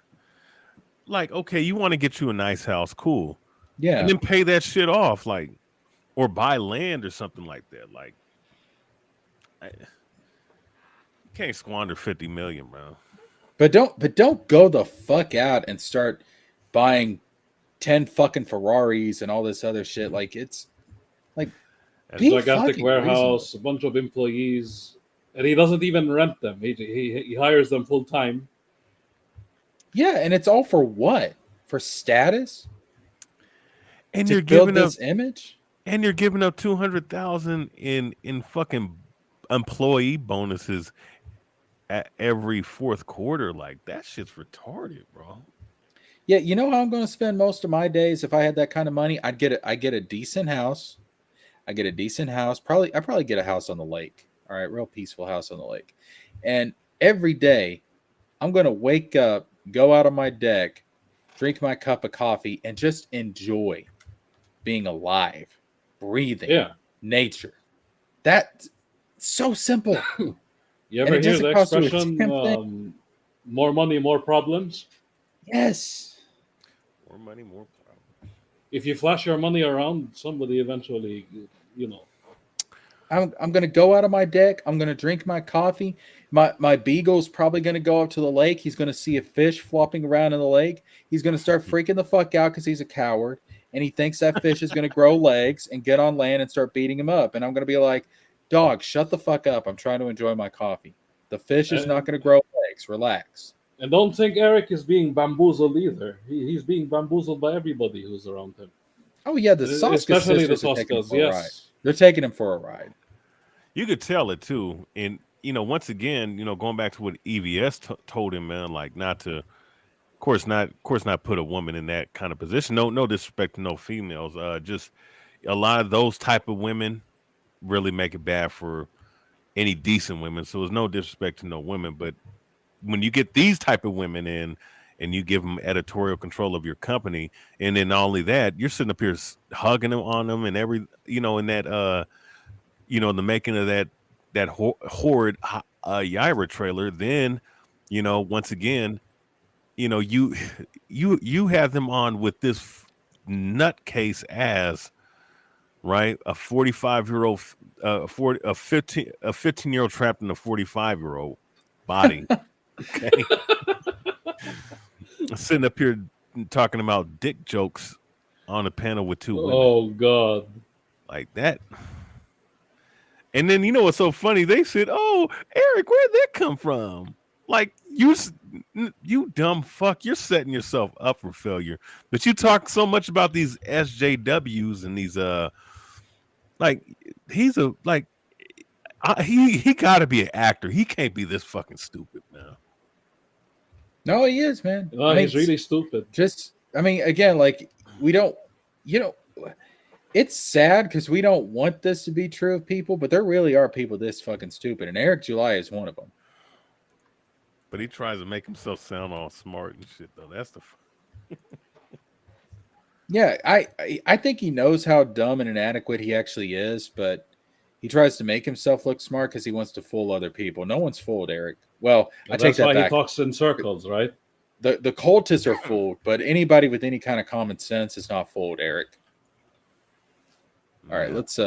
like? Okay, you want to get you a nice house, cool, Yeah. and then pay that shit off, like, or buy land or something like that. Like, you can't squander 50 million, bro. But don't go the fuck out and start buying 10 fucking Ferraris and all this other shit. Like it's like be Gigantic fucking warehouse, reasonable. a bunch of employees, and he doesn't even rent them. He hires them full time. Yeah, and it's all for what? For status? And To you're build giving up, this image? and you're giving up 200,000 in fucking employee bonuses at every fourth quarter. Like that shit's retarded, bro. Yeah, you know how I'm going to spend most of my days if I had that kind of money? I get a decent house. I probably get a house on the lake. All right, real peaceful house on the lake. And every day I'm going to wake up, go out on my deck, drink my cup of coffee, and just enjoy being alive, breathing, Yeah. nature. That's so simple. You And ever it hear doesn't the cost you a expression, damn thing. more money, more problems? Yes. More money, more problems. If you flash your money around, somebody eventually, I'm going to go out on my deck. I'm going to drink my coffee. My beagle's probably going to go up to the lake. He's going to see a fish flopping around in the lake. He's going to start freaking the fuck out because he's a coward. and he thinks that fish is going to grow legs and get on land and start beating him up. And I'm going to be like, dog, shut the fuck up. I'm trying to enjoy my coffee. The fish is not going to grow legs. Relax. And don't think Eric is being bamboozled either. He's being bamboozled by everybody who's around him. Oh, yeah, the Soska Especially the sisters are taking him Soskas, for a ride. yes. They're taking him for a ride. You could tell it too, and once again, going back to what EVS told him, man, like not to, of course not put a woman in that kind of position. No disrespect to no females. Just a lot of those type of women really make it bad for any decent women. So there's no disrespect to no women, but when you get these type of women in and you give them editorial control of your company, and then not only that, you're sitting up here hugging them on them and in that the making of that horrid Yaira trailer, then once again, you have them on with this nutcase as right, a 45-year-old, a 15-year-old trapped in a 45-year-old body. Okay, sitting up here talking about dick jokes on a panel with two women. Oh God, like that. And then what's so funny? They said, "Oh, Eric, where'd that come from?" Like you dumb fuck, you're setting yourself up for failure. But you talk so much about these SJWs and these he got to be an actor. He can't be this fucking stupid, man. No, he is, man. No, he's really stupid. Again, like we don't, it's sad because we don't want this to be true of people, but there really are people this fucking stupid, and Eric July is one of them. But he tries to make himself sound all smart and shit, though. That's the. Yeah, I think he knows how dumb and inadequate he actually is, but he tries to make himself look smart because he wants to fool other people. No one's fooled Eric. Well, I take that back. That's why he talks in circles, right? The cultists are fooled, but anybody with any kind of common sense is not fooled, Eric. All right, let's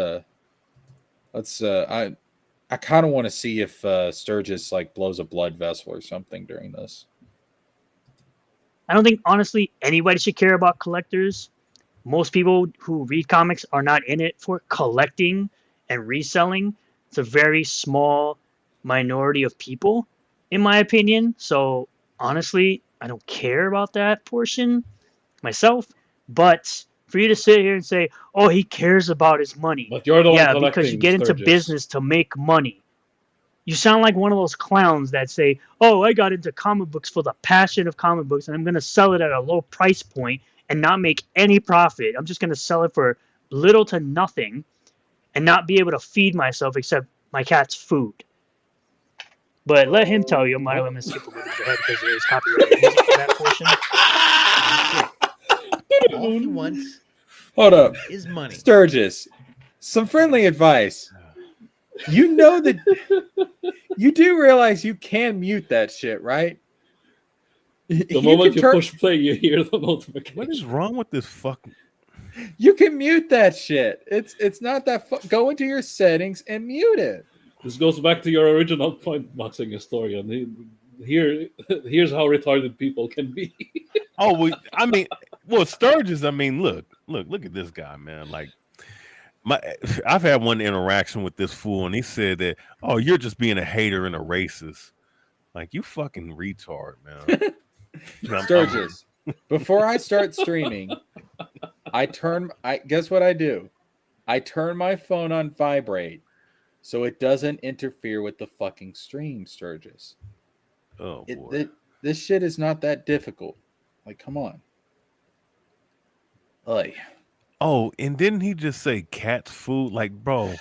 I kind of want to see if Sturgis like blows a blood vessel or something during this. I don't think honestly anybody should care about collectors. Most people who read comics are not in it for collecting and reselling. It's a very small minority of people, in my opinion. So honestly, I don't care about that portion myself. But for you to sit here and say, "Oh, he cares about his money," but you're the one collecting, because you get into Sturgis. business to make money. You sound like one of those clowns that say, "Oh, I got into comic books for the passion of comic books, and I'm going to sell it at a low price point and not make any profit. I'm just going to sell it for little to nothing and not be able to feed myself except my cat's food." But let him tell you. I'm going to skip a little bit ahead because there is copyright music for that portion. All he wants Hold up. is money. Sturgis, some friendly advice. You know that you do realize you can mute that shit, right? The moment you push play, you hear the notification. What is wrong with this fucking? You can mute that shit. It's not that. Go into your settings and mute it. This goes back to your original point, boxing historian. Here's how retarded people can be. Sturgis. I mean, look at this guy, man. Like, I've had one interaction with this fool, and he said that, "Oh, you're just being a hater and a racist." Like, you fucking retard, man. Sturgis, before I start streaming, guess what I do? I turn my phone on vibrate so it doesn't interfere with the fucking stream, Sturgis. Oh, boy. This shit is not that difficult. Like, come on. Like, oh, and didn't he just say cat's food? Like, bro,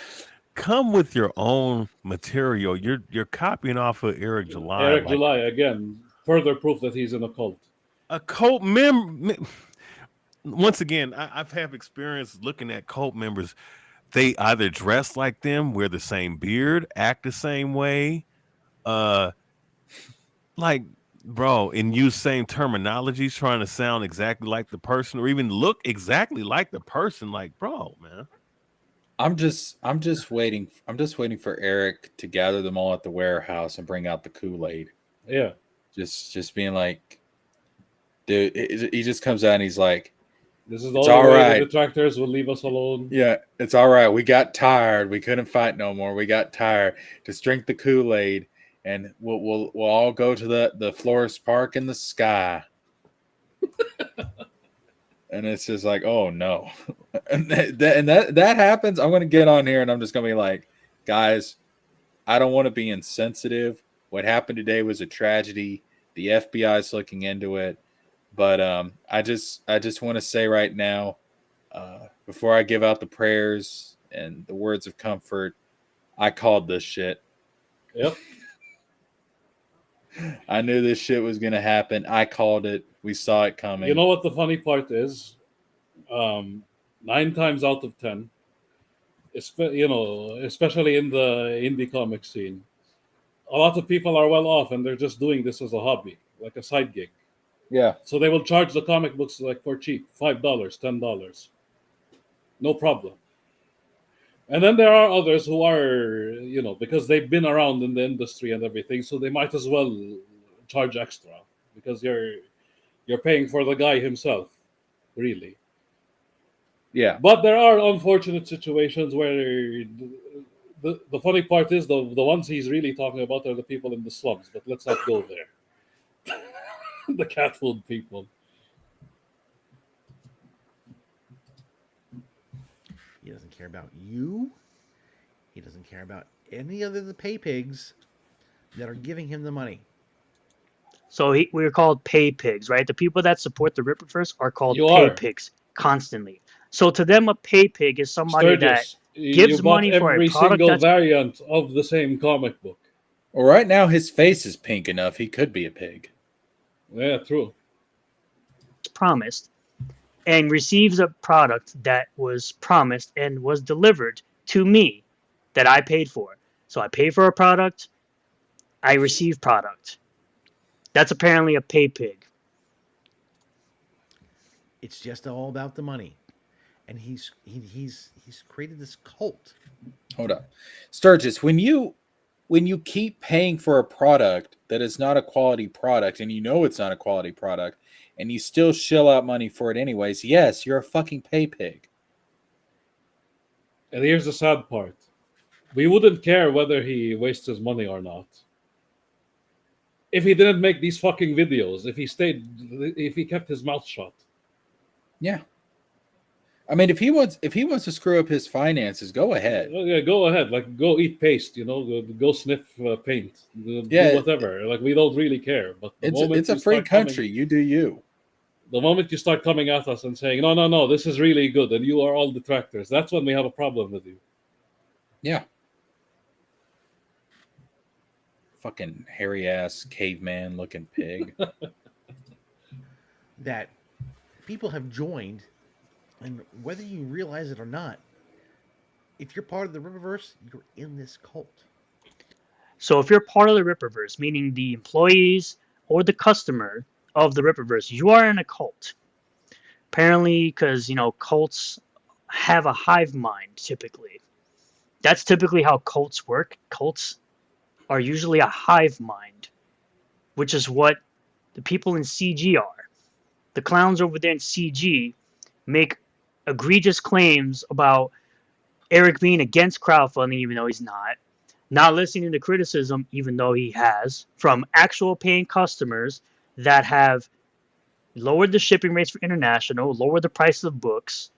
come with your own material. You're copying off of Eric July. Eric July, again, further proof that he's in a cult. A cult member. Once again, I've had experience looking at cult members. They either dress like them, wear the same beard, act the same way, like, bro, and use same terminologies, trying to sound exactly like the person, or even look exactly like the person. Like, bro, man. I'm just waiting. I'm just waiting for Eric to gather them all at the warehouse and bring out the Kool-Aid. Yeah. Just being like, dude, he just comes out and he's like, This is the It's only all way right. the detractors will leave us alone. Yeah, it's all right. We got tired. We couldn't fight no more. We got tired. Just drink the Kool-Aid, and we'll all go to the Florist Park in the sky. And it's just like, oh no, and that happens. I'm gonna get on here and I'm just gonna be like, guys, I don't want to be insensitive. What happened today was a tragedy. The FBI is looking into it, but I just want to say right now, before I give out the prayers and the words of comfort, I called this shit. Yep. I knew this shit was gonna happen. I called it. We saw it coming. You know what the funny part is? 9 times out of 10, especially in the indie comic scene, a lot of people are well off and they're just doing this as a hobby, like a side gig. Yeah. So they will charge the comic books like for cheap, $5, $10, no problem. And then there are others who are, because they've been around in the industry and everything, so they might as well charge extra because you're paying for the guy himself, really. Yeah. But there are unfortunate situations where the funny part is the ones he's really talking about are the people in the slums. But let's not go there. The cat food people. He doesn't care about you. He doesn't care about any other of the pay pigs that are giving him the money. So we're called pay pigs, right? The people that support the Ripperverse are called You pay are. pigs constantly. So to them, a pay pig is somebody that Sturgis, gives you bought money for a every product single that's variant of the same comic book. Well, right now his face is pink enough. He could be a pig. Yeah, true. promised and receives a product that was promised and was delivered to me that I paid for. So I pay for a product, I receive product. That's apparently a pay pig. It's just all about the money, and he's created this cult. Hold up, Sturgis. When you keep paying for a product that is not a quality product, and you know it's not a quality product, and you still shell out money for it anyways, yes, you're a fucking pay pig. And here's the sad part. We wouldn't care whether he wastes his money or not. If he didn't make these fucking videos, if he kept his mouth shut. Yeah. I mean, if he wants to screw up his finances, go ahead. Yeah, go ahead. Like, go eat paste. Go sniff paint. Do whatever. Like, we don't really care. But it's a free country. You do you. The moment you start coming at us and saying, no, this is really good, and you are all detractors, that's when we have a problem with you. Yeah. Fucking hairy ass caveman looking pig. That people have joined, and whether you realize it or not, if you're part of the Ripperverse, you're in this cult. So if you're part of the Ripperverse, meaning the employees or the customer of the Ripperverse, you are in a cult. Apparently, because cults have a hive mind typically. That's typically how cults work. Cults are usually a hive mind, which is what the people in CG are. The clowns over there in CG make egregious claims about Eric being against crowdfunding, even though he's not listening to criticism, even though he has, from actual paying customers that have lowered the shipping rates for international, lowered the price of books,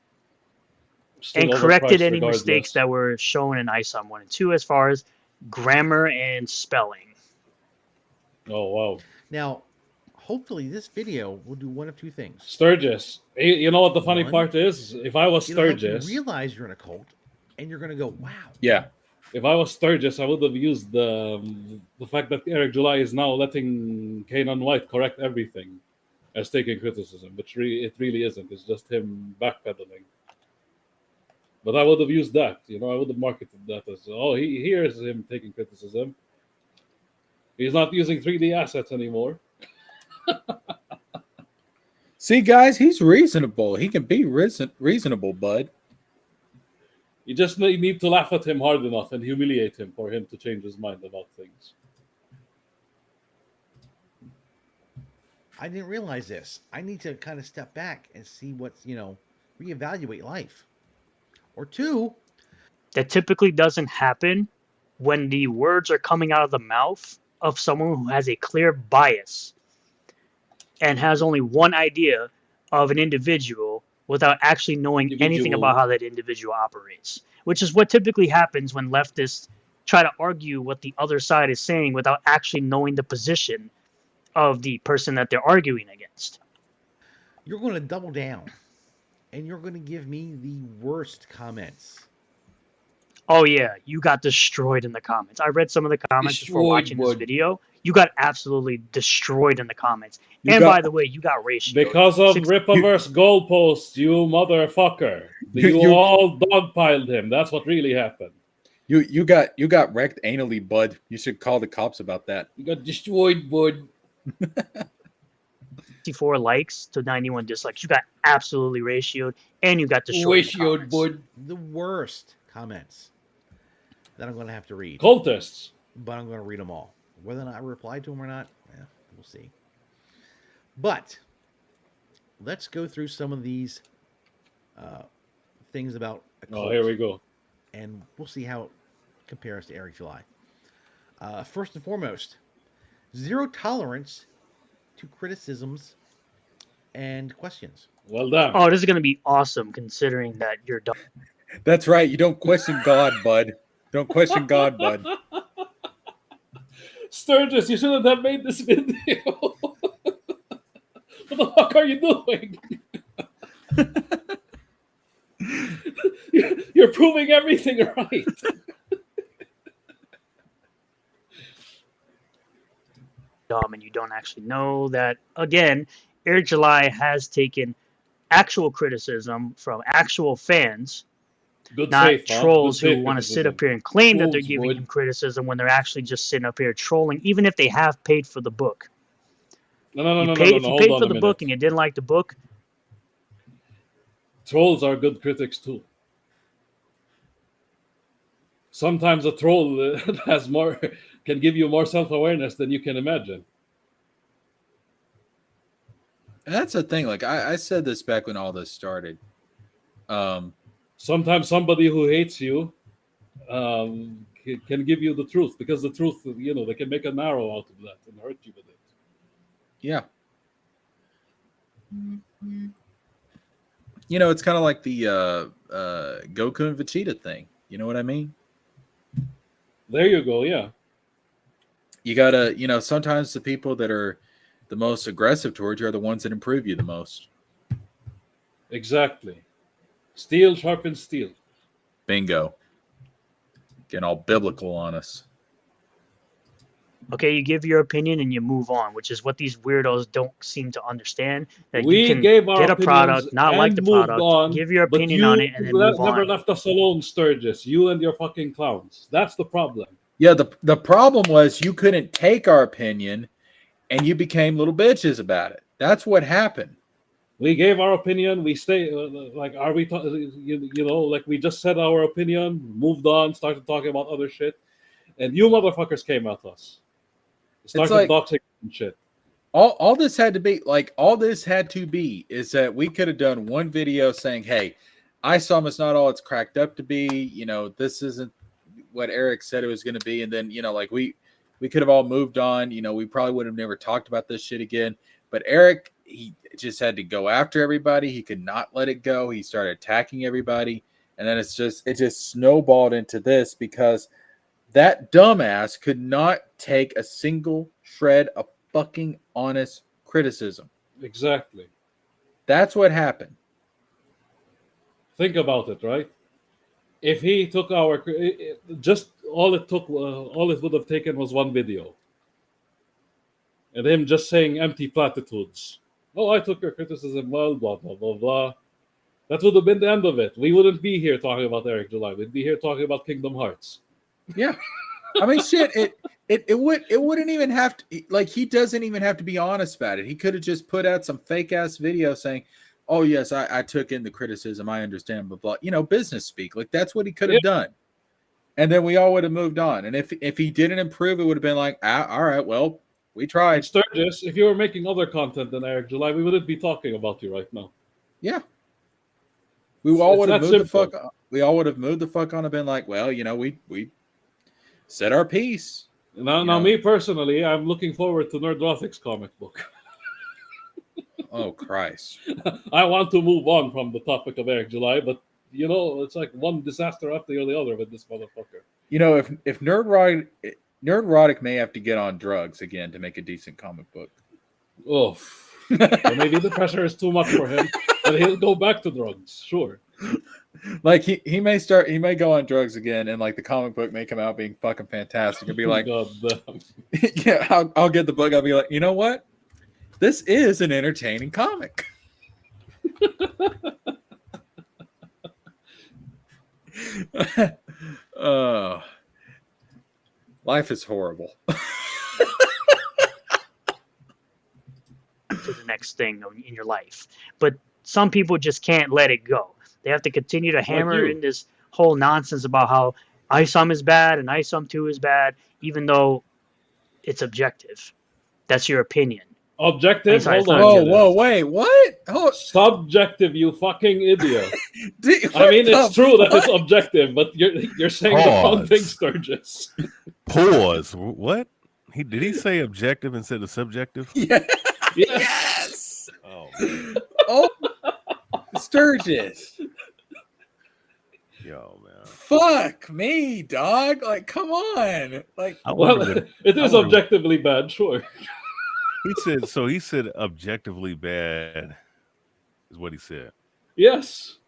Still and corrected overpriced any regardless. mistakes that were shown in ISOM 1 and 2 as far as grammar and spelling. Oh, wow. Now, hopefully this video will do one of two things. Sturgis. You know what the funny One, part is? If I was It'll help you Sturgis, realize you're in a cult, and you're going to go, wow. Yeah. if I was Sturgis, I would have used the fact that Eric July is now letting Kanan White correct everything as taking criticism, which it really isn't. It's just him backpedaling. But I would have used that. I would have marketed that as, here's him taking criticism. He's not using 3D assets anymore. See, guys, he's reasonable. He can be reasonable, bud. You just need to laugh at him hard enough and humiliate him for him to change his mind about things. I didn't realize this. I need to kind of step back and see what's, reevaluate life. Or two, That typically doesn't happen when the words are coming out of the mouth of someone who has a clear bias and has only one idea of an individual without actually knowing anything about Individual. how that individual operates, which is what typically happens when leftists try to argue what the other side is saying without actually knowing the position of the person that they're arguing against. you're going to double down and you're going to give me the worst comments. Oh yeah, you got destroyed in the comments. I read some of the comments before Destroyed, watching this bud. video. You got absolutely destroyed in the comments. You And got by the way, you got ratioed. Because of Six- Ripaverse goalposts, you motherfucker. You all dogpiled him. That's what really happened. you got wrecked anally, bud. You should call the cops about that. You got destroyed, bud. 64 likes to 91 dislikes. You got absolutely ratioed, and you got destroyed. Ratioed, bud. The worst comments that I'm going to have to read. Cultists. But I'm going to read them all. Whether or not I reply to them or not, we'll see. But let's go through some of these things about a cult, Oh, here we go. and we'll see how it compares to Eric July. First and foremost, zero tolerance to criticisms and questions. Well done. Oh, this is going to be awesome considering that you're done. That's right. You don't question God, bud. Don't question God, bud. Sturgis, you shouldn't have made this video. What the fuck are you doing? You're proving everything right. Dumb and you don't actually know that. Again, Eric July has taken actual criticism from actual fans, Good not faith, huh? trolls Good who faith want to sit criticism. up here and claim that they're Fools giving would. him criticism when they're actually just sitting up here trolling, even if they have paid for the book. No. If you Hold paid on for a the minute. book and you didn't like the book, Trolls are good critics too. Sometimes a troll has more, can give you more self-awareness than you can imagine. And that's the thing. Like I said this back when all this started. Sometimes somebody who hates you can give you the truth, because the truth, they can make an arrow out of that and hurt you with it. Yeah. It's kind of like the Goku and Vegeta thing. You know what I mean? There you go. Yeah. You gotta, sometimes the people that are the most aggressive towards you are the ones that improve you the most. Exactly. Steel sharpens steel. Bingo. Getting all biblical on us. okay, you give your opinion and you move on, which is what these weirdos don't seem to understand. That We you can gave our get a opinions product, not like and the moved product, on, give your but opinion you on it, and then move never on. left us alone, Sturgis. You and your fucking clowns. That's the problem. Yeah, the problem was you couldn't take our opinion and you became little bitches about it. That's what happened. We gave our opinion. We stay like, are we? Like we just said our opinion, moved on, started talking about other shit, and you motherfuckers came at us. Started like- doxing and shit. All this had to be is that we could have done one video saying, "Hey, ISOM is not all it's cracked up to be. This isn't what Eric said it was going to be." And then, like we could have all moved on. We probably would have never talked about this shit again. But Eric, he just had to go after everybody. He could not let it go. He started attacking everybody. And then it just snowballed into this because that dumbass could not take a single shred of fucking honest criticism. Exactly. That's what happened. Think about it, right? If he took our just all it would have taken was one video, and him just saying empty platitudes. Oh, I took your criticism well, blah blah blah blah. That would have been the end of it. We wouldn't be here talking about Eric July. We'd be here talking about Kingdom Hearts. Yeah. I mean, shit, it wouldn't even have to, like, he doesn't even have to be honest about it. He could have just put out some fake ass video saying, "Oh yes, I took in the criticism. I understand, blah blah." Business speak. Like, that's what he could have done. And then we all would have moved on. And if he didn't improve, it would have been like, all right, well, We And tried. Sturgis, if you were making other content than Eric July, we wouldn't be talking about you right now. Yeah. We all It's would have that moved the simple. fuck. We all would have moved the fuck on and been like, well, we said our piece. Now, me personally, I'm looking forward to Nerdrotic's comic book. Oh Christ. I want to move on from the topic of Eric July, but it's like one disaster after the other with this motherfucker. If Nerdrotic may have to get on drugs again to make a decent comic book. Oh, or maybe the pressure is too much for him, but he'll go back to drugs. Sure. Like he may go on drugs again, and like the comic book may come out being fucking fantastic and be like, God damn. yeah, I'll get the book. I'll be like, you know what? This is an entertaining comic. Life is horrible. To the next thing in your life. But some people just can't let it go. They have to continue to hammer you. in this whole nonsense about how ISOM is bad and ISOM 2 is bad, even though it's objective. That's your opinion. Objective? Sorry, Hold it's on. not Whoa, wait, what? Oh, Subjective, you fucking idiot. I mean, it's true that it's objective, but you're saying the wrong Pause. thing, Sturgis. Pause. What? Did he say objective instead of subjective? Yeah. Yes. Oh, man. Oh, Sturgis. Yo, man. Fuck me, dog. Like, come on. Like, I Well, wonder what- it is I wonder- objectively bad, sure. He said objectively bad is what he said. Yes.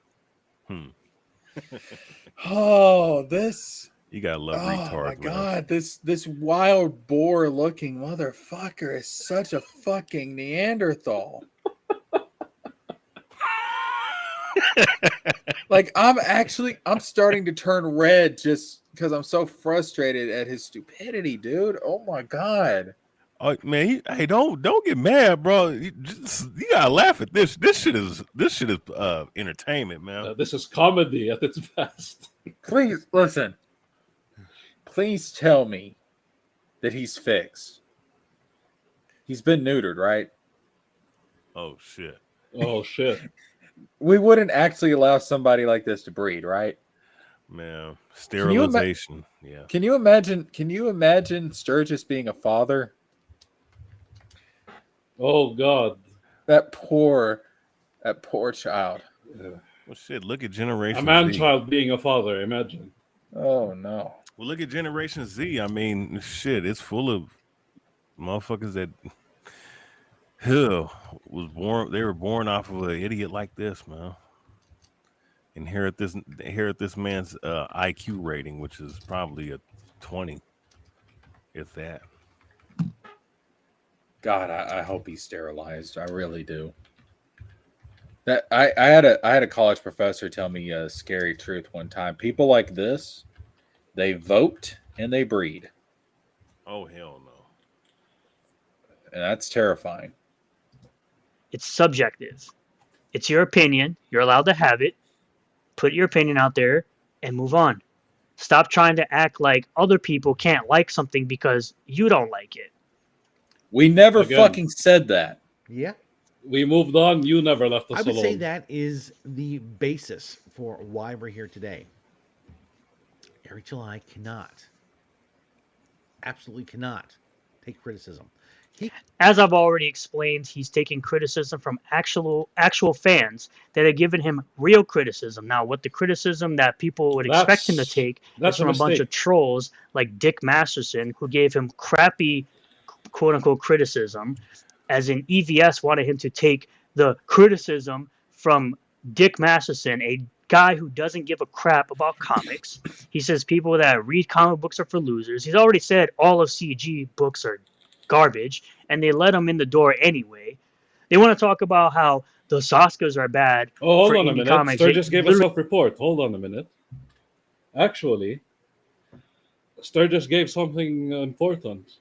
oh, this. You gotta love Oh retards, my man. god, this wild boar looking motherfucker is such a fucking Neanderthal. Like I'm starting to turn red just because I'm so frustrated at his stupidity, dude. Oh my god. Oh man, hey, don't get mad, bro. You gotta laugh at this. This shit is entertainment, man. This is comedy at its best. Please listen. Please tell me that he's fixed. He's been neutered, right? Oh shit. Oh shit. We wouldn't actually allow somebody like this to breed, right? Man, sterilization. Yeah. Can you imagine Sturgis being a father? Oh god. That poor child. Well, shit. Look at Generation A man Z. child being a father, imagine. Oh no. Well, look at Generation Z. I mean, shit. It's full of motherfuckers that was born. They were born off of an idiot like this, man. Inherit this man's IQ rating, which is probably a 20, if that. God, I hope he's sterilized. I really do. That I had a college professor tell me a scary truth one time. People like this, they vote and they breed. Oh hell no. And that's terrifying. It's subjective. It's your opinion. You're allowed to have it. Put your opinion out there and move on. Stop trying to act like other people can't like something because you don't like it. We never Again. fucking said that. Yeah. We moved on. You never left us I would alone. say that is the basis for why we're here today. Eric July absolutely cannot take criticism. As I've already explained, he's taking criticism from actual fans that have given him real criticism. Now, what the criticism that people would expect him to take is from a bunch of trolls like Dick Masterson, who gave him crappy, quote-unquote, criticism, as in EVS wanted him to take the criticism from Dick Masterson, a guy who doesn't give a crap about comics. He says people that read comic books are for losers. He's already said all of CG books are garbage, and they let him in the door anyway. They want to talk about how the Saskas are bad. Oh, hold for on a indie minute. comics. Sturgis gave a Literally- self-report. Hold on a minute. Actually, Sturgis gave something important.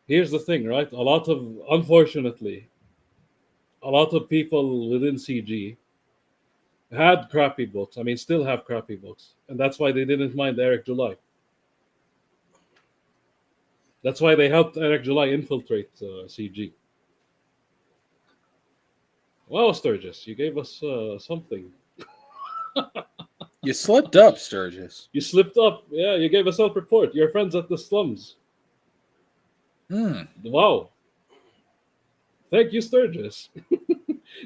Here's the thing, right? Unfortunately, a lot of people within CG had crappy books. I mean, still have crappy books. And that's why they didn't mind Eric July. That's why they helped Eric July infiltrate CG. Wow, Sturgis, you gave us something. You slipped up, Sturgis. You slipped up. Yeah, you gave a self-report. Your friends at the slums. Wow. Thank you, Sturgis.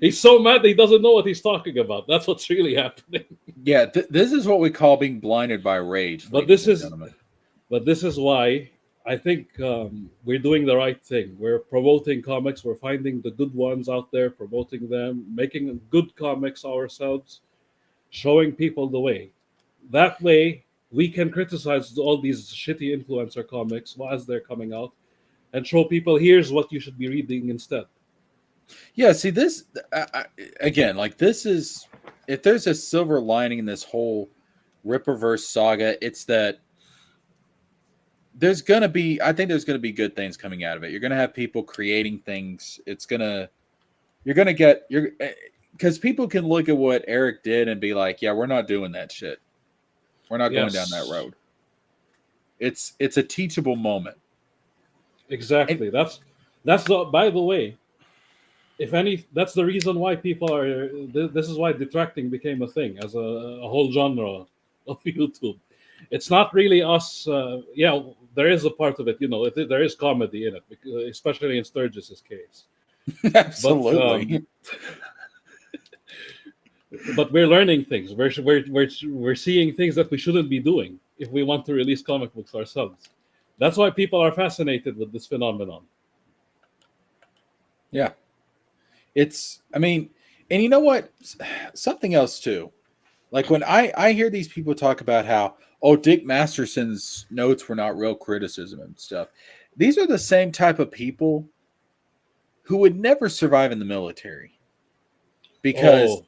He's so mad that he doesn't know what he's talking about. That's what's really happening. Yeah, this is what we call being blinded by rage. But ladies this and is, gentlemen. but this is why I think we're doing the right thing. We're promoting comics. We're finding the good ones out there, promoting them, making good comics ourselves, showing people the way. That way, we can criticize all these shitty influencer comics as they're coming out, and show people here's what you should be reading instead. Yeah, see this again. Like this is, if there's a silver lining in this whole Ripperverse saga, it's that there's gonna be. I think there's gonna be good things coming out of it. You're gonna have people creating things. You're gonna get because people can look at what Eric did and be like, yeah, we're not doing that shit. We're not going down that road. It's a teachable moment. Exactly. That's by the way, if any, that's the reason why people are. This is why detracting became a thing as a whole genre of YouTube. It's not really us. Yeah, there is a part of it. There is comedy in it, especially in Sturgis's case. Absolutely. But we're learning things. We're seeing things that we shouldn't be doing if we want to release comic books ourselves. That's why people are fascinated with this phenomenon. Yeah. I mean, and you know what? Something else too. Like when I hear these people talk about how, oh, Dick Masterson's notes were not real criticism and stuff. These are the same type of people who would never survive in the military. Because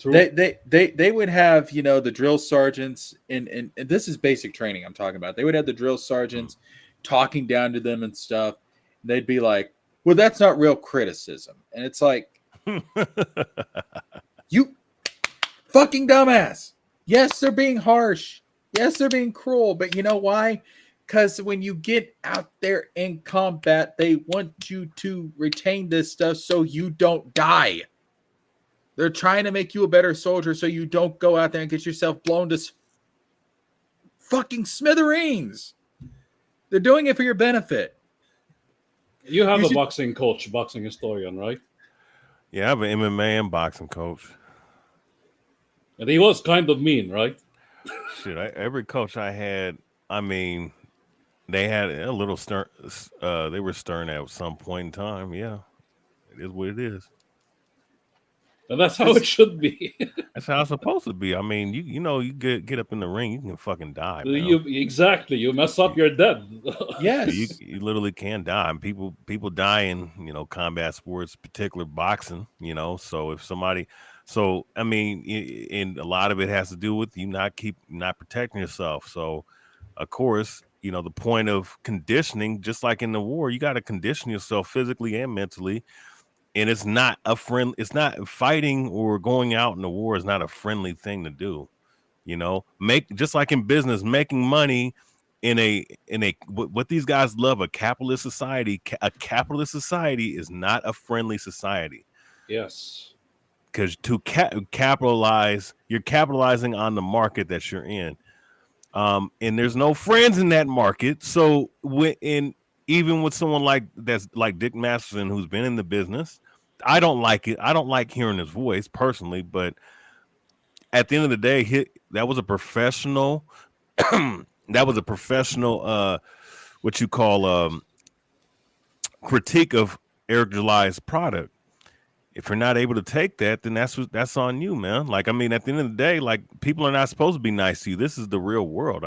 they would have, the drill sergeants and this is basic training I'm talking about. They would have the drill sergeants talking down to them and stuff. And they'd be like, well, that's not real criticism. And it's like, you fucking dumbass. Yes, they're being harsh. Yes, they're being cruel. But you know why? Because when you get out there in combat, they want you to retain this stuff so you don't die. They're trying to make you a better soldier so you don't go out there and get yourself blown to fucking smithereens. They're doing it for your benefit. You have a boxing coach, boxing historian, right? Yeah, I have an MMA and boxing coach. And he was kind of mean, right? Shit, every coach I had, I mean, they had a little stern. They were stern at some point in time. Yeah, it is what it is. And that's how it should be. That's how it's supposed to be. I mean, you get up in the ring, you can fucking die. Exactly. You mess up, you're dead. Yes. You literally can die. And people die in, combat sports, particular boxing, so if somebody, I mean, and a lot of it has to do with you not protecting yourself. So of course, the point of conditioning, just like in the war, you got to condition yourself physically and mentally. And it's not fighting or going out in the war is not a friendly thing to do. Just like in business, making money in a what these guys love, a capitalist society. A capitalist society is not a friendly society. Yes. Because to capitalize, you're capitalizing on the market that you're in. And there's no friends in that market. So even with someone like Dick Masterson, who's been in the business, I don't like it. I don't like hearing his voice personally, but at the end of the day, that was a professional. That was a professional. What you call critique of Eric July's product. If you're not able to take that, then that's on you, man. Like, I mean, at the end of the day, like, people are not supposed to be nice to you. This is the real world.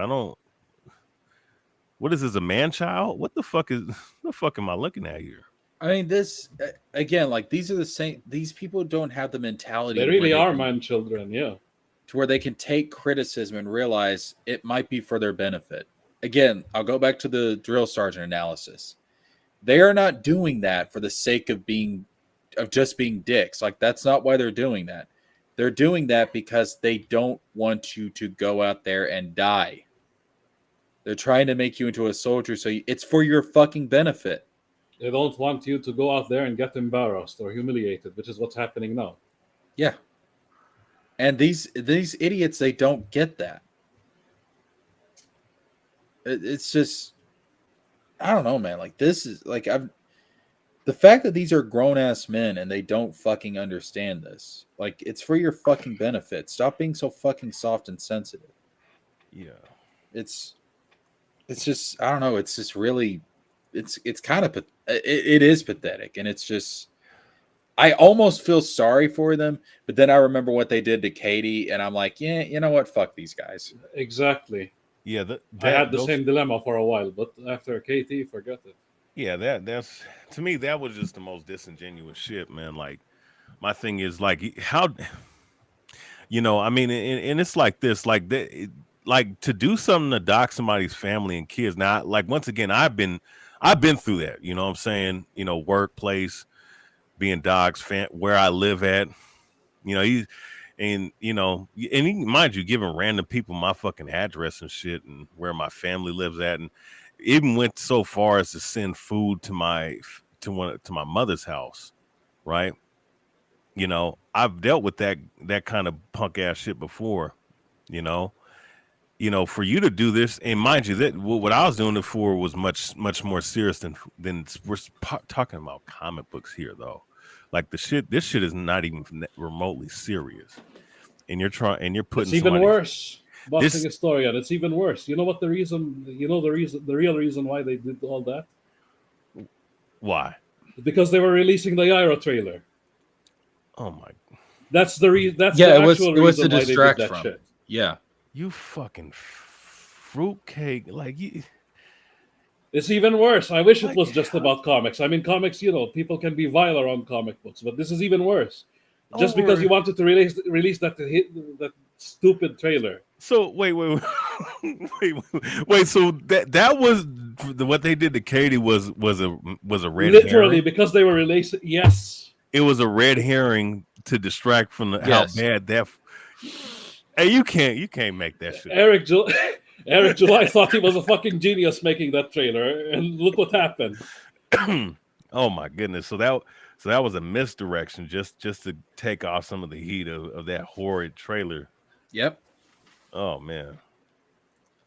What is this, a man child? What the fuck am I looking at here? I mean, this again, like these are the same. These people don't have the mentality. They really are man children, yeah. To where they can take criticism and realize it might be for their benefit. Again, I'll go back to the drill sergeant analysis. They are not doing that for the sake of just being dicks. Like, that's not why they're doing that. They're doing that because they don't want you to go out there and die. They're trying to make you into a soldier, so it's for your fucking benefit. They don't want you to go out there and get embarrassed or humiliated, which is what's happening now. Yeah. And these idiots, they don't get that. It's just, I don't know, man. Like, this is like, the fact that these are grown ass men and they don't fucking understand this. Like, it's for your fucking benefit. Stop being so fucking soft and sensitive. Yeah. It's just, I don't know. It's just really, it's kind of, it is pathetic. And it's just, I almost feel sorry for them, but then I remember what they did to Katie, and I'm like, yeah, you know what? Fuck these guys. Exactly. Yeah, I had the same dilemma for a while, but after Katie, forget it. Yeah, that's to me that was just the most disingenuous shit, man. Like, my thing is like, how, I mean, and it's like this, like like to do something to dox somebody's family and kids. Now, like, once again, I've been through that. You know what I'm saying? Workplace, being doxxed, where I live at. And mind you, giving random people my fucking address and shit and where my family lives at, and even went so far as to send food to my mother's house, right? I've dealt with that kind of punk ass shit before, for you to do this, and mind you, that what I was doing it for was much more serious than we're talking about comic books here, though. Like, this shit is not even remotely serious, and you're putting. It's even worse. Busting a story, and it's even worse. You know what the reason? The real reason why they did all that? Why? Because they were releasing the Gyro trailer. Oh my! That's the reason. That's yeah. The it was to why distract they did that from. shit. Yeah. You fucking fruitcake! Like you. It's even worse. I wish it was just about comics. I mean, comics, people can be vile around comic books, but this is even worse. Just because you wanted to release that stupid trailer. So wait. So that was what they did to Katie was a red literally herring? Because they were releasing. Yes, it was a red herring to distract from how bad that. Hey, you can't make that shit. Eric July thought he was a fucking genius making that trailer, and look what happened. Oh my goodness! So that was a misdirection, just to take off some of the heat of that horrid trailer. Yep. Oh man!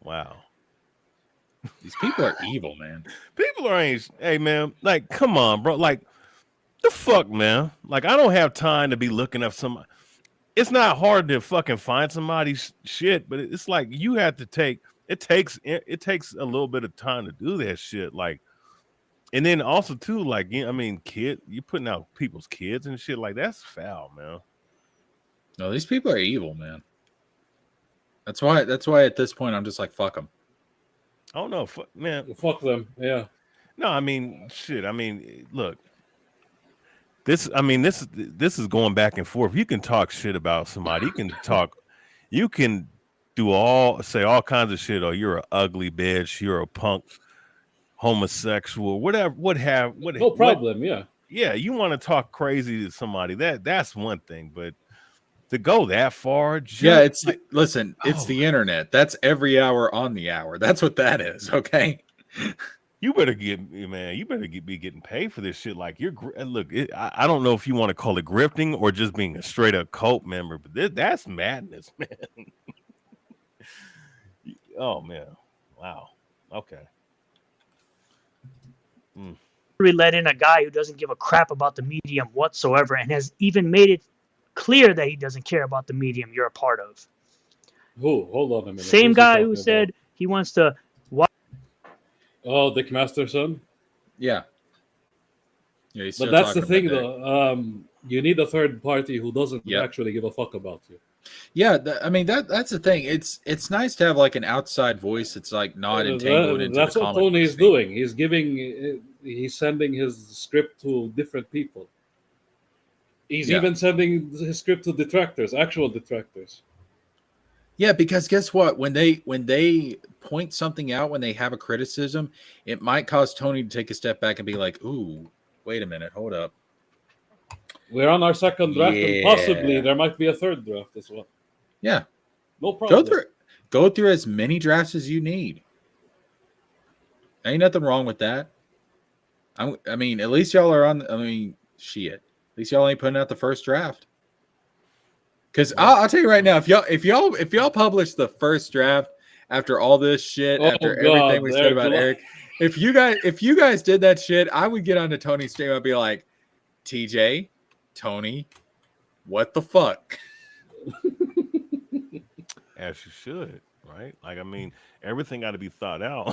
Wow. These people are evil, man. People are ain't. Hey man, like, come on, bro. Like, the fuck, man. Like, I don't have time to be looking up somebody. It's not hard to fucking find somebody's shit, but it's like you have to take. It takes a little bit of time to do that shit. Like, and then also too, like, kid, you putting out people's kids and shit, like, that's foul, man. No, these people are evil, man. That's why at this point I'm just like, fuck them. I don't know, man. Fuck them. Yeah. No, I mean, shit. I mean, look. This is going back and forth. You can talk shit about somebody. You can say all kinds of shit. Oh, you're an ugly bitch. You're a punk, homosexual, whatever. No problem. Yeah. Yeah, you want to talk crazy to somebody. That's one thing, but to go that far, it's the internet. That's every hour on the hour. That's what that is. Okay. You better be getting paid for this shit. Like, I don't know if you want to call it grifting or just being a straight up cult member, but that's madness, man. Oh man, wow. Okay. We let in a guy who doesn't give a crap about the medium whatsoever, and has even made it clear that he doesn't care about the medium you're a part of. Who? Hold on a minute. Same guy who said he wants to. Oh, Dick Masterson? Yeah. But that's the thing, though. You need a third party who doesn't actually give a fuck about you. Yeah, that's the thing. It's nice to have like an outside voice that's like not entangled into that's the what Tony is doing. He's sending his script to different people. He's even sending his script to actual detractors. Yeah, because guess what? When they point something out, when they have a criticism, it might cause Tony to take a step back and be like, "Ooh, wait a minute, hold up. We're on our second draft, and possibly there might be a third draft as well." Yeah, no problem. Go through as many drafts as you need. Ain't nothing wrong with that. I mean, at least y'all are on. I mean, shit. At least y'all ain't putting out the first draft. Because I'll tell you right now, if y'all publish the first draft after all this shit, Oh after everything God, we said Eric about July. Eric, if you guys did that shit, I would get onto Tony's stream and be like, TJ, Tony, what the fuck? As you should, right? Like, I mean, everything got to be thought out.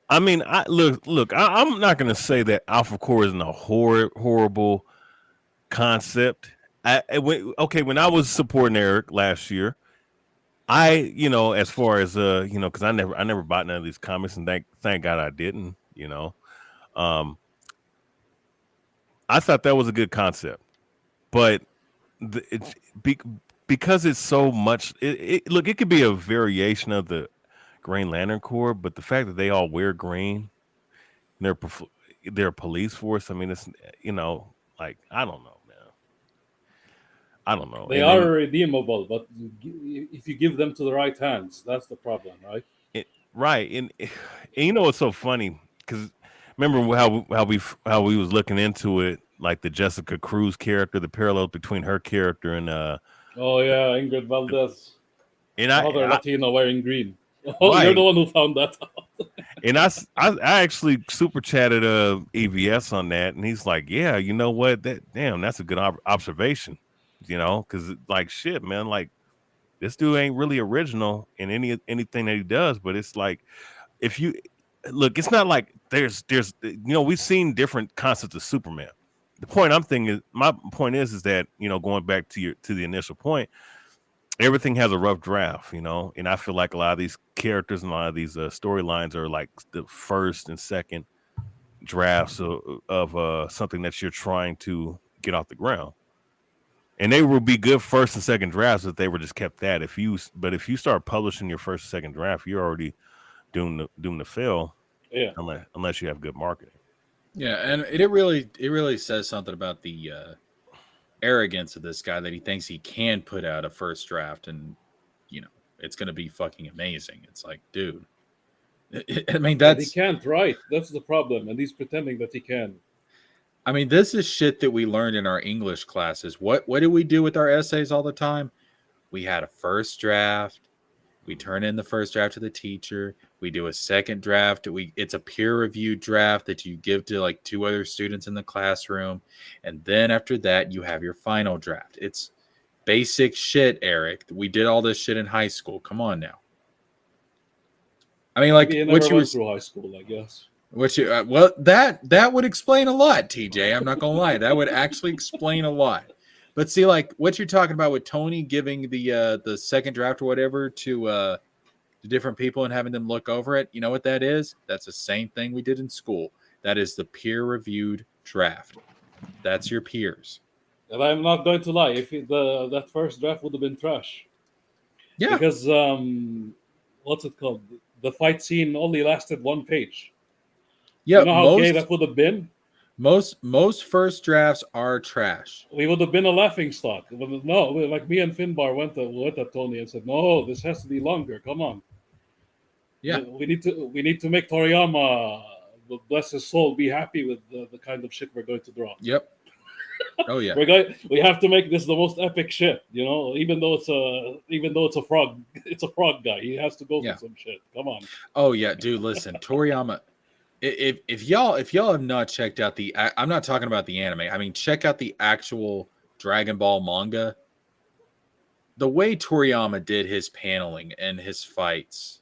I mean, I'm not gonna say that Alpha Core isn't a horrible concept. When I was supporting Eric last year, as far as because I never bought none of these comics, and thank God I didn't. Um, I thought that was a good concept, but it's because it's so much. It could be a variation of the Green Lantern Corps, but the fact that they all wear green, and they're a police force. I mean, it's like I don't know, man. I don't know. They are redeemable, but if you give them to the right hands, that's the problem, right? Right, and it's so funny because remember how we was looking into it, like the Jessica Cruz character, the parallels between her character and Oh yeah, Ingrid Valdez, and another I Latino wearing green. Oh, you're right, the one who found that out. and I actually super chatted EVS on that, and he's like, yeah, you know what, that's a good observation, because like shit, man, like this dude ain't really original in anything that he does, but it's like if you look, it's not like there's we've seen different concepts of Superman. My point is that going back to the initial point, everything has a rough draft, and I feel like a lot of these characters and a lot of these storylines are like the first and second drafts of something that you're trying to get off the ground. And they will be good first and second drafts if they were just kept that. If you start publishing your first and second draft, you're already doomed to fail. Yeah, unless you have good marketing. Yeah, and it really says something about the arrogance of this guy that he thinks he can put out a first draft and it's going to be fucking amazing. It's like, dude. I mean, but he that's. can't write. That's the problem, and he's pretending that he can. I mean, this is shit that we learned in our English classes. What did we do with our essays all the time? We had a first draft. We turn in the first draft to the teacher. We do a second draft. It's a peer-reviewed draft that you give to like 2 other students in the classroom. And then after that, you have your final draft. It's basic shit, Eric. We did all this shit in high school. Come on now. I mean, like Maybe he what never you went were through high school, I guess. well, that would explain a lot, TJ. I'm not gonna lie. That would actually explain a lot. But see, like what you're talking about with Tony giving the second draft or whatever to different people and having them look over it, you know what that is? That's the same thing we did in school. That is the peer-reviewed draft. That's your peers. And I'm not going to lie. If that first draft would have been trash, Yeah. because what's it called? The fight scene only lasted 1 page. Yeah. You know how gay that would have been? Most first drafts are trash. We would have been a laughing stock. But no, like me and Finbar went at Tony and said, "No, this has to be longer. Come on." Yeah. We need to make Toriyama, bless his soul, be happy with the kind of shit we're going to draw. Yep. Oh yeah. We have to make this the most epic shit, even though it's a frog, it's a frog guy. He has to go through some shit. Come on. Oh yeah, dude, listen, Toriyama, if y'all have not checked out I'm not talking about the anime. I mean, check out the actual Dragon Ball manga. The way Toriyama did his paneling and his fights,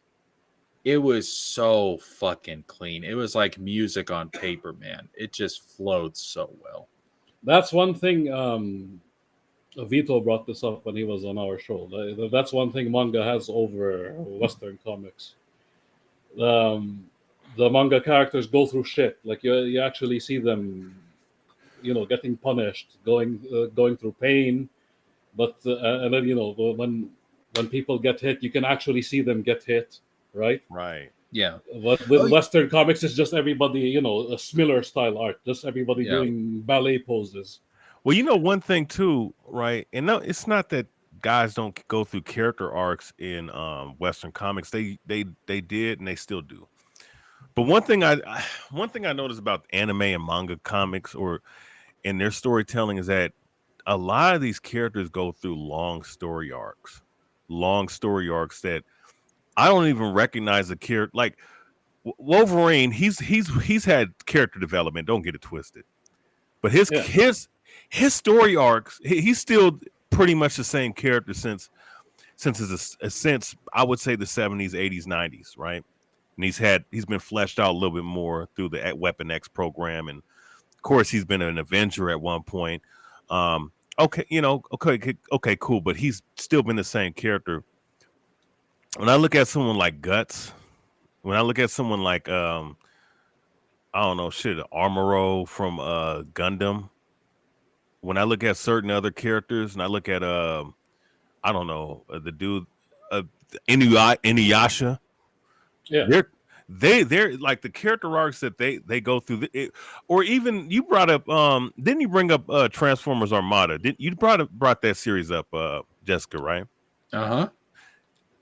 it was so fucking clean. It was like music on paper, man. It just flowed so well. That's one thing. Vito brought this up when he was on our show. That's one thing manga has over Western comics. The manga characters go through shit. Like you actually see them, getting punished, going through pain. But and then when people get hit, you can actually see them get hit, right? Right. Yeah. But with Western comics, it's just everybody, a Smiller style art, just everybody doing ballet poses. Well, one thing too, right? And no, it's not that guys don't go through character arcs in Western comics. They did and they still do. But one thing I noticed about anime and manga comics or in their storytelling is that a lot of these characters go through long story arcs that I don't even recognize the character. Like Wolverine, he's had character development. Don't get it twisted. But Yeah. his story arcs, he's still pretty much the same character since I would say the 70s, 80s, 90s, right? And he's been fleshed out a little bit more through the Weapon X program, and of course he's been an Avenger at one point. Okay, okay, cool, but he's still been the same character. When I look at someone like Guts, when I look at someone like I don't know, Armoro from Gundam. When I look at certain other characters, and I look at I don't know, the dude Inuyasha. Yeah. They're like the character arcs that they go through, or even you brought up didn't you bring up Transformers Armada? Did you brought that series up, Jessica, right? Uh-huh.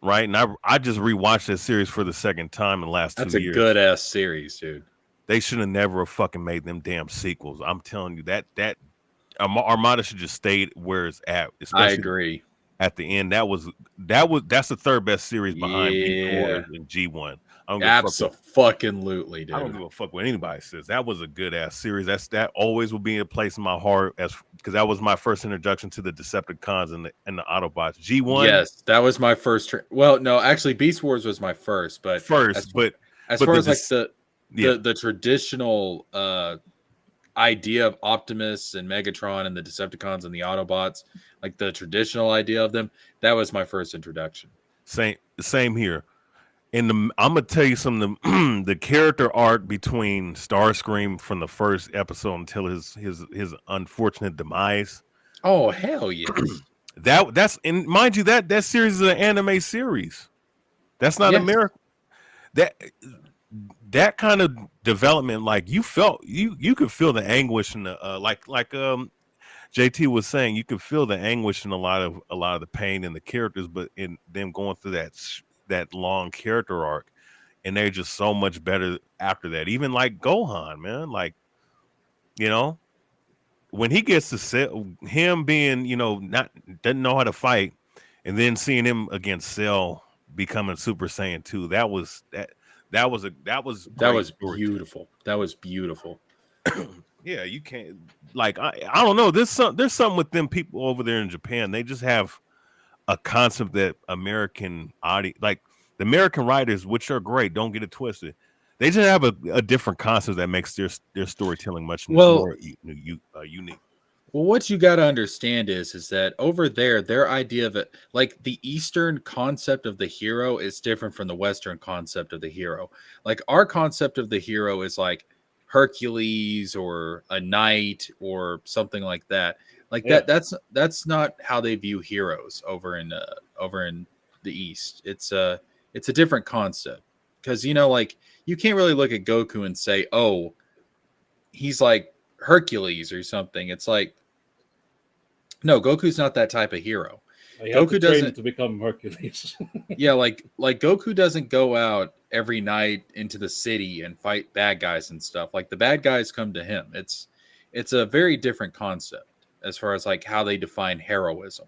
Right, and I just rewatched that series for the second time in the last 2 years. That's a good ass series, dude. They should have never fucking made them damn sequels. I'm telling you that Armada should just stayed where it's at. I agree. At the end, that's the third best series behind Beast Wars and G1. I don't Absolutely, dude. I don't give a fuck what anybody says. That was a good ass series. That always will be in a place in my heart because that was my first introduction to the Decepticons and the Autobots. G1. Yes, that was my first. Well, no, actually, Beast Wars was my first, but as far as like the traditional idea of Optimus and Megatron and the Decepticons and the Autobots, like the traditional idea of them, that was my first introduction. Same here. I'm gonna tell you some of the character arc between Starscream from the first episode until his unfortunate demise. Oh hell yes! That's and mind you that series is an anime series. That's not American. That kind of development, like you could feel the anguish in the like JT was saying, you could feel the anguish in a lot of the pain in the characters, but in them going through that long character arc, and they're just so much better after that. Even like Gohan, man, like when he gets to him being doesn't know how to fight, and then seeing him against Cell becoming Super Saiyan 2, that was beautiful. That was beautiful. Yeah, you can't like I don't know. There's something with them people over there in Japan. They just have a concept that American like the American writers, which are great, don't get it twisted. They just have a different concept that makes their storytelling much more unique. Well, what you got to understand is that over there, their idea of it, like the Eastern concept of the hero is different from the Western concept of the hero. Like our concept of the hero is like Hercules or a knight or something like that. Like that's not how they view heroes over in the East. It's a different concept because like you can't really look at Goku and say, oh, he's like Hercules or something. It's like, no, Goku's not that type of hero. Goku doesn't to become Hercules. Yeah, like Goku doesn't go out every night into the city and fight bad guys and stuff. Like the bad guys come to him. It's a very different concept as far as like how they define heroism.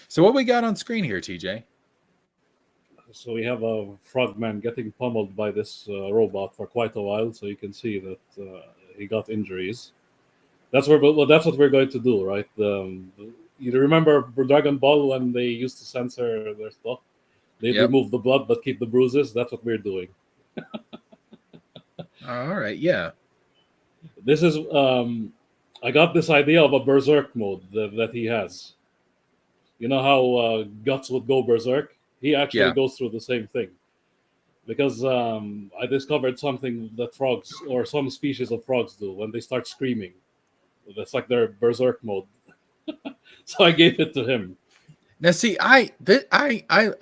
So what we got on screen here, TJ? So we have a frogman getting pummeled by this robot for quite a while. So you can see that he got injuries. That's what we're going to do, right? You remember Dragon Ball when they used to censor their stuff? They remove the blood but keep the bruises. That's what we're doing. All right, yeah. This is I got this idea of a berserk mode that he has. You know how Guts would go berserk? He actually goes through the same thing. Because I discovered something that frogs or some species of frogs do when they start screaming. That's like their berserk mode. So I gave it to him. Now, see, I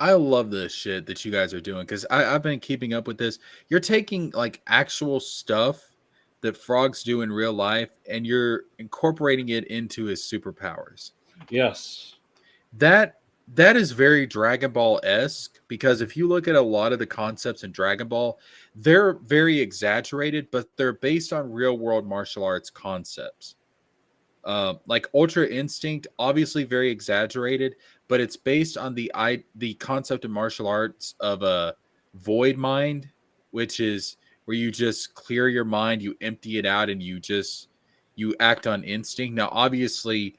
love this shit that you guys are doing because I've been keeping up with this. You're taking like actual stuff that frogs do in real life, and you're incorporating it into his superpowers. Yes, that That is very Dragon Ball-esque, because if you look at a lot of the concepts in Dragon Ball, they're very exaggerated, but they're based on real-world martial arts concepts. Like Ultra Instinct, obviously very exaggerated, but it's based on the concept of martial arts of a void mind, which is where you just clear your mind, you empty it out, and you act on instinct. Now, obviously,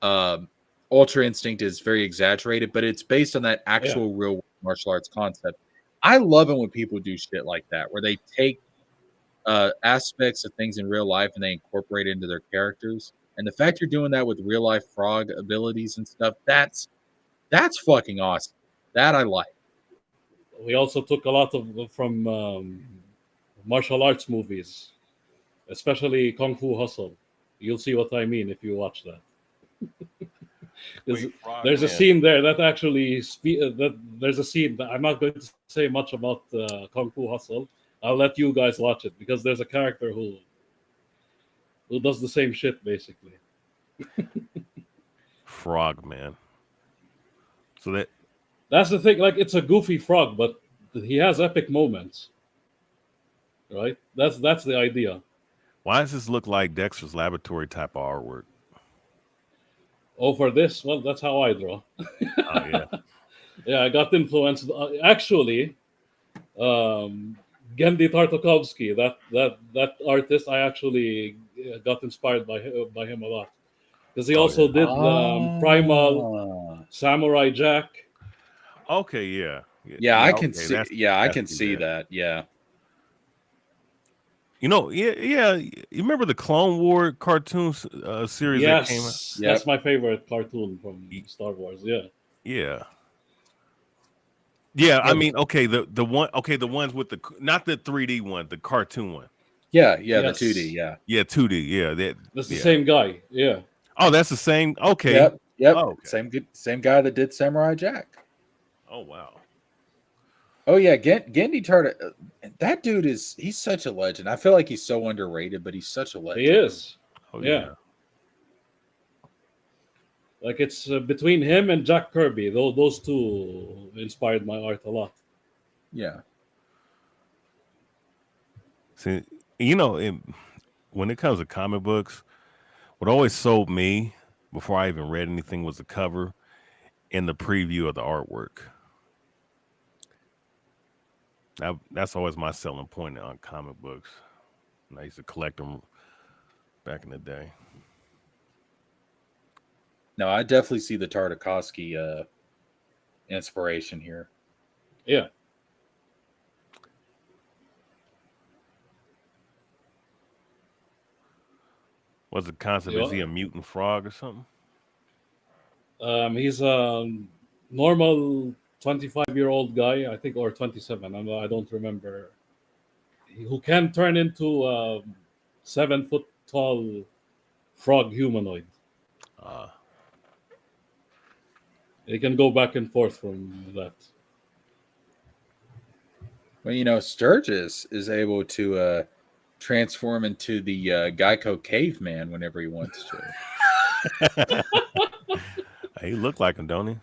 um, Ultra Instinct is very exaggerated, but it's based on that Yeah. actual real martial arts concept. I love it when people do shit like that, where they take aspects of things in real life and they incorporate it into their characters. And the fact you're doing that with real life frog abilities and stuff, that's fucking awesome. That I like. We also took a lot of from martial arts movies, especially Kung Fu Hustle. You'll see what I mean if you watch that. There's a scene there that actually that there's a scene that I'm not going to say much about Kung Fu Hustle. I'll let you guys watch it because there's a character who does the same shit basically. Frog man. So That's the thing. Like, it's a goofy frog, but he has epic moments. Right? That's the idea. why does this look like Dexter's Laboratory type of artwork? Oh, for this, well, that's how I draw. Oh yeah. Yeah, I got influenced. Actually, Gendy Tartakovsky, that artist, I actually got inspired by him a lot because he Oh, also yeah. did Primal, Samurai Jack. Okay, yeah. Yeah, I can okay, see. that's- Yeah, I that's can too see bad. that. Yeah. You know, yeah. You remember the Clone War cartoon series that came out? Yes, Yep. that's my favorite cartoon from Star Wars. Yeah, Yeah. Yeah, I Yeah. mean, okay, the ones with the not the 3D one, the cartoon one. Yeah. The Yes. 2D. Yeah. Yeah, 2D. Yeah, that's the yeah. same guy. Yeah, Oh, that's the same. Okay. Yep. Oh, okay. Same guy that did Samurai Jack. Oh, wow. Oh yeah, Gendy Tarta. That dude he's such a legend. I feel like he's so underrated, but he's such a legend. he is. Oh, Yeah. Like, it's between him and Jack Kirby. Those two inspired my art a lot. Yeah. See, you know, when it comes to comic books, what always sold me before I even read anything was the cover and the preview of the artwork. That's always my selling point on comic books. And I used to collect them back in the day. No, I definitely see the Tartakovsky inspiration here. Yeah. What's the concept? Yeah. Is he a mutant frog or something? He's a normal 25-year-old guy, I think, or 27. I don't remember. Who can turn into a 7-foot tall frog humanoid. He can go back and forth from that. Well, you know, Sturgis is able to transform into the Geico caveman whenever he wants to. He look like him, don't he?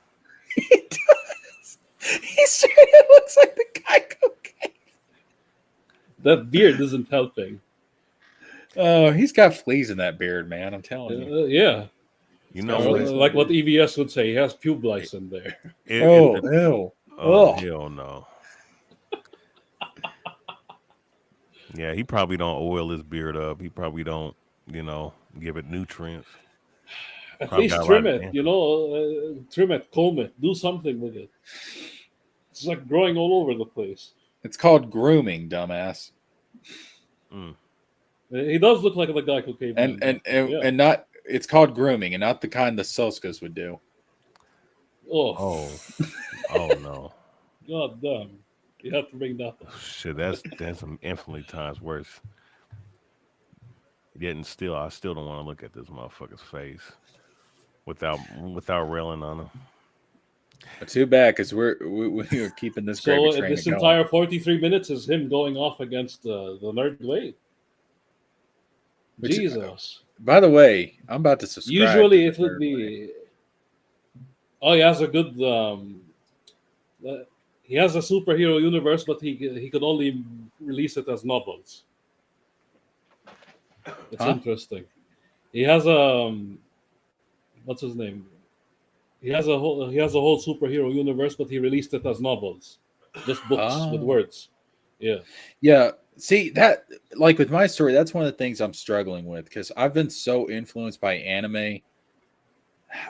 He does. He straight looks like the Geico cave. That beard isn't helping. Oh, he's got fleas in that beard, man. I'm telling you. Yeah. You know Or what? like what EVS would say, he has pube lice in there. Ew. Oh, Ugh. hell no. Yeah, he probably don't oil his beard up. He probably don't, give it nutrients. At Probably least got a trim lot of it, trim it, comb it, do something with it. It's like growing all over the place. It's called grooming, dumbass. He does look like the Geico caveman. And not it's called grooming and not the kind the Selskas would do. Oh no. God damn. You have to bring that up. Shit, that's infinitely times worse. Yet and still, I still don't want to look at this motherfucker's face without railing on him. But too bad, because we're keeping this gravy So train this going. entire 43 minutes is him going off against the Nerd Blade. Jesus. By the way, I'm about to subscribe. Usually to it would be Oh, he has a good. Uh, he has a superhero universe, but he could only release it as novels. It's Huh? interesting. He has what's his name? He has a whole superhero universe, but he released it as novels, just books with Oh. words. Yeah. Yeah. See that, like with my story, that's one of the things I'm struggling with because I've been so influenced by anime.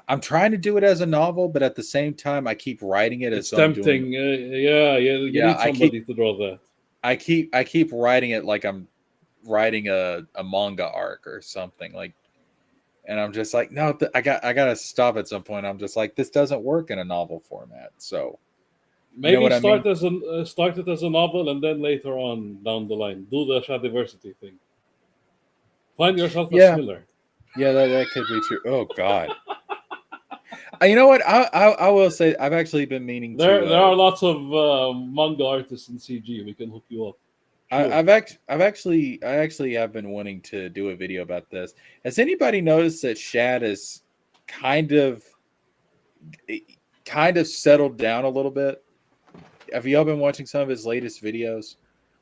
I'm trying to do it as a novel, but at the same time, I keep writing it as It's though I'm doing. tempting. Yeah, yeah. You Yeah, need somebody to draw that. I keep writing it like I'm writing a manga arc or something like, and I'm just like, no, I gotta stop at some point. I'm just like, this doesn't work in a novel format. So you know Maybe what I mean? start it as a novel, and then later on down the line, do the Shadiversity thing. Find yourself a Yeah, Smiller. yeah, that could be true. Oh God. You know what? I will say I've actually been meaning There to. are lots of manga artists in CG. We can hook you up. Sure. I actually have been wanting to do a video about this. Has anybody noticed that Shad is kind of settled down a little bit? Have y'all been watching some of his latest videos?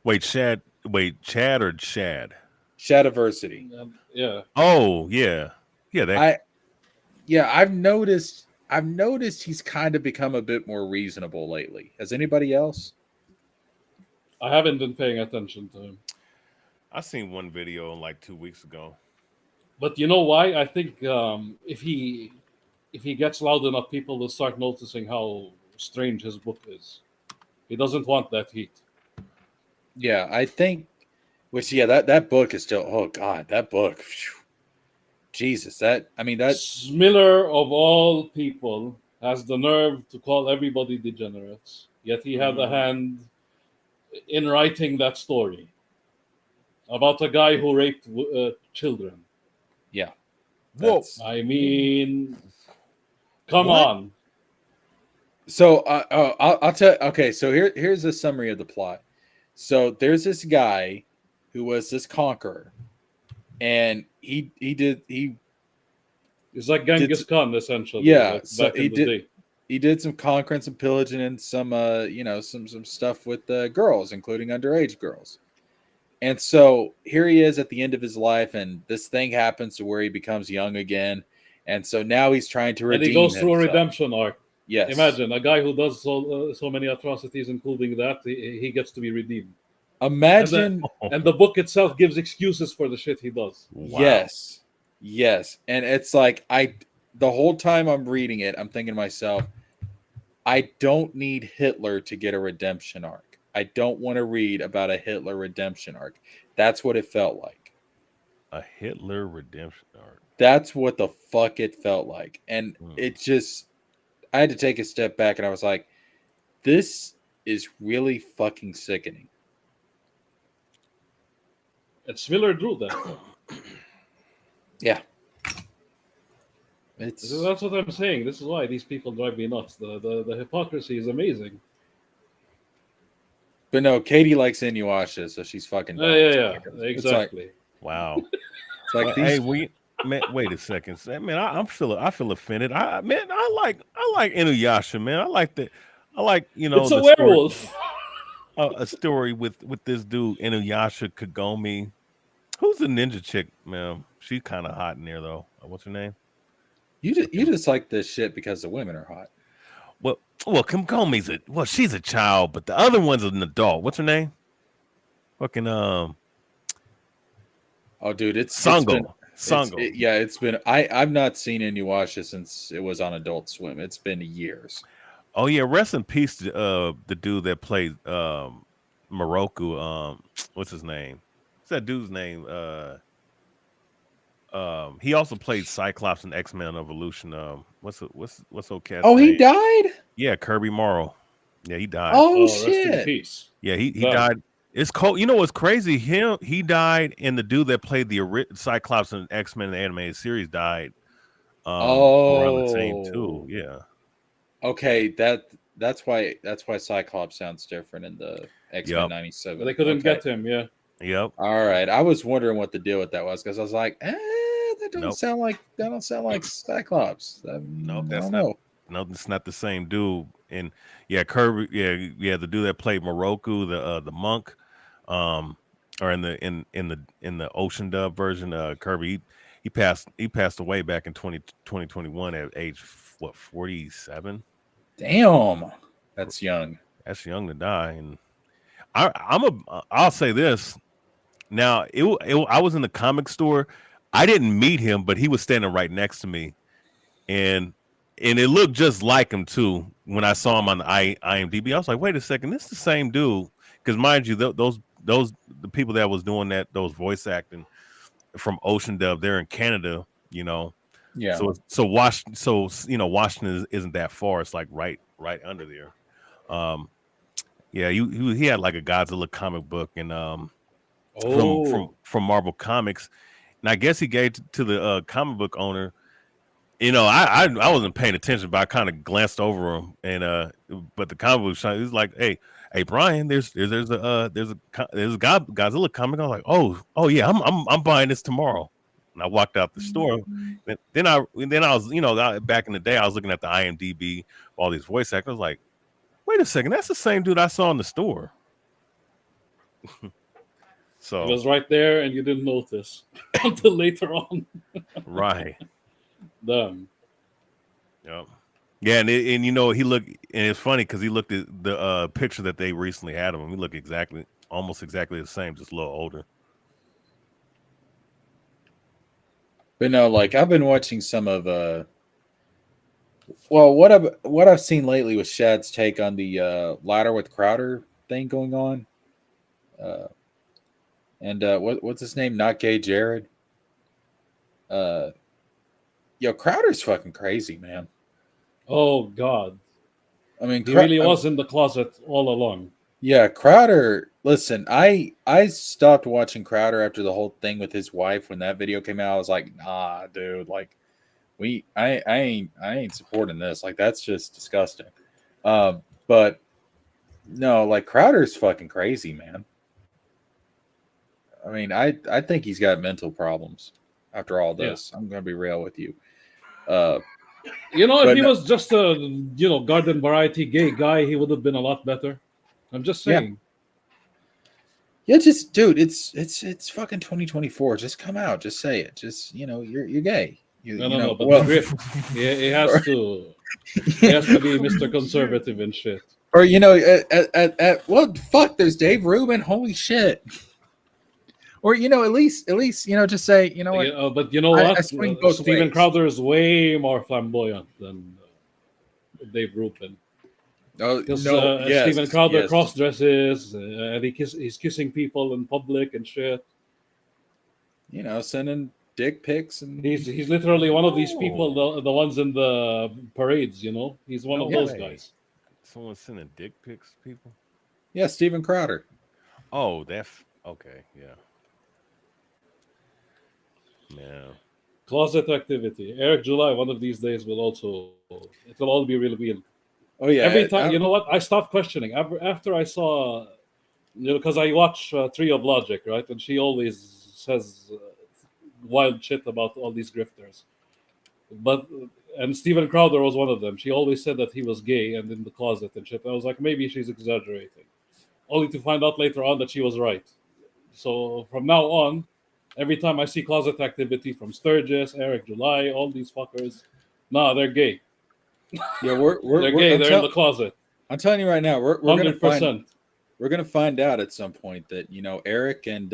Wait, Chad or Shad? Shadiversity. Yeah. Oh, yeah. Yeah, that I've noticed he's kind of become a bit more reasonable lately. Has anybody else? I haven't been paying attention to him. I seen one video like 2 weeks ago. But you know why? I think if he gets loud enough, people will start noticing how strange his book is. He doesn't want that heat. Yeah, I think. Which that book is still. Oh God, that book. Phew. Jesus, that I mean that. Smiller, of all people, has the nerve to call everybody degenerates. Yet he had a hand in writing that story about a guy who raped children. Yeah. Whoa. I mean, come What? on. So I'll tell. Okay, so here's a summary of the plot. So there's this guy who was this conqueror, and he It's like did Genghis Khan, essentially, yeah. like So back in the day. he did some conquering, some pillaging, and some some stuff with girls, including underage girls. And so here he is at the end of his life, and this thing happens to where he becomes young again, and so now he's trying to And he redeem goes through a himself. redemption arc. Yes. Imagine a guy who does so many atrocities, including that, he gets to be redeemed. Imagine. And the book itself gives excuses for the shit he does. Wow. Yes. And it's like the whole time I'm reading it, I'm thinking to myself, I don't need Hitler to get a redemption arc. I don't want to read about a Hitler redemption arc. That's what it felt like. A Hitler redemption arc. That's what the fuck it felt like. And it just, I had to take a step back and I was like, this is really fucking sickening. And Smiller drew that. Yeah. That's what I'm saying. This is why these people drive me nuts. The hypocrisy is amazing. But no, Katie likes Inuyasha, so she's fucking dumb. Yeah, exactly. Wow. It's like Hey, man, wait a second. Man, I feel offended. I like Inuyasha, man. I like It's a the werewolf. story, a story with this dude Inuyasha Kagome. Who's the ninja chick, man? She's kind of hot in there though. What's her name? You just like this shit because the women are hot. Well, Kagome's she's a child, but the other one's an adult. What's her name? Fucking Oh, dude, Sango. It's been. I've not seen Inuyasha since it was on Adult Swim. It's been years. Oh yeah, rest in peace to the dude that played Moroku. What's his name? What's that dude's name? He also played Cyclops in X-Men Evolution. What's old cat's Oh, name? he died? Yeah, Kirby Morrow. Yeah, he died. Oh Rest in shit. peace. Yeah, he died. It's cold. You know what's crazy? He died, and the dude that played the Cyclops in X-Men animated series died. Around the same too. Yeah. Okay, that's why Cyclops sounds different in the X-Men 97. But they couldn't get him. Yeah. Yep. All right, I was wondering what the deal with that was because I was like, that don't Nope. sound like Cyclops. Nope, I that's don't not. know. no, it's not the same dude. And yeah, Kirby, yeah, the dude that played Moroku, the monk, um, or in the Ocean Dub version, Kirby, he passed away back in 2021 at age what 47. Damn, that's young. That's young to die. And I'll say this. Now, I was in the comic store. I didn't meet him, but he was standing right next to me, and it looked just like him too. When I saw him on the IMDb, I was like, "Wait a second, this is the same dude." Because mind you, those the people that was doing those voice acting from Ocean Dub, they're in Canada, Yeah. Washington isn't that far. It's like right under there. Um, yeah, he had like a Godzilla comic book and from Oh, Marvel Comics, and I guess he gave to the comic book owner. I wasn't paying attention, but I kind of glanced over him, and but the comic book shop, he was like, "Hey, Brian, there's a Godzilla comic." I was like, "Oh yeah, I'm buying this tomorrow." And I walked out the store. Then I was, back in the day, I was looking at the IMDb, all these voice actors. I was like, "Wait a second, that's the same dude I saw in the store." it So was right there, and you didn't notice until later on. right. Damn. Yep. Yeah, and he looked, and it's funny because he looked at the picture that they recently had of him. He looked almost exactly the same, just a little older. But no, like I've been watching some of well, what I've seen lately was Shad's take on the Ladder with Crowder thing going on. And what's his name? Not gay Jared. Yo, Crowder's fucking crazy, man. Oh God, I mean, he really was in the closet all along. Yeah, Crowder. Listen, I stopped watching Crowder after the whole thing with his wife when that video came out. I was like, nah, dude. Like, I ain't supporting this. Like, that's just disgusting. But no, like Crowder's fucking crazy, man. I mean, I think he's got mental problems. After all this, I'm gonna be real with you. If But he no- was just a garden variety gay guy, he would have been a lot better. I'm just saying. Yeah, just dude, it's fucking 2024. Just come out, just say it. Just you're gay. No. But well, the grip, he has to. He has to be Mr. Conservative and shit. or at well, fuck. There's Dave Rubin. Holy shit. Or at least just say what. But you know I what? swing both Steven ways. Crowder is way more flamboyant than Dave Rubin. Oh Because no, yes, Steven Crowder yes. cross dresses and he's kissing people in public and shit. Sending dick pics and He's literally one of these people, the ones in the parades. He's one of No those way. guys. Someone sending dick pics, people. yeah, Steven Crowder. Oh, that's okay. Yeah. Yeah. Closet activity. Eric July, one of these days will also. It will all be revealed. Oh yeah, Every time, you know what? I stopped questioning after I saw, because I watch Tree of Logic, right? And she always says wild shit about all these grifters. And Steven Crowder was one of them. She always said that he was gay and in the closet and shit. I was like, maybe she's exaggerating, only to find out later on that she was right. So from now on, every time I see closet activity from Sturgis, Eric July, all these fuckers, nah, they're gay. Yeah, we're They're gay. They're in the closet. I'm telling you right now, we're gonna 100%. we're gonna find out at some point that Eric and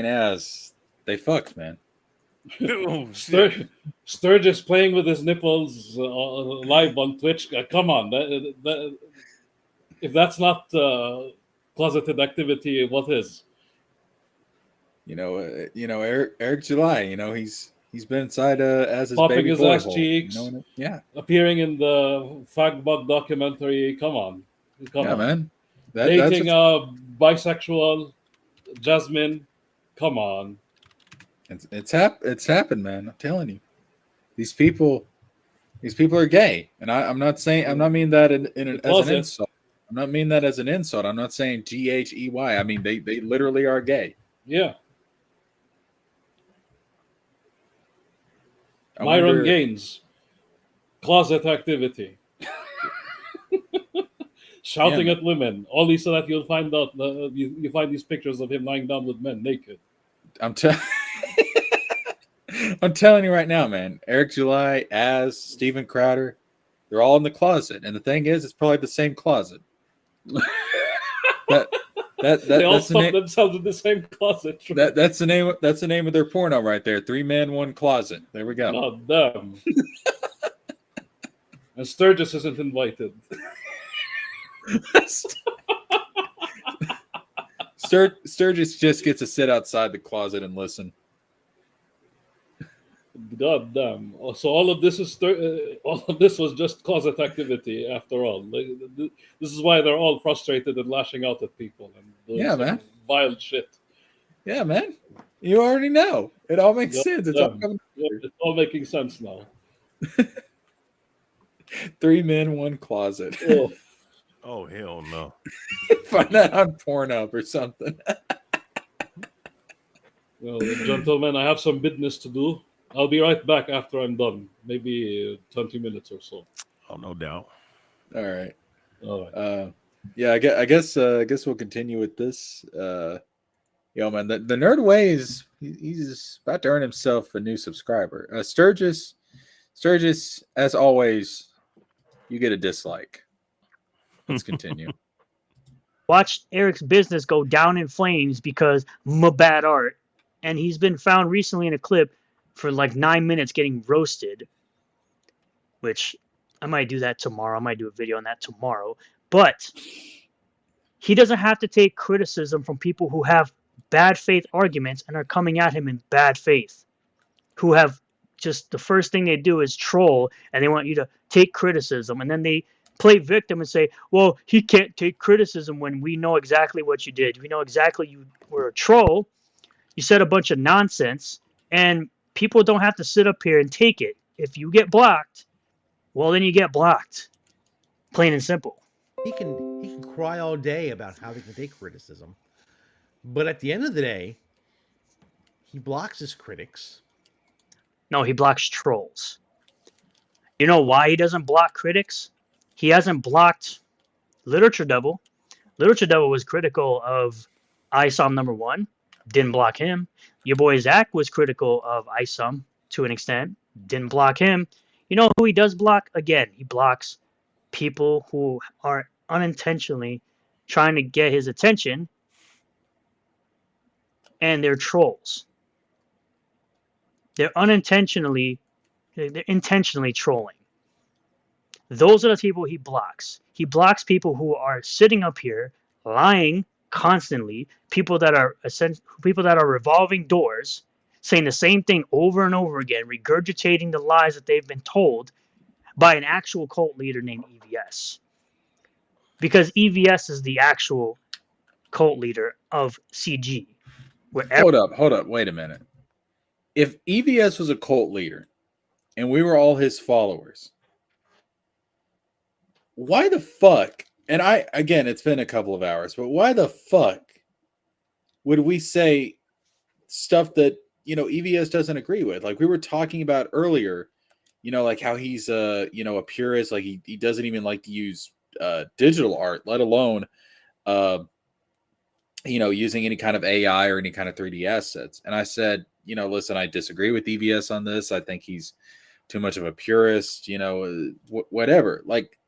Az, they fucked, man. Oh, shit. Sturgis playing with his nipples live on Twitch. Come on, if that's not closeted activity, what is? Eric July. He's been inside as his Popping baby his boy ass hole, cheeks. Yeah, Appearing in the Fagbug documentary. Come on, yeah, man. Dating a bisexual Jasmine. Come on. It's happened, man. I'm telling you, these people are gay, and I'm not meaning that as an insult. I'm not meaning that as an insult. I'm not saying GHEY. I mean they literally are gay. Yeah. Myron Gaines. Closet activity. Shouting man. at women, only so that you'll find out you find these pictures of him lying down with men naked. I'm telling you right now, man. Eric July, as Steven Crowder, they're all in the closet, and the thing is, it's probably the same closet. That They all that's the stuff name. themselves in the same closet. That's the name. That's the name of their porno right there. 3 men, 1 closet. There we go. God damn. And Sturgis isn't invited. Sturgis just gets to sit outside the closet and listen. God damn. So all of this is all of this was just closet activity after all. This is why they're all frustrated and lashing out at people and doing some man. vile shit. Yeah, man. You already know. It all makes Yep, sense. It's all damn. coming. Yep, it's all making sense now. 3 men, 1 closet. Oh, Oh hell no. Find that on Pornhub or something. well, gentlemen, I have some business to do. I'll be right back after I'm done. Maybe 20 minutes or so. Oh, no doubt. All right. All right. Yeah, I guess we'll continue with this. Man, the Nerd Way is he's about to earn himself a new subscriber. Sturgis, as always, you get a dislike. Let's continue. Watch Eric's business go down in flames because bad art, and he's been found recently in a clip for like 9 minutes getting roasted. Which I might do that tomorrow. I might do a video on that tomorrow. But he doesn't have to take criticism from people who have bad faith arguments and are coming at him in bad faith, who have just the first thing they do is troll, and they want you to take criticism, and then they play victim and say, well, he can't take criticism when we know exactly what you did. We know exactly you were a troll. You said a bunch of nonsense, and people don't have to sit up here and take it. If you get blocked, well, then you get blocked. Plain and simple. He can cry all day about how they can take criticism, but at the end of the day, he blocks his critics. No, he blocks trolls. You know why he doesn't block critics? He hasn't blocked Literature Devil. Literature Devil was critical of ISOM #1. Didn't block him. Your boy Zach was critical of ISOM to an extent. Didn't block him. You know who he does block? Again, he blocks people who are unintentionally trying to get his attention, and they're trolls. They're intentionally trolling. Those are the people he blocks. He blocks people who are sitting up here lying constantly, people that are revolving doors, saying the same thing over and over again, regurgitating the lies that they've been told by an actual cult leader named EVS. Because EVS is the actual cult leader of CG. Hold up. Wait a minute. If EVS was a cult leader and we were all his followers, why the fuck? And again, it's been a couple of hours, but why the fuck would we say stuff that, EVS doesn't agree with? Like we were talking about earlier, like how he's a purist, like he doesn't even like to use digital art, let alone using any kind of AI or any kind of 3D assets. And I said, listen, I disagree with EVS on this. I think he's too much of a purist, whatever. Like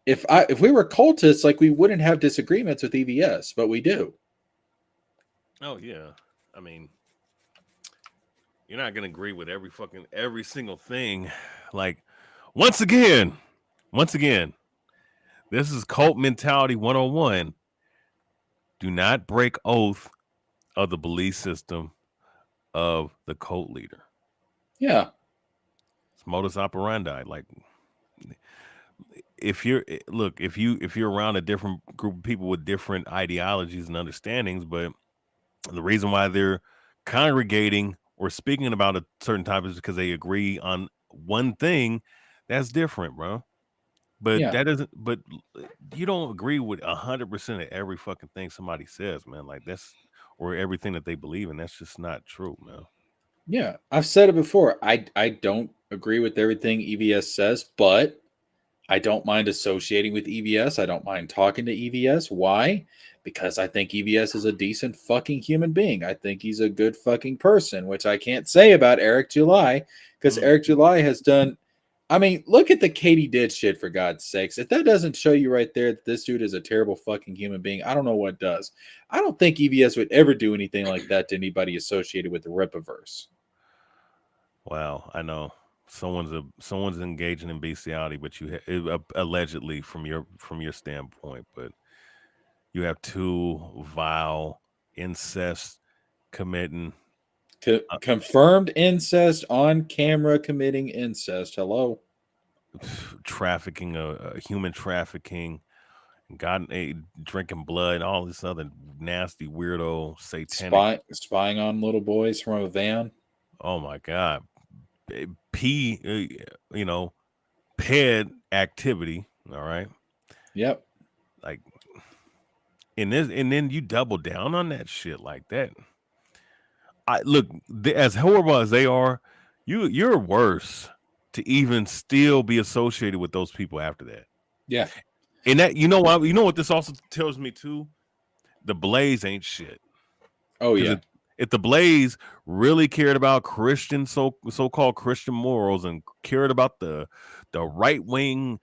if we were cultists, like we wouldn't have disagreements with EVS, but we do. Oh yeah. I mean, you're not gonna agree with every single thing. Like once again, this is cult mentality 101. Do not break oath of the belief system of the cult leader. Yeah. It's modus operandi. Like if you're around a different group of people with different ideologies and understandings, but the reason why they're congregating or speaking about a certain topic is because they agree on one thing, that's different, bro. But Yeah. that doesn't. But you don't agree with 100% of every fucking thing somebody says, man. Like or everything that they believe in. That's just not true, man. Yeah, I've said it before. I don't agree with everything EVS says, but I don't mind associating with EVS. I don't mind talking to EVS. Why? Because I think EVS is a decent fucking human being. I think he's a good fucking person, which I can't say about Eric July, because Eric July has done. I mean, look at the Katie did shit, for God's sakes. If that doesn't show you right there that this dude is a terrible fucking human being, I don't know what does. I don't think EVS would ever do anything like that to anybody associated with the Rippaverse. Wow, I know someone's engaging in bestiality, but allegedly from your standpoint, but you have two vile incest committing Confirmed incest on camera, committing incest. Hello. trafficking, human trafficking, drinking blood, all this other nasty weirdo satanic. Spying on little boys from a van. Oh my God, ped activity. All right, Yep. like and then you double down on that shit like that. I look as horrible as they are, you're worse to even still be associated with those people after that. Yeah. And that you know what this also tells me too? The Blaze ain't shit. Oh yeah. If the Blaze really cared about Christian so-called Christian morals and cared about the right wing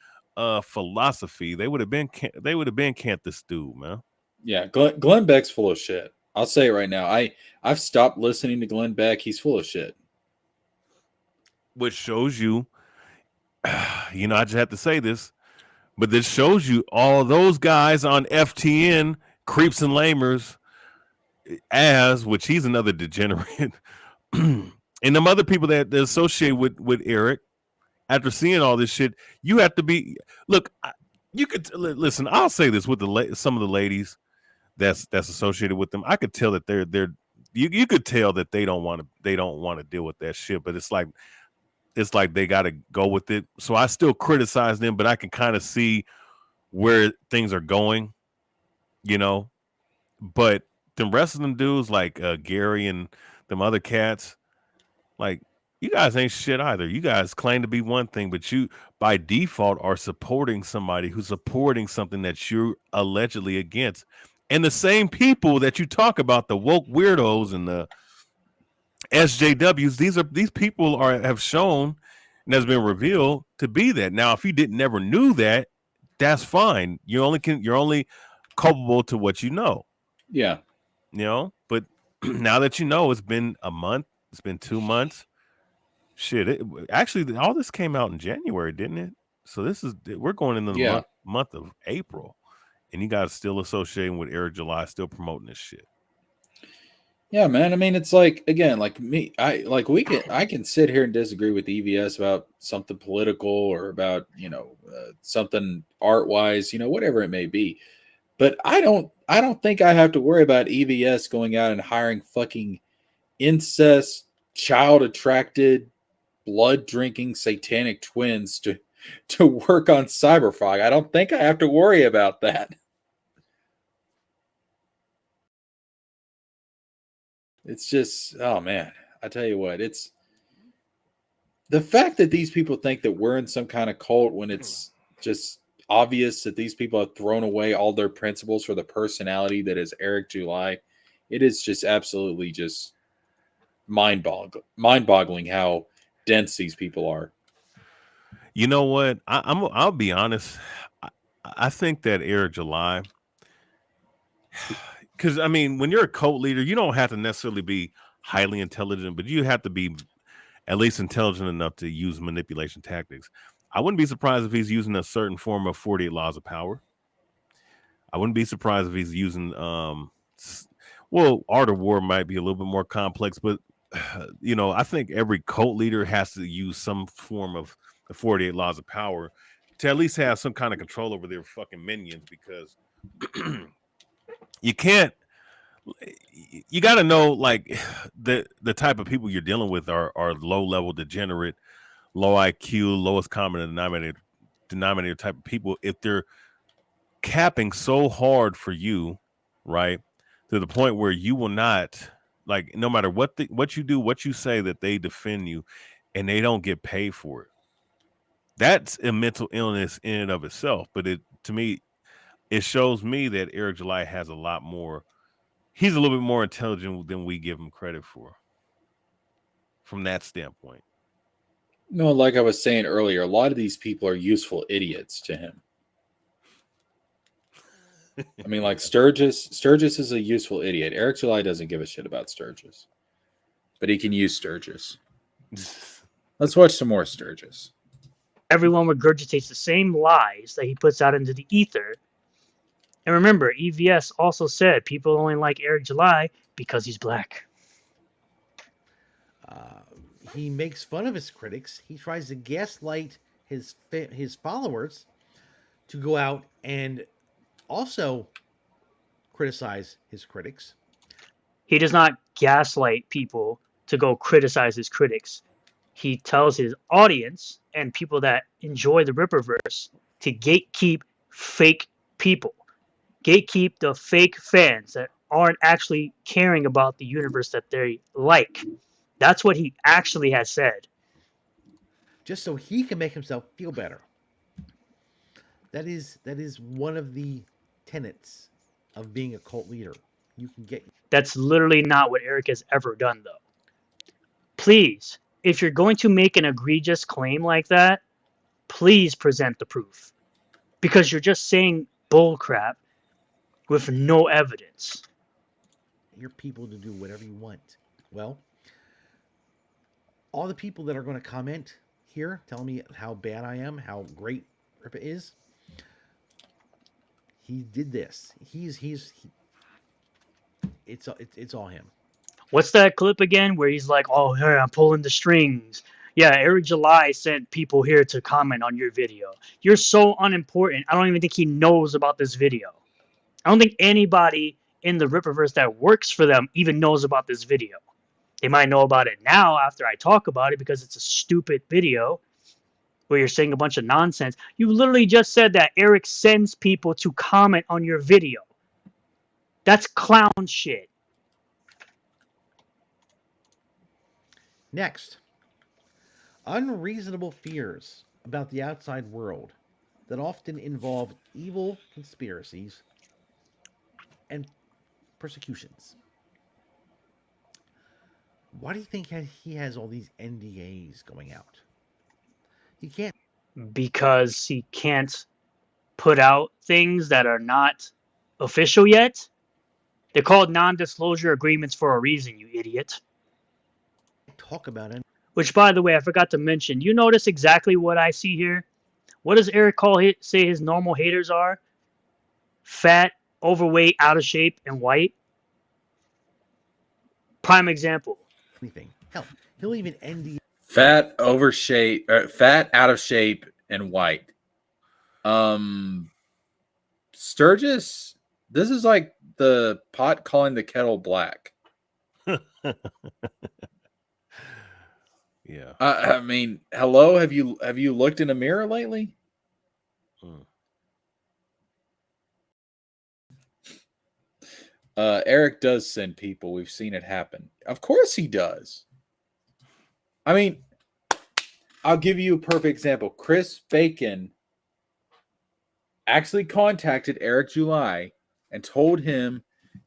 philosophy, they would have been can't this dude, man. Yeah, Glenn Beck's full of shit. I'll say it right now. I've stopped listening to Glenn Beck. He's full of shit. Which shows you, I just have to say this, but this shows you all those guys on FTN, creeps and lamers, which he's another degenerate, and them other people that associate with Eric. After seeing all this shit, you have to be. Look, you could listen. I'll say this with some of the ladies that's associated with them. I could tell that they're. You could tell that they don't want to deal with that shit. But it's like they got to go with it. So I still criticize them, but I can kind of see where things are going, But the rest of them dudes, like Gary and them other cats, like, you guys ain't shit either. You guys claim to be one thing, but you, by default, are supporting somebody who's supporting something that you're allegedly against. And the same people that you talk about, the woke weirdos and the SJWs, these people have shown and has been revealed to be that. Now, if you never knew that, that's fine. You're only culpable to what you know. Yeah. But now that you know, it's been a month, it's been 2 months. Shit, actually, all this came out in January, didn't it? So we're going into the month of April, and you guys still associating with Eric July, still promoting this shit. Yeah, man. I mean, it's like, again, like me, I can sit here and disagree with EVS about something political or about, something art wise, whatever it may be. But I don't think I have to worry about EVS going out and hiring fucking incest, child attracted, blood drinking satanic twins to work on Cyberfrog. I don't think I have to worry about that. It's just, oh man, I tell you what, it's the fact that these people think that we're in some kind of cult when it's just obvious that these people have thrown away all their principles for the personality that is Eric July. It is just absolutely just mind-boggling how dense these people are. You know what? I'll be honest. I think that Eric July, because I mean, when you're a cult leader, you don't have to necessarily be highly intelligent, but you have to be at least intelligent enough to use manipulation tactics. I wouldn't be surprised if he's using a certain form of 48 laws of power. I wouldn't be surprised if he's using, Art of War might be a little bit more complex, but I think every cult leader has to use some form of the 48 laws of power to at least have some kind of control over their fucking minions, because you got to know, like, the type of people you're dealing with are low level degenerate, low IQ, lowest common denominator type of people. If they're capping so hard for you, right, to the point where you will not, like, no matter what you do, what you say, that they defend you, and they don't get paid for it. That's a mental illness in and of itself. But to me, it shows me that Eric July has a lot more. He's a little bit more intelligent than we give him credit for. From that standpoint. No, like I was saying earlier, a lot of these people are useful idiots to him. I mean, like Sturgis is a useful idiot. Eric July doesn't give a shit about Sturgis, but he can use Sturgis. Let's watch some more Sturgis. Everyone regurgitates the same lies that he puts out into the ether. And remember, EVS also said people only like Eric July because he's black. He makes fun of his critics. He tries to gaslight his followers to go out and also criticize his critics. He does not gaslight people to go criticize his critics. He tells his audience and people that enjoy the Ripperverse to gatekeep fake people. Gatekeep the fake fans that aren't actually caring about the universe that they like. That's what he actually has said. Just so he can make himself feel better. That is one of the tenets of being a cult leader. You can get. That's literally not what Eric has ever done, though. Please, if you're going to make an egregious claim like that, please present the proof. Because you're just saying bullcrap with no evidence. Your people to do whatever you want. Well, all the people that are going to comment here, telling me how bad I am, how great Rippa is, he did this. It's all him. What's that clip again where he's like, oh, hey, I'm pulling the strings. Yeah, Eric July sent people here to comment on your video. You're so unimportant. I don't even think he knows about this video. I don't think anybody in the Ripperverse that works for them even knows about this video. They might know about it now after I talk about it because it's a stupid video where you're saying a bunch of nonsense. You literally just said that Eric sends people to comment on your video. That's clown shit. Next, unreasonable fears about the outside world that often involve evil conspiracies and persecutions. Why do you think he has all these NDAs going out? He can't. Because he can't put out things that are not official yet. They're called non-disclosure agreements for a reason, you idiot. Talk about it. Which, by the way, I forgot to mention. You notice exactly what I see here? What does Eric say his normal haters are? Fat, overweight, out of shape, and white. Prime example. Anything. Hell, he'll even NDA. Fat, fat, out of shape, and white. Sturgis, this is like the pot calling the kettle black. Yeah. I mean, hello, have you looked in a mirror lately? Eric does send people. We've seen it happen. Of course he does. I mean, I'll give you a perfect example. Chris Bacon actually contacted Eric July and told him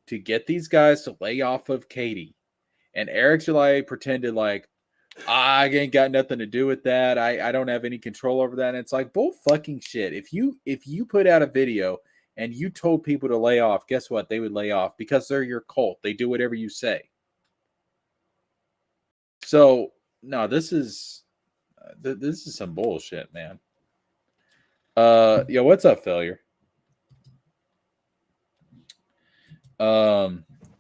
to get these guys to lay off of Katie. And Eric July pretended like, I ain't got nothing to do with that. I don't have any control over that. And it's like bull fucking shit. If you put out a video and you told people to lay off, guess what? They would lay off because they're your cult. They do whatever you say. So no, this is some bullshit, man. Yo, what's up, failure?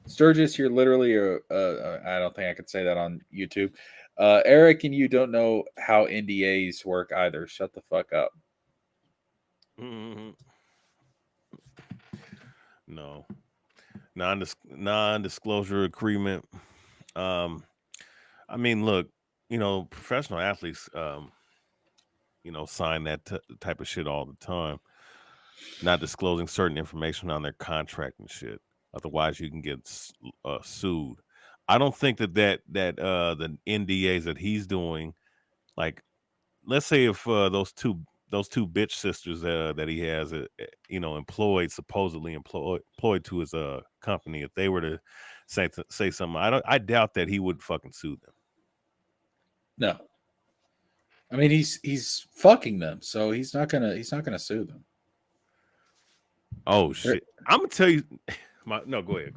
Sturgis, you're literally I don't think I could say that on YouTube. Eric and you don't know how NDAs work either. Shut the fuck up. Mm-hmm. No. Non-disclosure agreement. I mean, look, professional athletes, sign that type of shit all the time. Not disclosing certain information on their contract and shit. Otherwise, you can get sued. I don't think that the NDAs that he's doing Like, let's say if those two bitch sisters that he has, employed, supposedly employed to his company, if they were to say something, I doubt that he would fucking sue them. No. I mean, he's fucking them, so he's not gonna sue them. Oh shit! I'm gonna tell you. No, go ahead.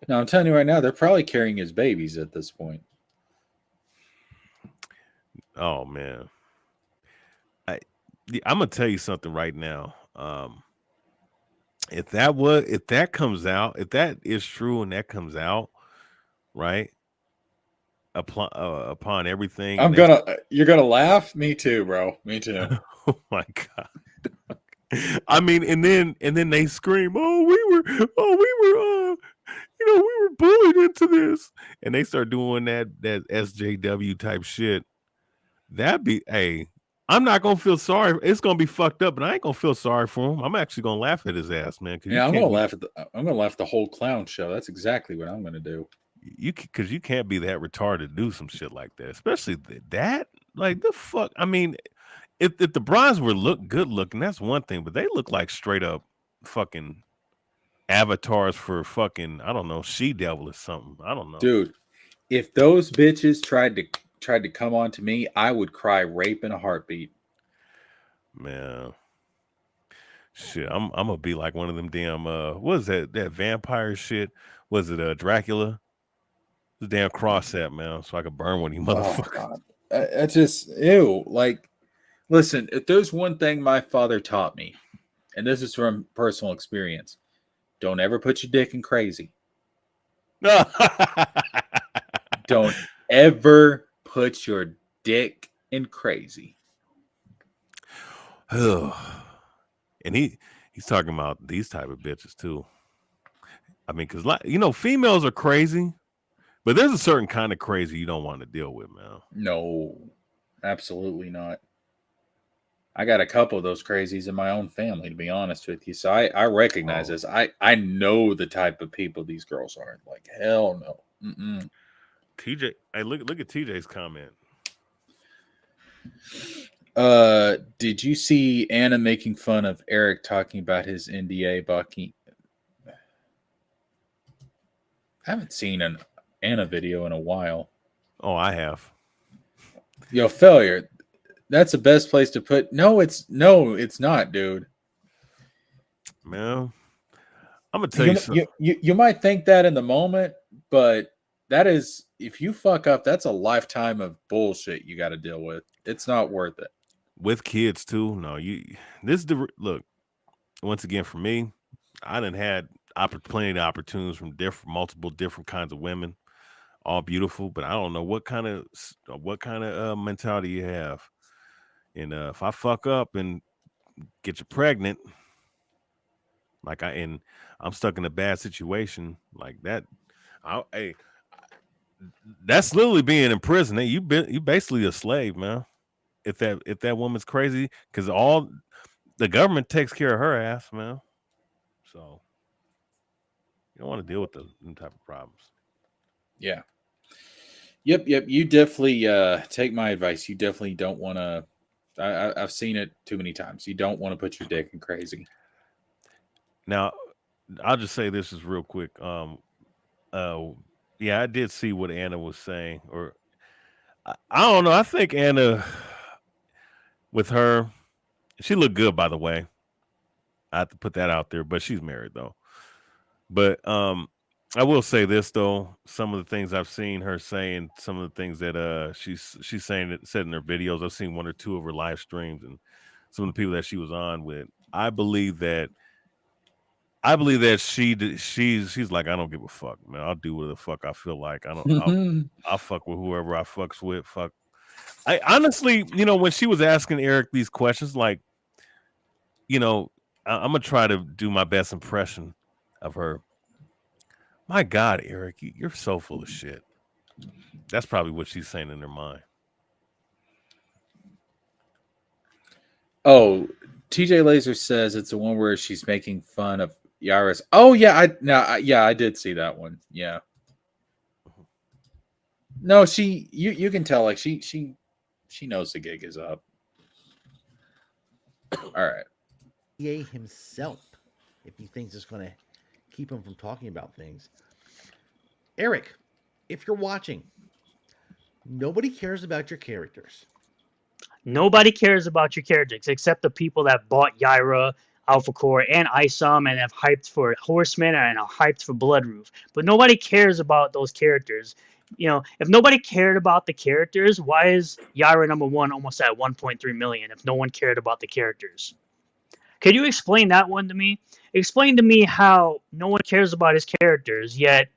No, I'm telling you right now, they're probably carrying his babies at this point. Oh man, I'm gonna tell you something right now. If that comes out, if that is true and that comes out, right, upon everything, You're gonna laugh. Me too, bro. Me too. oh my god. I mean, and then they scream, we were we were bullied into this, and they start doing that SJW type shit. That'd be, hey, I'm not gonna feel sorry. It's gonna be fucked up, but I ain't gonna feel sorry for him. I'm actually gonna laugh at his ass, man. Yeah, I'm gonna laugh at the whole clown show. That's exactly what I'm gonna do. Because you can't be that retarded to do some shit like that, especially that. Like the fuck. I mean, if the bronze were good looking, that's one thing, but they look like straight up fucking avatars for fucking, I don't know, she-devil or something. I don't know, dude. If those bitches tried to come on to me, I would cry rape in a heartbeat. Man, shit, I'm gonna be like one of them damn what is that vampire shit? Was it Dracula? The damn cross that, man, so I could burn one of you motherfuckers. I just ew. Like, listen, if there's one thing my father taught me, and this is from personal experience, don't ever put your dick in crazy. Don't ever put your dick in crazy. And he's talking about these type of bitches too. I mean, because females are crazy, but there's a certain kind of crazy you don't want to deal with, man. No, absolutely not. I got a couple of those crazies in my own family, to be honest with you. So I recognize this. I know the type of people these girls are. Like, hell no. Mm-mm. TJ, hey, look at TJ's comment. Did you see Anna making fun of Eric talking about his NDA bucky? I haven't seen an Anna video in a while. Oh, I have. Yo, failure. That's the best place to put. No, it's not, dude. Man, I'm gonna tell you something. You might think that in the moment, but that is, if you fuck up, that's a lifetime of bullshit you got to deal with. It's not worth it. With kids too. No, look. Once again, for me, I done had plenty of opportunities from multiple different kinds of women, all beautiful, but I don't know what kind of mentality you have. And if I fuck up and get you pregnant, I'm stuck in a bad situation like that, that's literally being in prison. You basically a slave, man. If that woman's crazy, because all the government takes care of her ass, man. So you don't want to deal with them type of problems. Yeah. Yep. You definitely take my advice. You definitely don't want to. I've seen it too many times. You don't want to put your dick in crazy. Now, I'll just say this is real quick. Yeah, I did see what Anna was saying, or I don't know. I think Anna, with her, she looked good, by the way. I have to put that out there, but she's married though. But I will say this though: some of the things I've seen her saying, some of the things that she's said in her videos. I've seen one or two of her live streams, and some of the people that she was on with. I believe that she's like, I don't give a fuck, man. I'll do what the fuck I feel like. I'll fuck with whoever I fucks with. Fuck. I honestly, when she was asking Eric these questions, like, I'm gonna try to do my best impression of her. My God, Eric, you're so full of shit. That's probably what she's saying in her mind. Oh, TJ Laser says it's the one where she's making fun of Yaris. Oh yeah, I did see that one. Yeah. No, you can tell, like she She knows the gig is up. All right. EA himself, if he thinks it's going to keep him from talking about things. Eric, if you're watching, nobody cares about your characters. Nobody cares about your characters except the people that bought Yaira, Alpha Core, and Isom and have hyped for Horseman and are hyped for Bloodroof. But nobody cares about those characters. You know, if nobody cared about the characters, why is Yaira #1 almost at 1.3 million if no one cared about the characters? Could you explain that one to me? Explain to me how no one cares about his characters, yet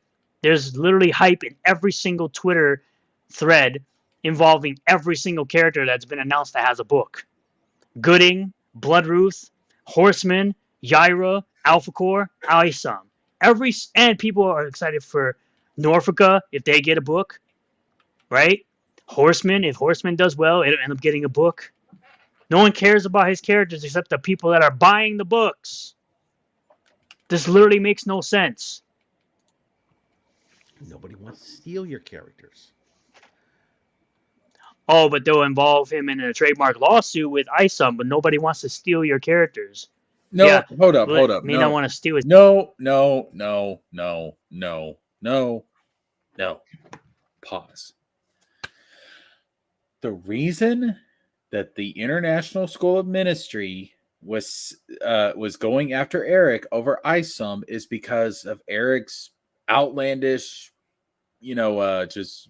there's literally hype in every single Twitter thread involving every single character that's been announced that has a book. Gooding, Bloodruth, Horseman, Yaira, Alpha Core, Isom. And people are excited for Norfolka if they get a book, right? Horseman, if Horseman does well, it'll end up getting a book. No one cares about his characters except the people that are buying the books. This literally makes no sense. Nobody wants to steal your characters. Oh, but they'll involve him in a trademark lawsuit with Isom, but nobody wants to steal your characters. No, Yeah, hold up. May not want to steal his. No. Pause. The reason that the International School of Ministry was going after Eric over Isom is because of Eric's outlandish, just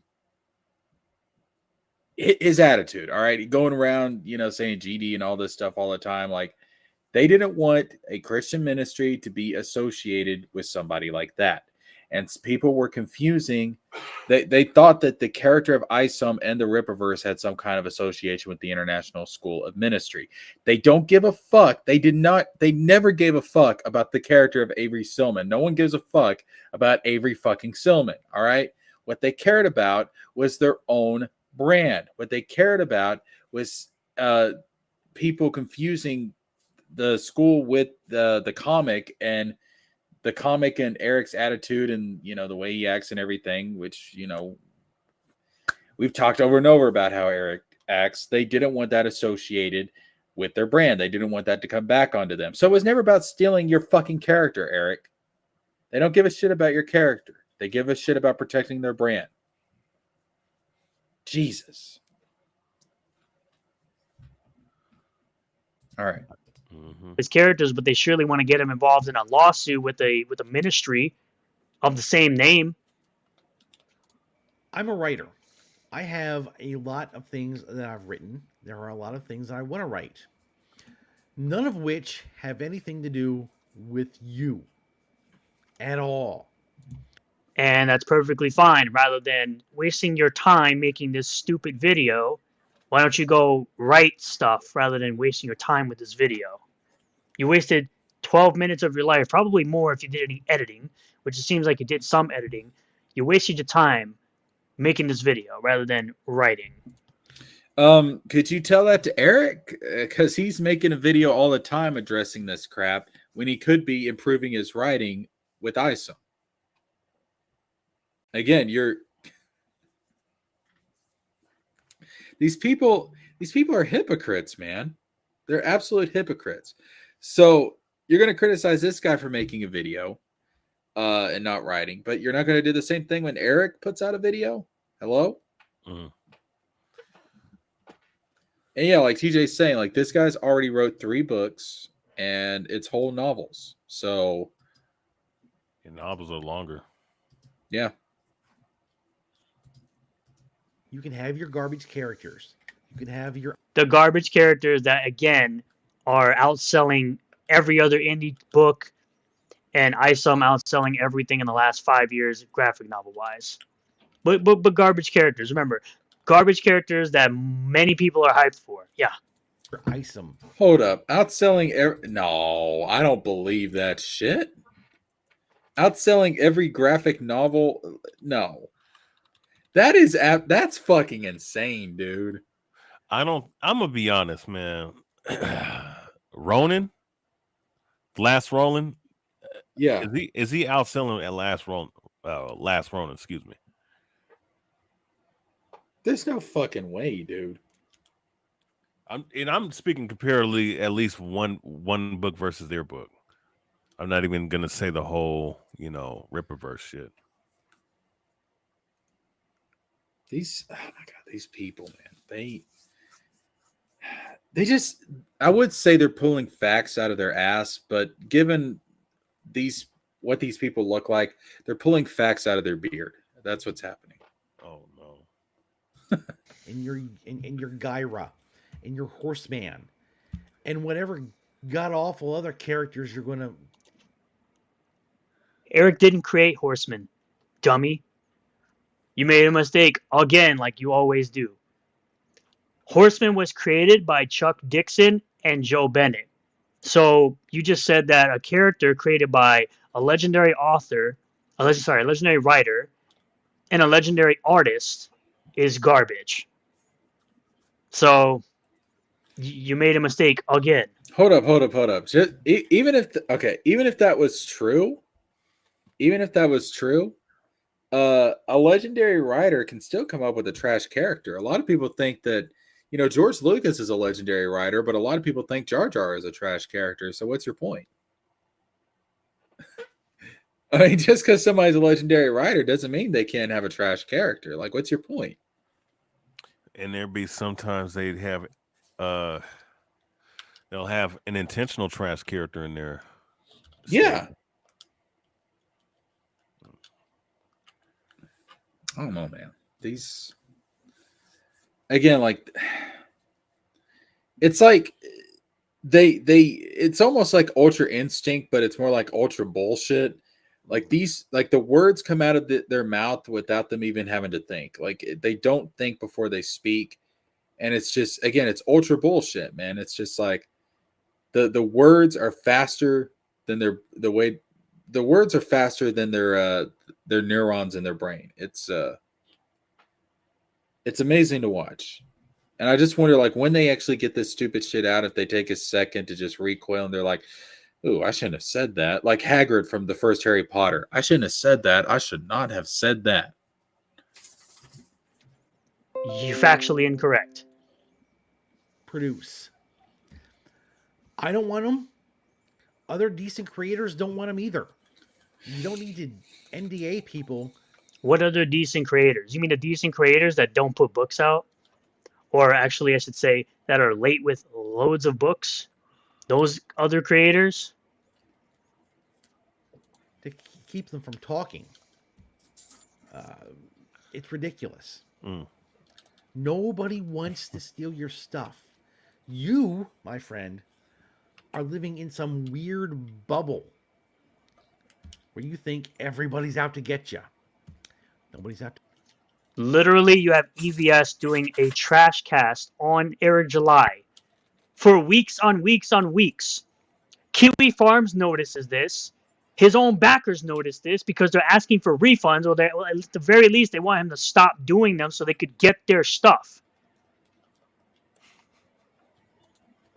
his attitude. All right, going around, saying GD and all this stuff all the time. Like, they didn't want a Christian ministry to be associated with somebody like that. And people were confusing. They thought that the character of Isom and the Rippaverse had some kind of association with the International School of Ministry. They don't give a fuck. They never gave a fuck about the character of Avery Silman. No one gives a fuck about Avery fucking Silman. All right. What they cared about was their own brand. What they cared about was people confusing the school with the comic, and the comic and Eric's attitude and, the way he acts and everything, which, we've talked over and over about how Eric acts. They didn't want that associated with their brand. They didn't want that to come back onto them. So it was never about stealing your fucking character, Eric. They don't give a shit about your character. They give a shit about protecting their brand. Jesus. All right. His characters, but they surely want to get him involved in a lawsuit with a ministry of the same name. I'm a writer. I have a lot of things that I've written. There are a lot of things I want to write. None of which have anything to do with you at all. And that's perfectly fine. Rather than wasting your time making this stupid video, why don't you go write stuff rather than wasting your time with this video? You wasted 12 minutes of your life, probably more if you did any editing, which it seems like you did some editing. You wasted your time making this video rather than writing. Could you tell that to Eric? Because he's making a video all the time addressing this crap when he could be improving his writing with Isom. Again, these people are hypocrites, man. They're absolute hypocrites. So you're going to criticize this guy for making a video and not writing, but you're not going to do the same thing when Eric puts out a video? Hello? Mm. And yeah, like TJ's saying, like, this guy's already wrote 3 books and it's whole novels. So And novels are longer. yeah. You can have your garbage characters. You can have your The garbage characters that, again, are outselling every other indie book, and Isom outselling everything in the last 5 years, graphic novel wise. But garbage characters. Remember, garbage characters that many people are hyped for. Yeah. Isom. Hold up. Outselling no, I don't believe that shit. Outselling every graphic novel? No. That's fucking insane, dude. I'm gonna be honest, man. Ronin, Last Ronin, Yeah. is he outselling at Last Ronin, excuse me. There's no fucking way, dude. I'm speaking comparatively at least one book versus their book. I'm not even gonna say the whole, Ripperverse shit. These, oh my god, these people, man, they just, I would say they're pulling facts out of their ass, but given these what these people look like, they're pulling facts out of their beard. That's what's happening. Oh no. and your Gyra, and your Horseman, and whatever god awful other characters you're gonna. Eric didn't create Horseman, dummy. You made a mistake again, like you always do. Horseman was created by Chuck Dixon and Joe Bennett. So you just said that a character created by a legendary author, a legendary writer, and a legendary artist is garbage. So you made a mistake again. Hold up. Just, even if even if that was true, a legendary writer can still come up with a trash character. A lot of people think that, George Lucas is a legendary writer, but a lot of people think Jar Jar is a trash character. So what's your point? I mean, just because somebody's a legendary writer doesn't mean they can't have a trash character. Like, what's your point? And there'd be sometimes uh they'll have an intentional trash character in there. Yeah. I don't know, man. These, again, like, it's like it's almost like Ultra Instinct, but it's more like Ultra Bullshit. Like the words come out of their mouth without them even having to think. Like, they don't think before they speak, and it's just, again, it's Ultra Bullshit, man. It's just like the words are faster than the words are faster than their neurons in their brain. It's amazing to watch. And I just wonder, like, when they actually get this stupid shit out, if they take a second to just recoil and they're like, ooh, I shouldn't have said that. Like Hagrid from the first Harry Potter. I shouldn't have said that. I should not have said that. You're factually incorrect. Produce. I don't want them. Other decent creators don't want them either. You don't need to NDA people. What other decent creators? You mean the decent creators that don't put books out? Or actually, I should say, that are late with loads of books? Those other creators? To keep them from talking. It's ridiculous. Nobody wants to steal your stuff. You, my friend, are living in some weird bubble where you think everybody's out to get you. Nobody's out to. Literally, you have EVS doing a trash cast on Eric July for weeks on weeks on weeks. Kiwi Farms notices this. His own backers notice this because they're asking for refunds, or at the very least, they want him to stop doing them so they could get their stuff.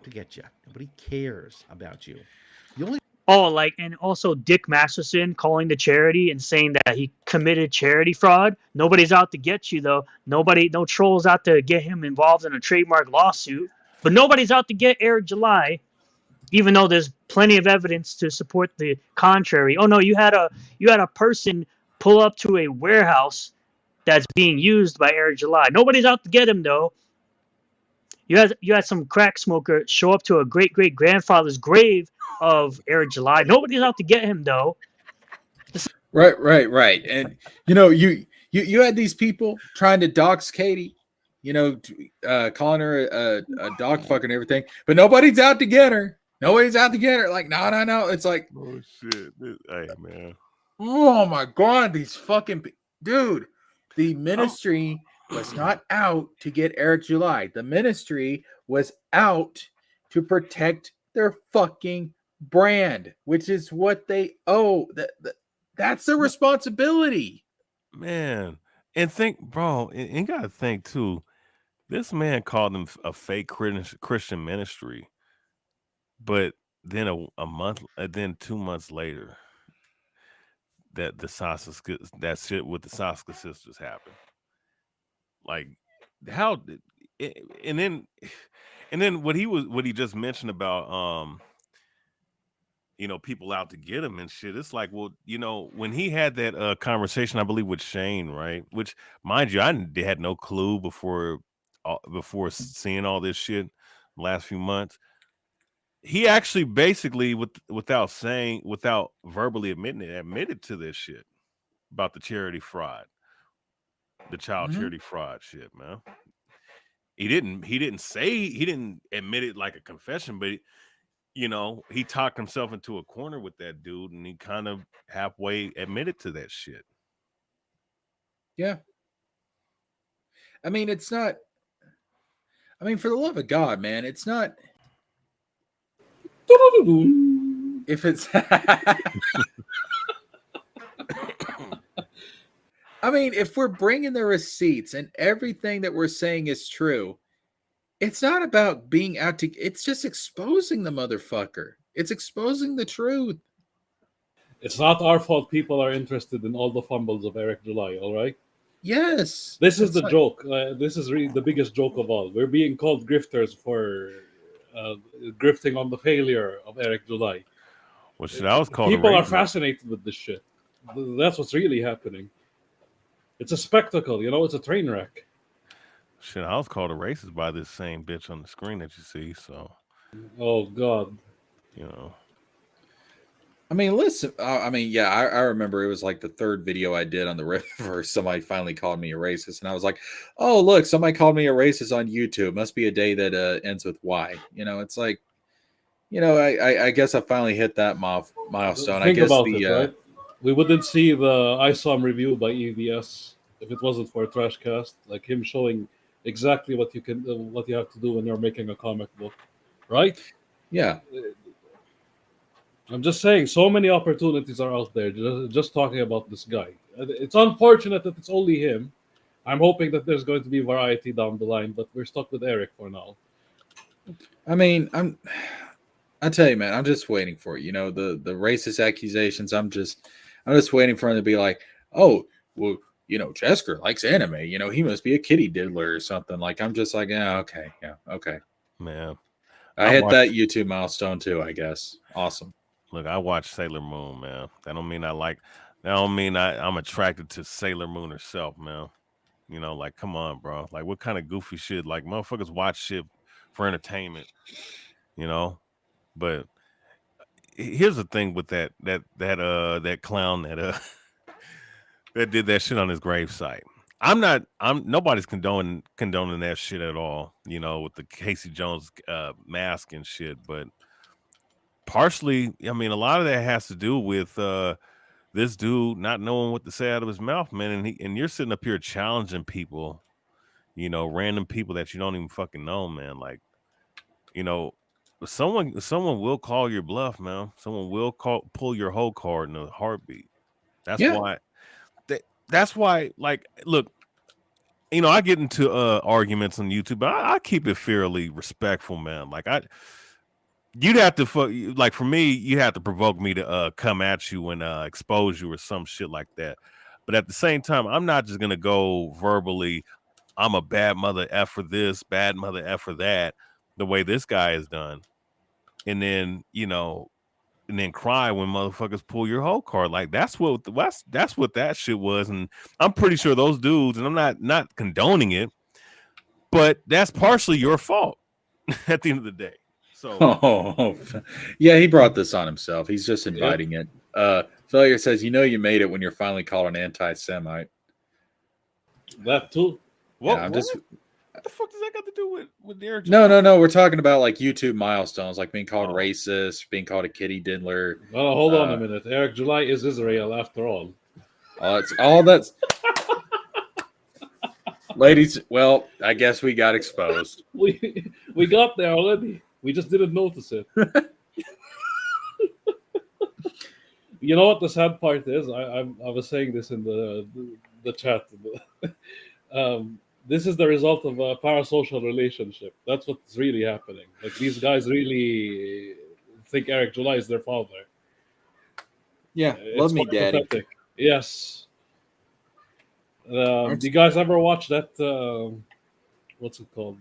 To get you. Nobody cares about you. The only. Oh, and also Dick Masterson calling the charity and saying that he committed charity fraud. Nobody's out to get you, though. No trolls out to get him involved in a trademark lawsuit. But nobody's out to get Eric July, even though there's plenty of evidence to support the contrary. Oh no, you had a person pull up to a warehouse that's being used by Eric July. Nobody's out to get him, though. You had some crack smoker show up to a great grandfather's grave of Eric July. Nobody's out to get him, though. Right. And you had these people trying to dox Katie, calling her a dog fucker and everything, but nobody's out to get her. Nobody's out to get her. Like, no. It's like, oh shit, hey man. Oh my god, these fucking dude. The ministry was not out to get Eric July. The ministry was out to protect their fucking brand, which is what they owe. That's their responsibility. Man. And think, bro, and you gotta think too, this man called them a fake Christian ministry. But then a month, then 2 months later, that that shit with the Saska sisters happened. Like, how and then what he just mentioned about people out to get him and shit. It's like, well, when he had that conversation, I believe with Shane, right? Which, mind you, had no clue before seeing all this shit last few months. He actually basically, without verbally admitted to this shit about the charity fraud, the child charity fraud shit, man. He didn't admit it like a confession, but he talked himself into a corner with that dude, and he kind of halfway admitted to that shit. Yeah. I mean, it's not. I mean, for the love of God, man, it's not. If it's. I mean, if we're bringing the receipts and everything that we're saying is true, it's not about being out to. It's just exposing the motherfucker. It's exposing the truth. It's not our fault people are interested in all the fumbles of Eric July, all right? Yes. This is the joke. This is really the biggest joke of all. We're being called grifters for grifting on the failure of Eric July. Well, shit, I was called people a are racist. fascinated with this shit. That's what's really happening. It's a spectacle, it's a train wreck. Shit, I was called a racist by this same bitch on the screen that you see, so. Oh, God. I mean, listen. Yeah, I remember it was like the third video I did on the river. Somebody finally called me a racist, and I was like, "Oh, look, somebody called me a racist on YouTube. Must be a day that ends with Y." It's like, I guess I finally hit that milestone. Think about it, right? We wouldn't see the ISOM review by EVS if it wasn't for a trash cast, like him showing exactly what you have to do when you're making a comic book, right? Yeah. I'm just saying, so many opportunities are out there just talking about this guy. It's unfortunate that it's only him. I'm hoping that there's going to be variety down the line, but we're stuck with Eric for now. I mean, I tell you, man, I'm just waiting for it. The racist accusations. I'm just waiting for him to be like, oh, well, Jesker likes anime. He must be a kitty diddler or something. Like, I'm just like, yeah, okay, Man, I hit that YouTube milestone too, I guess. Awesome. Look, I watch Sailor Moon, man. That don't mean I'm attracted to Sailor Moon herself, man. Like, come on, bro. Like, what kind of goofy shit? Like, motherfuckers watch shit for entertainment, But here's the thing with that clown that that did that shit on his gravesite. Nobody's condoning that shit at all, with the Casey Jones mask and shit, but partially, I mean, a lot of that has to do with this dude not knowing what to say out of his mouth, man. And you're sitting up here challenging people, random people that you don't even fucking know, man. Like, someone will call your bluff, man. Someone will pull your whole card in a heartbeat. That's why. That's why. Like, look, I get into arguments on YouTube, but I keep it fairly respectful, man. Like, you'd have to for me, you have to provoke me to come at you and expose you or some shit like that. But at the same time, I'm not just gonna go verbally, I'm a bad mother F for this, bad mother F for that, the way this guy has done. And then, and then cry when motherfuckers pull your whole card. Like, that's what that shit was. And I'm pretty sure those dudes, and I'm not condoning it, but that's partially your fault at the end of the day. So, yeah, he brought this on himself. He's just inviting it. Failure says, you made it when you're finally called an anti-Semite. That too. What the fuck does that got to do with Derek? No. We're talking about like YouTube milestones, like being called racist, being called a kitty diddler. Well, hold on a minute. Eric July is Israel after all. It's all that's. Ladies, well, I guess we got exposed. We got there already. We just didn't notice it. You know what the sad part is? I was saying this in the chat. This is the result of a parasocial relationship. That's what's really happening. Like, these guys really think Eric July is their father. Yeah, love me, daddy. Pathetic. Yes. Do you guys ever watch that? What's it called?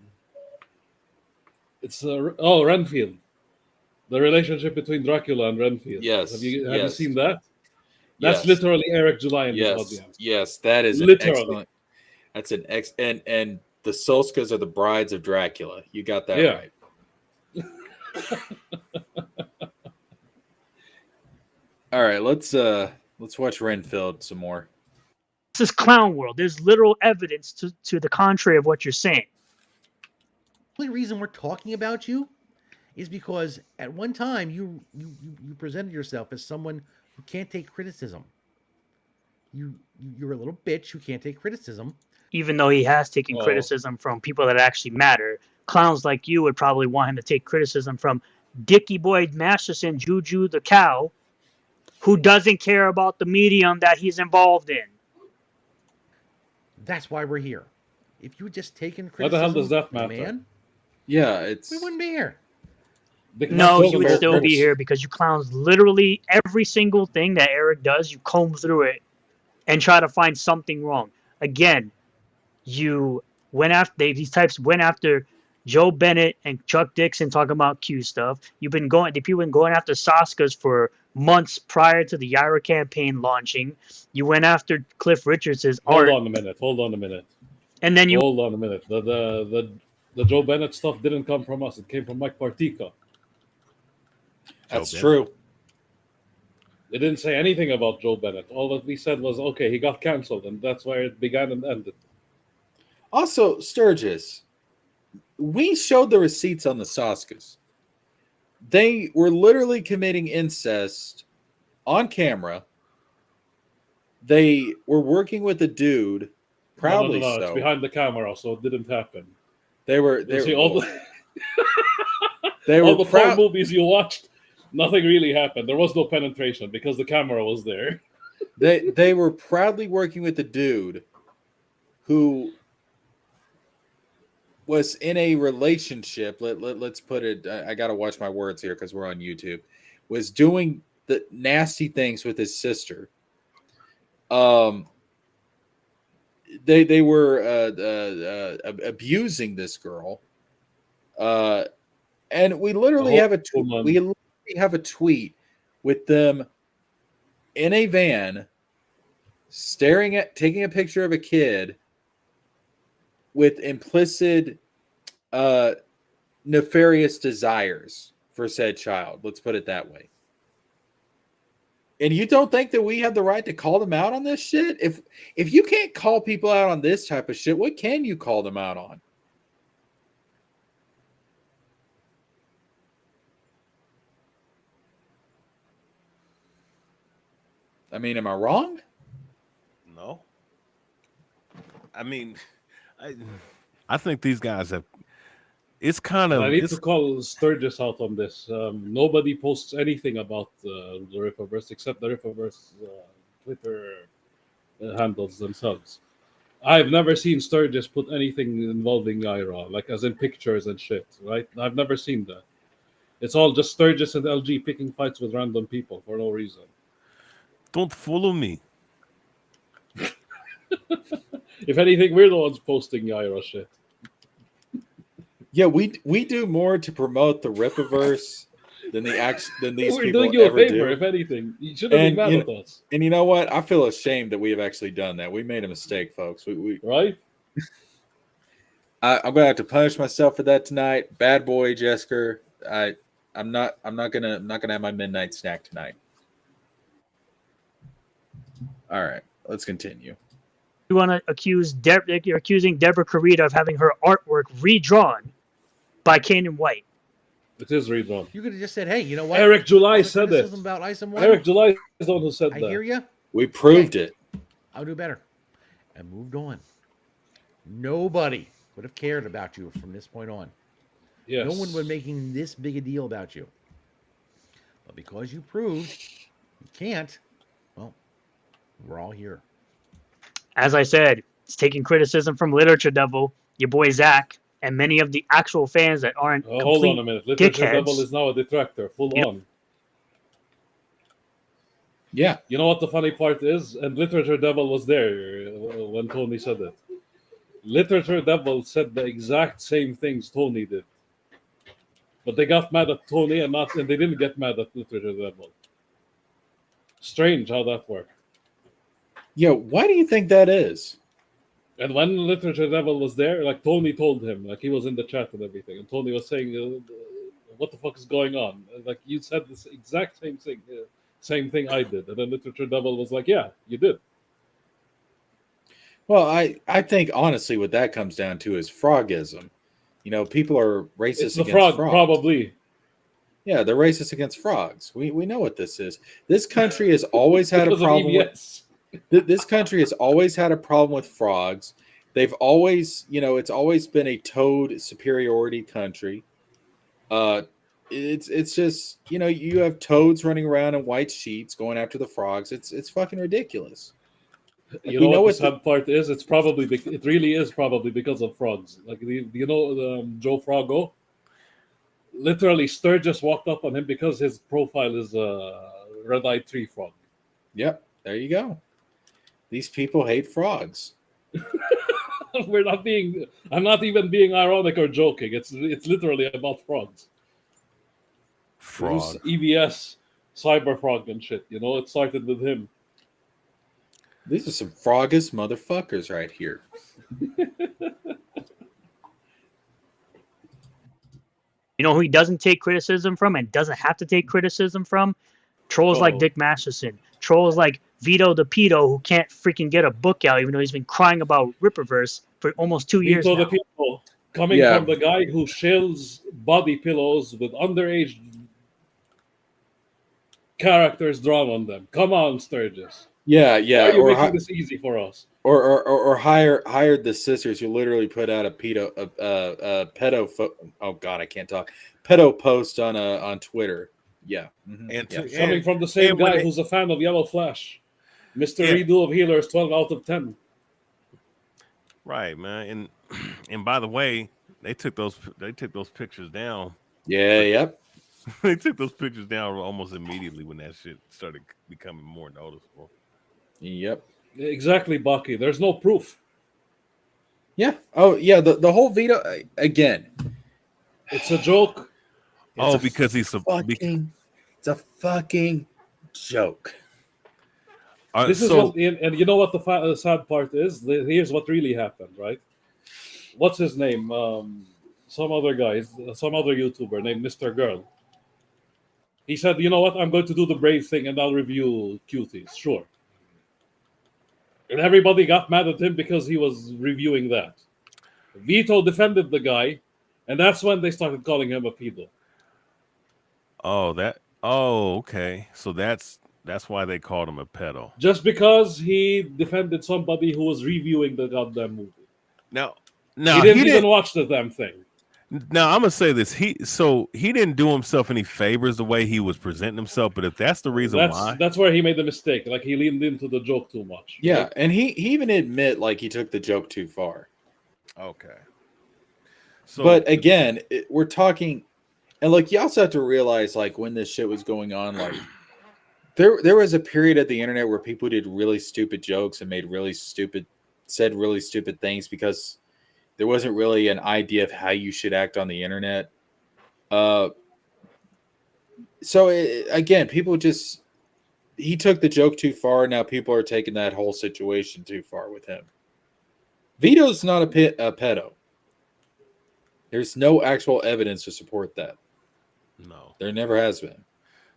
It's Renfield. The relationship between Dracula and Renfield. Yes, Have you yes. seen that? That's Yes. literally Eric July in his Yes, audience. yes, that is an Literally. excellent. That's an and the Solskas are the brides of Dracula. You got that Yeah. right. All right, let's watch Renfield some more. This is clown world. There's literal evidence to the contrary of what you're saying. The only reason we're talking about you is because at one time you presented yourself as someone who can't take criticism. You're a little bitch who can't take criticism. Even though he has taken Oh. criticism from people that actually matter, clowns like you would probably want him to take criticism from Dickie Boy Masterson, Juju the cow, who doesn't care about the medium that he's involved in. That's why we're here. If you had just taken Why criticism, the hell does that from the matter? man, Yeah, it's we wouldn't be here. No, Because you would of still our be critics. here because you clowns literally every single thing that Eric does, you comb through it and try to find something wrong. Again, you went after these types went after Joe Bennett and Chuck Dixon talking about Q stuff. You've been going the people been going after Saskas for months prior to the Yaira campaign launching. You went after Cliff Richards's art, Hold on a minute. and then you Hold on a minute. The Joe Bennett stuff didn't come from us. It came from Mike Partica. that's Joe true. They didn't say anything about Joe Bennett. All that we said was, okay, he got canceled, and that's where it began and ended. Also, Sturgis, we showed the receipts on the Saskas. They were literally committing incest on camera. They were working with a dude, proudly No. It's so. behind the camera, so it didn't happen. They were You see, all they the were porn proud. movies you watched, nothing really happened. There was no penetration because the camera was there. They were proudly working with a dude who was in a relationship. Let's put it. I got to watch my words here because we're on YouTube. Was doing the nasty things with his sister. They were abusing this girl. And we literally have a tweet with them in a van taking a picture of a kid with implicit nefarious desires for said child. Let's put it that way. And you don't think that we have the right to call them out on this shit? If you can't call people out on this type of shit, what can you call them out on? I mean, am I wrong? No. I mean, I think these guys have. It's kind of. I need to call Sturgis out on this. Nobody posts anything about the Rippaverse except the Rippaverse Twitter handles themselves. I've never seen Sturgis put anything involving Yaira, like as in pictures and shit, right? I've never seen that. It's all just Sturgis and LG picking fights with random people for no reason. Don't follow me. If anything, we're the ones posting Yaira shit. Yeah, we do more to promote the Rippaverse than these We're people doing you a ever favor, do. if anything. You shouldn't be mad at us. And you know what? I feel ashamed that we have actually done that. We made a mistake, folks. Right? I'm gonna have to punish myself for that tonight. Bad boy, Jesker. I'm not gonna have my midnight snack tonight. All right, let's continue. you want to accuse you're accusing Deborah Carita of having her artwork redrawn by Kanan White. It is redrawn. You could have just said, "Hey, you know what?" Eric July All the said it. criticism about Ice and One. Eric July is the one who said I that. hear you. We proved it. I'll do better. And moved on. Nobody would have cared about you from this point on. Yes. No one was making this big a deal about you. But because you proved you can't, well, we're all here. As I said, it's taking criticism from Literature Devil, your boy Zach, and many of the actual fans that aren't hold complete on a minute. Literature dickheads. Devil is now a detractor, full on. Yeah. You know what the funny part is? And Literature Devil was there when Tony said it. Literature Devil said the exact same things Tony did. But they got mad at Tony and they didn't get mad at Literature Devil. Strange how that worked. Yeah, why do you think that is? And when Literature Devil was there, like Tony told him, like he was in the chat and everything, and Tony was saying, "What the fuck is going on?" And, like, you said this exact same thing I did, and then Literature Devil was like, "Yeah, you did." Well, I think honestly, what that comes down to is frogism. You know, people are racist It's the against frog, frogs. probably. Yeah, they're racist against frogs. We know what this is. This country has always had a Because of problem with EBS. this country has always had a problem with frogs. They've always, it's always been a toad superiority country. It's just, you have toads running around in white sheets going after the frogs. It's fucking ridiculous. You we know know what the what sad part is? It really is probably because of frogs. Like, Joe Froggo? Literally, Sturgis walked up on him because his profile is red-eyed tree frog. Yep, there you go. These people hate frogs. I'm not even being ironic or joking. It's literally about frogs. Frog. EBS, cyber frog and shit. It started with him. These are some frogist motherfuckers right here. You know who he doesn't take criticism from and doesn't have to take criticism from? Trolls like Dick Masterson. Trolls like Vito the Pedo, who can't freaking get a book out, even though he's been crying about Ripperverse for almost 2 years Vito now. the Pedo, coming from the guy who shills body pillows with underage characters drawn on them. Come on, Sturgis. Yeah. Why are you making this easy for us? Or hired the sisters who literally put out a pedo oh god, I can't talk. Pedo post on Twitter. Yeah. Mm-hmm. And coming from the same guy who's a fan of Yellow Flash. Mr. Redo of Healers, 12 out of 10. Right, man. And by the way, they took those pictures down. Yeah, yep. They took those pictures down almost immediately when that shit started becoming more noticeable. Yep. Exactly, Bucky. There's no proof. Yeah. Oh, yeah. The whole Vito again. It's a joke. Because it's a fucking joke. This is what, and you know what the sad part is? Here's what really happened, right? What's his name? Some other guy, some other YouTuber named Mr. Girl. He said, "You know what? I'm going to do the brave thing and I'll review Cuties." Sure. And everybody got mad at him because he was reviewing that. Vito defended the guy, and that's when they started calling him a pedo. Okay. So that's why they called him a pedo. Just because he defended somebody who was reviewing the goddamn movie. No, he didn't even watch the damn thing. Now I'm gonna say this: he didn't do himself any favors the way he was presenting himself. But if that's the reason why, that's where he made the mistake. Like, he leaned into the joke too much. Yeah, right? And he even admit like he took the joke too far. Okay. So, but again, we're talking, and like, you also have to realize, like, when this shit was going on, like, there was a period at the internet where people did really stupid jokes and said really stupid things because there wasn't really an idea of how you should act on the internet. Again, people he took the joke too far. Now people are taking that whole situation too far with him. Vito's not a pedo. There's no actual evidence to support that. No. There never has been.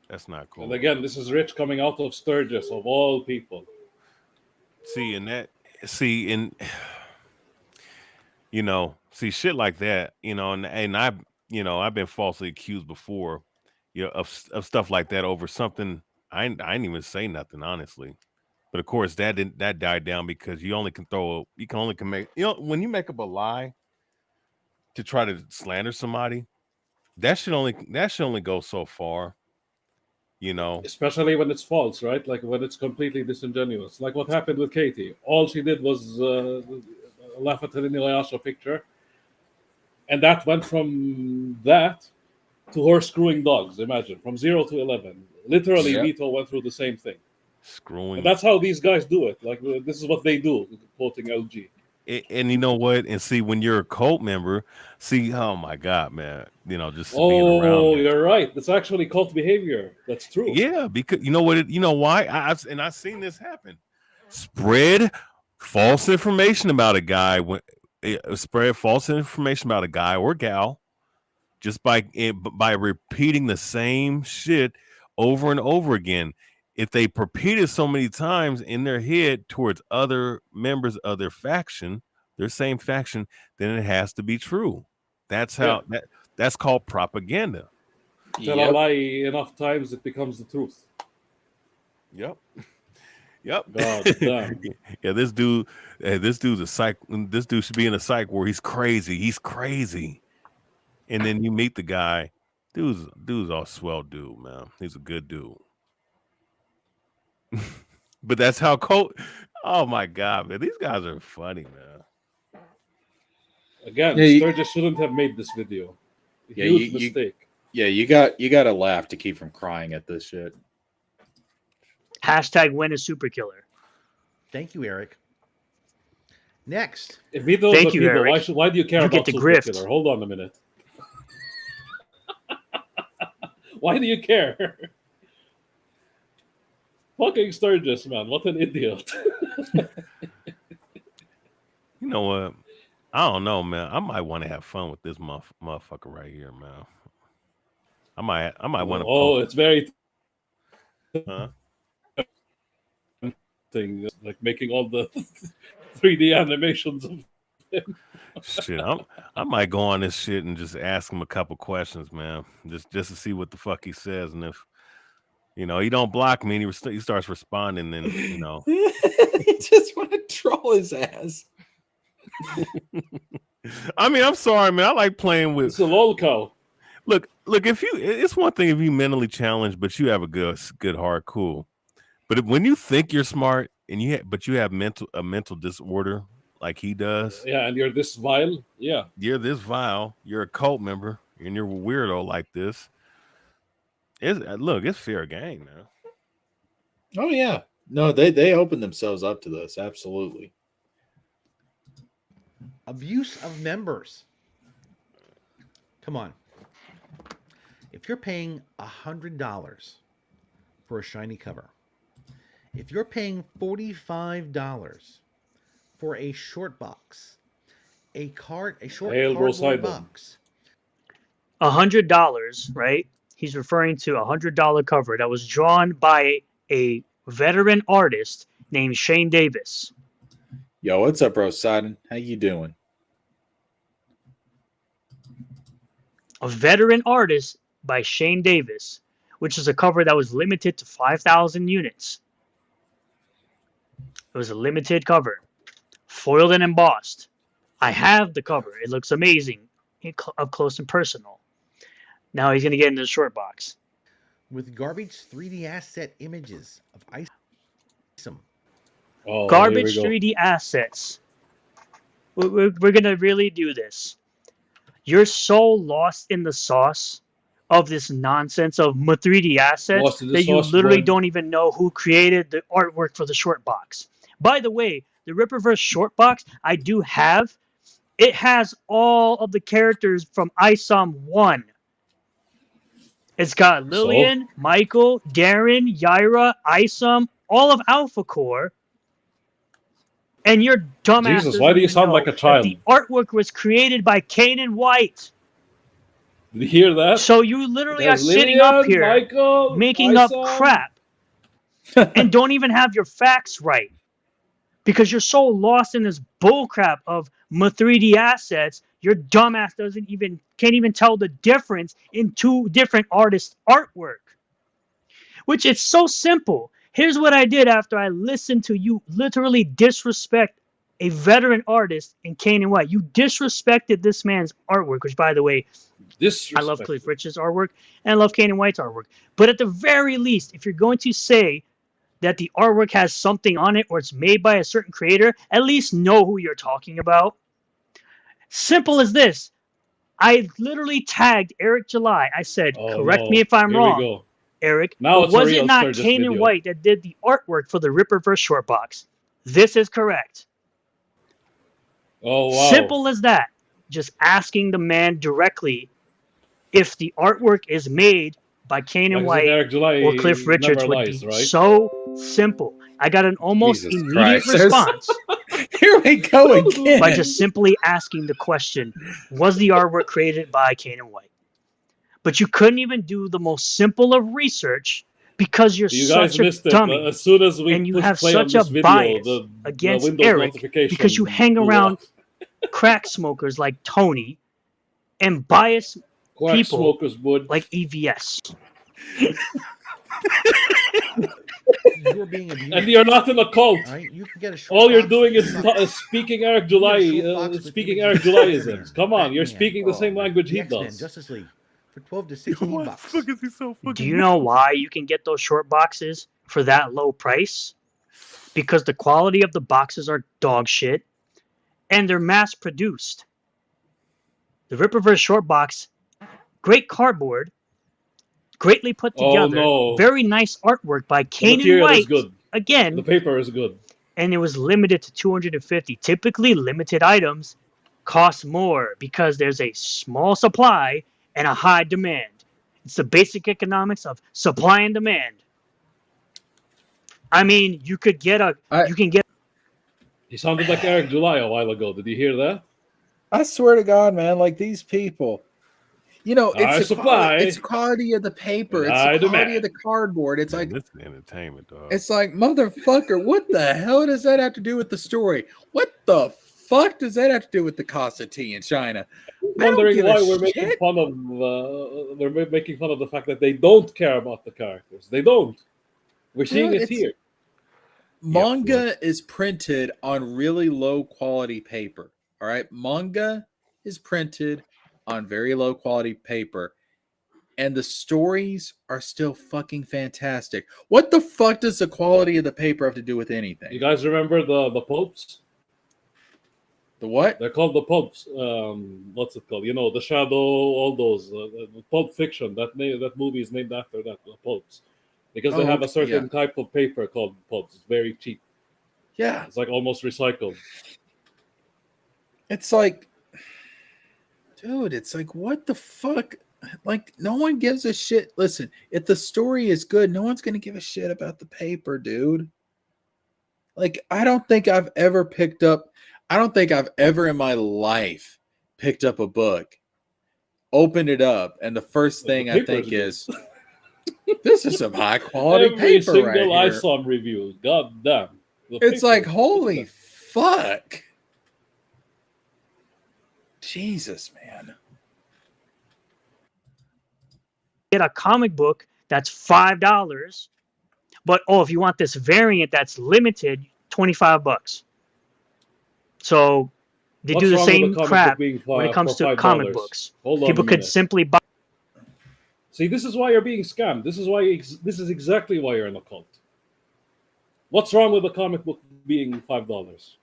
That's not cool. And again, this is Rich coming out of Sturgis, of all people. Shit like that, and I've been falsely accused before, of stuff like that over something. I didn't even say nothing, honestly. But of course that died down because you can only make, when you make up a lie to try to slander somebody, that should only go so far. Especially when it's false, right? Like when it's completely disingenuous. Like what happened with Katie. All she did was laugh at an Inuyasha picture. And that went from that to her screwing dogs. Imagine, from 0 to 11. Literally, Vito went through the same thing. Screwing. And that's how these guys do it. Like, this is what they do, quoting LG. And you know what? And see, when you're a cult member, see, oh my God, man, just being around Oh, it. you're right. That's actually cult behavior. That's true. Yeah, because you know what? You know why? I've seen this happen. Spread false information about a guy spread false information about a guy or gal just by repeating the same shit over and over again. If they repeat it so many times in their head towards other members of their same faction, then it has to be true. That's Yeah. how that's called propaganda. Tell a lie enough times, it becomes the truth. Yep. Yep. God damn. Yeah, this dude's a psych. This dude should be in a psych where he's crazy. He's crazy. And then you meet the guy. Dude's all swell dude, man. He's a good dude. But that's how cult. Oh my God, man. These guys are funny, man. Again, Yeah, Sturgis shouldn't have made this video. Yeah, Huge mistake. you got to laugh to keep from crying at this shit. Hashtag win a super killer. Thank you, Eric. Next. If Vito's Thank a you, Vito, Eric. why do you care You about get the super grift. killer? Hold on a minute. Why do you care? Fucking Sturgis, man. What an idiot. You know what? I don't know, man. I might want to have fun with this motherfucker right here, man. I might want to. Oh, it's very Huh? thing, like making all the 3D animations of him. Shit, I might go on this shit and just ask him a couple questions, man, just to see what the fuck he says, and if he don't block me and he starts responding, then You just want to troll his ass. I mean, I'm sorry, man. I like playing with. It's a lolcow. Look. It's one thing if you mentally challenged, but you have a good heart, cool. But when you think you're smart and you have a mental disorder like he does, Yeah, and you're this vile. Yeah. you're this vile. You're a cult member and you're a weirdo like this. It's fair game, man. Oh yeah. No, they opened themselves up to this. Absolutely. Abuse of members. Come on. If you're paying $100 for a shiny cover, if you're paying $45 for a short box, a short cardboard box, $100, right? He's referring to $100 cover that was drawn by a veteran artist named Shane Davis. Yo, what's up, bro? Sidon? How you doing? A veteran artist by Shane Davis, which is a cover that was limited to 5,000 units. It was a limited cover, foiled and embossed. I have the cover. It looks amazing, up close and personal. Now he's going to get into the short box. with garbage 3D asset images of Isom. Oh, Garbage here we go. 3D assets. We're going to really do this. You're so lost in the sauce of this nonsense of 3D assets Lost in the that you sauce, literally boy. don't even know who created the artwork for the short box. By the way, the Ripperverse short box I do have, it has all of the characters from ISOM 1. It's got Lillian, Michael, Darren, Yaira, Isom, all of Alpha Core. And your dumbass Jesus, doesn't why do you even sound know like a that child? the artwork was created by Kanan White. Did you hear that? So you literally are There's sitting up Lillian, here Michael, making up Isom. crap and don't even have your facts right because you're so lost in this bullcrap of 3D assets. Your dumbass can't even tell the difference in two different artists' artwork, which it's so simple. Here's what I did after I listened to you literally disrespect a veteran artist in Kanan White. You disrespected this man's artwork, which, by the way, I love Cliff Rich's artwork and I love Kanan White's artwork. But at the very least, if you're going to say that the artwork has something on it or it's made by a certain creator, at least know who you're talking about. Simple as this. I literally tagged Eric July. I said, correct me if I'm wrong, Eric. Now but was it not Kanan White that did the artwork for the Ripperverse short box? This is correct. Oh wow! Simple as that. Just asking the man directly if the artwork is made by Kane and Like I said, White Eric July or Cliff Richards never would lies, be right? so simple. I got an almost Jesus immediate Christ. response Here we go by again. just simply asking the question, was the artwork created by Kane and White? But you couldn't even do the most simple of research because you're You guys such a missed it. dummy As soon as we and you push have play on such a this video, bias the against Windows Eric because you notification hang blew around off. crack smokers like Tony and biased Quack people smokers would. like EVS. You're being abused. And you're not in a cult. All right, you can get a short All you're box doing with is the- speaking Eric you can get a July, short box with speaking images Eric of Julyisms. Spider-Man, Come on, you're Batman, speaking the same language the he X-Men, does. Justice League for 12 to 16 Why the bucks. fuck is he so fucking? Do you know why you can get those short boxes for that low price? Because the quality of the boxes are dog shit and they're mass produced. The Ripperverse short box, great cardboard, greatly put Oh together, no! very nice artwork by The Kane and material is White good. The again, paper is good. and it was limited to 250. Typically, limited items cost more because there's a small supply and a high demand. It's the basic economics of supply and demand. I mean, you can get He sounded like Eric July a while ago. Did you hear that? I swear to God, man, like these people. You know, High it's supply. it's quality of the paper, And it's high the quality demand. of the cardboard. It's Man, like this is entertainment, dog. it's like motherfucker, what the hell does that have to do with the story? What the fuck does that have to do with the cost of tea in China? I don't Wondering give why a we're making shit. fun of they're making fun of the fact that they don't care about the characters. They don't. We're seeing Dude, it it's here. manga is printed on really low quality paper. All right. Manga is printed on very low quality paper. And the stories are still fucking fantastic. What the fuck does the quality of the paper have to do with anything? You guys remember the pulps? The what? They're called the pulps. What's it called? You know, The Shadow, all those. Pulp Fiction. That movie is named after that. The pulps, because they Oh, have a okay, certain yeah. type of paper called pulps. It's very cheap. Yeah. It's like almost recycled. It's like, dude, it's like, what the fuck? Like, no one gives a shit. Listen, if the story is good, no one's going to give a shit about the paper, dude. Like, I don't think I've ever in my life picked up a book, opened it up, and the first The thing I paper think good. is, this is some high quality Every paper right single I here. saw review. God damn. The It's paper like, is good. holy fuck. Jesus, man. get a comic book that's $5, but if you want this variant that's limited, $25. So they What's do the wrong with same a comic crap book being when it comes for to $5? comic books. Hold on People a could minute. simply buy. See, this is why you're being scammed. This is exactly why you're in a cult. What's wrong with a comic book being $5?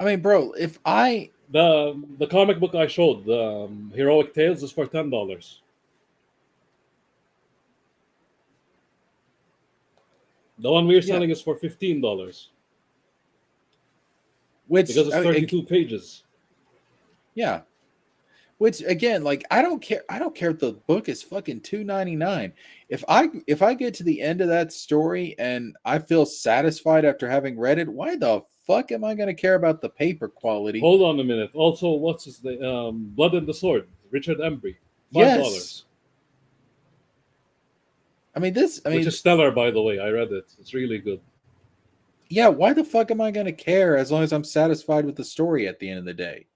I mean, bro, if I The comic book I showed, Heroic Tales, is for $10. The one we're selling is for $15 which because it's 32 pages. yeah. Which again, like I don't care if the book is fucking $2.99. If I get to the end of that story and I feel satisfied after having read it, why the fuck am I going to care about the paper quality? Hold on a minute. Also, what's his name? Blood and the Sword, Richard Embry, $5. Yes. Which Which is stellar, by the way. I read it. It's really good. yeah, why the fuck am I going to care as long as I'm satisfied with the story at the end of the day?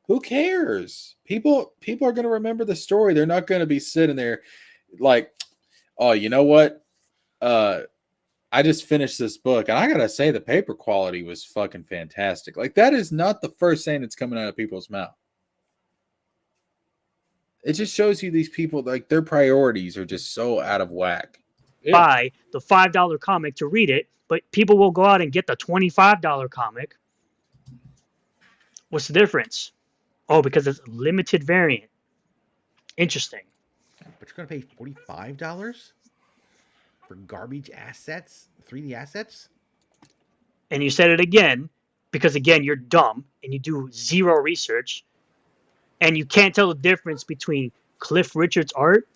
Who cares? People are going to remember the story. They're not going to be sitting there like, oh, you know what? I just finished this book, and I got to say the paper quality was fucking fantastic. Like, that is not the first thing that's coming out of people's mouth. It just shows you these people, like, their priorities are just so out of whack. Yeah. Buy the $5 comic to read it, but people will go out and get the $25 comic. What's the difference? Oh, because it's a limited variant. Interesting. But you're going to pay $45 for garbage assets, 3D assets? And you said it again. because again, you're dumb and you do zero research, and you can't tell the difference between Cliff Richard's art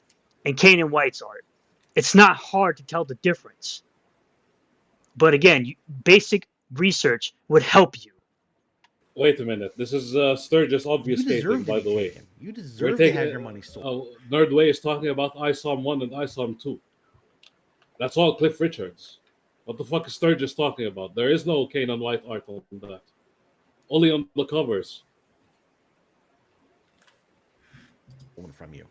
and Kanan White's art. It's not hard to tell the difference. But again, basic research would help you. Wait a minute. This is Sturgis You obfuscating, deserve to by be the way. taken. You We're deserve to taking have your money stolen. Nerdway is talking about ISOM 1 and ISOM 2. That's all Cliff Richards. What the fuck is Sturgis talking about? There is no Kanan White art on that. Only on the covers. From you.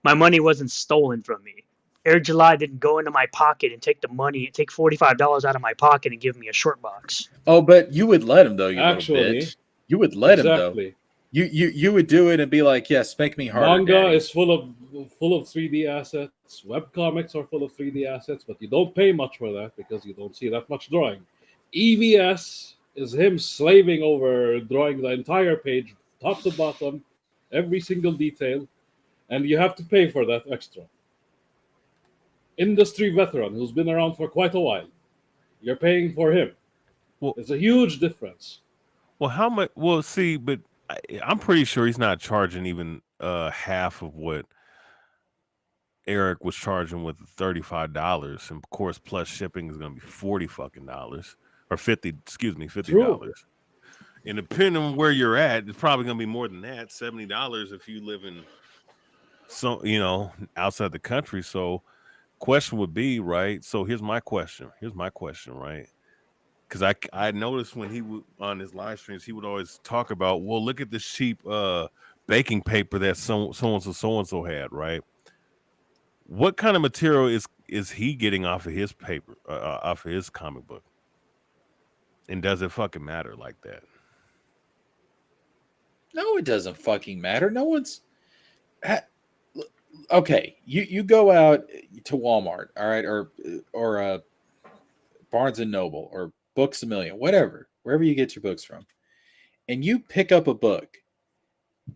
My money wasn't stolen from me. Air July didn't go into my pocket and take the money, take $45 out of my pocket and give me a short box. Oh, but you would let him though, you Actually, little bitch. You would let him though. Exactly. You would do it and be like, yes, spank me harder. Manga Daddy. is full of 3D assets. Webcomics are full of 3D assets, but you don't pay much for that because you don't see that much drawing. EVS is him slaving over drawing the entire page, top to bottom, every single detail, and you have to pay for that extra. Industry veteran who's been around for quite a while. You're paying for him. Well, It's a huge difference. Well, how much? Well, see, but I'm pretty sure he's not charging even half of what Eric was charging with $35, and of course, plus shipping is going to be $40 or 50. Excuse me, $50. And depending on where you're at, it's probably going to be more than that. $70 if you live in outside the country. So, question would be, right? So here's my question. Right? Because I noticed when he would on his live streams, he would always talk about, well, look at this cheap baking paper that so and so had, right? What kind of material is he getting off of his paper, off of his comic book? And does it fucking matter like that? No, it doesn't fucking matter. No one's okay. You go out to Walmart, all right, or Barnes and Noble or Books a Million, whatever, wherever you get your books from, and you pick up a book.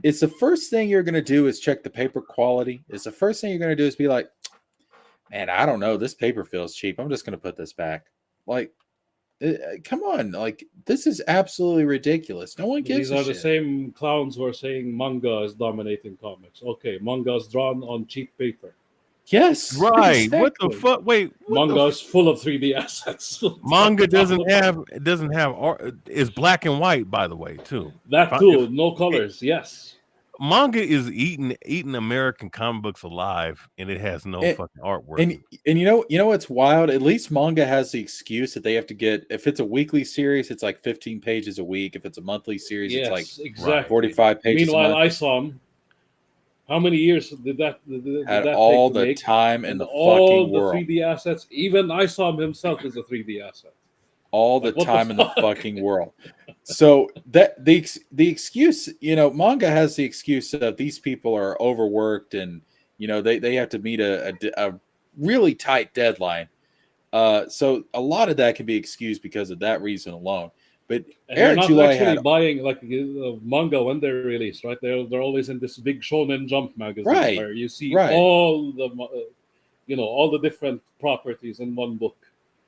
It's the first thing you're going to do is check the paper quality. It's the first thing you're going to do is be like, man, I don't know. This paper feels cheap. I'm just going to put this back. Like, come on. Like, this is absolutely ridiculous. No one gives a shit. These are the same clowns who are saying manga is dominating comics. Okay, manga is drawn on cheap paper. Yes. Right. Exactly. What the fuck? Wait. Manga is full of 3D assets. Manga doesn't have art. It's black and white, by the way, too. That too. No colors. Yes. Manga is eating American comic books alive, and it has no fucking artwork. And you know what's wild? At least manga has the excuse that they have to get. If it's a weekly series, it's like 15 pages a week. If it's a monthly series, it's like exactly 45 pages. Meanwhile, ISOM, how many years did that had that all take to the make? time in And the all fucking the world. 3D assets. Even ISOM himself is a 3D asset. All the time in the fucking world. So that the excuse, manga has the excuse that these people are overworked and they have to meet a really tight deadline. So a lot of that can be excused because of that reason alone. But They're not actually buying like manga when they're released, right? They're always in this big Shonen Jump magazine where you see all the all the different properties in one book.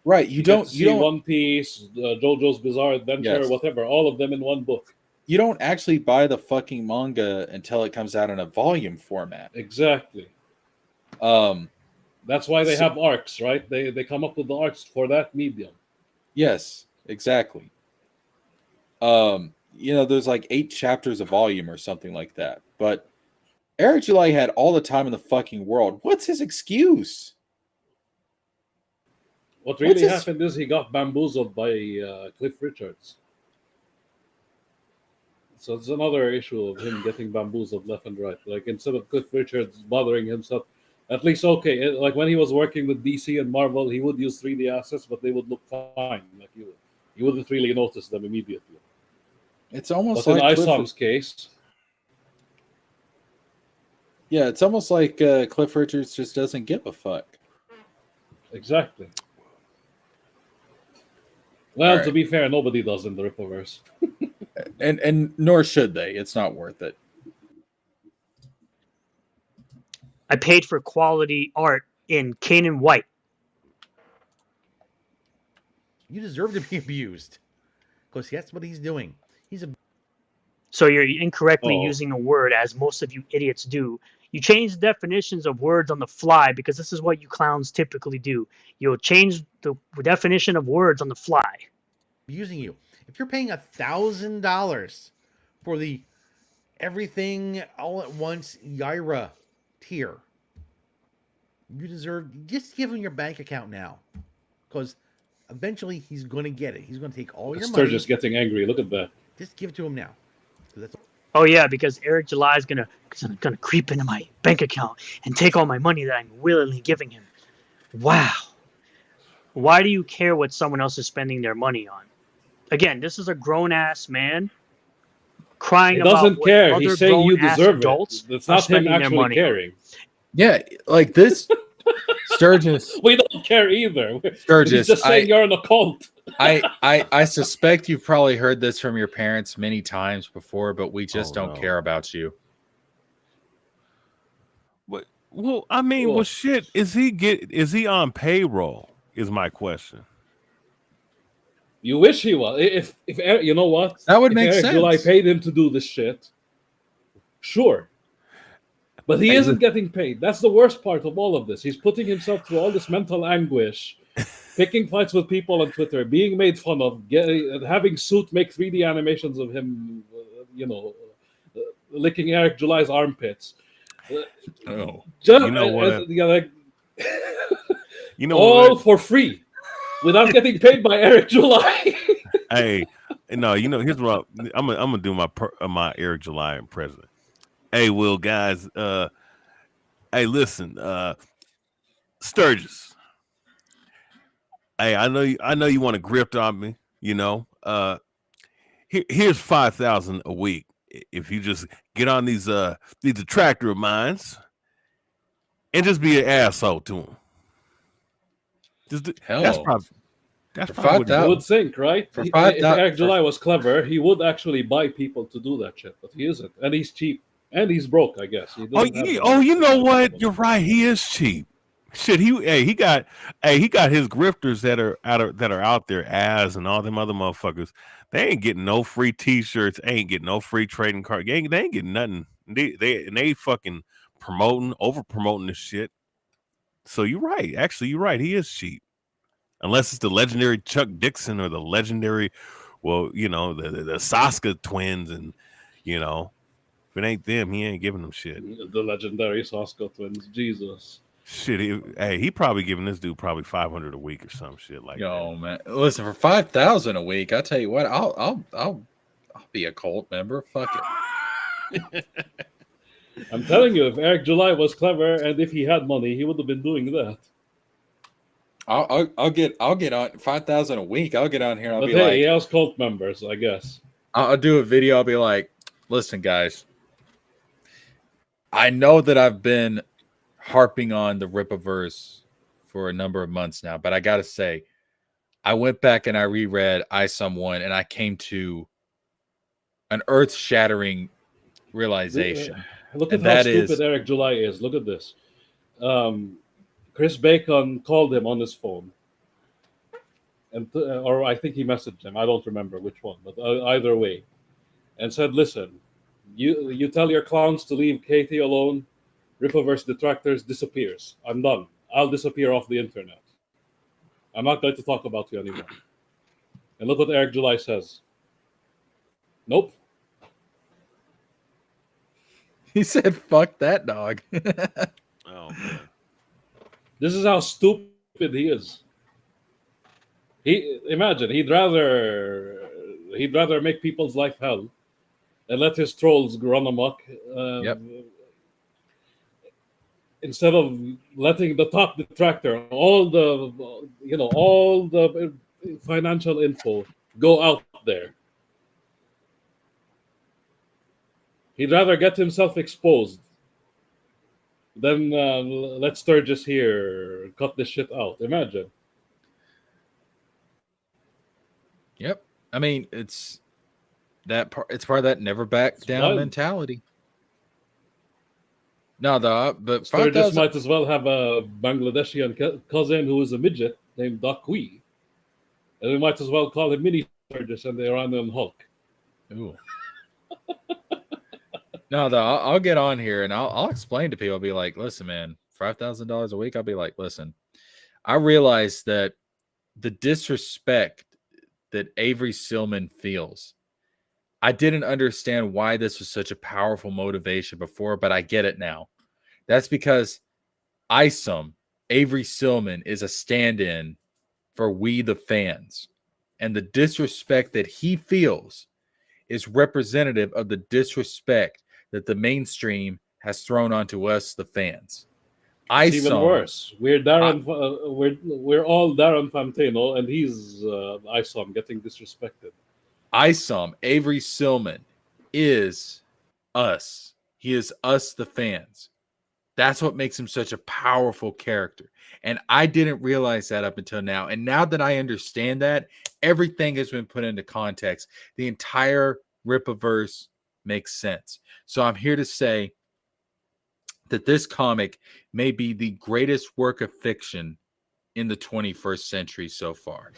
Right, you don't One Piece, JoJo's Bizarre Adventure, whatever, all of them in one book. You don't actually buy the fucking manga until it comes out in a volume format. Exactly. That's why they have arcs, right? They come up with the arcs for that medium. Yes, exactly. There's like 8 chapters a volume or something like that. But Eric July had all the time in the fucking world. What's his excuse? What really happened is he got bamboozled by Cliff Richards. So it's another issue of him getting bamboozled left and right. Like instead of Cliff Richards bothering himself, at least like when he was working with DC and Marvel, he would use 3D assets, but they would look fine. Like you wouldn't really notice them immediately. It's almost but like in ISOM's case. Yeah, it's almost like Cliff Richards just doesn't give a fuck. Exactly. Well, to be fair, nobody does in the Rippaverse. and nor should they. It's not worth it. I paid for quality art in Kanan White. You deserve to be abused. because that's what he's doing. He's a So you're incorrectly Oh. using a word, as most of you idiots do. You change definitions of words on the fly because this is what you clowns typically do. You'll change the definition of words on the fly. using you. If you're paying $1,000 for the everything all at once Yaira tier, you deserve, just give him your bank account now, because eventually he's going to get it. He's going to take all your money. Sturgis getting angry. Look at that. Just give it to him now. 'Cause that's Oh yeah, because Eric July is gonna creep into my bank account and take all my money that I'm willingly giving him. Wow. Why do you care what someone else is spending their money on? Again, this is a grown ass man crying He about doesn't what care. other He's saying you grown-ass deserve adults it. It's are not him spending their actually money on. caring. Yeah, like this Sturgis. We don't care either. Sturgis, He's just saying you're in a cult. I suspect you've probably heard this from your parents many times before, but we just Oh, don't no. care about you. Well, I mean, well, shit. Is he on payroll? Is my question. You wish he was. If Eric, you know what? That would if make Eric sense. July paid him to do this shit, sure. But he isn't getting paid. That's the worst part of all of this. He's putting himself through all this mental anguish, picking fights with people on Twitter, being made fun of, having Suit make 3D animations of him, licking Eric July's armpits. Oh, Just, You know what? You know all what? for free, without getting paid by Eric July. Hey, no, here's what I'm gonna do my Eric July impression. Hey, Will, guys. Hey, listen, Sturgis. Hey, I know you want to grift on me. Here's 5,000 a week if you just get on these attractor of mine and just be an asshole to them. That's probably what You 5,000. would think, right? For If 5,000 Eric July was clever, he would actually buy people to do that shit, but he isn't, and he's cheap, and he's broke, I guess. He doesn't have the- You know what? You're right. He is cheap. Shit, he got his grifters that are out there, as and all them other motherfuckers. They ain't getting no free T-shirts. Ain't getting no free trading card. They ain't getting nothing. They fucking over promoting this shit. So you're right. Actually, you're right. He is cheap. Unless it's the legendary Chuck Dixon or the legendary, the Saska twins, and if it ain't them, he ain't giving them shit. The legendary Saska twins, Jesus. Shit, he probably giving this dude probably 500 a week or some shit like Yo, man. Listen, for 5,000 a week, I tell you what, I'll be a cult member. Fuck it. I'm telling you, if Eric July was clever and if he had money, he would have been doing that. I'll get on 5,000 a week. I'll get on here. And I'll But be hey, like, he has cult members, I guess. I'll do a video. I'll be like, listen, guys. I know that I've been harping on the Rippaverse for a number of months now, but I gotta say, I went back and I reread I Someone, and I came to an earth-shattering realization. Look And at how that is- stupid Eric July is. Look at this. Chris Bacon called him on his phone, or I think he messaged him. I don't remember which one, but either way, and said, "Listen, you tell your clowns to leave Katie alone. Rippaverse Detractors disappears. I'm done. I'll disappear off the internet. I'm not going to talk about you anymore." And look what Eric July says. Nope. He said, "Fuck that dog." Oh man. This is how stupid he is. Imagine he'd rather make people's life hell and let his trolls run amok. Yep. Instead of letting the top detractor, all the financial info go out there. He'd rather get himself exposed than let Sturgis here cut this shit out. Imagine. Yep. I mean, it's that part. It's part of that never back down wild. mentality. No, but Sturgis 5,000. might as well have a Bangladeshi cousin who is a midget named Dakwi. And we might as well call him Mini Sturgis and the Iranian Hulk. Ooh. No, though, I'll get on here and I'll explain to people. I'll be like, listen, man, $5,000 a week. I'll be like, listen, I realize that the disrespect that Avery Silman feels, I didn't understand why this was such a powerful motivation before, but I get it now. That's because ISOM, Avery Silman, is a stand-in for we the fans. And the disrespect that he feels is representative of the disrespect that the mainstream has thrown onto us, the fans. It's even worse. We're we're all Darren Fantino, and he's ISOM getting disrespected. ISOM, Avery Silman, is us. He is us, the fans. That's what makes him such a powerful character. And I didn't realize that up until now. And now that I understand that, everything has been put into context. The entire Rippaverse makes sense. So I'm here to say that this comic may be the greatest work of fiction in the 21st century so far.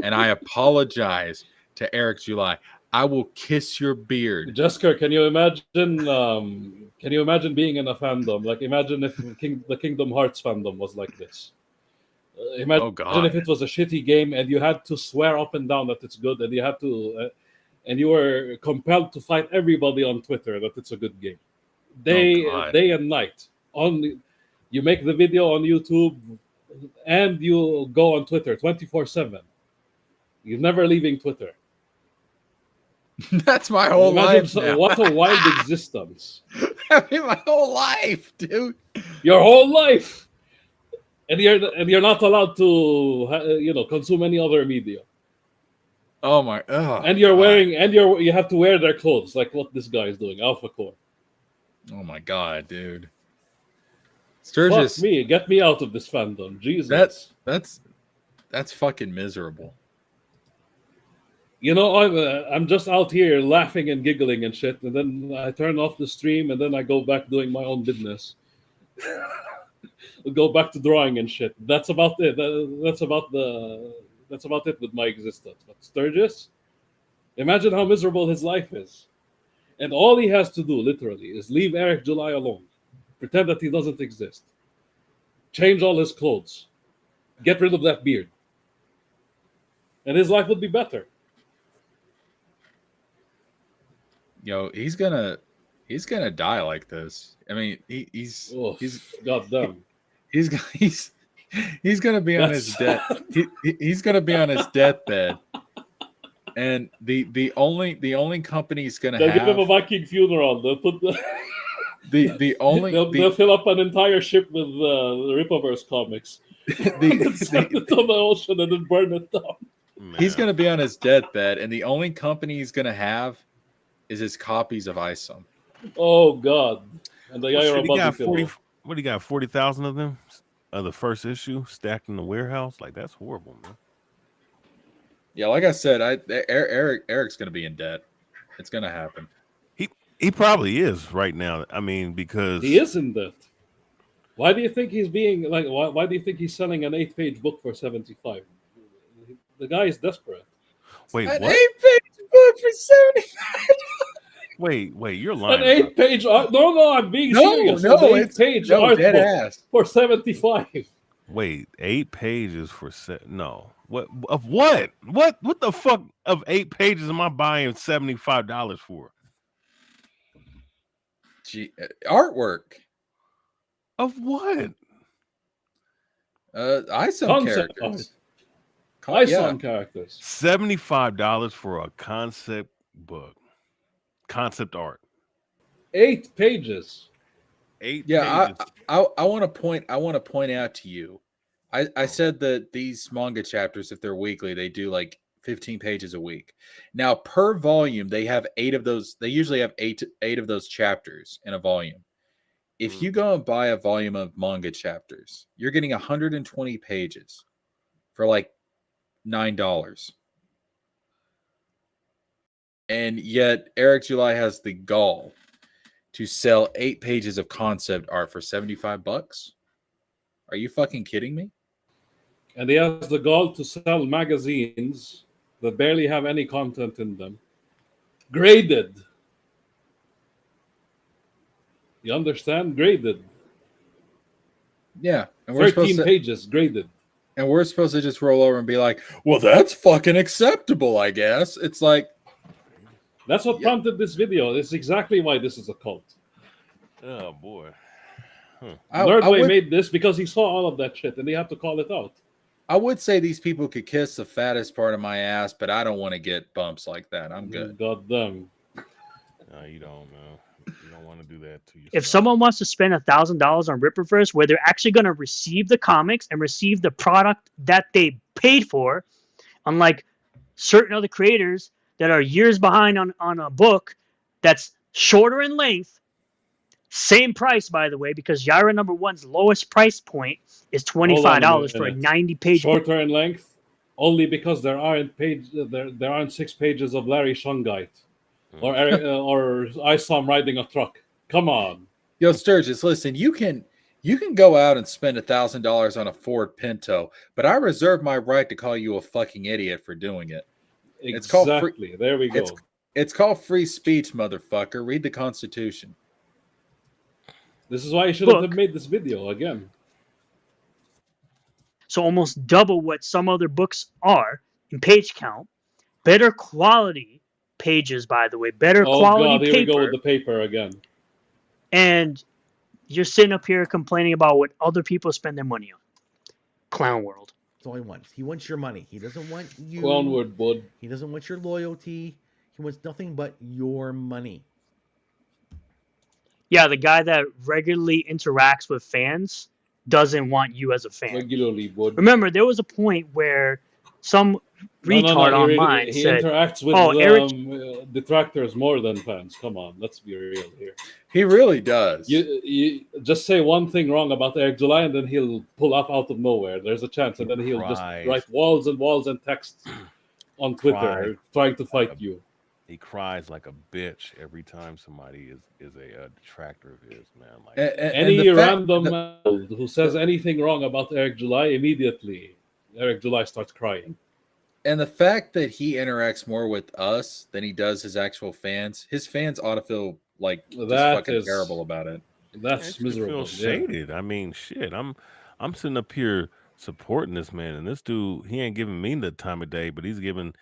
And I apologize to Eric July. I will kiss your beard. Jesker, can you imagine? Can you imagine being in a fandom? Like, imagine if the Kingdom Hearts fandom was like this. Imagine if it was a shitty game and you had to swear up and down that it's good, and you had to, and you were compelled to fight everybody on Twitter that it's a good game, day and night. You make the video on YouTube, and you go on Twitter 24/7. You're never leaving Twitter. That's my whole life now. What a wild existence. I mean, my whole life, dude. Your whole life. And you're not allowed to consume any other media. Oh my! Oh, and you're wearing you have to wear their clothes, like what this guy is doing, Alpha Core. Oh my god, dude! Sturgis, fuck me, get me out of this fandom, Jesus. That's fucking miserable. You know, I'm just out here laughing and giggling and shit, and then I turn off the stream, and then I go back doing my own business. Go back to drawing and shit. That's about it. That's about it with my existence. But Sturgis, imagine how miserable his life is, and all he has to do, literally, is leave Eric July alone, pretend that he doesn't exist, change all his clothes, get rid of that beard, and his life would be better. Yo, he's gonna die like this. I mean, he's goddamn. He's gonna be on his death. He's gonna be on his deathbed, and the only company he's gonna they'll have. give him a Viking funeral. They'll put they'll fill up an entire ship with the Rippaverse comics. Send it to the ocean and then burn it down. He's gonna be on his deathbed, and the only company he's gonna have is his copies of ISOM. Oh God! And the guy what do you got? 40,000 of them of the first issue stacked in the warehouse. Like, that's horrible, man. Yeah, like I said, Eric's gonna be in debt. It's gonna happen. He probably is right now. I mean, because he is in debt. Why do you think he's being like? Why do you think he's selling an 8-page book for $75? The guy is desperate. Wait, an what? 8-page book for $75? Wait, you're lying. An 8-page art? No, I'm being serious. No, an 8-page art dead book ass. for $75. Wait, 8 pages for no. What of what? What the fuck of 8 pages am I buying $75 for? Gee, artwork. Of what? ISOM characters. ISOM characters. $75 for a concept book. Concept art. 8 pages. 8 yeah, pages. I want to point out to you. I said that these manga chapters, if they're weekly, they do like 15 pages a week. Now, per volume, they have 8 of those. They usually have eight of those chapters in a volume. If you go and buy a volume of manga chapters, you're getting 120 pages for like $9. And yet Eric July has the gall to sell 8 pages of concept art for $75. Are you fucking kidding me? And he has the gall to sell magazines that barely have any content in them. Graded. You understand? Graded. Yeah, and we're 13 supposed to, pages graded. and we're supposed to just roll over and be like, "Well, that's fucking acceptable, I guess." It's like, That's what Yeah. prompted this video. It's exactly why this is a cult. Oh boy. I Nerdway would, made this because he saw all of that shit and he had to call it out. I would say these people could kiss the fattest part of my ass, but I don't want to get bumps like that. I'm good. God damn. No, you don't know. You don't want to do that to yourself. If someone wants to spend $1,000 on Ripperverse, where they're actually going to receive the comics and receive the product that they paid for, unlike certain other creators that are years behind on a book that's shorter in length, same price, by the way, because Yara #1's lowest price point is $25 for a 90-page book. Shorter in length, only because there aren't 6 pages of Larry Shungite, or I saw him riding a truck. Come on, Yo, Sturgis, listen, you can go out and spend $1,000 on a Ford Pinto, but I reserve my right to call you a fucking idiot for doing it. It's called exactly. There we go. It's called free speech, motherfucker. Read the Constitution. This is why you shouldn't have made this video again. So almost double what some other books are in page count. Better quality pages, by the way. Better quality God, here paper. we go with the paper again. And you're sitting up here complaining about what other people spend their money on. Clown World. That's all he wants. He wants your money. He doesn't want you. Clown World, bud. He doesn't want your loyalty. He wants nothing but your money. Yeah, the guy that regularly interacts with fans doesn't want you as a fan. Regularly, bud. Remember, there was a point where some retard online he said, interacts with Eric... detractors more than fans. Come on, let's be real here. He really does. You just say one thing wrong about Eric July and then he'll pull up out of nowhere. There's a chance, and then he'll just write walls and walls and texts on Twitter trying to fight you. He cries like a bitch every time somebody is a detractor of his, man. Like any random man who says anything wrong about Eric July, immediately Eric July starts crying. And the fact that he interacts more with us than he does his actual fans, his fans ought to feel like just fucking terrible about it. That's miserable. Feel shaded. I mean, shit. I'm sitting up here supporting this man, and this dude, he ain't giving me the time of day, but he's giving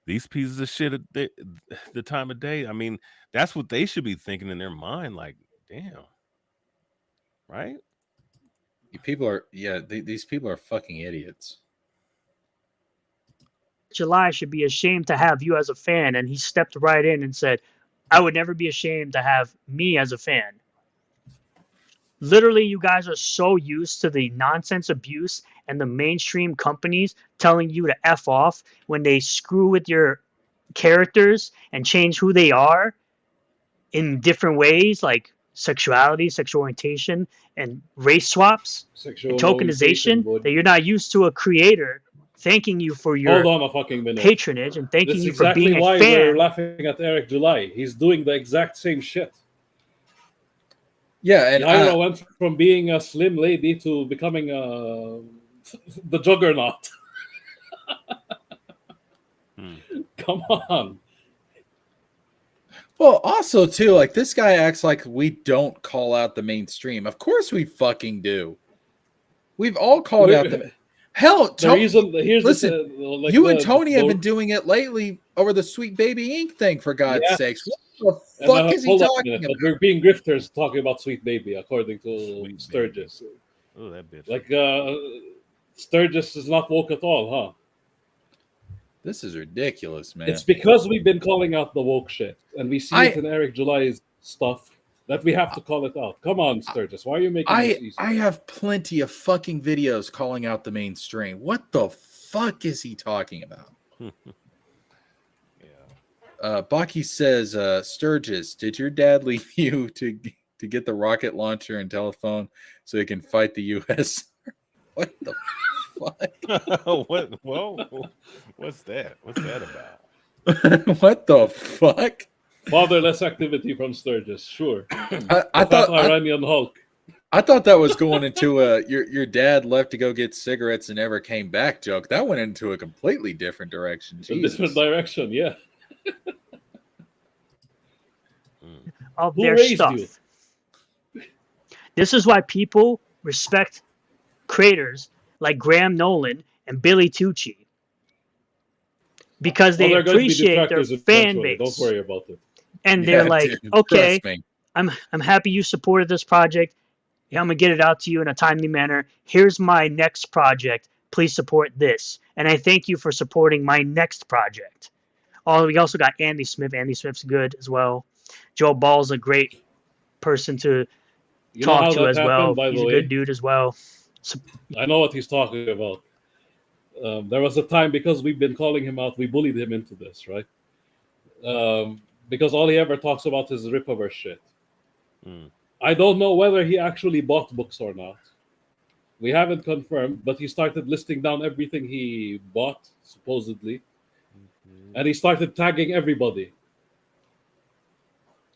these pieces of shit the time of day. I mean, that's what they should be thinking in their mind. Like, damn, right? People are, these people are fucking idiots. July should be ashamed to have you as a fan, and he stepped right in and said, I would never be ashamed to have me as a fan. Literally, you guys are so used to the nonsense abuse and the mainstream companies telling you to F off when they screw with your characters and change who they are in different ways, like sexuality, sexual orientation, and race swaps, and tokenization, that you're not used to a creator thanking you for your patronage and thanking you for being a fan. That's exactly why we're laughing at Eric July. He's doing the exact same shit. Yeah, and Ira went from being a slim lady to becoming the juggernaut. Come on. Well, also too, like this guy acts like we don't call out the mainstream. Of course we fucking do. We've all called out the hell. Listen, you and Tony have been doing it lately over the Sweet Baby Inc. thing. For God's sakes, what the fuck is he talking about? We're being grifters talking about Sweet Baby, according to Sturgis. Oh, that bitch. Like Sturgis is not woke at all, huh? This is ridiculous, man. It's because we've been calling out the woke shit, and we see it in Eric July's stuff that we have to call it out. Come on, Sturgis. Why are you making this easy? I have plenty of fucking videos calling out the mainstream. What the fuck is he talking about? Baki says, Sturgis, did your dad leave you to get the rocket launcher and telephone so he can fight the U.S.? What the fuck? What? Whoa! What's that? What's that about? What the fuck? Fatherless activity from Sturgis, sure. I thought Iranian Hulk. I thought that was going into a your dad left to go get cigarettes and never came back joke. That went into a completely different direction. A different Jesus. direction, yeah. Of Who their raised stuff. you? This is why people respect creators like Graham Nolan and Billy Tucci. Because Oh, they they're going to be appreciate their detractors fan eventually. Don't base. worry about it. And they're Yeah, like, dude, okay, trust me. I'm happy you supported this project. I'm gonna get it out to you in a timely manner. Here's my next project. Please support this. And I thank you for supporting my next project. Oh, we also got Andy Smith. Andy Smith's good as well. Joe Ball's a great person to You know talk how to that as happened, well. by He's the a way? good dude as well. So, I know what he's talking about. There was a time, because we've been calling him out, we bullied him into this, right? Because all he ever talks about is Rippaverse shit. I don't know whether he actually bought books or not. We haven't confirmed, but he started listing down everything he bought, supposedly. And he started tagging everybody.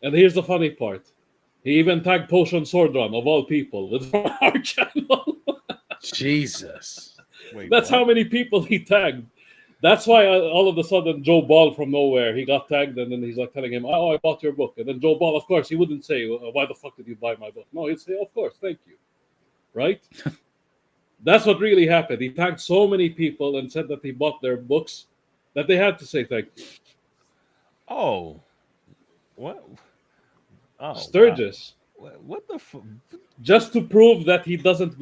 And here's the funny part. He even tagged Potion Sword Run, of all people, with our channel. Jesus. Wait, That's what? how many people he tagged. That's why all of a sudden Joe Ball from nowhere, he got tagged, and then he's like telling him, "Oh, I bought your book." And then Joe Ball, of course, he wouldn't say, "Why the fuck did you buy my book?" No, he'd say, "Of course, thank you." Right? That's what really happened. He tagged so many people and said that he bought their books that they had to say thank you. Oh, what? Oh, wow. Sturgis. What the? Just to prove that he doesn't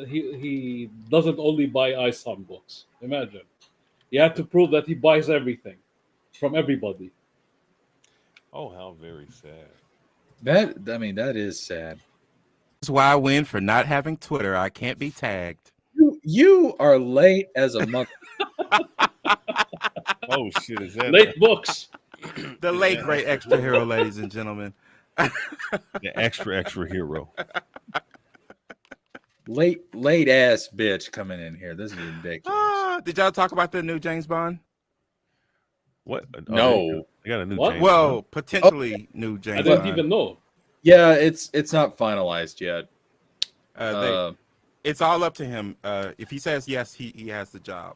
he doesn't only buy ISOM books. Imagine. He had to prove that he buys everything from everybody. Oh, how very sad. That is sad. That's why I win for not having Twitter. I can't be tagged. You are late as a month. Oh shit! Is that Late books. The late great extra hero, ladies and gentlemen. the extra hero? Late ass bitch coming in here. This is ridiculous. Did y'all talk about the new James Bond? What? Oh, No. they got a new. What? James Well, Bond. potentially new James I didn't Bond. even know. Yeah, it's not finalized yet. It's all up to him. If he says yes, he has the job.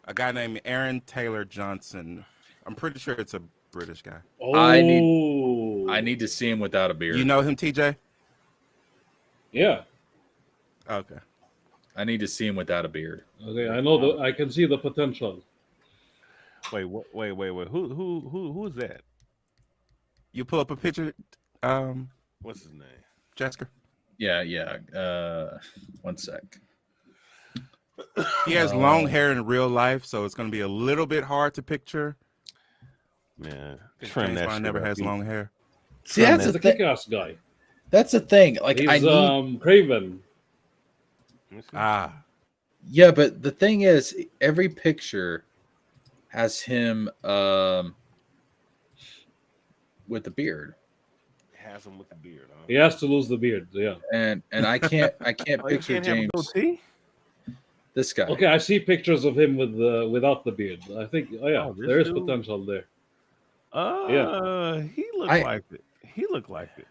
A guy named Aaron Taylor Johnson. I'm pretty sure it's a British guy. Oh, I need to see him without a beard. You know him, TJ? Yeah. Okay. I need to see him without a beard. Okay, I know I can see the potential. Wait. Who is that? You pull up a picture, What's his name? Jesker? Yeah. One sec. He has long hair in real life, so it's going to be a little bit hard to picture. Man, James Bond never has long hair. See, that's He's the a thing. kick-ass guy. That's the thing. Like He's I need. Craven. Yeah, but the thing is, every picture has him with the beard. Has him with the beard. Huh? He has to lose the beard. Yeah. And I can't Oh, you picture can't have a James. goatee? This guy. Okay, I see pictures of him without the beard. I think, Oh, this there is dude? potential there. He looked like it. He looked like it.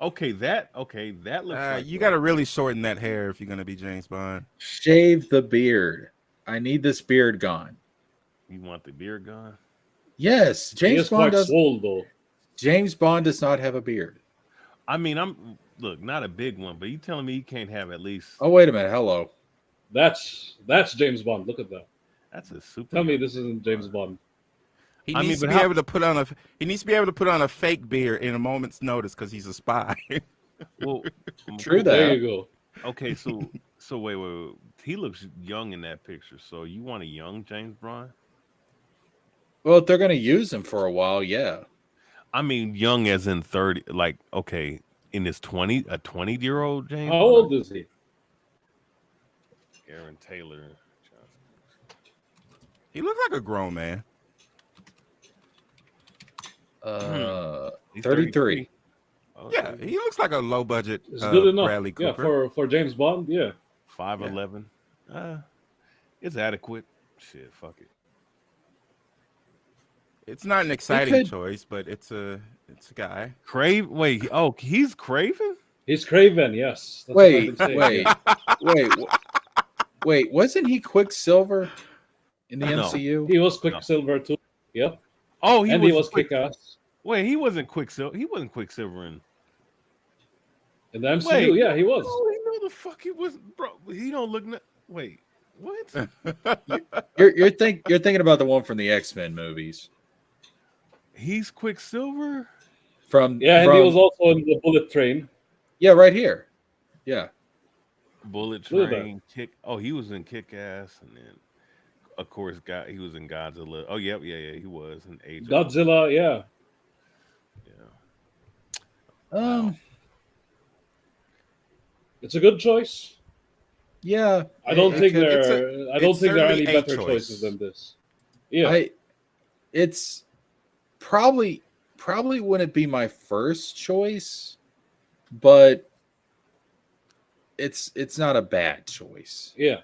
Okay, that looks like You got to really shorten that hair if you're going to be James Bond. Shave the beard. I need this beard gone. You want the beard gone? Yes, He James is Bond quite does. swole though. James Bond does not have a beard. I mean, look, not a big one, but you telling me you can't have at least? Oh wait a minute. Hello. That's James Bond. Look at that. That's a super. Tell me this isn't James Bond. He I needs mean, to but be able to put on a fake beard in a moment's notice because he's a spy. Well, True There that. you go. Okay, so wait. He looks young in that picture. So you want a young James Bond? Well, if they're going to use him for a while, yeah. I mean, young as in 30. Like, okay, in his 20-year-old James. How Bond? old is he? Aaron Taylor. He looks like a grown man. He's 33. Oh, Yeah, he looks like a low budget It's good enough. Bradley Yeah, Cooper. for James Bond. Yeah. 5'11". It's adequate. Shit, fuck it. It's not an exciting could- choice, but it's a guy. Wait, he's Craven? He's Craven. Yes. That's Wait, what I've been saying. wait, Yeah. wait. Wasn't he Quicksilver in the No. MCU? He was Quicksilver too. Yep. Oh, he And was he was Quick. Kick-Ass Wait, he wasn't Quicksilver. He wasn't Quicksilver in. in the MCU. Wait, Yeah, he was. no, the fuck he was, bro. He don't look. Wait, what? You're thinking about the one from the X-Men movies. He's Quicksilver. Yeah, and he was also in the Bullet Train. Yeah, right here. Yeah. Bullet Look at that. Train, Kick. Oh, he was in Kick Ass, and then of course, he was in Godzilla. Oh, yep, yeah, he was in Age. Godzilla, yeah. Wow. It's a good choice. Yeah. I don't think could- there. it's I don't it's think there are any certainly a better choice. choices than this. Yeah. It's probably wouldn't be my first choice, but it's not a bad choice. Yeah.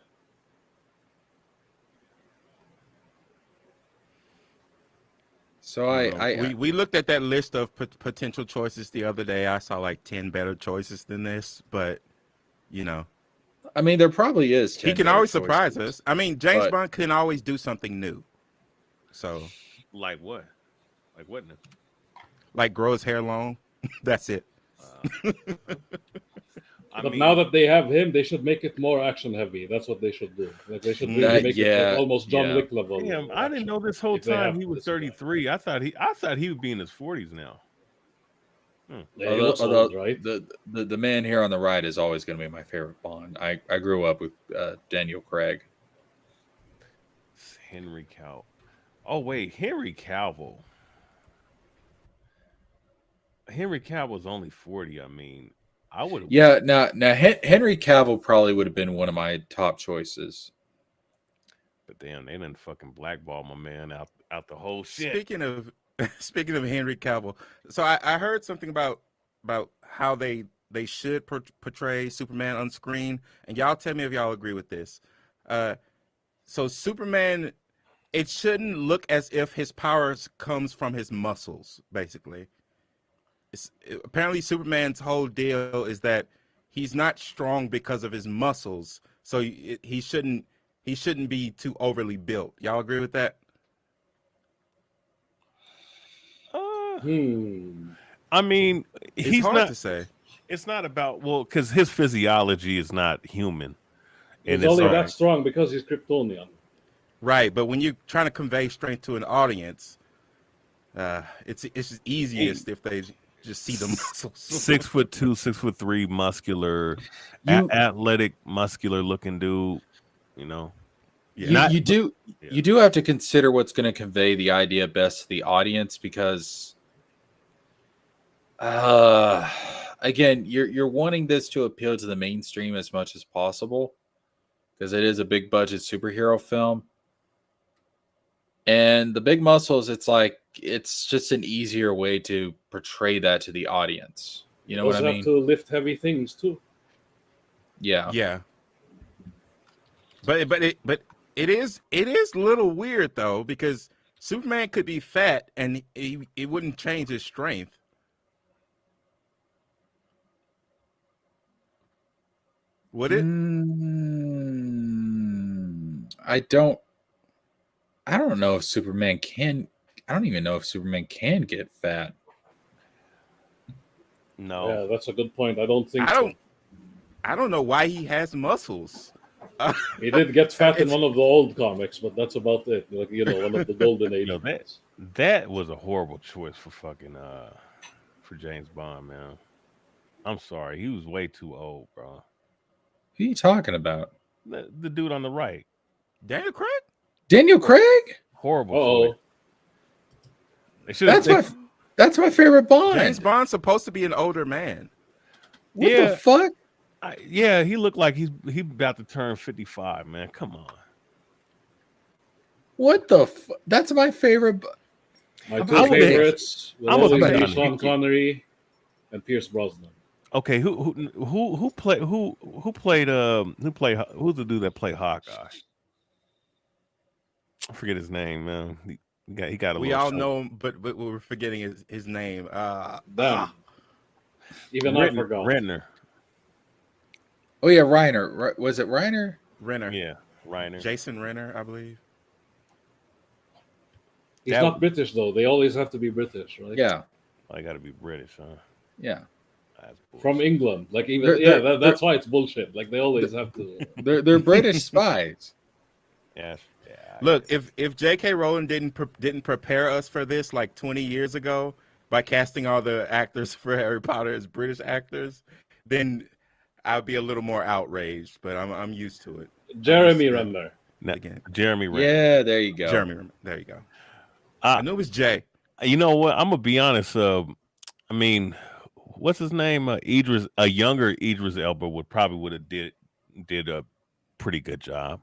So we looked at that list of potential choices the other day. I saw like 10 better choices than this, but you know, I mean, there probably is. he 10 can better always surprise choices. us. I mean, James but- Bond can always do something new. So, Like what? Like what? Now? like grow his hair long. That's it. But now that they have him, they should make it more action heavy. That's what they should do. Like they should really make it almost John Wick level. Damn, I didn't know this whole if they have time he was this guy. 33. I thought he would be in his 40s now. Yeah, he looks old, right? The man here on the right is always going to be my favorite Bond. I grew up with Daniel Craig. It's Henry Cavill. Oh wait, Henry Cavill. Henry Cavill's only 40. I mean, I would have. Yeah, now Henry Cavill probably would have been one of my top choices. But damn, they didn't fucking blackball my man out the whole shit. Speaking of Henry Cavill, so I heard something about how they should portray Superman on screen, and y'all tell me if y'all agree with this. So Superman, it shouldn't look as if his powers comes from his muscles, basically. Apparently Superman's whole deal is that he's not strong because of his muscles, so he shouldn't be too overly built. Y'all agree with that? I mean, he's hard not to say. It's not about because his physiology is not human. He's only that strong because he's Kryptonian. Right, but when you're trying to convey strength to an audience, it's easiest if they just see the muscles. 6'2", 6'3", muscular, athletic, muscular looking dude. You know, You do have to consider what's going to convey the idea best to the audience, because again, you're wanting this to appeal to the mainstream as much as possible, because it is a big budget superhero film. And the big muscles, it's just an easier way to portray that to the audience. You know what I mean? Have to lift heavy things too. Yeah. Yeah. But it is a little weird though, because Superman could be fat and it wouldn't change his strength. Would it? I don't know if Superman can. I don't even know if Superman can get fat. No. Yeah, that's a good point. I don't think I don't know why he has muscles. He did get fat in one of the old comics, but that's about it. Like, one of the golden age. That was a horrible choice for for James Bond, man. I'm sorry, he was way too old, bro. Who are you talking about? The dude on the right, Daniel Craig. Daniel Craig? Horrible choice. That's my favorite Bond. James Bond's supposed to be an older man. What the fuck? He looked like he's about to turn 55, man. Come on. What the that's my favorite. My two favorites will always be Sean Connery and Pierce Brosnan. Okay, who's the dude that played Hawkeye? I forget his name, man. He got a. We all know him, but we're forgetting his name. Even I forgot. Oh yeah, Reiner. Was it Reiner? Renner. Yeah, Reiner. Jason Renner, I believe. He's That- not British though. They always have to be British, right? Yeah, I got to be British, huh? yeah. That's From bullshit. England. Like even They're- that's why it's bullshit. Like they always have to. They're British spies. Yes. Yeah. I Look, guess. if J.K. Rowling didn't prepare us for this like 20 years ago by casting all the actors for Harry Potter as British actors, then I'd be a little more outraged. But I'm used to it. Jeremy Yeah. Renner. Now, again. Jeremy Renner. Yeah, there you go. Jeremy Renner. There you go. Uh, I knew it was Jay. You know what? I'm gonna be honest. I mean, what's his name? Idris, a younger Idris Elba would have did a pretty good job.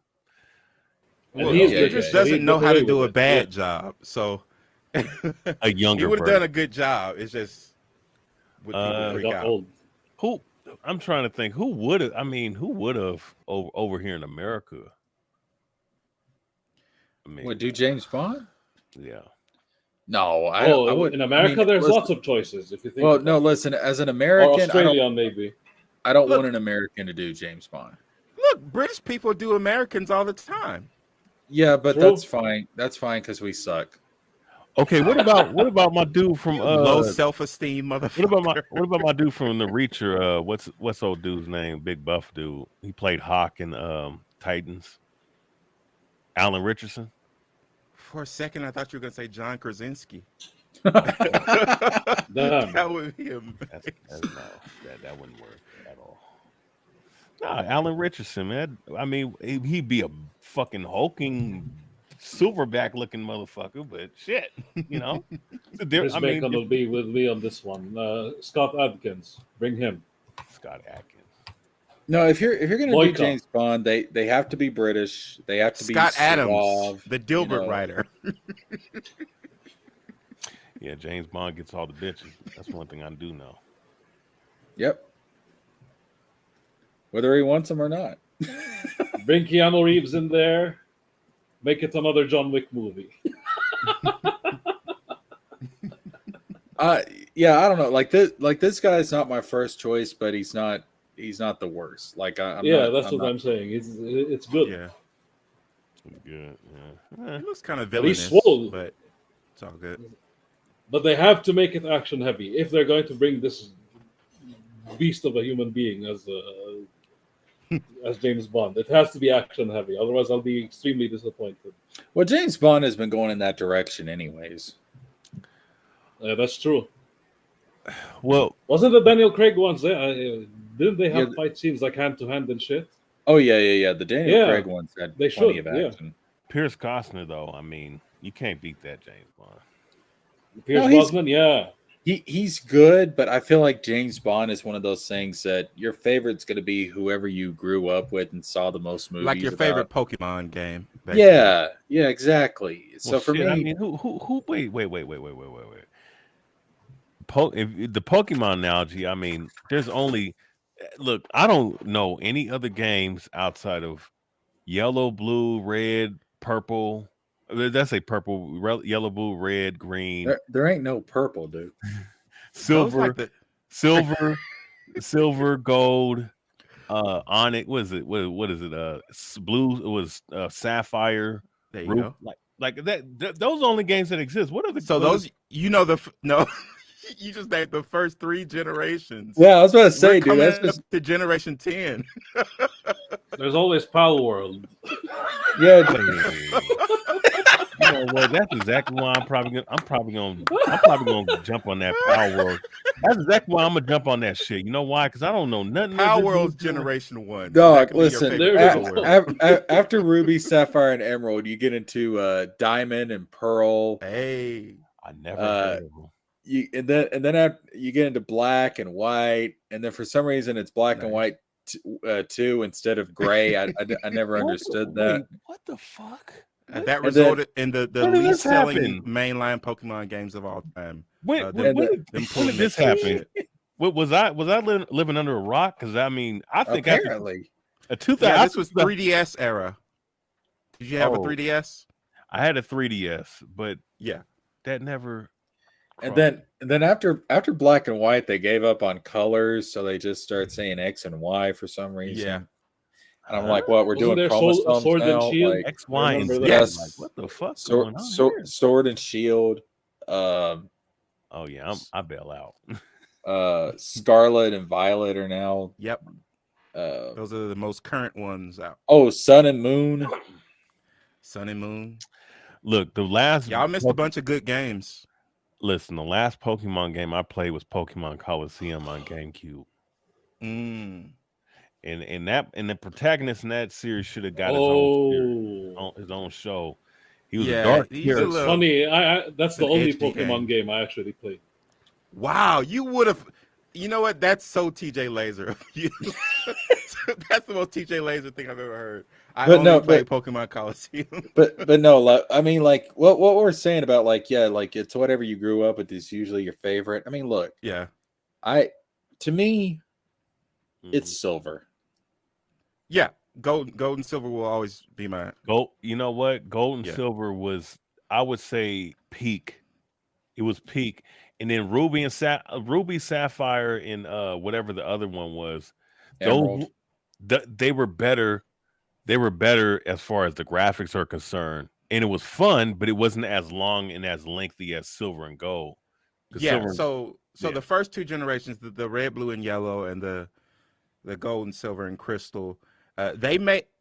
And Well, he's yeah, Idris yeah. doesn't He know got how to away do with a it. bad Yeah. job, so A younger he would have version. done a good job. It's just would people I freak got out? old. Who? I'm trying to think. Who would have? I mean, who would have over here in America? I mean, What, do James Bond? yeah. No, I Oh, would. in America, I mean, there's listen- lots of choices. If you think. Well, about no, it. listen. As an Or American, Australia, maybe. I don't Look- want an American to do James Bond. Look, British people do Americans all the time. Yeah, but True. that's fine. That's fine because we suck. Okay. What about my dude from Low self-esteem, motherfucker. what about my dude from The Reacher? What's old dude's name? Big buff dude. He played Hawk in Titans. Alan Richardson. For a second, I thought you were gonna say John Krasinski. Damn. That would be him. That wouldn't work at all. Nah, Alan Richardson, man. I mean, he'd be a fucking hulking, silverback looking motherfucker, but shit, you know. Chris Bacon will be with me on this one. Scott Adkins, bring him. Scott Atkins. No, if you're gonna do Boycott. James Bond, they have to be British. They have to be Scott Adams, suave, the Dilbert you know. writer. Yeah, James Bond gets all the bitches. That's one thing I do know. Yep. Whether he wants them or not. Bring Keanu Reeves in there. Make it another John Wick movie. Yeah, I don't know. Like this guy's not my first choice, but he's not the worst. Like I'm I'm saying. It's good. Yeah, Good. Yeah. he looks kind of But he's villainous, swole. but it's all good. But they have to make it action heavy if they're going to bring this beast of a human being as James Bond. It has to be action heavy. Otherwise, I'll be extremely disappointed. Well, James Bond has been going in that direction anyways. That's true. Well, Wasn't it Daniel Craig ones there? Didn't they have Yeah. fight scenes like hand to hand and shit? Oh yeah. The Daniel Yeah, Craig ones had they plenty should, of yeah. action. Pierce Costner, though, I mean, you can't beat that James Bond. Pierce No, he's- Brosnan, yeah. He's good, but I feel like James Bond is one of those things that your favorite's going to be whoever you grew up with and saw the most movies. Like your about. favorite Pokemon game. basically. Yeah, exactly. So Well, for shit, me, I mean, who? Wait. If the Pokemon analogy, I mean, there's only. Look, I don't know any other games outside of yellow, blue, red, purple. That's a purple, yellow, blue, red, green, there ain't no purple, dude. Those silver, like the- silver, gold, onyx. What is it? What is it? Blue. It was sapphire. there you Ruby, go. like that. Those are the only games that exist. What are the So those, no, you just named the first 3 generations. Yeah, I was about to say, We're dude. coming That's up just to generation 10. There's always Pal World. yeah. You know what? That's exactly why I'm probably gonna jump on that Power World. That's exactly why I'm gonna jump on that shit. You know why? Because I don't know nothing. Power this World's dude's doing. generation 1. Dog, That could be your listen. favorite there Power it is. World. After Ruby, Sapphire, and Emerald, you get into Diamond and Pearl. Hey, I never Uh, heard of them. And then after, you get into Black and White, and then for some reason it's Black and Nice. White 2 instead of Gray. I never understood that. Wait, what the fuck? that then- resulted in the When did least this selling happen? mainline Pokemon games of all time. When, them- when, them did pulling this that happen? shit. Was I living under a rock? Because I mean, I think Apparently, a 2000. Yeah, this was 3DS era. Did you have a Oh. 3DS? I had a 3DS, but Yeah. that never. And then after black and white, they gave up on colors, so they just start saying X and Y for some reason. Yeah. And I'm like, what? We're Wasn't doing there chromosomes Sword and now? Shield? Like X, I Y, and remember Z. that. yes, Like, what the fuck sword, going on sword, here? sword and shield. Oh yeah, I bail out. Scarlet and Violet are now. Yep. Those are the most current ones out. Oh, Sun and Moon. Sun and Moon. Look, the last Y'all missed a bunch of good games. Listen, the last Pokemon game I played was Pokemon Coliseum on GameCube. Mm. And the protagonist in that series should have got his own show. He was a dark he's character. a little, Funny, that's the an only HD Pokemon game I actually played. Wow, you would have. You know what? That's so TJ Laser of you. That's the most TJ Laser thing I've ever heard. I only played Pokemon Coliseum. but no, I mean, like what we're saying about like it's whatever you grew up with is usually your favorite. I mean, look, Yeah, to me, it's silver. Yeah, gold and silver will always be my gold. You know what? Gold and silver was, I would say, peak. It was peak. And then Ruby, Sapphire, and whatever the other one was, Emerald. They were better. They were better as far as the graphics are concerned, and it was fun, but it wasn't as long and as lengthy as Silver and Gold. Yeah. So the first two generations, the red, blue, and yellow, and the gold and silver and crystal,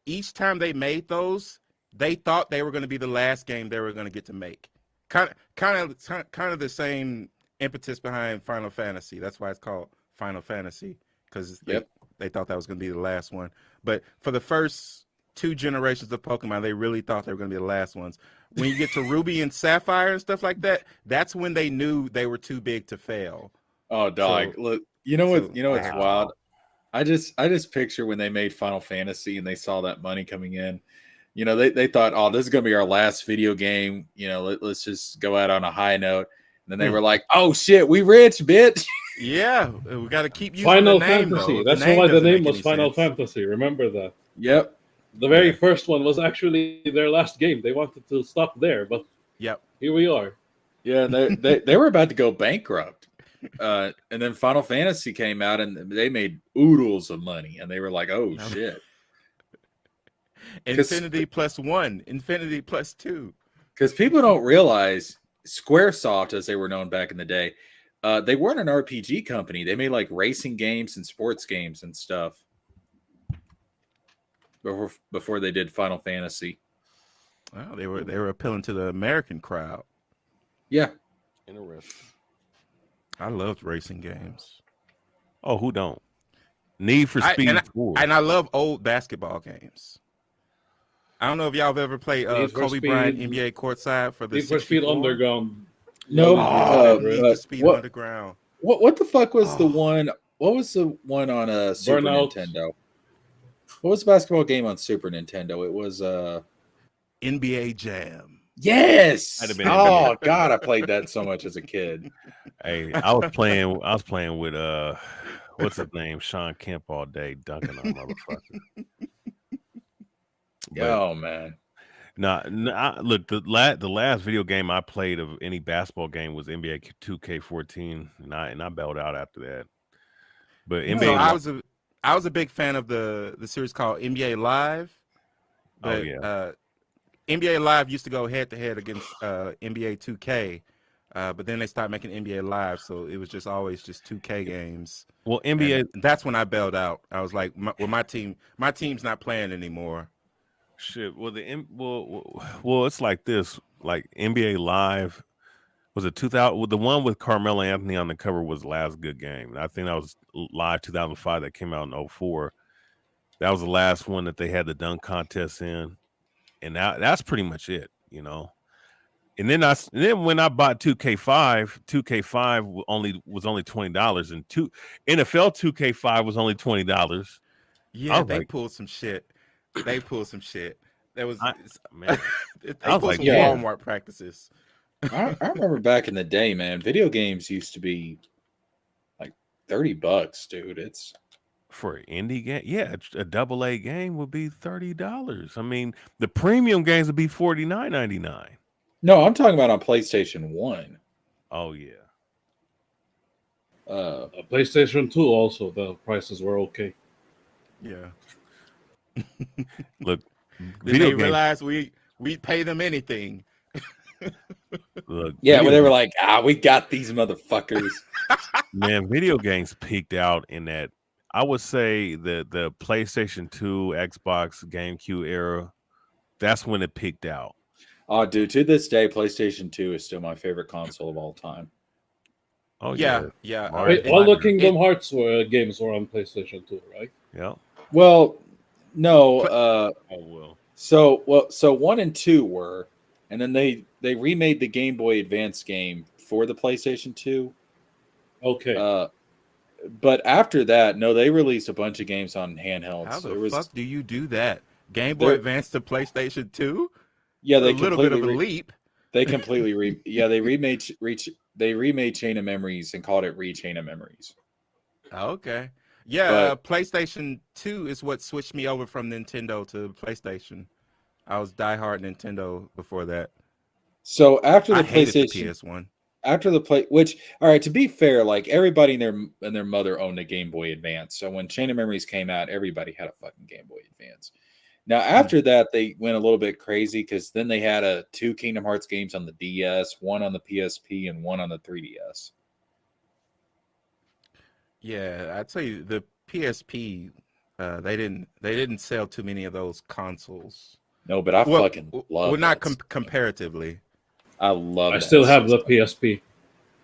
each time they made those, they thought they were going to be the last game they were going to get to make. Kind of the same impetus behind Final Fantasy. That's why it's called Final Fantasy, because they thought that was going to be the last one. But for the first two generations of Pokemon, they really thought they were going to be the last ones. When you get to Ruby and Sapphire and stuff like that, that's when they knew they were too big to fail. Oh, dog! Look, what's wild? I just picture when they made Final Fantasy and they saw that money coming in. You know, they thought, oh, this is going to be our last video game. You know, let's just go out on a high note. And then they were like, oh, shit, we rich, bitch. Yeah, we got to keep using Final the name, Fantasy. though. That's why the name was Final Fantasy. Remember that? Yep. The very first one was actually their last game. They wanted to stop there, but here we are. Yeah, they were about to go bankrupt. And then Final Fantasy came out and they made oodles of money. And they were like, oh, shit. Infinity plus one, Infinity plus two. Because people don't realize Squaresoft, as they were known back in the day, they weren't an RPG company. They made like racing games and sports games and stuff before they did Final Fantasy. Well, they were appealing to the American crowd. Yeah. Interesting. I loved racing games. Oh, who don't? Need for Speed 4. And I love old basketball games. I don't know if y'all have ever played Kobe Bryant NBA Courtside for the Need for Speed Underground. No, Need for Speed Underground. What the fuck was the one? What was the one on Super Burnout. Nintendo? What was the basketball game on Super Nintendo? It was NBA Jam. Yes. Oh God, I played that so much as a kid. Hey, I was playing with what's his name? Sean Kemp all day, dunking on motherfuckers. Oh man. Look, the last video game I played of any basketball game was NBA 2K14, and I bailed out after that. But NBA, so I was a big fan of the series called NBA Live. But, NBA Live used to go head to head against NBA 2K, but then they started making NBA Live, so it was just always just 2K games. Well, NBA, and that's when I bailed out. I was like, my team's not playing anymore. Shit. Well, well, it's like this. Like NBA Live was it 2000? The one with Carmelo Anthony on the cover was the last good game. I think that was Live 2005 that came out in 2004. That was the last one that they had the dunk contest in, and that's pretty much it, you know. And then when I bought 2K5 was only $20, and NFL 2K5 was only $20. Yeah, they pulled some shit. They pulled some shit. That was man. They pulled some Walmart practices. I remember back in the day, man. Video games used to be like $30, dude. It's for an indie game. Yeah, a AA game would be $30. I mean, the premium games would be $49.99. No, I'm talking about on PlayStation 1. Oh yeah. PlayStation 2 also, the prices were okay. Yeah. Look, Then video they games. realized we pay them anything. Look, Yeah, video where they were like, we got these motherfuckers. man, video games peaked out in that. I would say the PlayStation 2, Xbox, GameCube era. That's when it peaked out. Oh, dude, to this day, PlayStation 2 is still my favorite console of all time. Oh Yeah, yeah, yeah. Mario Wait, all the Fighter. Kingdom Hearts games were on PlayStation 2, right? Yeah. Well, no. Oh well. So 1 and 2 were, and then they remade the Game Boy Advance game for the PlayStation 2. Okay. But after that, no, they released a bunch of games on handhelds. How the It was fuck do you do that? Game Boy They're- Advance to PlayStation 2? yeah, A they little bit completely of a leap. they completely they remade Chain of Memories and called it Chain of Memories. Okay. Yeah, But- PlayStation 2 is what switched me over from Nintendo to PlayStation. I was diehard Nintendo before that. So after the I hated the PlayStation, PS1. after the play, which all right, to be fair, like everybody and their mother owned a Game Boy Advance. So when Chain of Memories came out, everybody had a fucking Game Boy Advance. Now after that, they went a little bit crazy because then they had 2 Kingdom Hearts games on the DS, one on the PSP, and one on the 3DS. Yeah, I tell you, the PSP, they didn't sell too many of those consoles. No, but I fucking love. Well, not that system. comparatively. I love. I that still have the system. PSP.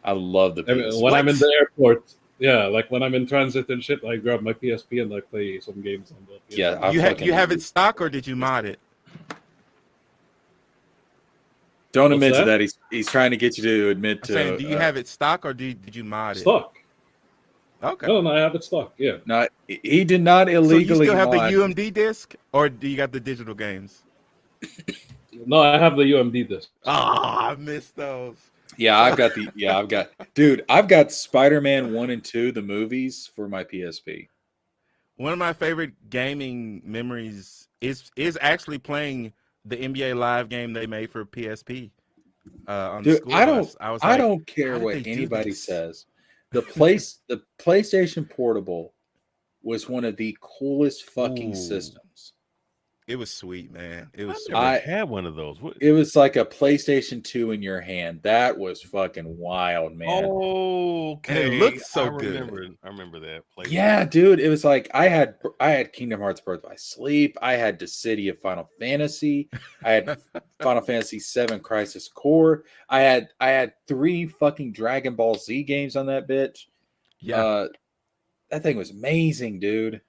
I love the PSP. When I'm in the airport, yeah, like when I'm in transit and shit, I grab my PSP and I play some games on the PSP. Yeah, I You fucking have it stock or did you mod it? Don't What's admit to that? that. He's trying to get you to admit I'm to. saying, do you have it stock or did you mod it? Stock. Okay. No, I have it stock. Yeah. No, he did not So you illegally. still have the mod. UMD disc or do you got the digital games? No, I have the UMD disc. Ah, I missed those. Yeah, I've got the. Yeah, I've got Spider-Man 1 and 2, the movies, for my PSP. One of my favorite gaming memories is actually playing the NBA Live game they made for PSP. On the Dude, school I bus. don't. was like, don't care how did what they do anybody this? says. The PlayStation Portable was one of the coolest fucking Ooh. systems. It was sweet, man. It I was never sweet. had one of those. What? It was like a PlayStation 2 in your hand. That was fucking wild, man. Oh, okay. And it looked so I good. remember that. Place. Yeah, dude. It was like I had Kingdom Hearts Birth by Sleep. I had the City of Final Fantasy. I had Final Fantasy VII Crisis Core. I had 3 fucking Dragon Ball Z games on that bitch. Yeah. That thing was amazing, dude.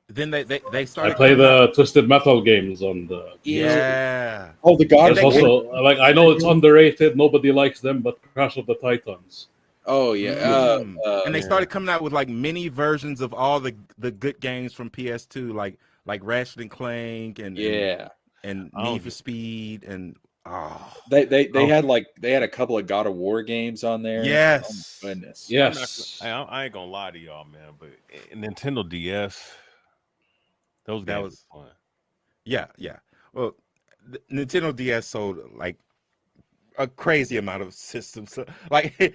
Then they I started. play coming out- the Twisted Metal games on the. Yeah. Oh, the God There's of War. also like I know it's underrated. Nobody likes them, but Crash of the Titans. Oh yeah. And they yeah. started coming out with like mini versions of all the good games from PS2, like Ratchet and Clank and yeah. and Oh, Need for Speed and They Oh. had a couple of God of War games on there. Yes. Oh my goodness. Yes. I ain't gonna lie to y'all, man, but Nintendo DS, those That games was- were fun. Yeah. Well, the Nintendo DS sold like a crazy amount of systems. So, like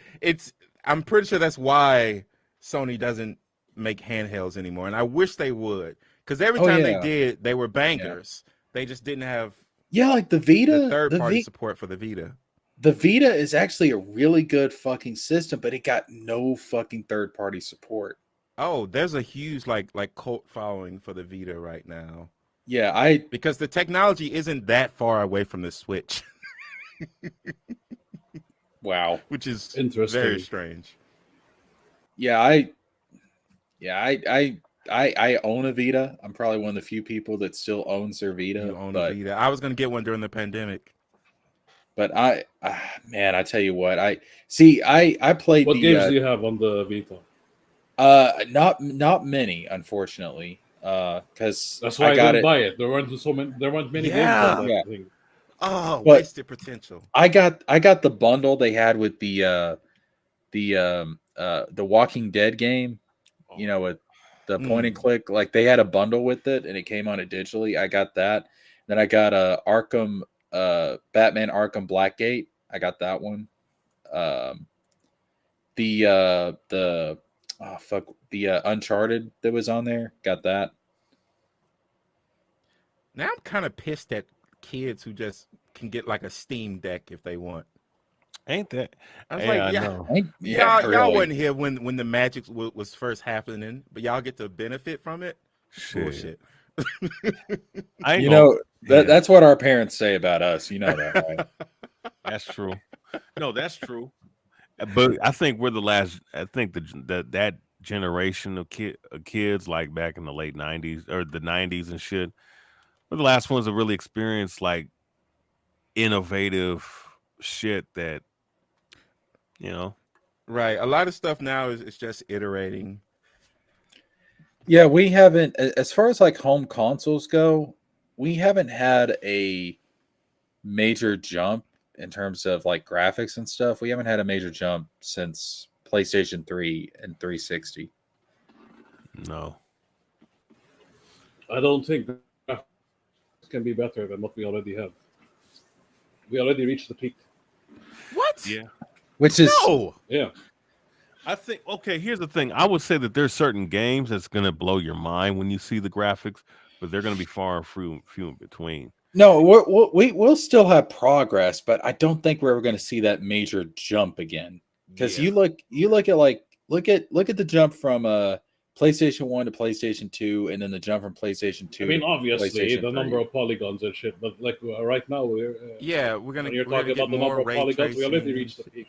I'm pretty sure that's why Sony doesn't make handhelds anymore. And I wish they would, because every Oh, time yeah. they did, they were bangers. They just didn't have Yeah, like the Vita. the third party V- support for the Vita. the Vita is actually a really good fucking system, but it got no fucking third party support. Oh, there's a huge like cult following for the Vita right now Yeah, because the technology isn't that far away from the Switch, wow. which is Interesting. very strange. Yeah, I own a Vita. I'm probably one of the few people that still owns their Vita. You own but, a Vita. I was gonna get one during the pandemic. But man, I tell you what, I played What the games do you have on the Vita? not many, unfortunately. Because That's why I got didn't it. buy it. There weren't many Yeah. games on that Yeah. thing. Oh, But- wasted potential. I got the bundle they had with the Walking Dead game, you know, with the point and click. Like they had a bundle with it, and it came on it digitally. I got that. Then I got Batman Arkham Blackgate. I got that one. the Uncharted that was on there. Got that. Now I'm kind of pissed at kids who just can get like a Steam Deck if they want. Ain't that? I was Yeah, like, I yeah, know. Yeah, y'all really. wasn't here when the magic was first happening, but y'all get to benefit from it. Shit. Bullshit. I ain't You gonna, know yeah, that's what our parents say about us. You know that, right? that's true. No, that's true. But I think we're the last. I think that generation of kids, like back in the late '90s or the '90s and shit, we're the last ones that really experienced like innovative shit that you know. Right. A lot of stuff now is just iterating. Yeah, we haven't, as far as like home consoles go, we haven't had a major jump in terms of like graphics and stuff. We haven't had a major jump since PlayStation 3 and 360. No. I don't think that can be better than what we already have. We already reached the peak. What? Yeah. Which is No. Yeah. I think okay. Here's the thing. I would say that there's certain games that's gonna blow your mind when you see the graphics, but they're gonna be far and few in between. no, we'll still have progress, but I don't think we're ever going to see that major jump again. Because Yeah. you look at like look at the jump from PlayStation 1 to PlayStation 2, and then the jump from PlayStation 2 I mean, to obviously, PlayStation the 3. number of polygons and shit, but like right now, we're Yeah, when you're we're gonna talking get about the more number of ray polygons, we already tracing. reached the peak.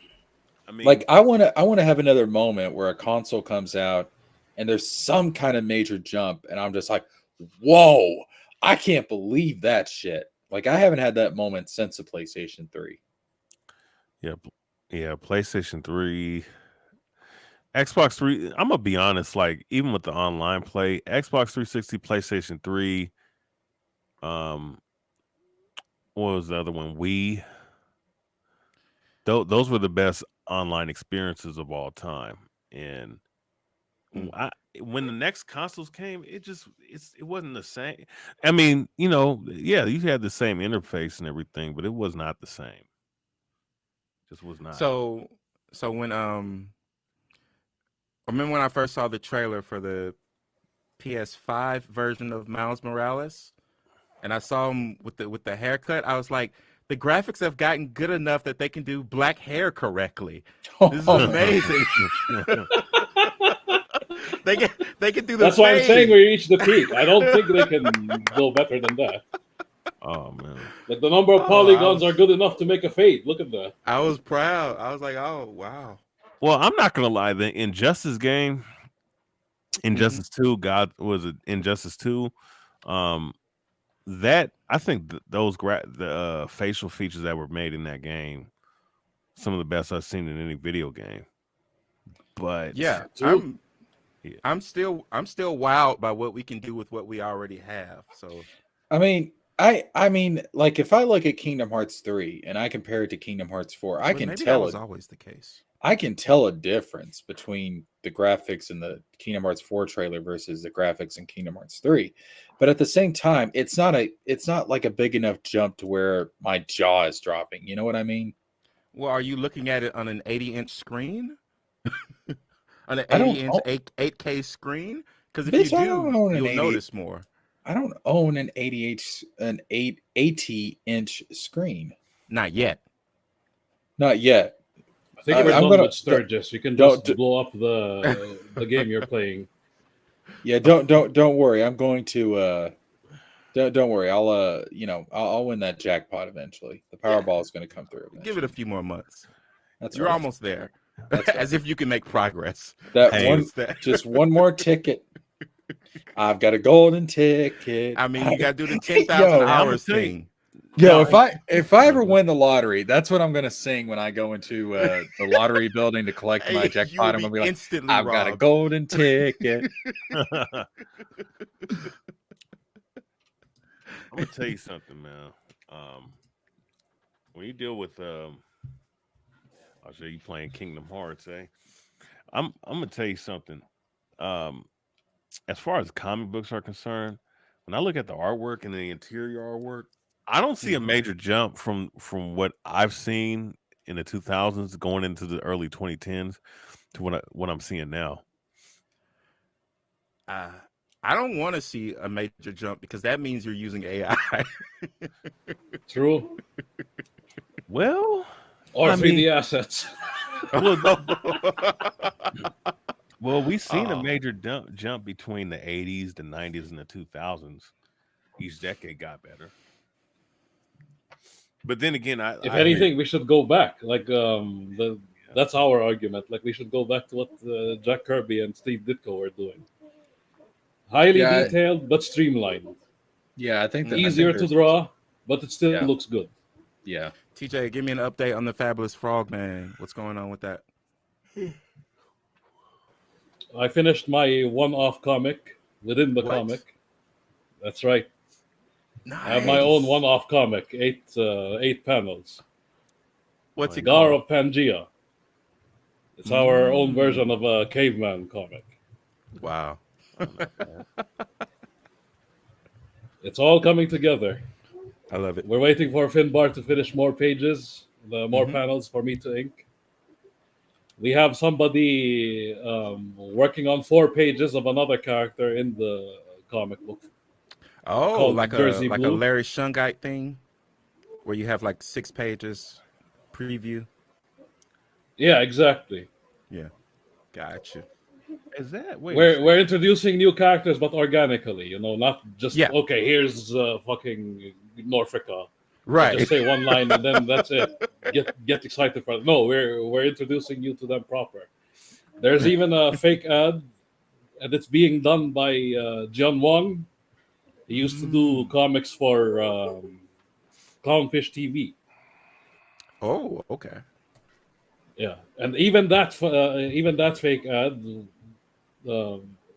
I mean, Like I want to have another moment where a console comes out and there's some kind of major jump, and I'm just like, whoa, I can't believe that shit. Like I haven't had that moment since the PlayStation 3. yeah, PlayStation 3, Xbox 3. I'm gonna be honest, like even with the online play, Xbox 360, PlayStation 3, um, what was the other one? Wii. Those were the best online experiences of all time. And when the next consoles came, it wasn't the same. I mean, yeah, you had the same interface and everything, but it was not the same. Just was not. So when remember when I first saw the trailer for the PS5 version of Miles Morales, and I saw him with the haircut, I was like, the graphics have gotten good enough that they can do black hair correctly. This is amazing. they can do the That's why I'm saying fade. we reached the peak. I don't think they can go better than that. Oh man. Like the number of polygons are good enough to make a fade. Look at that. I was proud. I was like, oh wow. Well, I'm not gonna lie. The Injustice game, Injustice 2, God was it Injustice 2? That I think those the facial features that were made in that game, some of the best I've seen in any video game. But Yeah, True. I'm still wowed by what we can do with what we already have. So I mean, like if I look at Kingdom Hearts 3 and I compare it to Kingdom Hearts 4, I but can maybe that tell was it. always the case. I can tell a difference between the graphics in the Kingdom Hearts 4 trailer versus the graphics in Kingdom Hearts 3. But at the same time, it's not like a big enough jump to where my jaw is dropping. You know what I mean? Well, are you looking at it on an 80-inch screen? On an I don't 80-inch own, 8K screen? Because if you bitch, I don't do, own an you'll 80. notice more. I don't own an 80-inch screen. Not yet. Not yet. I think we're I'm done gonna with Sturgis. You can don't- just blow up the game you're playing. Yeah, don't worry. I'm going to don't worry. I'll win that jackpot eventually. The Powerball is going to come through. Give it a few more months. That's You're right. almost there. That's right. As if you can make progress. That Hey, one, just one more ticket. I've got a golden ticket. I mean, you got to do the Yo, 10,000 I'ma hours tell you- thing. Yo, No. if I ever win the lottery, that's what I'm gonna sing when I go into the lottery building to collect my Hey, you jackpot. I'm will gonna be be like, instantly I've got a robbed. golden ticket. I'm gonna tell you something, man. When you deal with I'll show you playing Kingdom Hearts, eh? I'm gonna tell you something. As far as comic books are concerned, when I look at the artwork and the interior artwork, I don't see a major jump from what I've seen in the 2000s, going into the early 2010s, to what I'm seeing now. I don't want to see a major jump because that means you're using AI. True. Well, Or I 3D mean, assets. well, we've seen a Oh. major jump between the 80s, the 90s, and the 2000s. Each decade got better. But then again, If I hear anything, we should go back. Like yeah. that's our argument. Like we should go back to what Jack Kirby and Steve Ditko were doing. Highly Yeah, detailed but streamlined. yeah. I think that Easier to draw, but it still Yeah. looks good. Yeah. TJ, give me an update on the Fabulous Frogman. What's going on with that? I finished my one-off comic within the What? comic. That's right. Nice. I have my own one-off comic, eight panels. What's it Gar called? of Pangea. It's our own version of a caveman comic. Wow. It's all coming together. I love it. We're waiting for Finbar to finish more pages, more Mhm. panels for me to ink. We have somebody working on 4 pages of another character in the comic book. Oh, Called like Jersey a Blue. Larry Shungite thing, where you have like 6 pages preview. Yeah, exactly. Yeah, gotcha. Is that wait? We're introducing new characters, but organically, not just Yeah. okay. Here's fucking Norfolka. Right. Just say one line and then that's it. Get excited for it. No, we're introducing you to them proper. There's even a fake ad, and it's being done by John Wong. He used to do comics for Clownfish TV. Oh, okay. Yeah, and even that fake ad,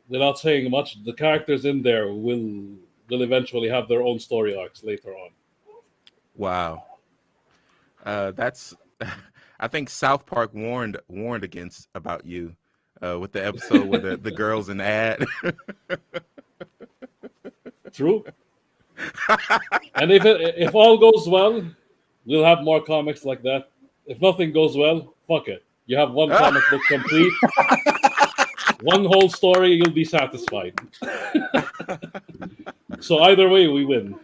without saying much, the characters in there will eventually have their own story arcs later on. Wow. That's. I think South Park warned about you with the episode with the girls in the ad. True. And if all goes well, we'll have more comics like that. If nothing goes well, fuck it. You have one comic book complete, one whole story, you'll be satisfied. So either way, we win.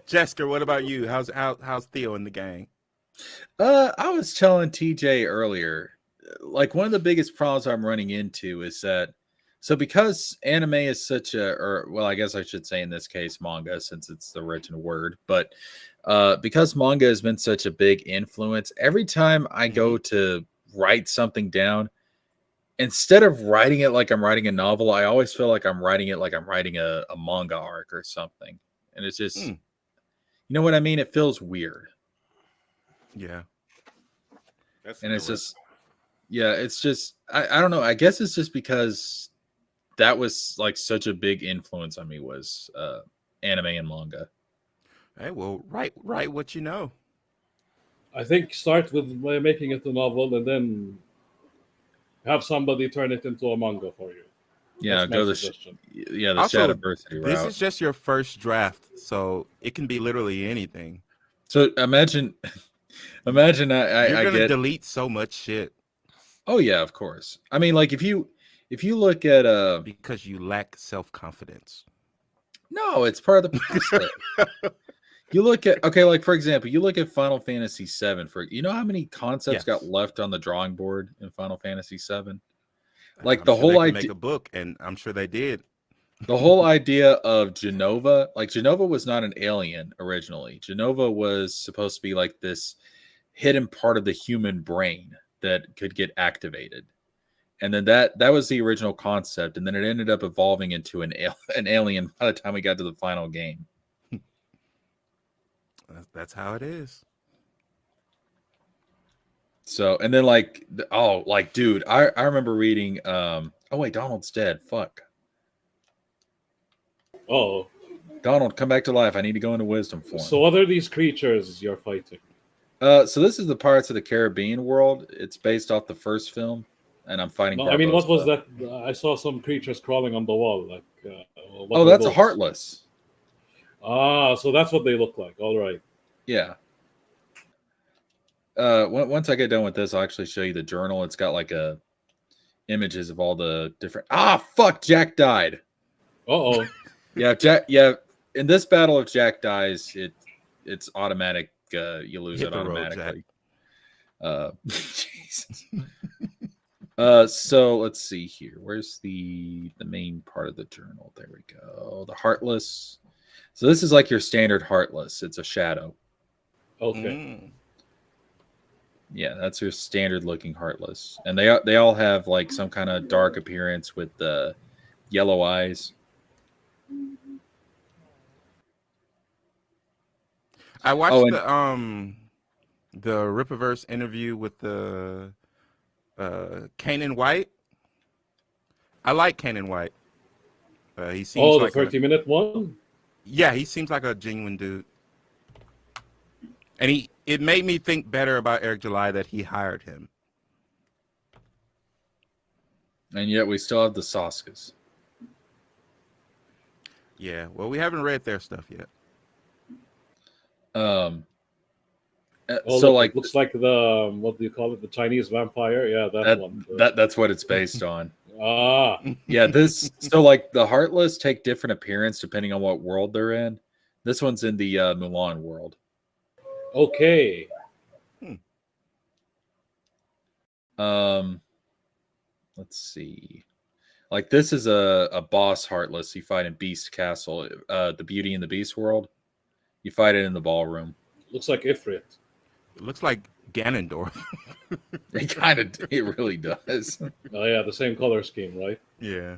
Jesker, what about you? How's Theo in the gang? I was telling TJ earlier, like one of the biggest problems I'm running into is that, so because anime is such I guess I should say in this case manga, since it's the original word, but because manga has been such a big influence, every time I go to write something down, instead of writing it like I'm writing a novel, I always feel like I'm writing it like I'm writing a manga arc or something. And it's just, you know what I mean? It feels weird. Yeah. And it's just, yeah, it's just, I don't know. I guess it's just because that was like such a big influence on me was anime and manga. Hey, well, write what you know. I think start with making it a novel and then have somebody turn it into a manga for you. Yeah, That's go my the suggestion. the Also, Shadowversity This route. is just your first draft, so it can be literally anything. So imagine You're I gonna get. delete so much shit Oh yeah, of course. I mean, like if you look at because you lack self-confidence. no, it's part of the process. You look at like for example, you look at Final Fantasy VII. For you know how many concepts Yes. got left on the drawing board in Final Fantasy VII? Like I'm the sure whole they could idea, make a book, and I'm sure they did. the whole idea of Genova. Like Genova was not an alien originally. Genova was supposed to be like this hidden part of the human brain that could get activated. And then that was the original concept, and then it ended up evolving into an alien by the time we got to the final game. That's how it is. So, and then like dude, I remember reading oh wait, Donald's dead. Fuck. Oh, Donald, come back to life. I need to go into wisdom form. so what are these creatures you're fighting? So this is the Pirates of the Caribbean world. It's based off the first film, and I'm fighting. No, I mean, what was Barbossa. that? I saw some creatures crawling on the wall. Like, what Oh, were that's a those? Heartless. Ah, so that's what they look like. All right. Yeah. Once I get done with this, I'll actually show you the journal. It's got like images of all the different. Fuck! Jack died. Oh. Yeah, Jack. Yeah, in this battle, if Jack dies, it's automatic. You lose Hit it the road, Jack. automatically. Jesus. So let's see here. Where's the main part of the journal? There we go. The Heartless. So this is like your standard Heartless. It's a shadow. Okay. Yeah, that's your standard looking Heartless, and they all have like some kind of dark appearance with the yellow eyes. I watched the Rippaverse interview with the Kanan White. I like Kanan White. He seems the like 30-minute one? Yeah, he seems like a genuine dude. And it made me think better about Eric July that he hired him. And yet we still have the Saskas. Yeah, well, we haven't read their stuff yet. So look, like it looks like the what do you call it? The Chinese vampire? Yeah, that one. That's what it's based on. Yeah, so like the Heartless take different appearance depending on what world they're in. This one's in the Mulan world. Okay. Let's see. Like this is a boss Heartless you fight in Beast Castle, the Beauty and the Beast world. You fight it in the ballroom. Looks like Ifrit. It looks like Ganondorf. It really does. Oh yeah, the same color scheme, right? Yeah.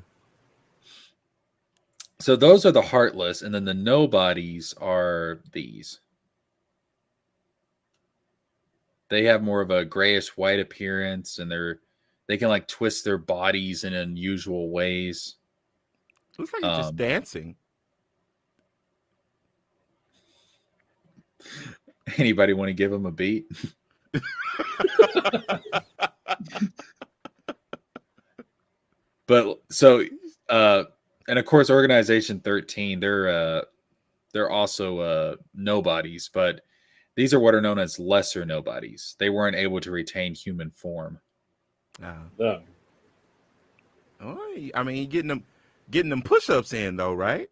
So those are the Heartless, and then the Nobodies are these. They have more of a grayish white appearance, and they can like twist their bodies in unusual ways. Looks like he's just dancing. Anybody want to give him a beat? But so and of course Organization 13, they're also nobodies, but these are what are known as lesser nobodies. They weren't able to retain human form. Oh, I mean, getting them push-ups in though, right?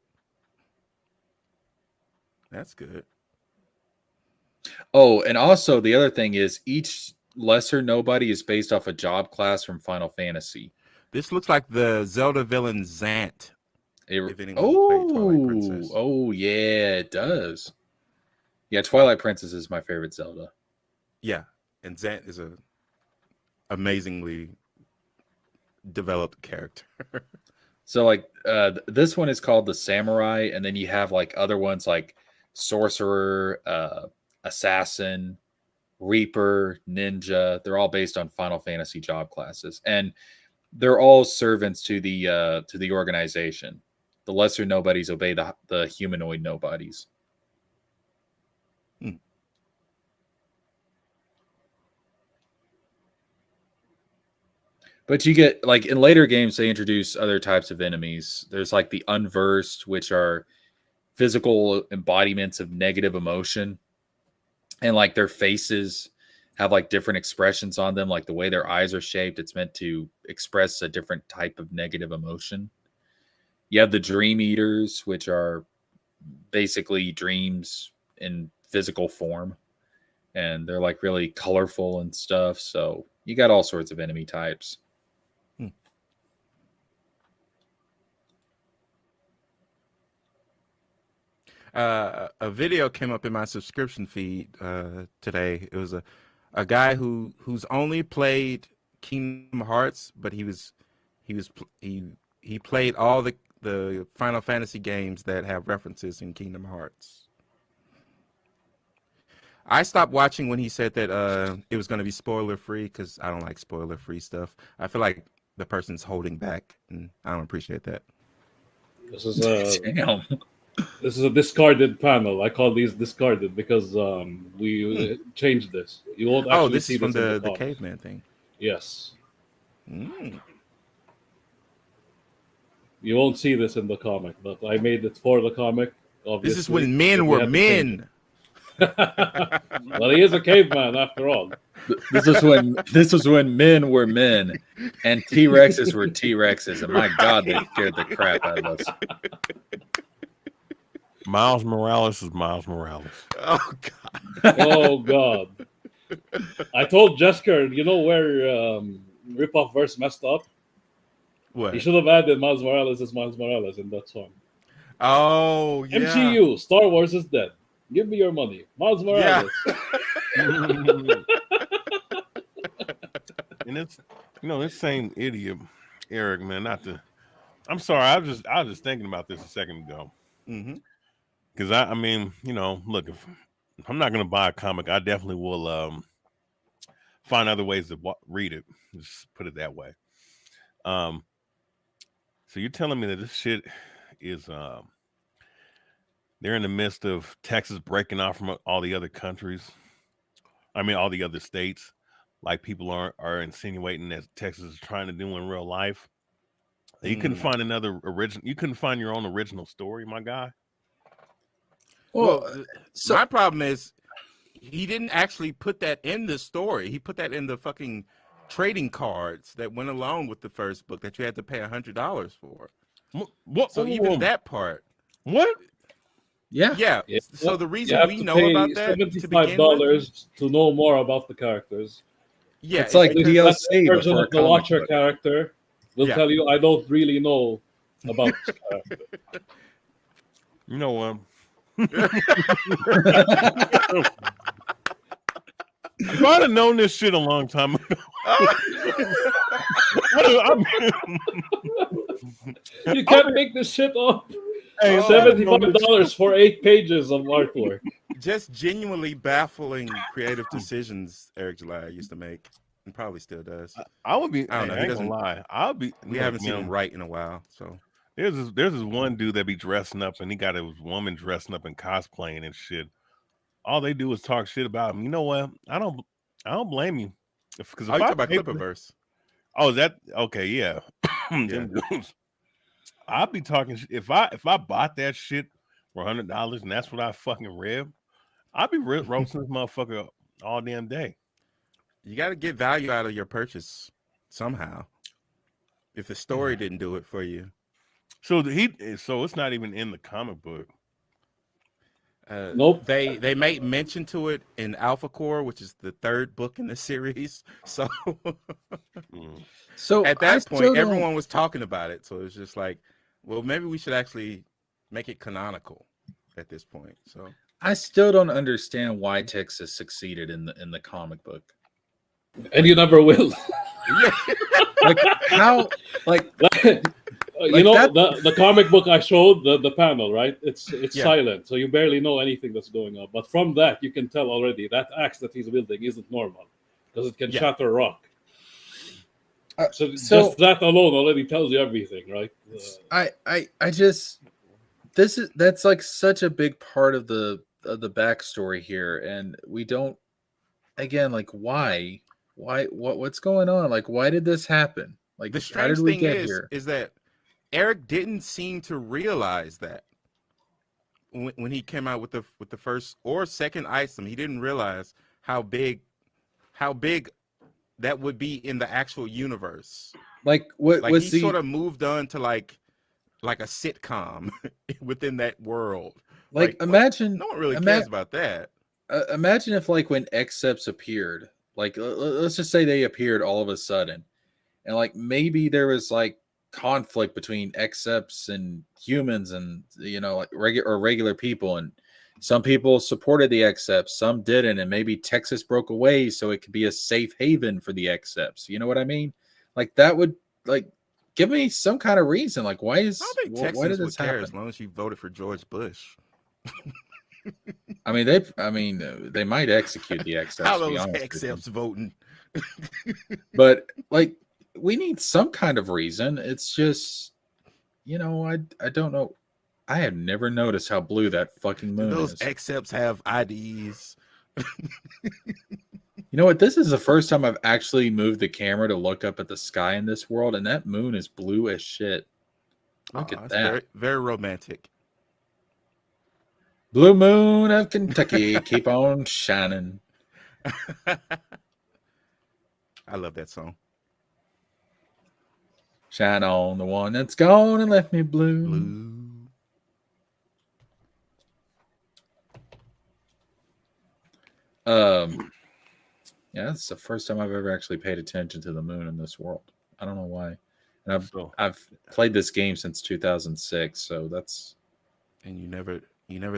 That's good. Oh, and also the other thing is each lesser nobody is based off a job class from Final Fantasy. This looks like the Zelda villain Zant. If anyone played Twilight Princess. Oh yeah, it does. Yeah, Twilight Princess is my favorite Zelda. Yeah, and Zant is a amazingly developed character. So like this one is called the Samurai, and then you have like other ones like Sorcerer, Assassin, Reaper, Ninja. They're all based on Final Fantasy job classes, and they're all servants to the organization. The lesser nobodies obey the humanoid nobodies. But you get like in later games, they introduce other types of enemies. There's like the Unversed, which are physical embodiments of negative emotion, and like their faces have like different expressions on them, like the way their eyes are shaped. It's meant to express a different type of negative emotion. You have the Dream Eaters, which are basically dreams in physical form, and they're like really colorful and stuff. So you got all sorts of enemy types. A video came up in my subscription feed today. It was a guy who's only played Kingdom Hearts, but he played all the Final Fantasy games that have references in Kingdom Hearts. I stopped watching when he said that it was going to be spoiler free because I don't like spoiler free stuff. I feel like the person's holding back, and I don't appreciate that. This is This is a discarded panel. I call these discarded because we changed this. You won't actually this see is from this the caveman thing. Yes. You won't see this in the comic, but I made it for the comic. Obviously. This is when men were men. Well, he is a caveman after all. This was when men were men and T-Rexes were T-Rexes, and my God, they scared the crap out of us. Miles Morales is Miles Morales. Oh God. Oh God! I told Jesker, you know where Ripoff Verse messed up? What? He should have added Miles Morales as Miles Morales in that song. Oh yeah. MCU, Star Wars is dead. Give me your money, Miles Morales. And it's this same idiot, Eric, man. Not to. I'm sorry. I was just thinking about this a second ago. Mm-hmm. Because I mean, look, if I'm not gonna buy a comic, I definitely will find other ways to read it. Just put it that way. So you're telling me that this shit is they're in the midst of Texas breaking off from all the other countries. I mean, all the other states, like people are insinuating that Texas is trying to do in real life. You couldn't find another original. You couldn't find your own original story, my guy. Well, my problem is he didn't actually put that in the story. He put that in the fucking trading cards that went along with the first book that you had to pay $100 for. What? So even that part. What? Yeah. Yeah. Yeah. So the You reason have we to know pay about that $75 to know more about the characters. Yeah, it's like because DLC the version before of the comic Watcher book. character. They'll tell you, I don't really know about this character. You know what? If I'd have known this shit a long time ago, you can't make this shit up. Hey, $75 for 8 pages of artwork. Just genuinely baffling creative decisions Eric July used to make, and probably still does. I would be. I don't know. He doesn't lie. I'll be. We haven't seen him write in a while, so there's this one dude that be dressing up, and he got his woman dressing up and cosplaying and shit. All they do is talk shit about him. You know what? I don't blame you. Because if you I talk about Clipperverse. Oh, is that okay? Yeah. Them dudes. I'd be talking if I bought that shit for $100 and that's what I fucking read, I'd be roasting this motherfucker all damn day. You got to get value out of your purchase somehow. If the story didn't do it for you, so it's not even in the comic book. Nope. They made mention to it in Alpha Core, which is the third book in the series. So, so at that point, everyone was talking about it. So it was just like, well, maybe we should actually make it canonical at this point. So I still don't understand why Texas succeeded in the comic book, and you never will. Like how? Like you know the comic book I showed the panel, right? It's silent, so you barely know anything that's going on. But from that, you can tell already that axe that he's building isn't normal because it can shatter rock. So just that alone already tells you everything, right? I just that's like such a big part of the backstory here, and we don't. Again, like why what's going on? Like why did this happen? Like the how did strange we thing get here? is that Eric didn't seem to realize that when he came out with the first or second item, he didn't realize how big that would be in the actual universe. Like what like was he sort of moved on to like a sitcom within that world. Like imagine no one really cares about that. Imagine if like when Xeps appeared, like let's just say they appeared all of a sudden, and like maybe there was like conflict between Xeps and humans, and like regular people, and some people supported the Xeps, some didn't, and maybe Texas broke away so it could be a safe haven for the Xeps. You know what I mean? Like that would give me some kind of reason. Like why is I don't think Texas why did would this care happen? as long as you voted for George Bush. I mean they might execute the Xeps. How those Xeps voting? But like we need some kind of reason. It's just I don't know. I have never noticed how blue that fucking moon those is. Xeps have IDs. You know what? This is the first time I've actually moved the camera to look up at the sky in this world, and that moon is blue as shit. Look at that. Very, very romantic. Blue moon of Kentucky, keep on shining. I love that song. Shine on the one that's gone and left me blue. Blue. Yeah, that's the first time I've ever actually paid attention to the moon in this world. I don't know why. And I've played this game since 2006, so that's. And you never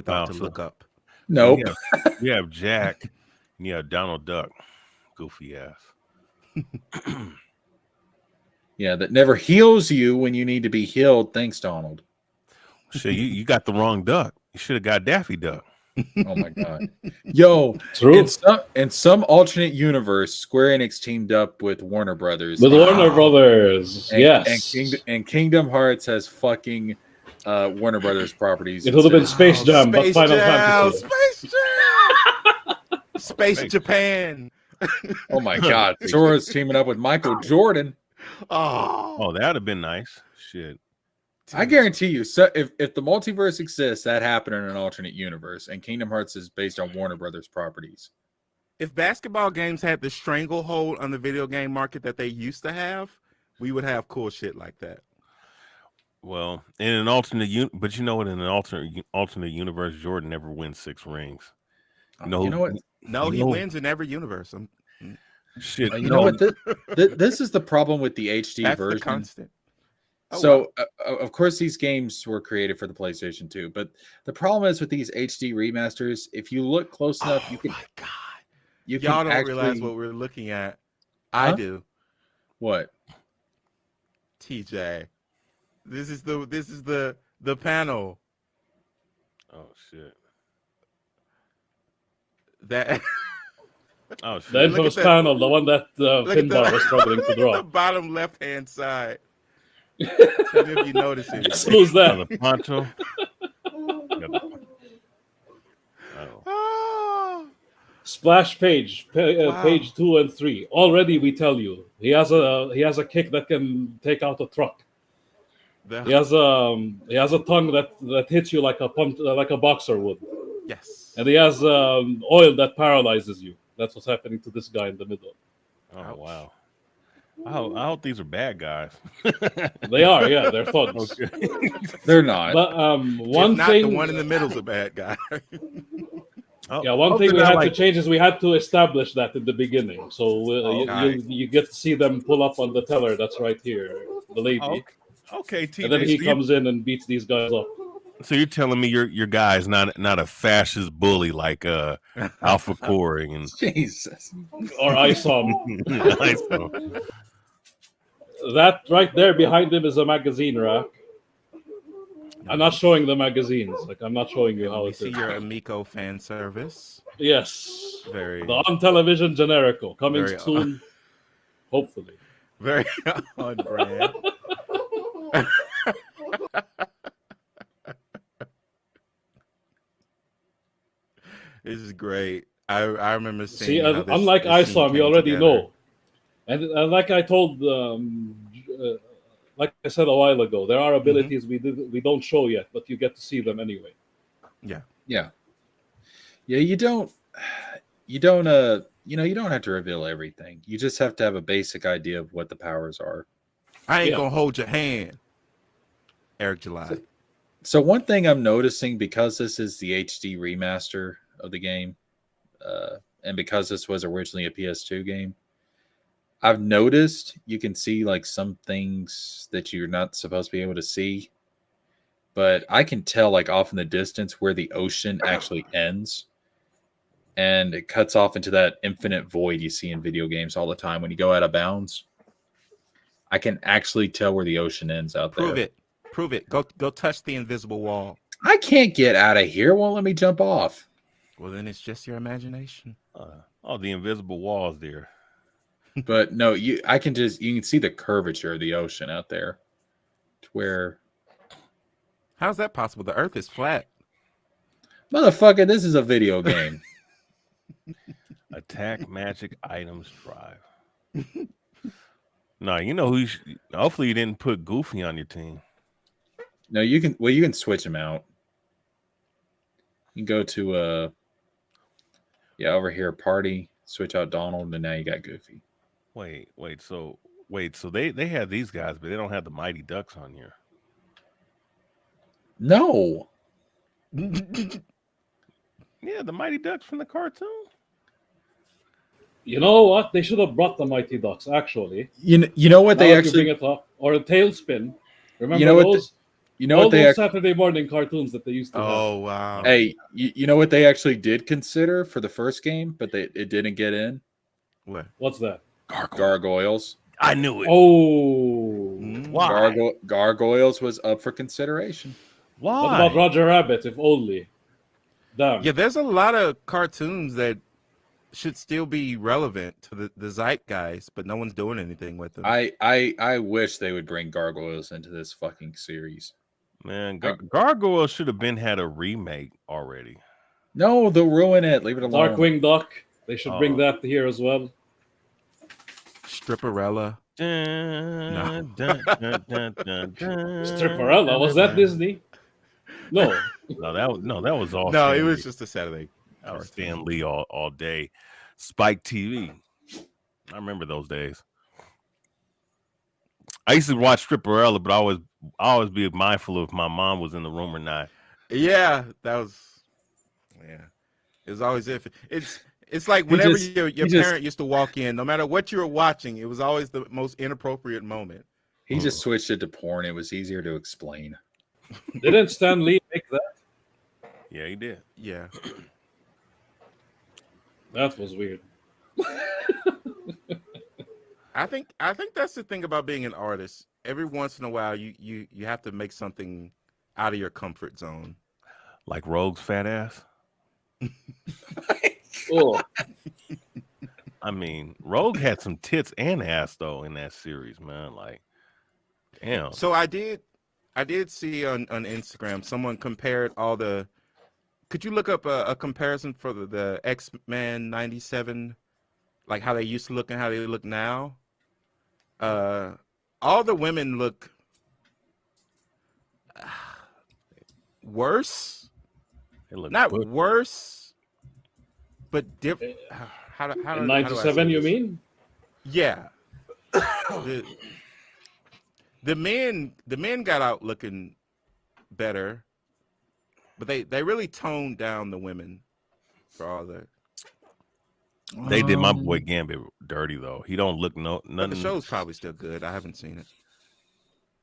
thought to look up. Nope. You have Jack, and you have Donald Duck, goofy ass. Yeah, that never heals you when you need to be healed. Thanks, Donald. Shit, you got the wrong duck. You should have got Daffy Duck. Oh my god. Yo, True. in some alternate universe, Square Enix teamed up with Warner Brothers. With Warner Brothers, yes. And Kingdom Hearts has fucking Warner Brothers properties. It would have been Space Jam, but Space Final Jam, Fantasy. Space Jam, Space Japan. Oh my god. Sora's teaming up with Michael Jordan. Oh, that'd have been nice. Shit. I guarantee you, so if the multiverse exists, that happened in an alternate universe, and Kingdom Hearts is based on Warner Brothers properties. If basketball games had the stranglehold on the video game market that they used to have, we would have cool shit like that. Well, in an alternate but you know what? In an alternate universe, Jordan never wins 6 rings. You know what? No, he wins in every universe. Shit. You know what? This is the problem with the HD That's version. the constant. So, of course, these games were created for the PlayStation 2, but the problem is with these HD remasters, if you look close enough, you can. My God. Y'all don't realize what we're looking at. I do. What? TJ. This is the panel. Oh shit. That. Oh shit. The infamous panel, the one that Finbar was struggling to draw. The bottom left-hand side. Tell me if you notice it. Who's that? The poncho. Splash page, page 2 and 3. Already, we tell you, he has a kick that can take out a truck. He has a tongue that hits you like a boxer would. Yes. And he has oil that paralyzes you. That's what's happening to this guy in the middle. Oh wow. I hope these are bad guys. They are, yeah, they're thugs. Okay. They're not. But one thing, the one in the middle's a bad guy. Yeah, one thing we had to change is we had to establish that in the beginning. So you get to see them pull up on the teller that's right here, the lady. Okay, TJ. And then he comes in and beats these guys up. So you're telling me your guy is not a fascist bully like Alpha Core and Jesus or ISOM. ISOM. That right there behind him is a magazine rack. I'm not showing the magazines. Like I'm not showing you how it is. See your Amico fan service. Yes. Very. The on television generico coming Very, soon. Hopefully. Very on brand. This is great. I remember seeing. See, unlike ISOM, you already know. And like I told, like I said a while ago, there are abilities we don't show yet, but you get to see them anyway. Yeah. You don't have to reveal everything. You just have to have a basic idea of what the powers are. I ain't gonna hold your hand, Eric July. So one thing I'm noticing, because this is the HD remaster of the game, and because this was originally a PS2 game, I've noticed you can see like some things that you're not supposed to be able to see, but I can tell like off in the distance where the ocean actually ends, and it cuts off into that infinite void you see in video games all the time when you go out of bounds. I can actually tell where the ocean ends out there. Prove it. Go touch the invisible wall. I can't get out of here. Won't let me jump off. Well, then it's just your imagination. The invisible walls there. But no, you can see the curvature of the ocean out there. To where? How's that possible? The Earth is flat. Motherfucker, this is a video game. Attack magic items drive. No, you know who? Hopefully, you didn't put Goofy on your team. No, you can. Well, you can switch him out. You can go to over here party, switch out Donald, and now you got Goofy. So they have these guys, but they don't have the Mighty Ducks on here. No. Yeah, the Mighty Ducks from the cartoon. You know what? They should have brought the Mighty Ducks. Actually, You know what now they that you actually bring it up, or a Tailspin. Remember You know what those? you know all what they those ac- Saturday morning cartoons that they used to have. Oh wow. Hey, you know what they actually did consider for the first game, but it didn't get in? What? What's that? Gargoyles. I knew it. Oh, Why? Gargoyles was up for consideration. Why? what about Roger Rabbit? If only. Damn. Yeah, there's a lot of cartoons that should still be relevant to the zeitgeist, but no one's doing anything with them. I wish they would bring Gargoyles into this fucking series. Man, Gargoyles should have had a remake already. No, they'll ruin it. Leave it alone. Darkwing Duck. They should bring that here as well. Stripperella. No. Stripperella, was that Disney? No. that was all. No, Stan it was Lee. just a Saturday. That was Stan Lee all day. Spike TV. I remember those days. I used to watch Stripperella, but I always be mindful if my mom was in the room or not. Yeah, that was. Yeah, it was always if it's like whenever your parent used to walk in, no matter what you were watching, it was always the most inappropriate moment. He just switched it to porn. It was easier to explain. Didn't Stan Lee make that? Yeah, he did. Yeah. That was weird. I think that's the thing about being an artist. Every once in a while, you have to make something out of your comfort zone. Like Rogue's fat ass. Oh, I mean, Rogue had some tits and ass though in that series, man. Like, damn. So I did see on Instagram someone compared all the. Could you look up a comparison for the X-Men 97, like how they used to look and how they look now? All the women look worse. They look Not good. worse, but different. How do in I say '97, you this? mean? Yeah. The men got out looking better, but they really toned down the women for all that. They did my boy Gambit dirty though. He don't look But nothing. the show's probably still good. I haven't seen it.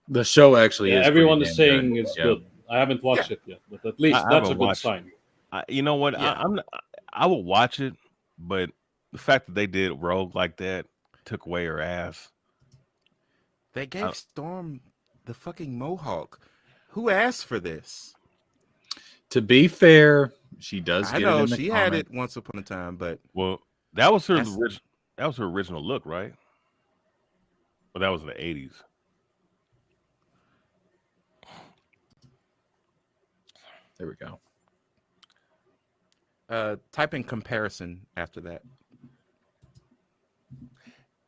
The show actually is. Everyone pretty is damn saying good. it's good. I haven't watched it yet, but at least I that's a haven't good watched it. sign. You know what? Yeah. I will watch it, but the fact that they did Rogue like that took away her ass. They gave Storm the fucking mohawk. Who asked for this? To be fair, she does. I get know it in the she had comic. it once upon a time, but Well, that was her That's- that was her original look, right? Well, that was in the 80s. There we go. type in comparison after that.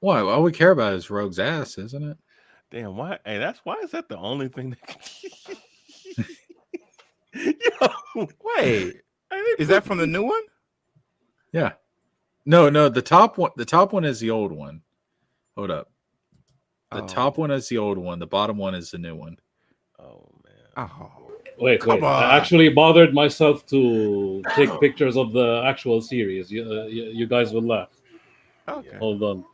Why? All we care about is Rogue's ass, isn't it? Damn, why? Hey, why is that the only thing that Yo, Wait, is that from the new one? Yeah. No. The top one. The top one is the old one. Hold up. The Oh. top one is the old one. The bottom one is the new one. Oh man. Oh, Wait. Come on. I actually bothered myself to take pictures of the actual series. You guys will laugh. okay. Hold on.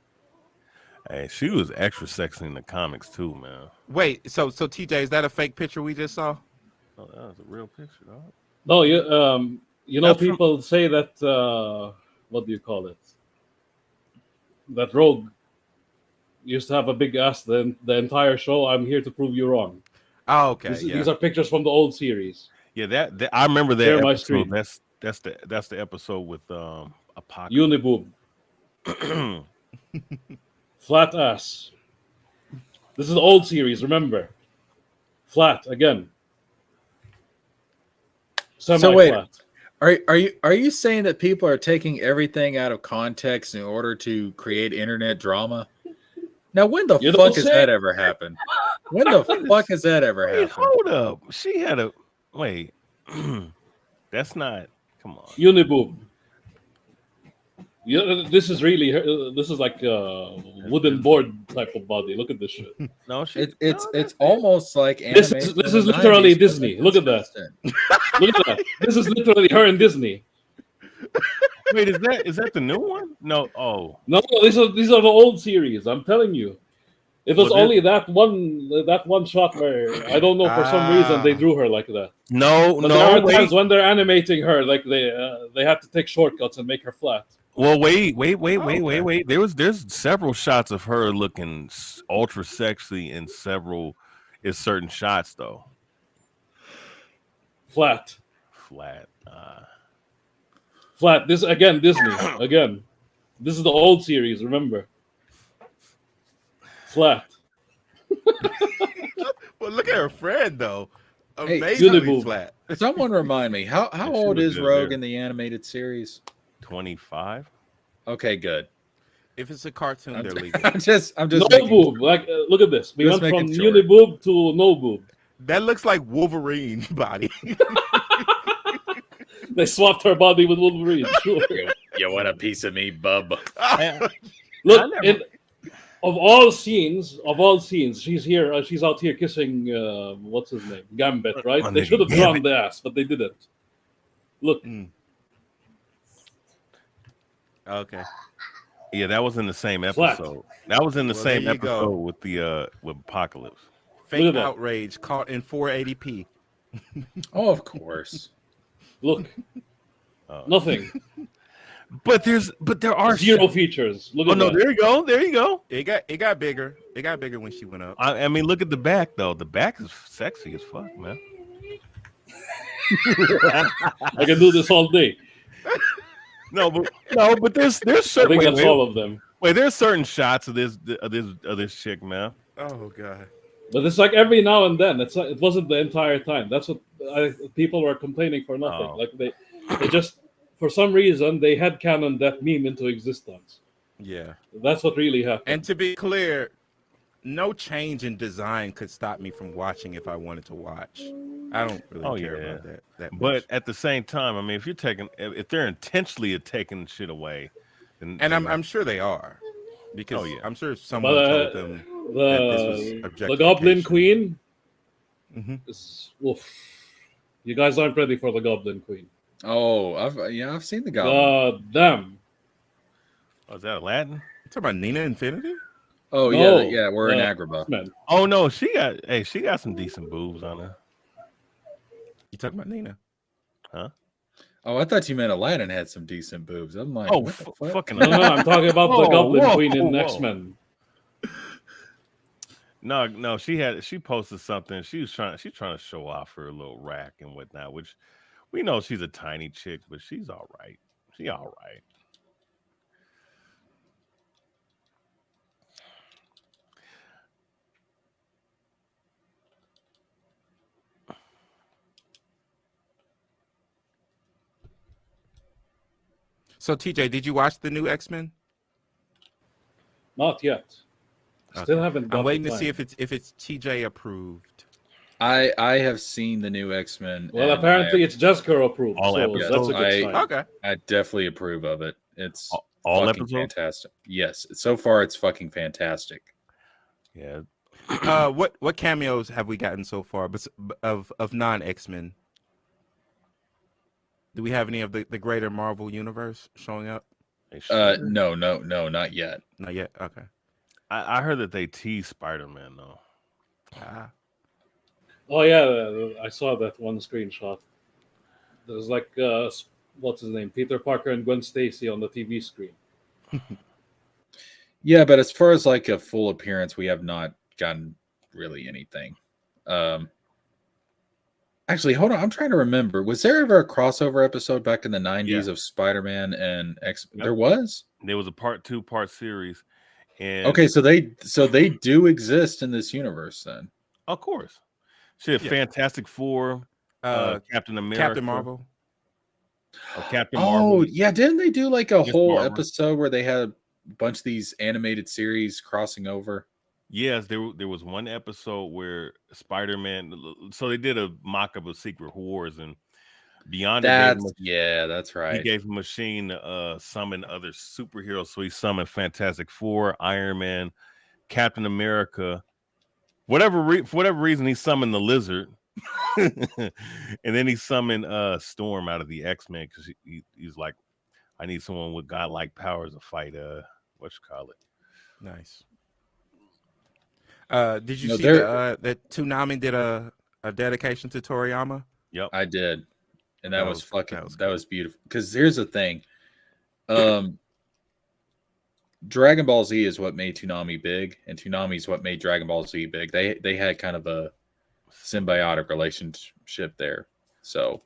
Hey, she was extra sexy in the comics too, man. Wait, so TJ, is that a fake picture we just saw? Oh, that was a real picture, dog. No, you know, That's from- people say that what do you call it? That Rogue used to have a big ass the entire show. I'm here to prove you wrong. Oh, okay. These are pictures from the old series. Yeah, that I remember that Share my episode. screen. That's the episode with Apocalypse. Uniboob, flat ass. This is the old series. Remember, flat again. wait. Semi-flat. Are you saying that people are taking everything out of context in order to create internet drama? Now, when the You don't fuck has say. that ever happened? When the fuck has that ever Wait, happened? hold up. She had a wait. That's not. Come on. Uniboob. Yeah, this is really this is like a wooden board type of body. Look at this shit. No, she. It's no, it's almost like This animation. is in the literally 90s, but Disney. Look at that. inconsistent. Look at that. This is literally her in Disney. Wait, is that the new one? No. Oh, No, these are the old series. I'm telling you. It was Well, only that one shot where I don't know for some reason they drew her like that. no, But there are no. times Wait. when they're animating her, like they had to take shortcuts and make her flat. Well, wait. okay. There's several shots of her looking ultra sexy in certain shots though. Flat. Flat. Flat. This again, Disney. Again. This is the old series, remember. Flat. Well, look at her friend though. Hey, Amazingly Uniboob. flat. Someone remind me, how she old look is good Rogue there. in the animated series? 25. Okay, good. If it's a cartoon, I'm they're just, legal. I'm just No making boob. Like look at this. We Just went from making sure. uniboob to no boob. That looks like Wolverine body. They swapped her body with Wolverine. Sure. You want a piece of me, bub? Look, of all scenes, she's here. She's out here kissing. What's his name? Gambit, right? My They nigga should have Gambit. drawn the ass, but they didn't. Look, Okay. Yeah, that was in the same Flat. episode. That was in the Well, same there you go. episode with the with Apocalypse. Look Fake at that. outrage caught in 480p. Oh, of course. look, nothing. But there are Zero features. Look Oh at no, that. there you go. There you go. It got bigger. It got bigger when she went up. I mean, look at the back though. The back is sexy as fuck, man. I can do this all day. No, but there's I certain think that's all of them. wait, there's certain shots of this chick, man. Oh god. But it's like every now and then. It's like, it wasn't the entire time. That's what people were complaining for nothing. Oh. Like they just for some reason they had canon that meme into existence. Yeah. That's what really happened. And to be clear, no change in design could stop me from watching if I wanted to watch. I don't really care about that much. But at the same time, I mean, if they're intentionally taking shit away, then And I'm sure they are, because Oh, yeah. I'm sure someone But told them that this was the objectification. Goblin Queen Mhm. is oof. You guys aren't ready for the Goblin Queen. Oh, I've seen the Goblin. God damn. oh, is that Aladdin? You talking about Nina Infinity? Oh No, yeah, we're in the Agrabah. X-Men. Oh no, she got some decent boobs on her. You talking about Nina? Oh, I thought you meant Aladdin had some decent boobs. I'm like, Oh, what the fuck? fucking No, I'm talking about the Whoa, Goblin whoa, Queen in whoa. X-Men. No, she posted something. She's trying to show off her little rack and whatnot, which we know she's a tiny chick, but she's all right. She all right. So TJ, did you watch the new X-Men? Not yet. Still haven't got I'm waiting the to see time. if it's TJ approved. I have seen the new X-Men. Well, and apparently it's Jesker approved, All so episodes. that's a good I- sign. Okay. I definitely approve of it. It's All fucking episodes? fantastic. Yes, so far it's fucking fantastic. Yeah. What cameos have we gotten so far of non X-Men? Do we have any of the greater Marvel universe showing up? They should. No, not yet. Not yet. Okay. I heard that they teased Spider-Man though. Ah. Oh yeah, I saw that one screenshot. There's like what's his name, Peter Parker and Gwen Stacy on the TV screen. Yeah, but as far as like a full appearance, we have not gotten really anything. Actually, hold on. I'm trying to remember. Was there ever a crossover episode back in the 90s Yeah. of Spider-Man and X? Yep. There was? There was a part series, and Okay, so they do exist in this universe then. of course, she had Yeah. Fantastic Four, Captain America, Captain Marvel. Captain Oh, Marvel. yeah, didn't they do like a Miss whole Marvel. episode where they had a bunch of these animated series crossing over? Yes, there was one episode where Spider-Man. So they did a mock-up of Secret Wars, and Beyonder That's he right. gave him a machine to summon other superheroes. So he summoned Fantastic Four, Iron Man, Captain America. For whatever reason, he summoned the Lizard. And then he summoned Storm out of the X-Men because he's like, I need someone with godlike powers to fight what you call it. Nice. Did you No, see there- that Toonami did a dedication to Toriyama? Yep. I did, and that was fucking that was that cool. was beautiful. Because here's the thing, Dragon Ball Z is what made Toonami big, and Toonami is what made Dragon Ball Z big. They had kind of a symbiotic relationship there, so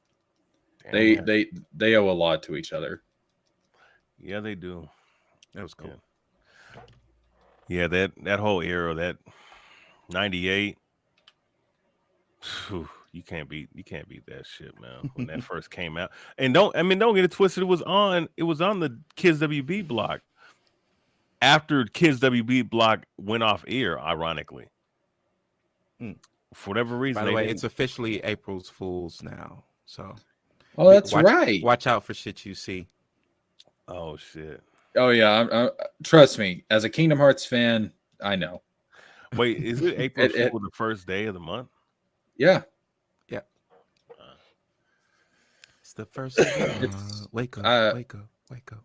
Damn. they owe a lot to each other. Yeah, they do. That was cool. Yeah, that whole era, that 98. You can't beat that shit, man. When that first came out. And don't get it twisted. It was on the Kids WB block. After Kids WB block went off air, ironically. For whatever reason. By the way, it's officially April's Fool's now. So that's right. Watch out for shit you see. Oh shit. Oh yeah, trust me. As a Kingdom Hearts fan, I know. Wait, is it April Fool the first day of the month? Yeah. Yeah. It's the first day. Wake up, wake up, wake up.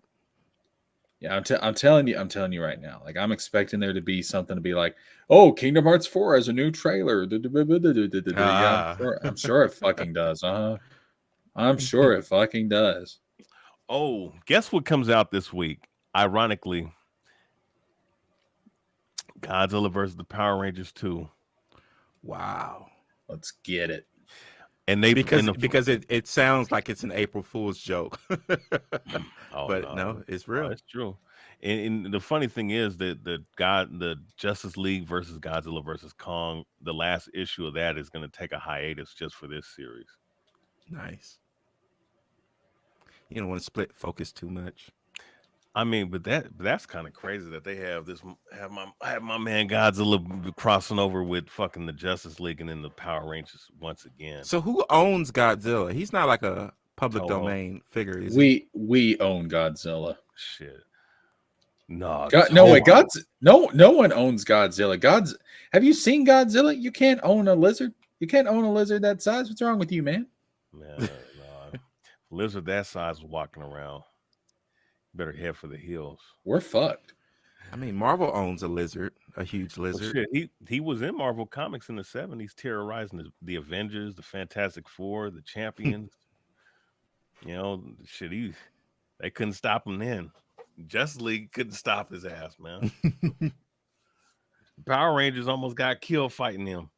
Yeah, I'm telling you right now. Like, I'm expecting there to be something to be like, oh, Kingdom Hearts 4 has a new trailer. Yeah, I'm sure it fucking does. I'm sure it fucking does. Oh, guess what comes out this week? Ironically, Godzilla versus the Power Rangers 2. Wow. Let's get it. And because it sounds like it's an April Fool's joke. But no, it's real. It's true. And the funny thing is that the Justice League versus Godzilla versus Kong, the last issue of that is going to take a hiatus just for this series. Nice. You don't want to split focus too much. I mean, but that's kind of crazy that they have my man Godzilla crossing over with fucking the Justice League and then the Power Rangers once again. So who owns Godzilla? He's not like a public domain figure, is he? We own Godzilla. Shit. No. No one owns Godzilla. Have you seen Godzilla? You can't own a lizard. You can't own a lizard that size. What's wrong with you, man? Man, no. Lizard that size walking around. Better head for the hills. We're fucked. I mean, Marvel owns a lizard, a huge lizard. Well, shit, he was in Marvel Comics in the 70s, terrorizing the Avengers, the Fantastic Four, the Champions. Shit, they couldn't stop him then. Justice League couldn't stop his ass, man. Power Rangers almost got killed fighting him.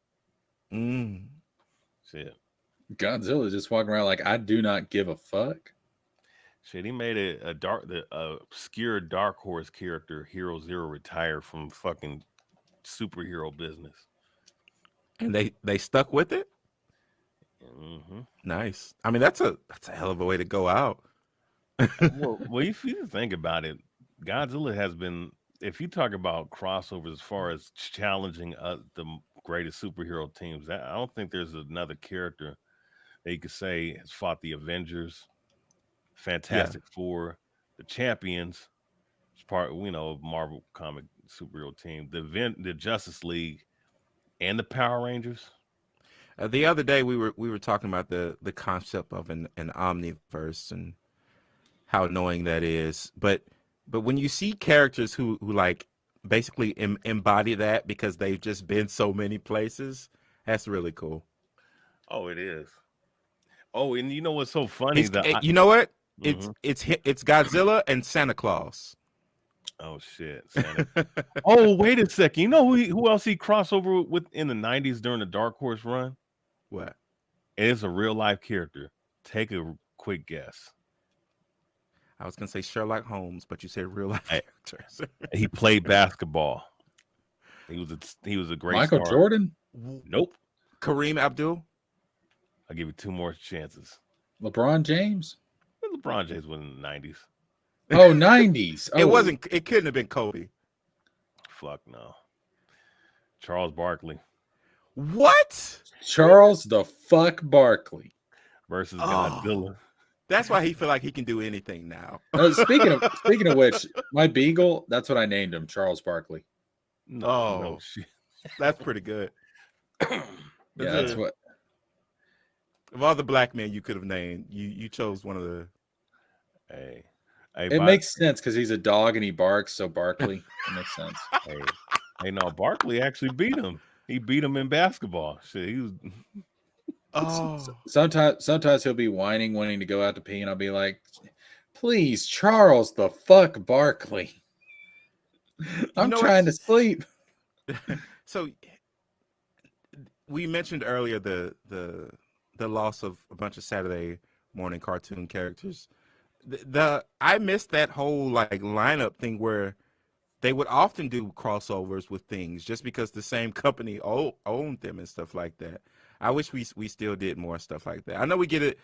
Shit. Godzilla just walking around like, I do not give a fuck. Shit, he made the obscure Dark Horse character, Hero Zero, retire from fucking superhero business. And they stuck with it? Mm-hmm. Nice. I mean, that's a hell of a way to go out. well, if you think about it, Godzilla has been, if you talk about crossovers as far as challenging the greatest superhero teams, I don't think there's another character that you could say has fought the Avengers, Fantastic Four, the Champions, it's part of Marvel comic superhero team, the Justice League, and the Power Rangers. The other day we were talking about the concept of an omniverse and how annoying that is. But when you see characters who like basically embody that because they've just been so many places, that's really cool. Oh, it is. Oh, and you know what's so funny? You know what? Mm-hmm. It's Godzilla and Santa Claus. Oh shit! Oh, wait a second. You know who else he crossed over with in the 90s during the Dark Horse run? What? It's a real life character. Take a quick guess. I was gonna say Sherlock Holmes, but you said real life characters. He played basketball. He was a great Michael star. Jordan? Nope. Kareem Abdul? I'll give you 2 more chances. LeBron James? LeBron James was in the 90s. Oh, 90s. Oh. It couldn't have been Kobe. Fuck no. Charles Barkley. What? Charles the fuck Barkley. versus Oh. Godzilla. That's why he feel like he can do anything now. Speaking of which, my beagle, that's what I named him, Charles Barkley. No shit. That's pretty good. Yeah, that's what. Of all the black men you could have named, you chose one of the. Hey, It makes sense because he's a dog and he barks, so Barkley. It makes sense. Hey, no, Barkley actually beat him. He beat him in basketball. Shit, he was. Oh, Sometimes he'll be whining, wanting to go out to pee, and I'll be like, "Please, Charles, the fuck Barkley. I'm trying to sleep." So we mentioned earlier the loss of a bunch of Saturday morning cartoon characters. I missed that whole like lineup thing where they would often do crossovers with things just because the same company owned them and stuff like that. I wish we still did more stuff like that. I know we get it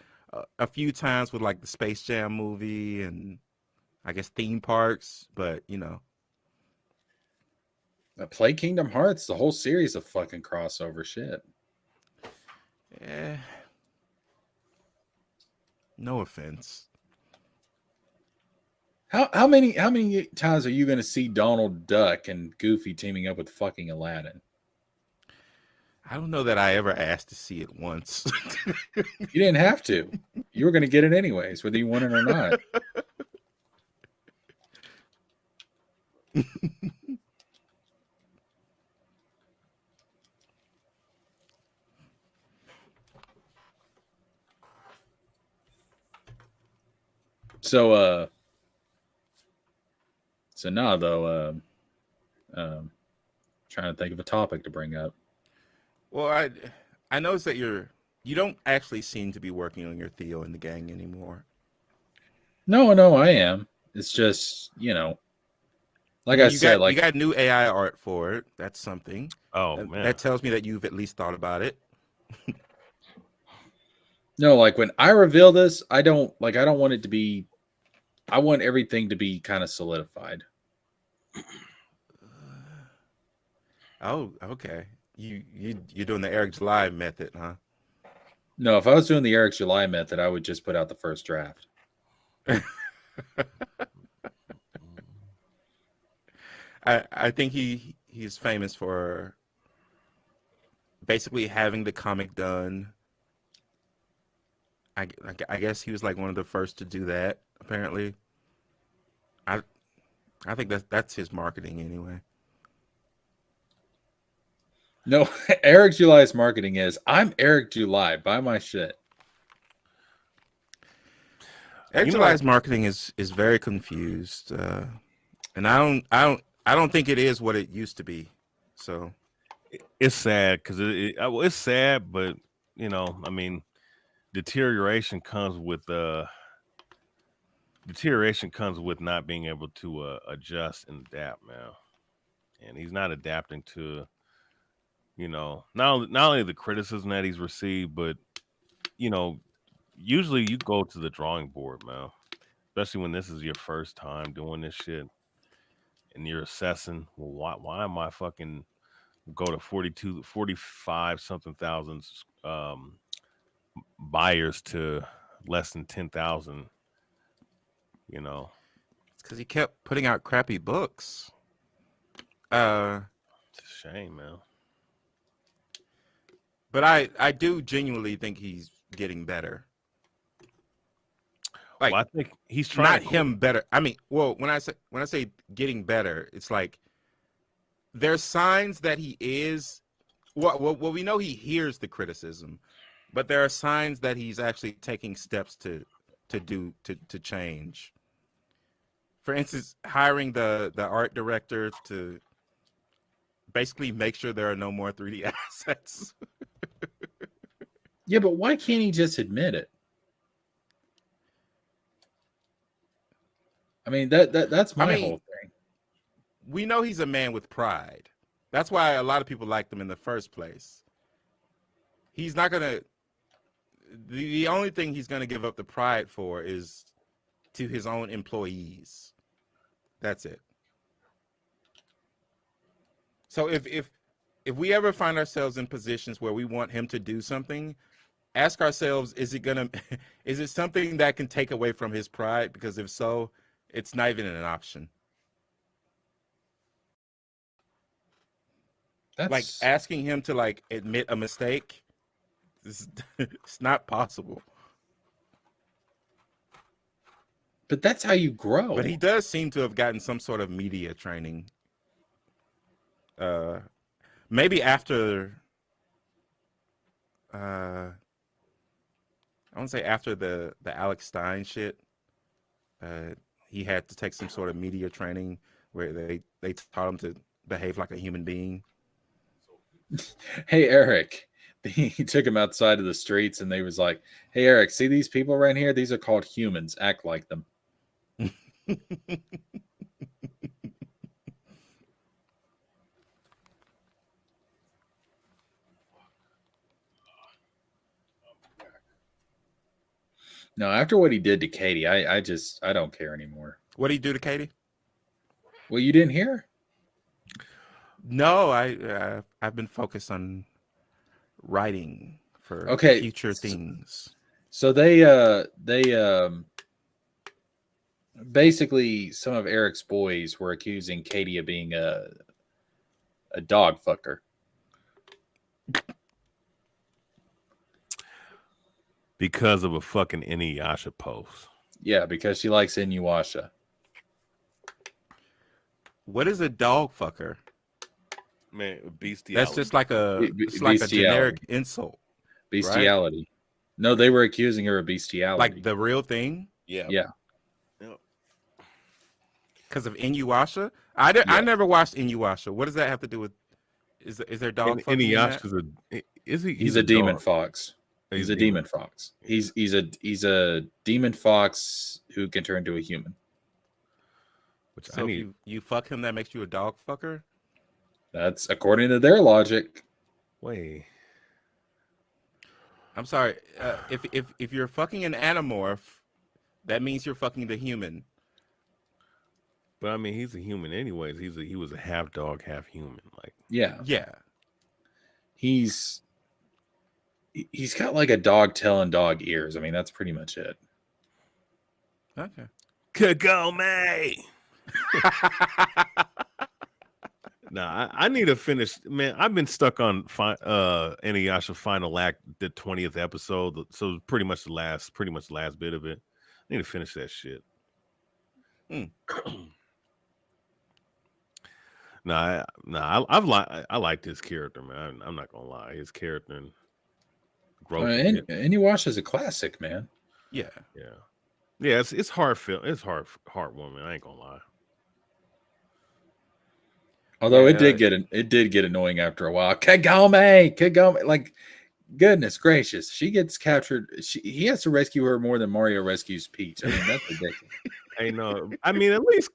a few times with like the Space Jam movie and I guess theme parks, but you know. Play Kingdom Hearts, the whole series of fucking crossover shit. Yeah. No offense. How many times are you going to see Donald Duck and Goofy teaming up with fucking Aladdin? I don't know that I ever asked to see it once. You didn't have to. You were going to get it anyways, whether you want it or not. So now though, trying to think of a topic to bring up. Well, I noticed that you don't actually seem to be working on your Theo and the gang anymore. No, I am. It's just, like I said, you got new AI art for it. That's something. Oh man, that tells me that you've at least thought about it. No, like when I reveal this, I don't want it to be. I want everything to be kind of solidified. Oh, okay. You're doing the Eric July method, huh? No, if I was doing the Eric July method, I would just put out the first draft. I think he's famous for basically having the comic done. I guess he was like one of the first to do that. Apparently, I think that's his marketing anyway. No, Eric July's marketing is I'm Eric July. Buy my shit. Eric July's marketing is very confused, and I don't think it is what it used to be. So it's sad because it's sad, but I mean, deterioration comes with not being able to adjust and adapt, man. And he's not adapting to, not only the criticism that he's received, but usually you go to the drawing board, man. Especially when this is your first time doing this shit, and you're assessing, well, why am I fucking go to 45 something thousand buyers to less than 10,000? It's because he kept putting out crappy books. It's a shame, man. But I do genuinely think he's getting better. Like, I think he's trying. Not him better. I mean, well, when I say getting better, it's like there's signs that he is. Well, we know he hears the criticism, but there are signs that he's actually taking steps to change. For instance, hiring the art director to basically make sure there are no more 3D assets. Yeah, but why can't he just admit it? I mean, that's my whole thing. We know he's a man with pride. That's why a lot of people liked him in the first place. He's not gonna. The only thing he's gonna give up the pride for is to his own employees. That's it. So if we ever find ourselves in positions where we want him to do something, ask ourselves: is is it something that can take away from his pride? Because if so, it's not even an option. Like That's asking him to like admit a mistake, it's not possible. but that's how you grow. But he does seem to have gotten some sort of media training. Maybe after I want to say after the Alex Stein shit, he had to take some sort of media training where they taught him to behave like a human being. Hey Eric, he took him outside of the streets and they was like, "Hey Eric, see these people right here? These are called humans. Act like them." No, after what he did to Katie, I don't care anymore. What did he do to Katie? Well, you didn't hear? No, I've been focused on writing for Okay, future things. So they basically some of Eric's boys were accusing Katie of being a dog fucker. Because of a fucking Inuyasha post. Yeah, because she likes Inuyasha. What is a dog fucker? Man, bestiality. That's just like a generic insult. Bestiality. Right? No, they were accusing her of bestiality. Like the real thing? Yeah. Yeah. Because of Inuyasha? I never watched Inuyasha. What does that have to do with? Is there dog fucking Inuyasha's he's a demon fox. He's a demon fox. He's a demon fox who can turn into a human. Which so if you fuck him, that makes you a dog fucker? That's according to their logic. Wait. I'm sorry. If you're fucking an animorph, that means you're fucking the human. But I mean, he's a human anyways. He was a half dog, half human. Like yeah. He's got like a dog tail and dog ears. I mean, that's pretty much it. Okay. Kagome. Nah, I need to finish. Man, I've been stuck on Inuyasha Final Act, the 20th episode. So pretty much the last bit of it. I need to finish that shit. I like this character, man. I'm not gonna lie. His character and growth. Inuyasha is a classic, man. Yeah. It's heartfelt. It's heartwarming. I ain't gonna lie. Although it did get annoying after a while. Kagome, like goodness gracious, she gets captured. He has to rescue her more than Mario rescues Peach. I mean, that's ridiculous. I know. I mean, at least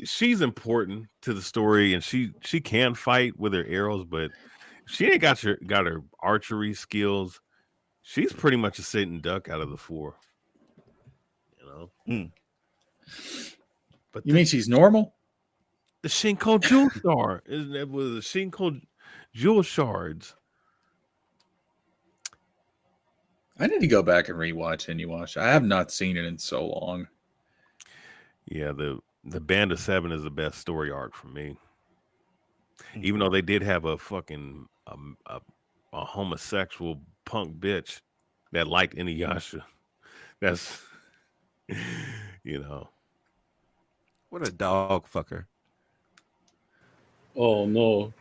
she's important to the story, and she can fight with her arrows, but she ain't got her archery skills. She's pretty much a sitting duck out of the four. You know. But you mean she's normal? The Shinko Jewel Star isn't it? Was the Shinko Jewel Shards? I need to go back and rewatch Inuyasha. I have not seen it in so long. Yeah, the Band of Seven is the best story arc for me. Even though they did have a fucking a homosexual punk bitch that liked Inuyasha. That's What a dog fucker. Oh no.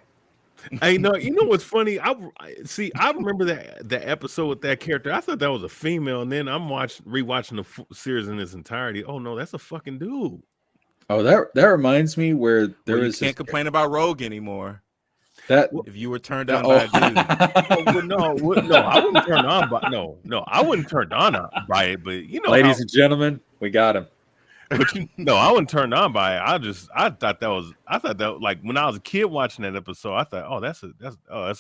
Hey, no, you know what's funny? I remember that episode with that character. I thought that was a female, and then I'm rewatching the series in its entirety. Oh no, that's a fucking dude. Oh, that reminds me where you can't complain about Rogue anymore. That if you were turned on by a dude. No, I wouldn't turn on by I wouldn't turn on by it. But ladies and gentlemen, we got him. But I wasn't turned on by it. I thought that like when I was a kid watching that episode, I thought, oh, that's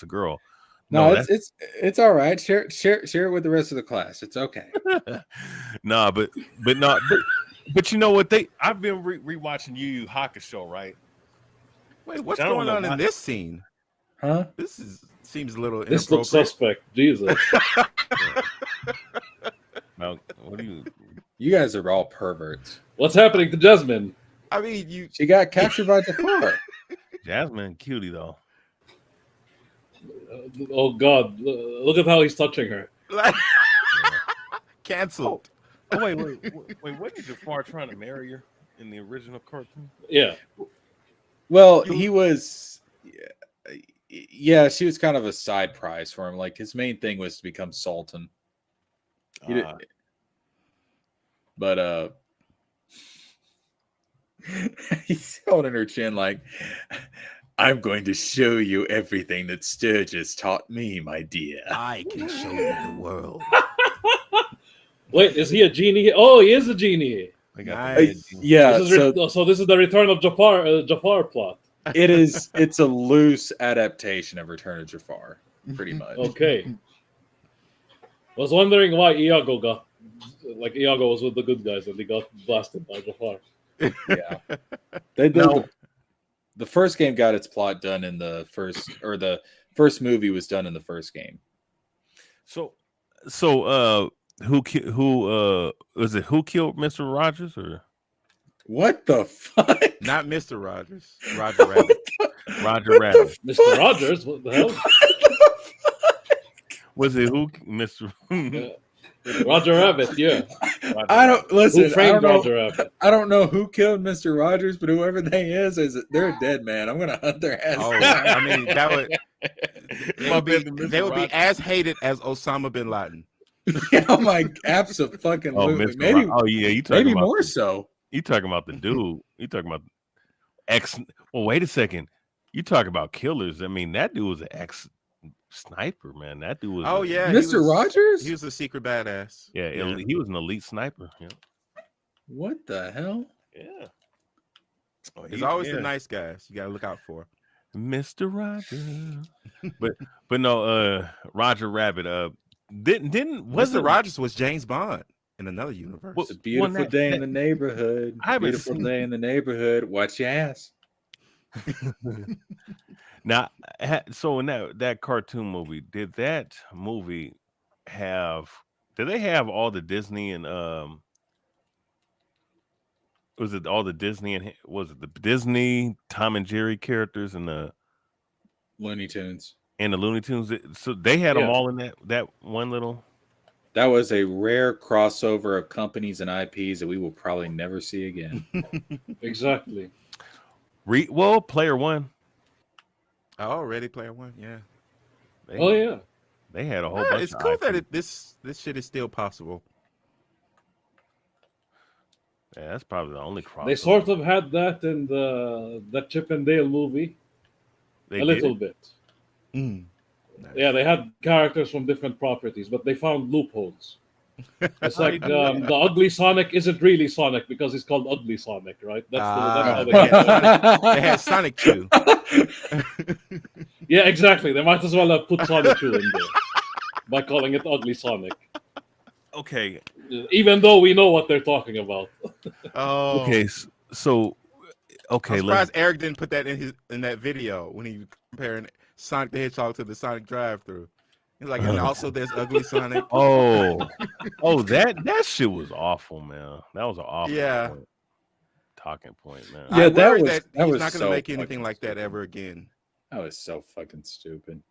a girl. No, it's all right. Share it with the rest of the class. It's okay. But you know what? I've been rewatching Yu Yu Hakusho, right? Wait, what's going on in this scene? Huh? This is seems a little This looks inappropriate. suspect. Jesus. Now, what do you? You guys are all perverts. What's happening to Jasmine? I mean, you. She got captured by Jafar. Jasmine, cutie though. Oh God! Look at how he's touching her. Canceled. Oh wait, wasn't Jafar trying to marry her in the original cartoon? Yeah. Well, he was. Yeah, she was kind of a side prize for him. Like his main thing was to become Sultan. He did, but he's holding her chin like, I'm going to show you everything that Sturgis taught me, my dear. I can show you the world. Wait, is he a genie? Oh, he is a genie. Nice. Yeah, So this is the Return of Jafar plot. it's a loose adaptation of Return of Jafar, pretty much. Okay. I was wondering why Iago was with the good guys and he got blasted by Jafar. Yeah. They did the first game got its plot done in the first movie was done in the first game. So who was it? Who killed Mr. Rogers or what the fuck? Not Mr. Rogers. Roger Rabbit. Roger Rabbit. Mr. Rogers? What the hell? Was it who Mr. Roger Rabbit? Yeah. I don't listen. Who framed Roger Rabbit? I don't know who killed Mr. Rogers, but whoever they they're a dead man. I'm gonna hunt their ass. Oh, I mean that would they would be as hated as Osama bin Laden. Oh my, absolutely. Maybe. Oh yeah, you talking maybe about more so. You talking about the dude? You talking about ex? Well, wait a second. You talk about killers. I mean, that dude was an ex sniper, man. That dude was. Oh yeah, Mr. Rogers. He was a secret badass. Yeah, he was an elite sniper. Yeah. What the hell? Yeah. Oh, He's always the nice guys. You got to look out for. Mr. Rogers. but no, Roger Rabbit. Mr. Rogers was James Bond in another universe. It's a beautiful day in the neighborhood. Beautiful day in the neighborhood. Watch your ass. Now, so in that cartoon movie, did they have all the Disney and was it all the Disney and was it the Disney Tom and Jerry characters and the Looney Tunes and the Looney Tunes? So they had them all in that one little. That was a rare crossover of companies and IPs that we will probably never see again. Exactly. Well, Player One. Oh, Ready Player One, yeah. They had a whole bunch. It's cool that this shit is still possible. Yeah, that's probably the only crossover. They sort of had that in that Chip and Dale movie. Little bit. Nice. Yeah, they had characters from different properties, but they found loopholes. It's like the ugly Sonic isn't really Sonic because he's called Ugly Sonic, right? That's how they they had Sonic 2. Yeah, exactly. They might as well have put Sonic 2 in there by calling it Ugly Sonic. Okay. Even though we know what they're talking about. Oh. Okay, so I'm surprised Eric didn't put that in that video when he comparing Sonic the Hedgehog to the Sonic drive-through. He's like, and also there's Ugly Sonic. Oh, that shit was awful, man. That was an awful talking point, man. Yeah, that was he's not going to make anything like that ever again. That was so fucking stupid.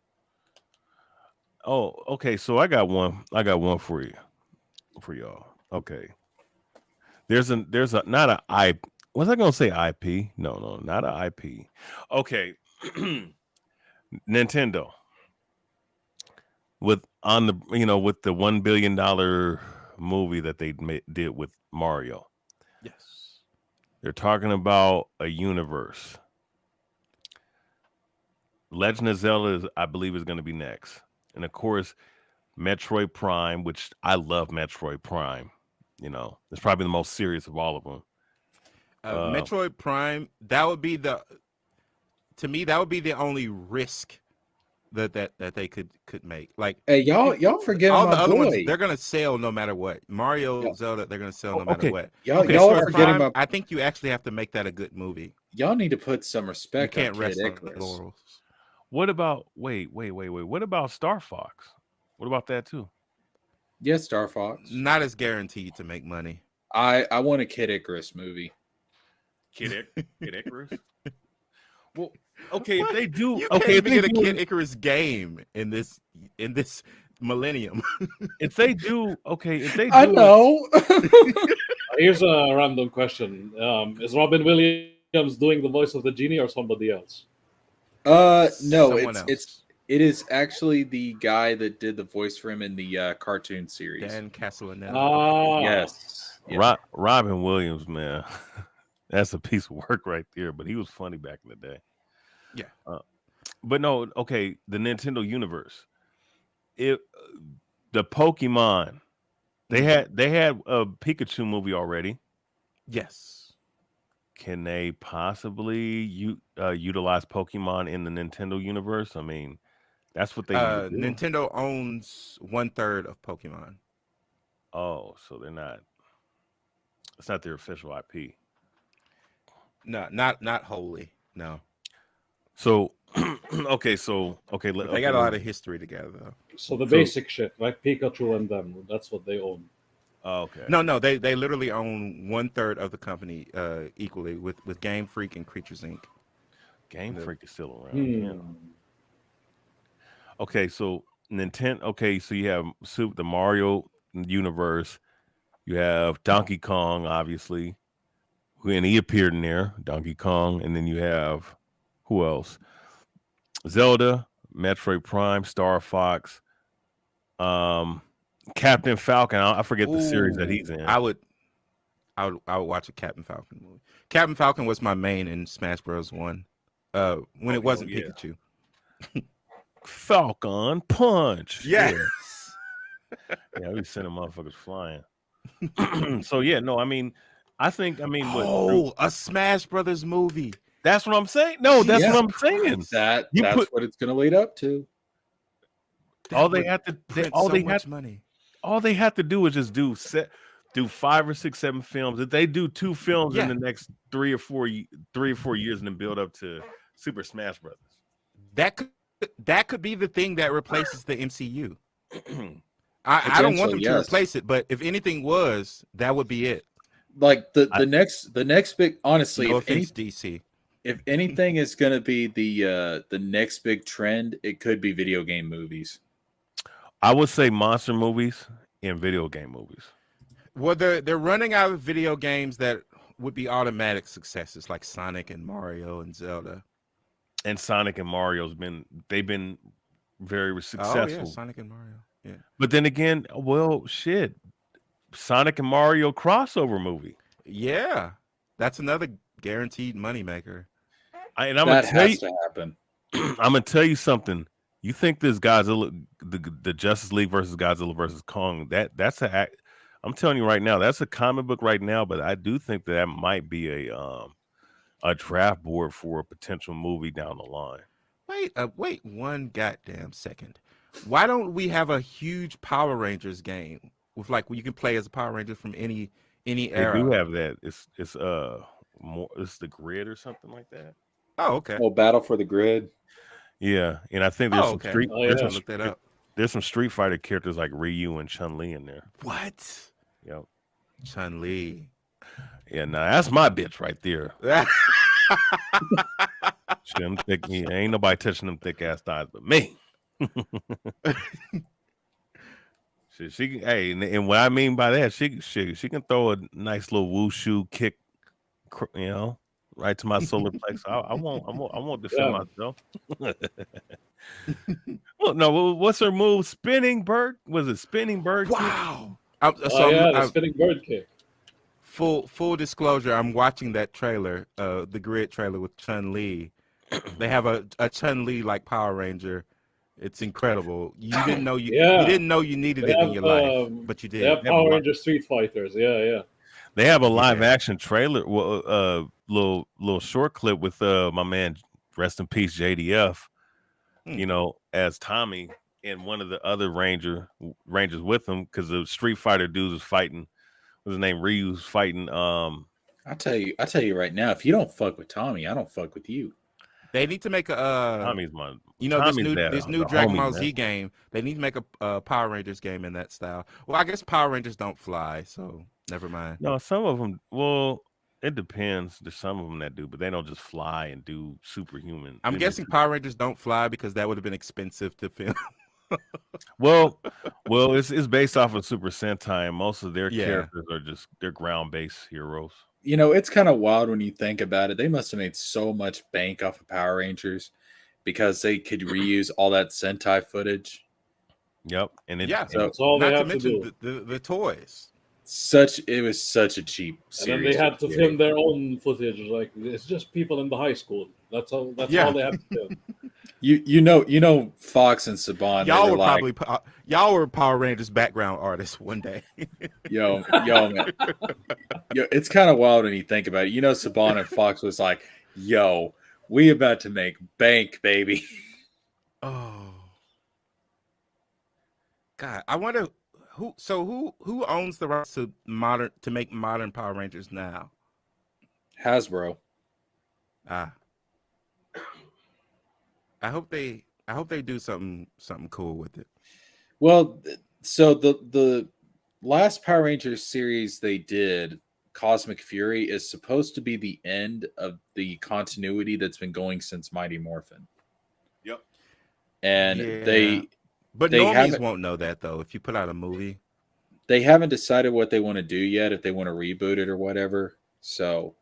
Oh, okay. So I got one for y'all. Okay. There's not a I. Was I gonna say IP? No, not a IP. Okay. Nintendo with the $1 billion movie that they did with Mario. Yes. They're talking about a universe. Legend of Zelda I believe is going to be next. And of course, Metroid Prime, which I love Metroid Prime. It's probably the most serious of all of them. Metroid Prime, that would be the only risk that they could make. Like, hey, y'all forget all my the other boy. ones. They're gonna sell no matter what. Mario, Zelda, they're gonna sell no matter what. Y'all are forgetting about. I think you actually have to make that a good movie. Y'all need to put some respect. You can't on rest Kid on Icarus. laurels. What about wait? What about Star Fox? What about that too? Yes, Star Fox. Not as guaranteed to make money. I want a Kid Icarus movie. Kid Icarus. Well, okay, if What? they do, You okay, can't if even they get a do, Kid Icarus game in this millennium. if they do, okay, if they I do, know. Here's a random question: Is Robin Williams doing the voice of the genie or somebody else? No, Someone it else. is actually the guy that did the voice for him in the cartoon series. Dan Castellaneta. Ah, Yes. Yeah. Robin Williams, man, that's a piece of work right there. But he was funny back in the day. Yeah. But no, okay, the Nintendo universe, it, the Pokemon, they had a Pikachu movie already. Yes. Can they possibly utilize Pokemon in the Nintendo universe? I mean, that's what they need to do. Nintendo owns 1/3 of Pokemon. Oh, so they're not. It's not their official IP. No, not wholly. No. So, okay, But they got a lot of history together though. so the basic shit, like Pikachu and them, that's what they own. Okay. No, they literally own 1/3 of the company equally with Game Freak and Creatures Inc. Game Freak is still around. Hmm. Yeah. Okay, so Nintendo. Okay, so you have the Mario universe. You have Donkey Kong, obviously, and he appeared in there. Donkey Kong, and then you have who else? Zelda, Metroid Prime, Star Fox, Captain Falcon. I forget the series that he's in. I would watch a Captain Falcon movie. Captain Falcon was my main in Smash Bros. 1. When it wasn't Pikachu. Falcon Punch. Yes. Yeah, we sending motherfuckers flying. So yeah, no, I mean, what a Smash Brothers movie. That's what I'm saying. No, that's what I'm saying. That's what it's going to lead up to. All they have to do is just do 5 or 6, 7 films. If they do 2 films in the next 3 or 4 years and then build up to Super Smash Brothers. That could be the thing that replaces the MCU. I don't want them to replace it, but if anything was, that would be it. Like the next big, honestly, no offense, DC. If anything is going to be the next big trend, it could be video game movies. I would say monster movies and video game movies. Well, they're running out of video games that would be automatic successes, like Sonic and Mario and Zelda. And Sonic and Mario's been very successful. Oh yeah, Sonic and Mario. Yeah. But then again, well, shit, Sonic and Mario crossover movie. Yeah, that's another guaranteed moneymaker. I'm that has to happen. I'm gonna tell you something. You think this Godzilla, the Justice League versus Godzilla versus Kong? That's I'm telling you right now, that's a comic book right now. But I do think that might be a draft board for a potential movie down the line. Wait one goddamn second. Why don't we have a huge Power Rangers game with where you can play as a Power Ranger from any era? They do have that. It's the Grid or something like that. Oh, okay. Oh, Battle for the Grid. Yeah, and I think there's there's some Street Fighter characters like Ryu and Chun-Li in there. What? Yep. Chun-Li. Yeah, now that's my bitch right there. Ain't nobody touching them thick ass thighs but me. she and what I mean by that, she can throw a nice little wushu kick, right to my solar plexus. I won't defend myself. Well, no, what's her move? Spinning bird? Was it spinning bird? Wow. The spinning bird kick. Full disclosure, I'm watching that trailer, the Grid trailer with Chun-Li. They have a Chun-Li like Power Ranger. It's incredible. You didn't know you didn't know you needed it in your life, but you did. They have Power Ranger Street Fighters. Yeah. They have a live action trailer, little short clip with my man, rest in peace, JDF. As Tommy and one of the other Rangers with him, because the Street Fighter dudes was fighting. What's his name? Ryu's fighting. I tell you right now, if you don't fuck with Tommy, I don't fuck with you. They need to make a Tommy's my. you know Tommy's this new the Dragon homie, Ball man. Z game. They need to make a Power Rangers game in that style. Well, I guess Power Rangers don't fly, so never mind. No, some of them. Well, it depends. There's some of them that do, but they don't just fly and do superhuman. I'm They guessing just- Power Rangers don't fly because that would have been expensive to film. well, it's based off of Super Sentai, and most of their Yeah. characters are just they're ground based heroes. You know, it's kind of wild when you think about it. They must have made so much bank off of Power Rangers because they could reuse all that Sentai footage. Yep, and it, Yeah. and So That's all Not they to have to mention do. the toys. it was such a cheap And then series. they had to create. film their own footage. Like it's just people in the high school. That's all. That's Yeah. all they have to film. You know Fox and Saban. Y'all they were like, probably y'all were Power Rangers background artists one day. yo, man. Yo, it's kind of wild when you think about it. You know, Saban and Fox was like, yo, we about to make bank, baby. Oh, God! I wonder who owns the rights to make modern Power Rangers now. Hasbro. Ah, I hope they do something cool with it. Well, so the last Power Rangers series they did, Cosmic Fury, is supposed to be the end of the continuity that's been going since Mighty Morphin. Yep. And Yeah. But they normies haven't- won't know that though. If you put out a movie, they haven't decided what they want to do yet, if they want to reboot it or whatever. So,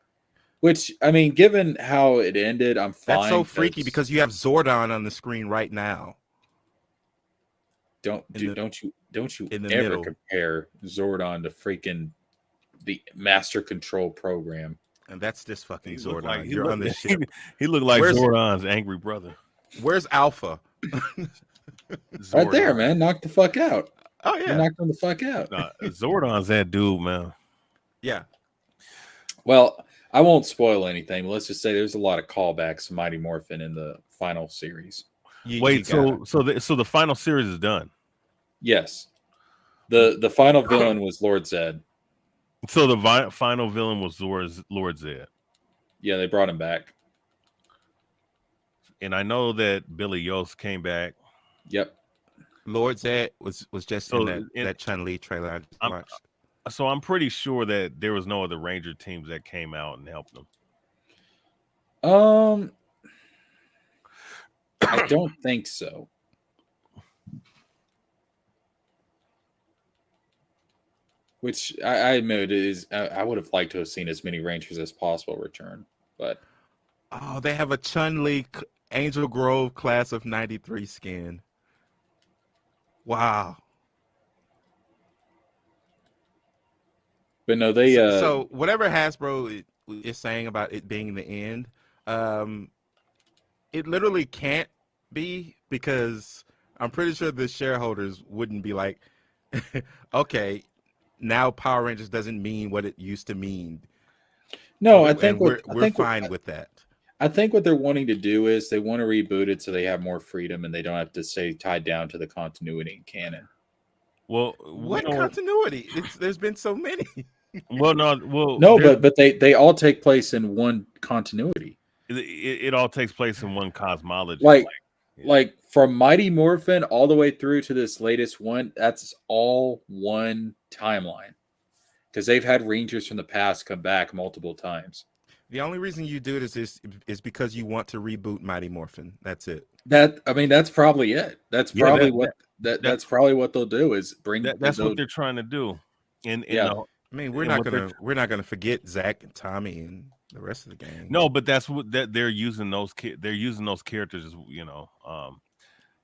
which I mean, given how it ended, I'm fine. that's so freaky because you have Zordon on the screen right now. don't in you in the ever middle. compare Zordon to freaking the Master Control program. And that's just fucking He looked Zordon. like- he You're looked- on this ship. He looked like Where's- Zordon's angry brother. Where's Alpha? Right there, Zordon. man. Knock the fuck out. Oh You yeah, knocked him the fuck out. Nah, Zordon's that dude, man. yeah. Well, I won't spoil anything, but let's just say there's a lot of callbacks to Mighty Morphin in the final series. Wait, so the final series is done. Yes. The final villain was Lord Zed. So the final villain was Lord Zed, Yeah, they brought him back. and I know that Billy Yost came back. Yep. Lord Zed was just So in that Chun-Li trailer I just I'm- watched. So I'm pretty sure that there was no other Ranger teams that came out and helped them. I don't think so. Which I admit is I would have liked to have seen as many Rangers as possible return, but Oh, they have a Chun-Li Angel Grove class of '93 skin. Wow. no, they So whatever Hasbro is saying about it being the end, it literally can't be, because I'm pretty sure the shareholders wouldn't be like, okay, now Power Rangers doesn't mean what it used to mean. no, I And think we're I think fine with that. I think what they're wanting to do is they want to reboot it so they have more freedom and they don't have to stay tied down to the continuity and canon. Well, What we don't- continuity? There's been so many. well, no, No, but they all take place in one continuity. it all takes place in one cosmology. Like yeah. like from Mighty Morphin all the way through to this latest one, that's all one timeline. Because they've had Rangers from the past come back multiple times. The only reason you do it is because you want to reboot Mighty Morphin. That's it. That's probably it. That's Yeah, probably that- that's probably what they'll do is bring that's they'll- what they're trying to do. And Yeah. I mean, we're And not what they're- gonna forget Zach and Tommy and the rest of the gang. No, but that's what that they're using those they're using those characters as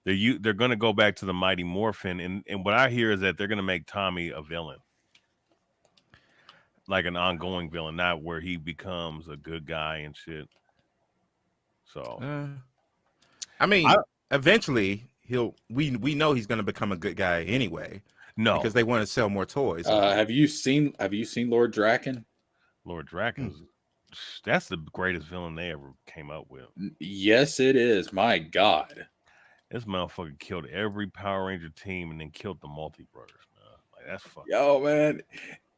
they're going to go back to the Mighty Morphin, and what I hear is that they're going to make Tommy a villain, like an ongoing villain, not where he becomes a good guy and shit. So I mean, eventually we know he's gonna become a good guy anyway. no, Because they want to sell more toys. have you seen Lord Draken? Lord Draken's that's the greatest villain they ever came up with. Yes, it is. My God. This motherfucker killed every Power Ranger team and then killed the multiverse, man. Like that's fucking. Yo, man.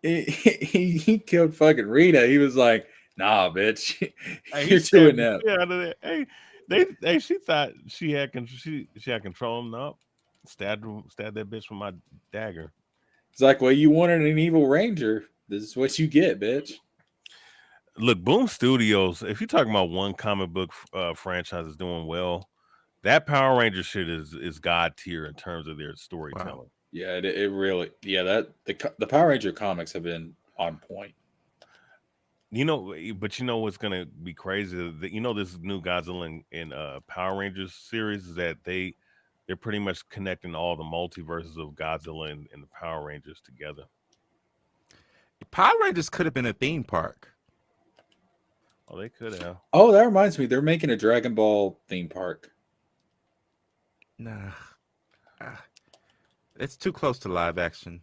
He killed fucking Rita. He was like, nah, bitch. Hey, he You're said, doing that. "Get out of there." Hey, she thought she had control of him. Up, stabbed that bitch with my dagger. It's like, well, you wanted an evil ranger. This is what you get, bitch. Look, Boom Studios. If you're talking about one comic book franchise is doing well, that Power Ranger shit is god tier in terms of their storytelling. Wow. Yeah, it really. Yeah, that the Power Ranger comics have been on point. You know, but you know what's gonna be crazy? That you know this new Godzilla and Power Rangers series is that they're pretty much connecting all the multiverses of Godzilla and the Power Rangers together. Power Rangers could have been a theme park. Oh, they could have. Oh, that reminds me, they're making a Dragon Ball theme park. Nah, it's too close to live action.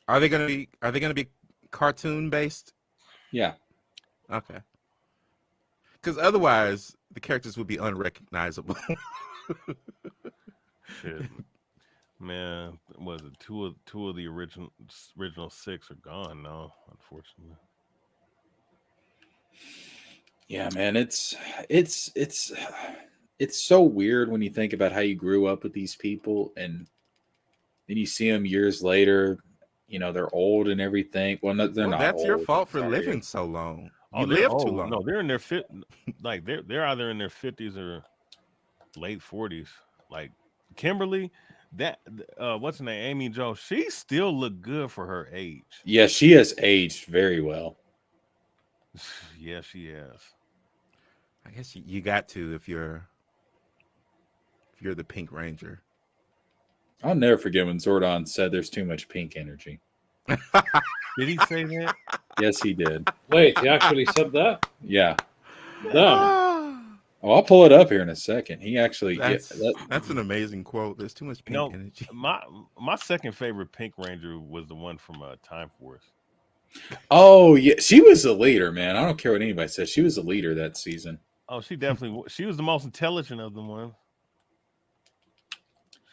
Are they gonna be cartoon based? Yeah. Okay. Because otherwise, the characters would be unrecognizable. Shit, man, was it two of the original six are gone now, unfortunately. Yeah, man, it's so weird when you think about how you grew up with these people and then you see them years later. You know, they're old and everything. Well, no, they're Well, not that's old. your fault for Sorry. living so long. Oh, You they're lived too old. long. No, they're in their like they're either in their 50s or late 40s. Like Kimberly, that what's her name, Amy Jo, she still look good for her age. Yeah, she has aged very well. Yeah, she has. I guess you got to if you're the Pink Ranger. I'll never forget when Zordon said there's too much pink energy. Did he say that? Yes, he did. Wait, he actually said that? Yeah. Damn. Oh, I'll pull it up here in a second. He actually That's an amazing quote. There's too much pink energy. My second favorite Pink Ranger was the one from Time Force. Oh, yeah. She was the leader, man. I don't care what anybody says. She was the leader that season. Oh, she was the most intelligent of the ones.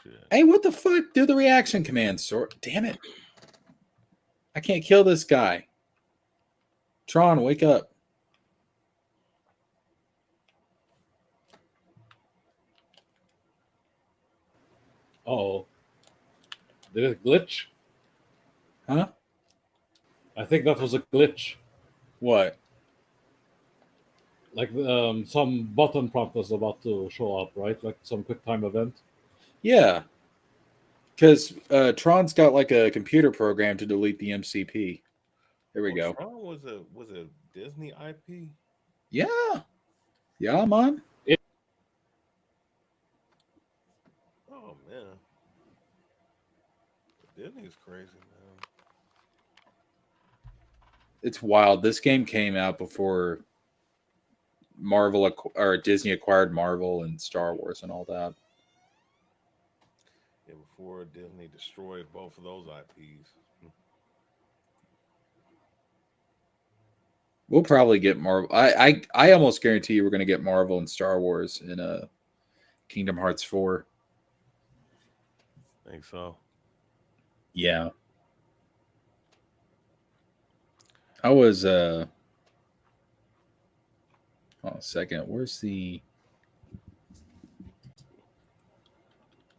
Shit. Hey, what the fuck? Do the reaction command, sort. Damn it. I can't kill this guy. Tron, wake up. Oh. Did it glitch? Huh? I think that was a glitch. What? Like some button prompt was about to show up, right? Like some quick time event. Yeah. Because Tron's got like a computer program to delete the MCP. There we go. Tron was a Disney IP. Yeah. Yeah, man. Oh man, Disney's crazy, man. It's wild. This game came out before Marvel or Disney acquired Marvel and Star Wars and all that. Yeah, before Disney destroyed both of those IPs. We'll probably get Marvel. I almost guarantee you we're going to get Marvel and Star Wars in Kingdom Hearts 4. Think so? Yeah. I was hold on a second. Where's the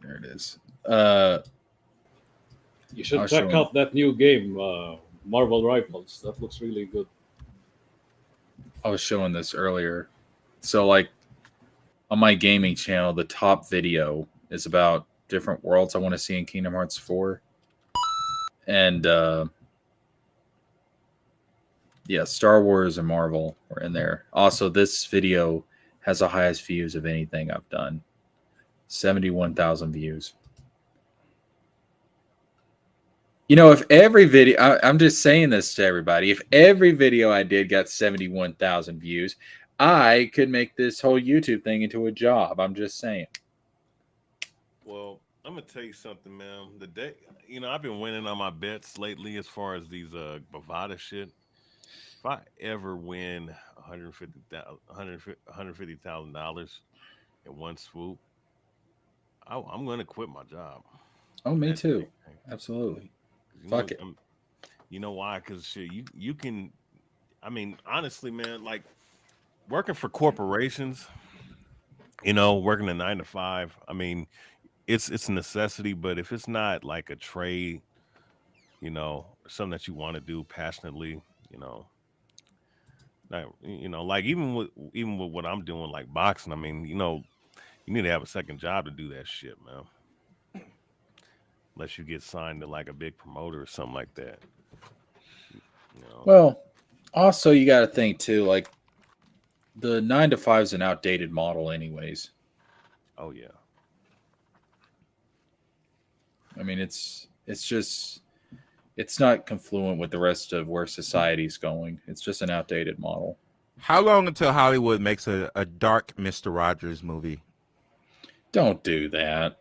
there it is. You should I'll check show out that new game, Marvel Rivals. That looks really good. I was showing this earlier. So like on my gaming channel, the top video is about different worlds I want to see in Kingdom Hearts 4. And yeah, Star Wars and Marvel were in there. Also, this video has the highest views of anything I've done. 71,000 views. You know, if every video, I'm just saying this to everybody, if every video I did got 71,000 views, I could make this whole YouTube thing into a job. I'm just saying. Well, I'm gonna tell you something, man. The day, I've been winning on my bets lately as far as these Bovada shit. If I ever win $150,000 in one swoop, I'm gonna quit my job. Oh, me too. Absolutely. Fuck it. You know why? Because shit, you can. I mean, honestly, man, like working for corporations, working a 9 to 5. I mean, it's a necessity, but if it's not like a trade, something that you want to do passionately, you know, like even with what I'm doing, like boxing. I mean, you need to have a second job to do that shit, man. Unless you get signed to like a big promoter or something like that. Well, also you got to think too, like the 9 to 5 is an outdated model, anyways. Oh yeah. I mean, it's not confluent with the rest of where society's going. It's just an outdated model. How long until Hollywood makes a dark Mr. Rogers movie? Don't do that.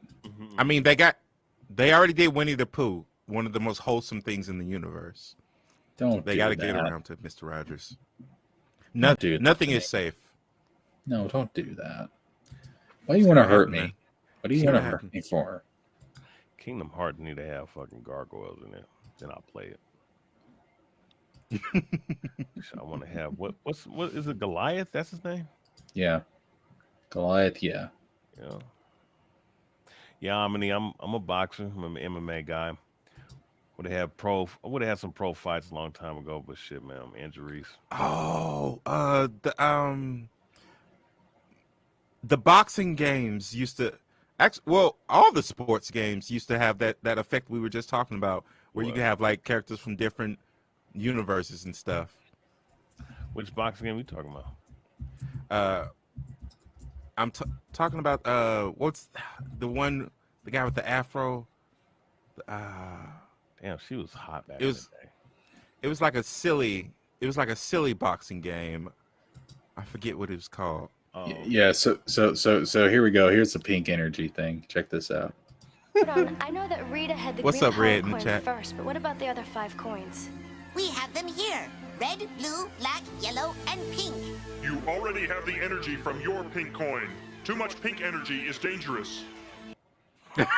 I mean, they already did Winnie the Pooh, one of the most wholesome things in the universe. They got to get around to Mr. Rogers. Nothing is safe. No, don't do that. Why do you want to hurt me? What do you want to hurt me for? Kingdom Hearts need to have fucking gargoyles in it. Then I'll play it. I want to have what is it? Goliath? That's his name. Yeah, Goliath. Yeah. Yeah. Yeah. I mean, I'm a boxer. I'm an MMA guy. Would have had some pro fights a long time ago, but shit, man, injuries. Oh, the boxing games used to all the sports games used to have that effect we were just talking about, where you could have like characters from different universes and stuff. Which boxing game are we talking about? I'm talking about what's the guy with the afro? Damn, she was hot back in the day. It was like a silly boxing game. I forget what it was called. Yeah, so here we go. Here's the pink energy thing. Check this out. Hold on, I know that Rita had the What's green up, Red, in the coin chat? first, but what about the other 5 coins? We have them here. Red, blue, black, yellow, and pink. You already have the energy from your pink coin. Too much pink energy is dangerous. Again,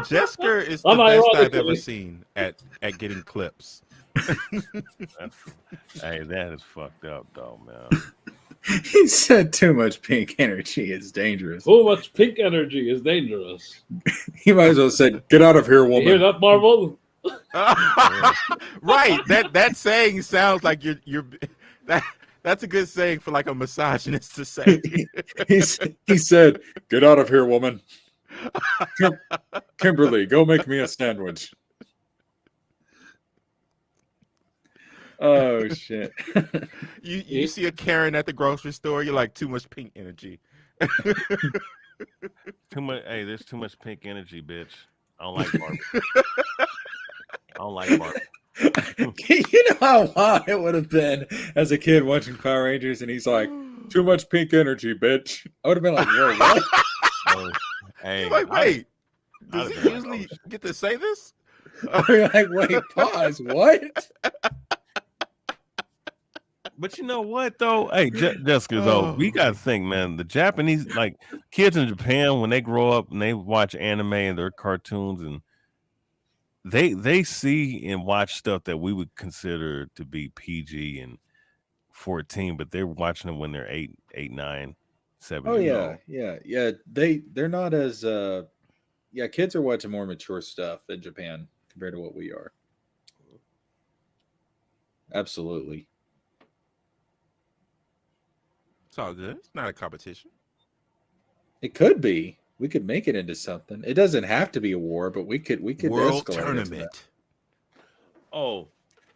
Jesker is the best I've ever seen at getting clips. Hey, that is fucked up, though, man. He said too much pink energy is dangerous. Too much pink energy is dangerous. He might as well said, "Get out of here, woman." You hear that, Marvel? Right. That saying sounds like that's a good saying for like a misogynist to say. he said, "Get out of here, woman." Kimberly, go make me a sandwich. Oh shit! You see a Karen at the grocery store, you're like, too much pink energy. Too much. Hey, there's too much pink energy, bitch. I don't like Barbie. I don't like Barbie. You know how wild it would have been as a kid watching Power Rangers, and he's like, "Too much pink energy, bitch." I would have been like, "Whoa, what?" Oh, hey, like, wait, does he usually get to say this? Like, wait, pause. What? But you know what though? Hey, Jessica, we gotta think, man. The Japanese, like kids in Japan, when they grow up and they watch anime and their cartoons, and they see and watch stuff that we would consider to be PG and 14, but they're watching it when they're 8, 9, 7. Oh yeah, yeah. They're not as kids are watching more mature stuff in Japan compared to what we are. Absolutely. It's all good. It's not a competition. It could be. We could make it into something. It doesn't have to be a war, but we could World escalate tournament. Oh,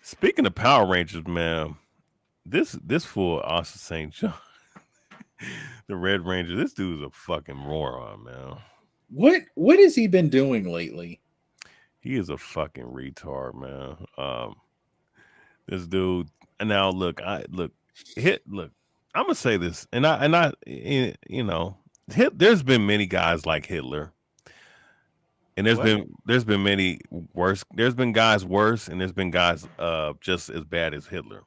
speaking of Power Rangers, man, this fool Austin St. John, the Red Ranger, this dude is a fucking moron, man. What has he been doing lately? He is a fucking retard, man. This dude. And now look. I'm gonna say this, and I, there's been many guys like Hitler, and there's been many worse. There's been guys worse, and there's been guys just as bad as Hitler.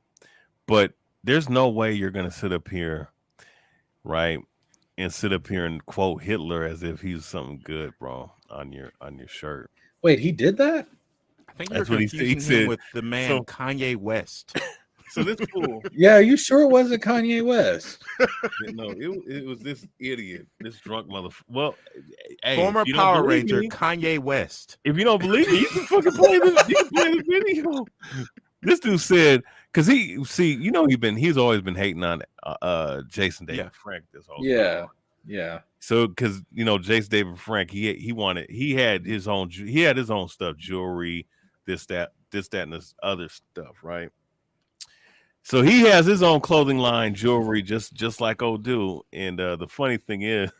But there's no way you're gonna sit up here, right, and sit up here and quote Hitler as if he's something good, bro, on your shirt. Wait, he did that? I think you're confusing him with the man Kanye West. So this fool, Yeah, you sure it wasn't Kanye West? no, it was this idiot, this drunk motherfucker. Well, hey, Former if you don't Power believe Ranger me, Kanye West. if you don't believe me, you can fucking play this. You can play the video. This dude said, because he's always been hating on Jason David Frank this whole time. Yeah. So because Jason David Frank, he had his own stuff, jewelry, this that and this other stuff, right? So he has his own clothing line, jewelry, just like old dude. And the funny thing is,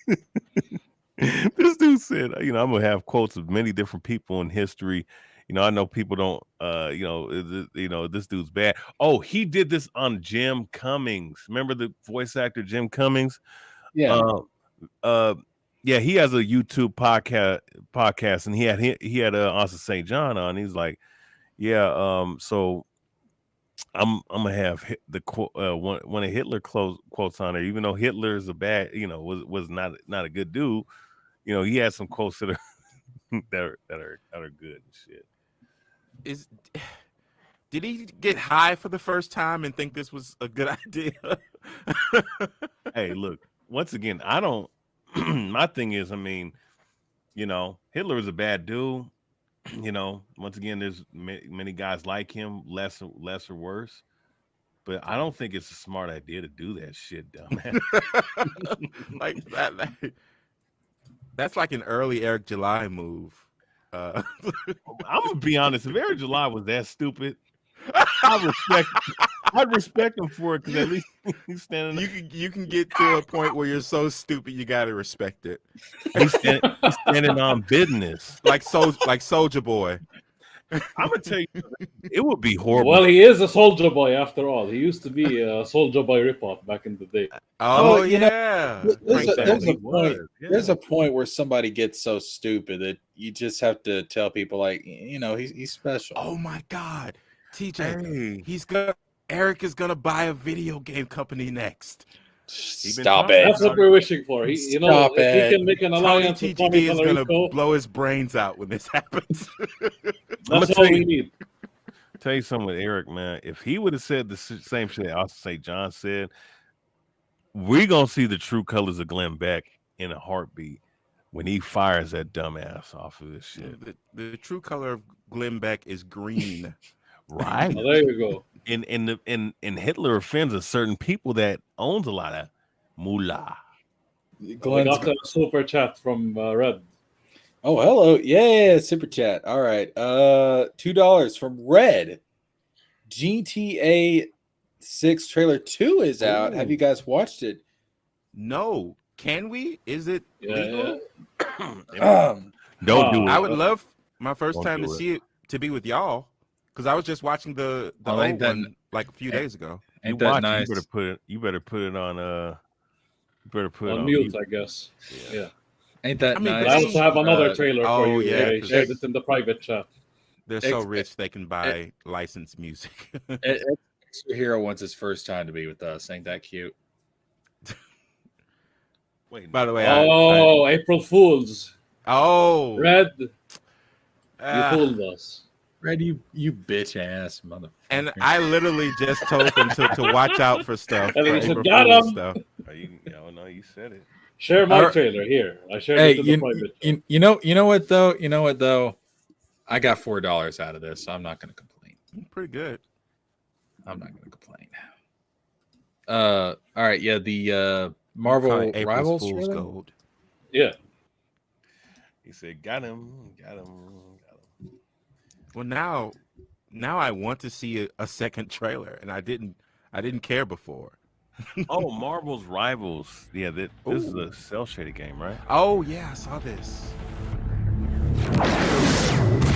this dude said, I'm gonna have quotes of many different people in history. I know people don't, this dude's bad. Oh, he did this on Jim Cummings. Remember the voice actor Jim Cummings? Yeah. Yeah, he has a YouTube podcast, and he had Austin St. John on. He's like, yeah, so I'm gonna have the one of Hitler quotes on there, even though Hitler is a bad, was not a good dude. He had some quotes that are that are good and shit. Did he get high for the first time and think this was a good idea? Hey, look, once again, I don't. My thing is, Hitler is a bad dude. Once again, there's many guys like him, less or worse. But I don't think it's a smart idea to do that shit, dumbass. Like that. That's like an early Eric July move. I'm gonna be honest. If Eric July was that stupid, I'd respect him for it, because at least he's standing. You can get to a point where you're so stupid you gotta respect it. He's standing on business, like Soulja Boy. I'm gonna tell you, it would be horrible. Well, he is a Soulja Boy after all. He used to be a Soulja Boy ripoff back in the day. Oh yeah. There's a point where somebody gets so stupid that you just have to tell people, like, he's special. Oh my God, TJ, Eric is gonna buy a video game company next. Stop it. That's what we're wishing for. If he can make an alliance with TGD is gonna blow his brains out when this happens. That's all we need. Tell you something with Eric, man. If he would have said the same shit Austin St. John said, we're gonna see the true colors of Glenn Beck in a heartbeat when he fires that dumbass off of this shit. The true color of Glenn Beck is green. Right. Well, there you go. And Hitler offends a certain people that owns a lot of moolah. We got a super chat from Red. Oh, hello. Yeah, super chat. All right. $2 from Red. GTA 6 trailer 2 is out. Have you guys watched it? No. Can we? Is it legal? Don't do it. I would love my first time to see it to be with y'all, because I was just watching the old one like a few days ago. Ain't that nice? You better put it on on mute, I guess. Yeah. Ain't that nice? I also have another trailer for you. Yeah, I shared it in the private chat. They're so rich they can buy licensed music. Extra Hero wants his first time to be with us. Ain't that cute? Wait, by the way, April Fools. Oh, Red, you fooled us. Red, you bitch ass motherfucker. And I literally just told them to watch out for stuff. And for he said, April "Got Fool's him." stuff. No, you said it. Share my trailer here. I shared it in the private chat. You know what though? I got $4 out of this, so I'm not going to complain. Pretty good. I'm not going to complain. All right, yeah, the Marvel Rivals Fool's trailer? Gold. Yeah. He said, "Got him." Well, now I want to see a second trailer, and I didn't care before. Oh, Marvel's Rivals. Yeah, this is a cell shaded game, right? Oh yeah, I saw this.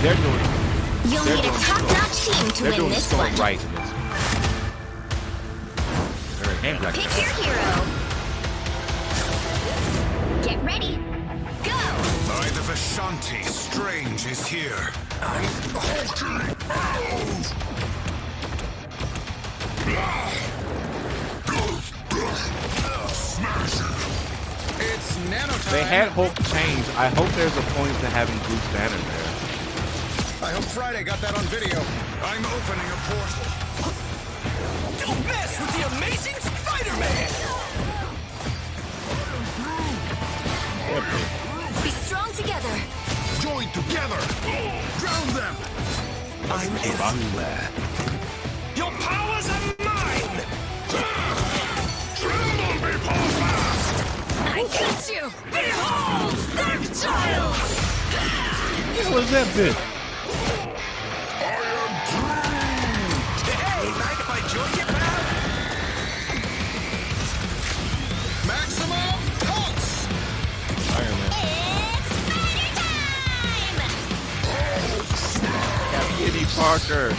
They're doing. You'll need a top-notch team to win this so one. right in this one. Pick your hero. Get ready. Go. By the Vishanti, Strange is here. I'm halting arrows. Smash it. It's nano time. They had Hulk change. I hope there's a point to having Bruce Banner there. I hope Friday got that on video. I'm opening a portal. Don't mess with the amazing Spider-Man! Be strong together. Join together! Drown them! I'm everywhere. Your powers are mine! Tremble before fast! I got you! Behold, Dark Child! What was that bitch? I am Groot! Hey, mind if I join you, pal? Maximum pulse! Iron Man. Kitty Parker.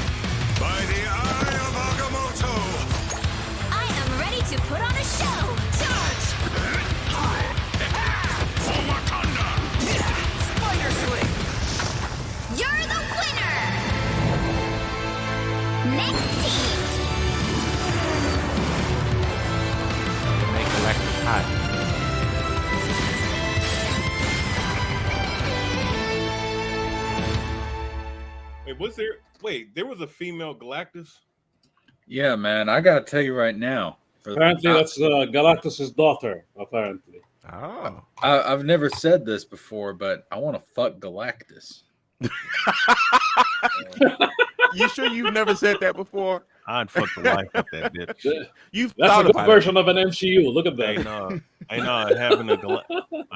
By the eye of Agamotto! I am ready to put on a show! Charge! For Wakanda! Spider Swing! You're the winner! Next team! Make Galactus hot. There was a female Galactus? Yeah, man. I gotta tell you right now. Apparently, that's Galactus's daughter. Apparently. Oh. I've never said this before, but I want to fuck Galactus. You sure you've never said that before? I'd fuck the life of that bitch. You've That's a thought good about version of an MCU. Look at that. I know having a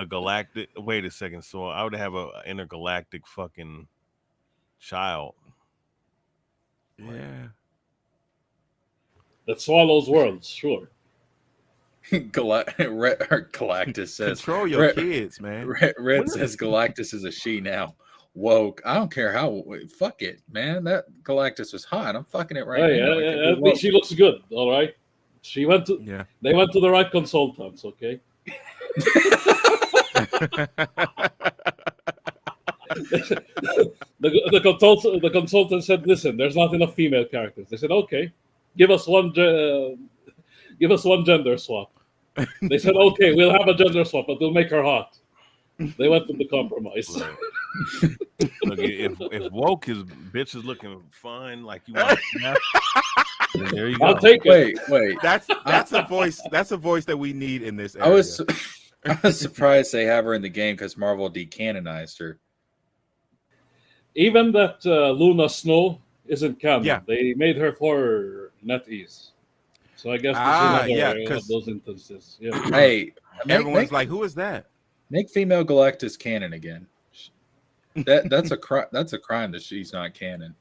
galactic. Wait a second. So I would have an intergalactic fucking child. Yeah. That swallows worlds, sure. Galactus says, Control your kids, man. Red says Galactus is a she now. Woke. I don't care how. Fuck it, man. That Galactus was hot. I'm fucking it right now. I think she looks good. All right. She went to. Yeah. They went to the right consultants. Okay. the consultant said, "Listen, there's not enough female characters." They said, "Okay, give us one gender swap." They said, "Okay, we'll have a gender swap, but we'll make her hot." They went to the compromise. Look, if woke is bitch is looking fine, like you want, then there you go. I'll take it. Wait. That's a voice. That's a voice that we need in this area. I was surprised they have her in the game because Marvel decanonized her. Even that Luna Snow isn't canon. Yeah. They made her for NetEase. So I guess this is another one of those instances. Yeah. Hey, everyone's like, "Who is that?" Make female Galactus canon again. That's a that's a crime that she's not canon.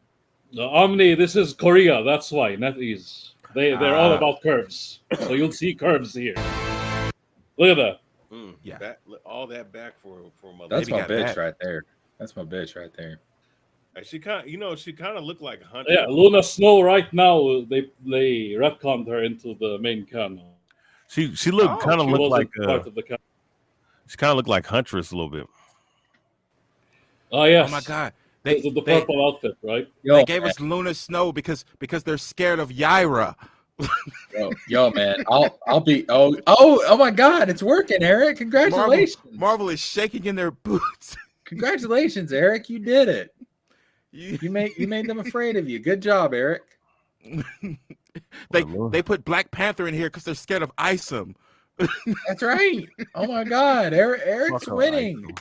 No, Omni, this is Korea. That's why NetEase. They're all about curves. So you'll see curves here. Look at that. Yeah. All that back for mother. That's my bitch right there. That's my bitch right there. She kind of looked like Hunter. Yeah, Luna Snow right now. They retconned her into the main canon. She looked kind of looked like part of the canon. She kind of looked like Huntress a little bit. Oh yes. Oh my god. The purple outfit, right? They gave us Luna Snow because they're scared of Yaira. Yo, man, I'll be. Oh my God, it's working, Eric! Congratulations. Marvel is shaking in their boots. Congratulations, Eric! You did it. You made them afraid of you. Good job, Eric. They put Black Panther in here because they're scared of Isom. That's right. Oh my God, Eric's winning.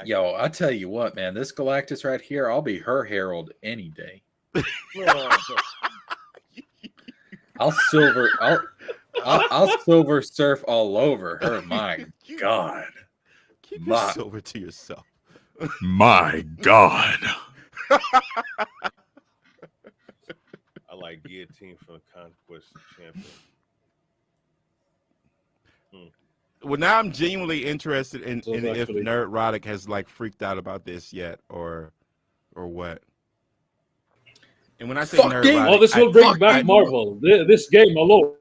Yo, I tell you what, man, this Galactus right here, I'll be her herald any day. I'll silver surf all over her. My God. Keep your silver to yourself. My God. I like Guillotine from the Conquest Champion. Well, now I'm genuinely interested in if actually... Nerdrotic has like freaked out about this yet, or what. And when I say Nerdrotic, this will bring back Marvel. This game alone.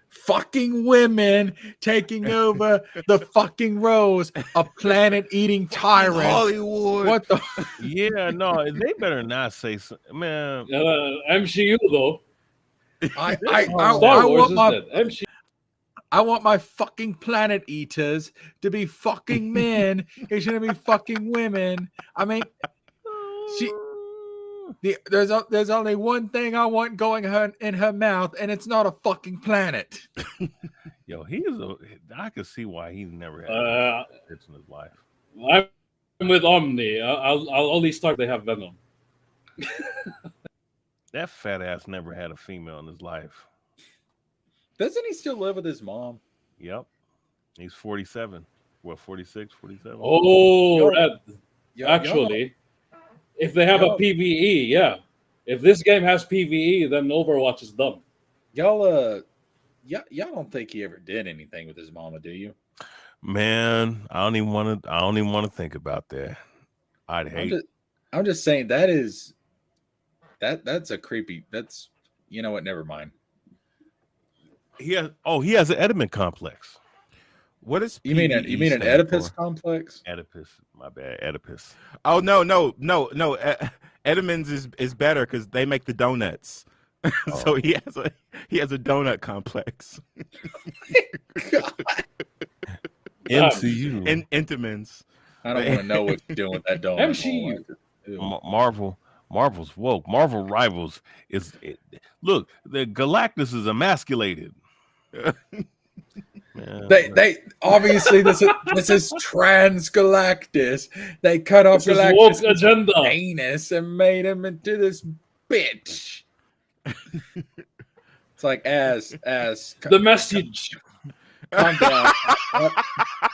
Fucking women taking over the fucking roles of planet-eating tyrants. Hollywood. What the? Yeah, no, they better not say so, man. MCU though. I want my fucking planet eaters to be fucking men. It's gonna be fucking women. I mean, There's only one thing I want going in her mouth, and it's not a fucking planet. Yo, I can see why he never had hits in his life. I'm with Omni. I'll only start. They have Venom. That fat ass never had a female in his life. Doesn't he still live with his mom? Yep. He's 47. What, 46, 47? Oh, Red. Actually, if they have a PvE, yeah. If this game has PvE, then Overwatch is dumb. Y'all don't think he ever did anything with his mama, do you? Man, I don't even want to think about that. I'd hate. I'm just saying that's a creepy. That's, you know what? Never mind. He has an Oedipus complex. What is you mean an Oedipus complex? Oedipus, my bad, Oedipus. Oh no. Edmonds is better because they make the donuts. So he has a donut complex. MCU. Entenmann's. I don't want to know what you're doing with that donut. MCU. Marvel's woke. Marvel Rivals look, the Galactus is emasculated. They obviously this is trans Galactus. They cut off Galactus' agenda anus and made him into this bitch. It's like as the message. Calm down.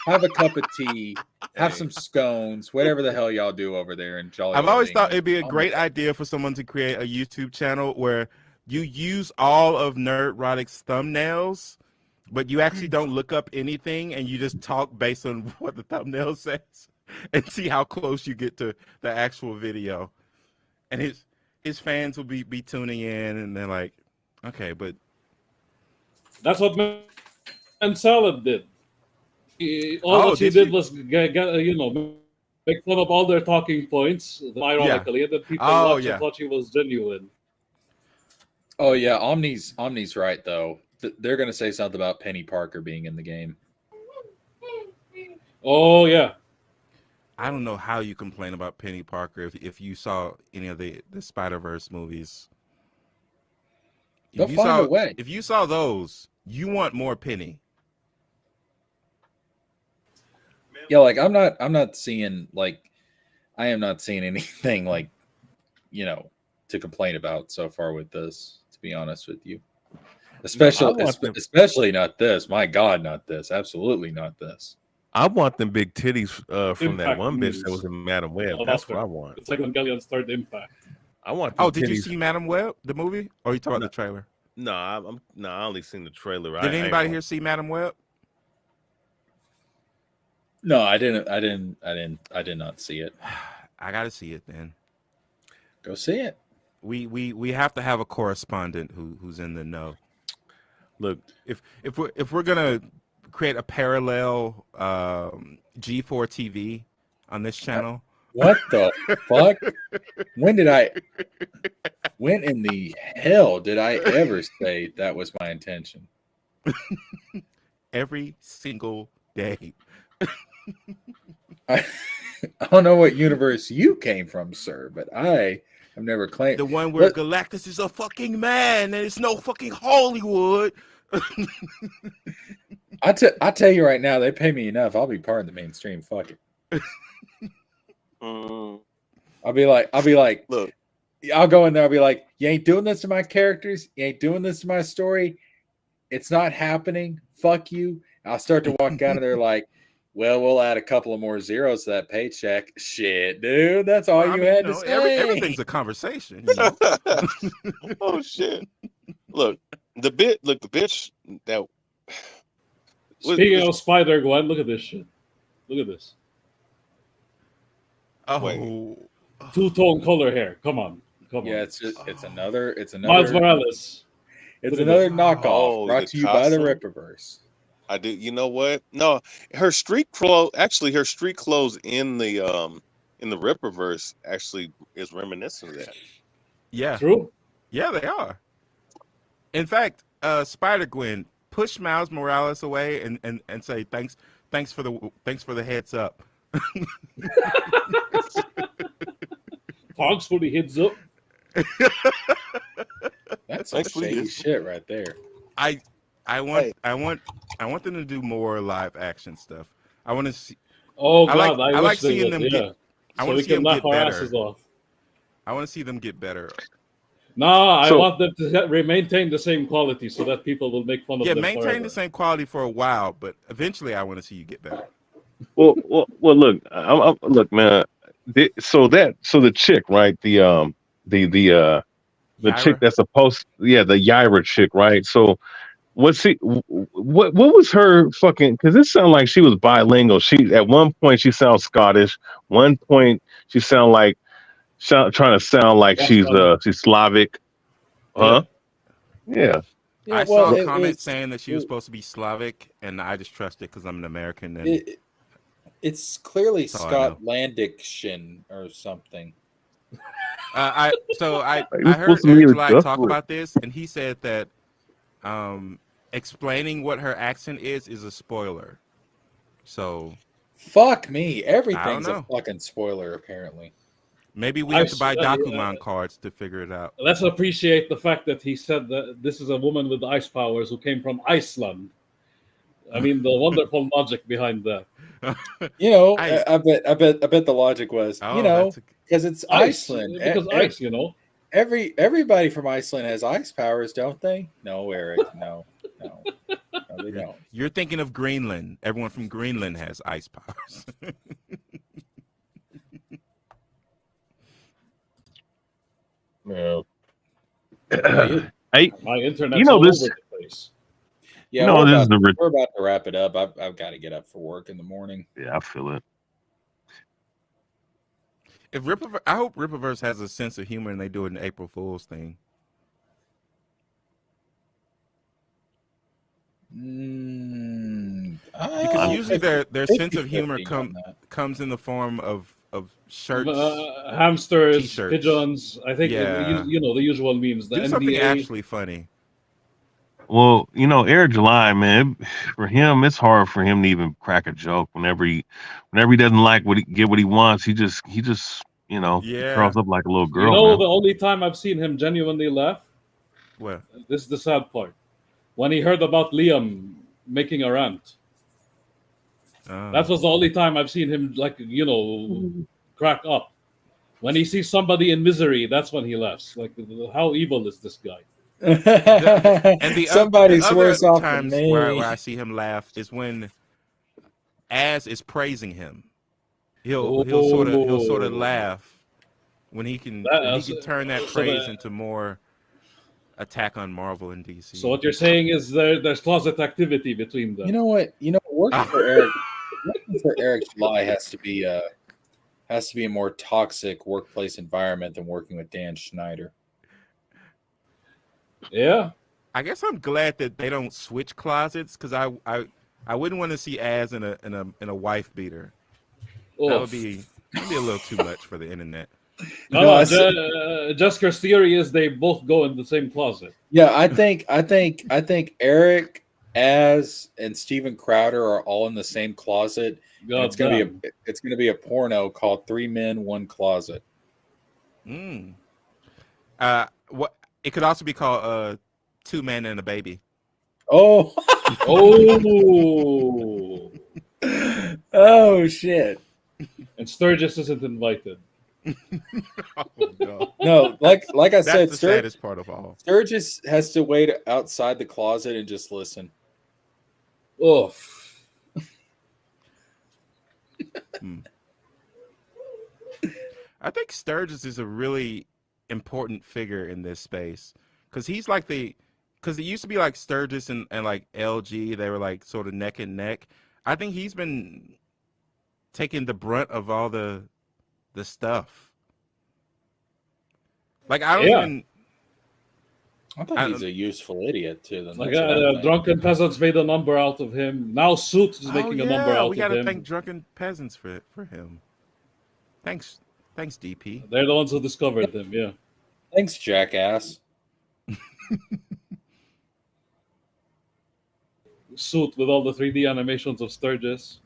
Have a cup of tea. Have some scones. Whatever the hell y'all do over there in Jolly. I've always thought it'd be a great idea for someone to create a YouTube channel where you use all of Nerdrotic's thumbnails, but you actually don't look up anything and you just talk based on what the thumbnail says and see how close you get to the actual video. And his fans will be tuning in and they're like, okay, but that's what Man Salad did. All he did was make fun of all their talking points, ironically, and then people watched and thought he was genuine. Oh yeah, Omni's right though. They're gonna say something about Penny Parker being in the game. Oh yeah. I don't know how you complain about Penny Parker if you saw any of the Spider-Verse movies. They'll find a way. If you saw those, you want more Penny. Yeah, like I am not seeing anything like, to complain about so far with this, to be honest with you. Especially not this. My God, not this. Absolutely not this. I want them big titties from that one bitch that was in Madam Web. That's what I want. It's like when Gallion's third Impact. I want. Did you see Madam Web, the movie, or are you talking about the trailer? No, I only seen the trailer. Did anybody here see Madam Web? No, I didn't. I did not see it. I gotta see it then. Go see it. We have to have a correspondent who's in the know. Look, if we're gonna create a parallel G4 TV on this channel. What the fuck? When in the hell did I ever say that was my intention? Every single day. I don't know what universe you came from, sir, but I have never claimed the one where Galactus is a fucking man and it's no fucking Hollywood. I tell you right now, they pay me enough. I'll be part of the mainstream. Fuck it. I'll be like, look, I'll go in there. I'll be like, you ain't doing this to my characters. You ain't doing this to my story. It's not happening. Fuck you. I'll start to walk out of there like, well, we'll add a couple of more zeros to that paycheck. Shit, dude. That's all you had to say. Everything's a conversation. Oh shit. Look, the bitch that. Speaking of Spider-Gwen, look at this shit. Look at this. Oh, two-tone color hair. Come on. Yeah, it's another. Miles Morales. It's another knockoff brought to you by the Rippaverse. I do. You know what? No, her street clothes. Actually, her street clothes in the Rippaverse actually is reminiscent of that. Yeah. True. Yeah, they are. In fact, Spider-Gwen, push Miles Morales away and say thanks for the heads up. Thanks for the heads up. That's some Actually, shady it's- shit right there. I want them to do more live action stuff. I want to see. Oh I like God, I I like wish they seeing would. them Yeah, get. I so want we to see can them knock get our better. asses off. I want to see them get better. No, I So- want them to maintain the same quality so that people will make fun of Yeah, them maintain forever. the same quality for a while, but eventually, I want to see you get better. Well. Look, look, man. So the chick, right? The chick Yaira? that's supposed, yeah, the Yaira chick, right? So what was her fucking? Because it sounded like she was bilingual. She at one point she sounds Scottish. One point she sound like trying to sound like Russian. she's Slavic, huh? Yeah. Yeah, I well, saw a it comment was saying that she was supposed to be Slavic, and I just trust it because I'm an American. And it's clearly That's all I know. Scotlandiction or something. I It was heard supposed to be Eric really July talk desperate. about this, and he said that explaining what her accent is a spoiler. So Fuck me. I don't Everything's a know. fucking spoiler, apparently. Maybe we have to buy Dakuman cards to figure it out. Let's appreciate the fact that he said that this is a woman with ice powers who came from Iceland. I mean, the wonderful logic behind that. You know, Ice. I bet the logic was, Oh, you know, that's because it's Ice, Iceland. because ice, you know. Everybody from Iceland has ice powers, don't they? No, Eric. No, they don't. You're thinking of Greenland. Everyone from Greenland has ice powers. Yeah. My internet's You know all this. over the place. Yeah, No, we're, this about, is the. we're about to wrap it up. I've got to get up for work in the morning. Yeah, I feel it. I hope Rippaverse has a sense of humor and they do an April Fool's thing. Because usually their sense of humor comes in the form of shirts, hamsters, t-shirts. pigeons. I think Yeah. you know the usual memes. The Do something NBA. actually funny. Well, you know, Eric July, man, for him, it's hard for him to even crack a joke whenever he doesn't like get what he wants. He just, you know, he Yeah. curls up like a little girl. You know, man. the only time I've seen him genuinely laugh. Well, this is the sad part. When he heard about Liam making a rant. That was the only time I've seen him, like, you know, crack up. When he sees somebody in misery, that's when he laughs. Like, how evil is this guy? And Somebody's other worse off than times me. where I see him laugh is when Az is praising him. He'll sort of laugh when he can turn that praise into more attack on Marvel and DC. So what you're saying is there's closet activity between them. You know what? Working for Eric, working for Eric July has to be a more toxic workplace environment than working with Dan Schneider. Yeah. I guess I'm glad that they don't switch closets because I wouldn't want to see Az in a wife beater. That would be a little too much for the internet. Jesker's theory is they both go in the same closet. Yeah, I think Eric, Az, and Steven Crowder are all in the same closet. And it's gonna be a porno called 3 Men, 1 Closet. What it could also be called 2 Men and a Baby. Oh. Oh shit. And Sturgis isn't invited. No, like I said, that's the saddest part of all. Sturgis has to wait outside the closet and just listen. Oof. I think Sturgis is a really important figure in this space because he's like because it used to be like Sturgis and like LG, they were like sort of neck and neck. I think he's been taking the brunt of all the stuff. Like I thought he's a useful idiot too. Like Drunken Peasants made a number out of him. Now Suits is making a number out of him. We gotta thank Drunken Peasants for him. Thanks, DP. They're the ones who discovered him. Yeah. Thanks, jackass. Suit with all the 3D animations of Sturgis.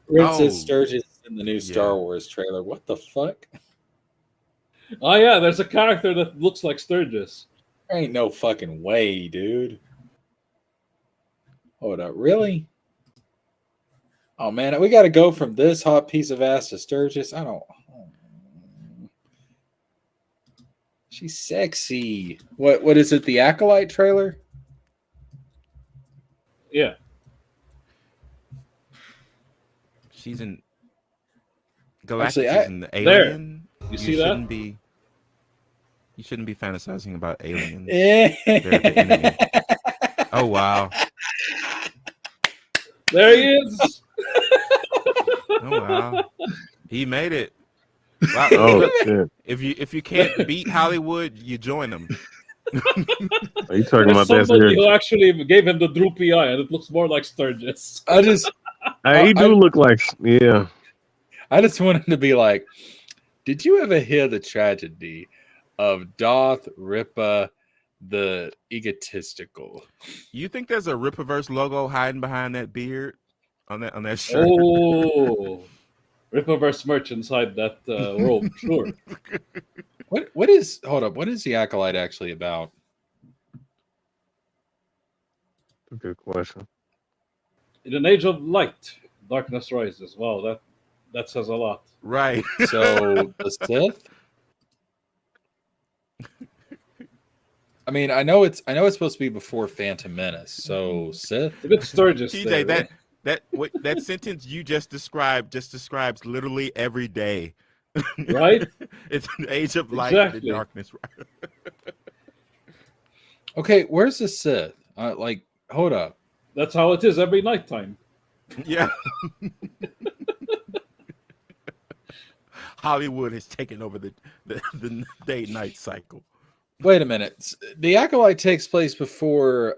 Princess Sturgis in the new Star Wars trailer. What the fuck? Oh yeah, there's a character that looks like Sturgis. There ain't no fucking way, dude. Hold up, really? Oh man, we got to go from this hot piece of ass to Sturgis. I don't. She's sexy. What is it? The Acolyte trailer? Yeah. She's an Actually, Galactus is an there. alien. You see that? You shouldn't be fantasizing about aliens. Yeah. They're the enemy. Oh wow. There he is. Oh wow. He made it. Wow. Oh Look, shit! if you can't beat Hollywood, you join them. Are you talking There's about that somebody here? who actually gave him the droopy eye, and it looks more like Sturgis. I just He do look like yeah. I just wanted to be like, did you ever hear the tragedy of Darth Ripper the egotistical? You think there's a Rippaverse logo hiding behind that beard on that shirt? Oh, Rippaverse merch inside that robe, sure. What is? Hold up. What is the Acolyte actually about? Good question. In an age of light, darkness rises. Wow, that says a lot. Right. So the Sith. I mean, I know it's supposed to be before Phantom Menace. So Sith. A bit Sturgis. TJ, there, that sentence you just describes literally every day. Right? It's an age of light Exactly. and darkness. Okay, where's the Sith? Like, hold up. That's how it is every nighttime. Yeah. Hollywood has taken over the day-night cycle. Wait a minute. The Acolyte takes place before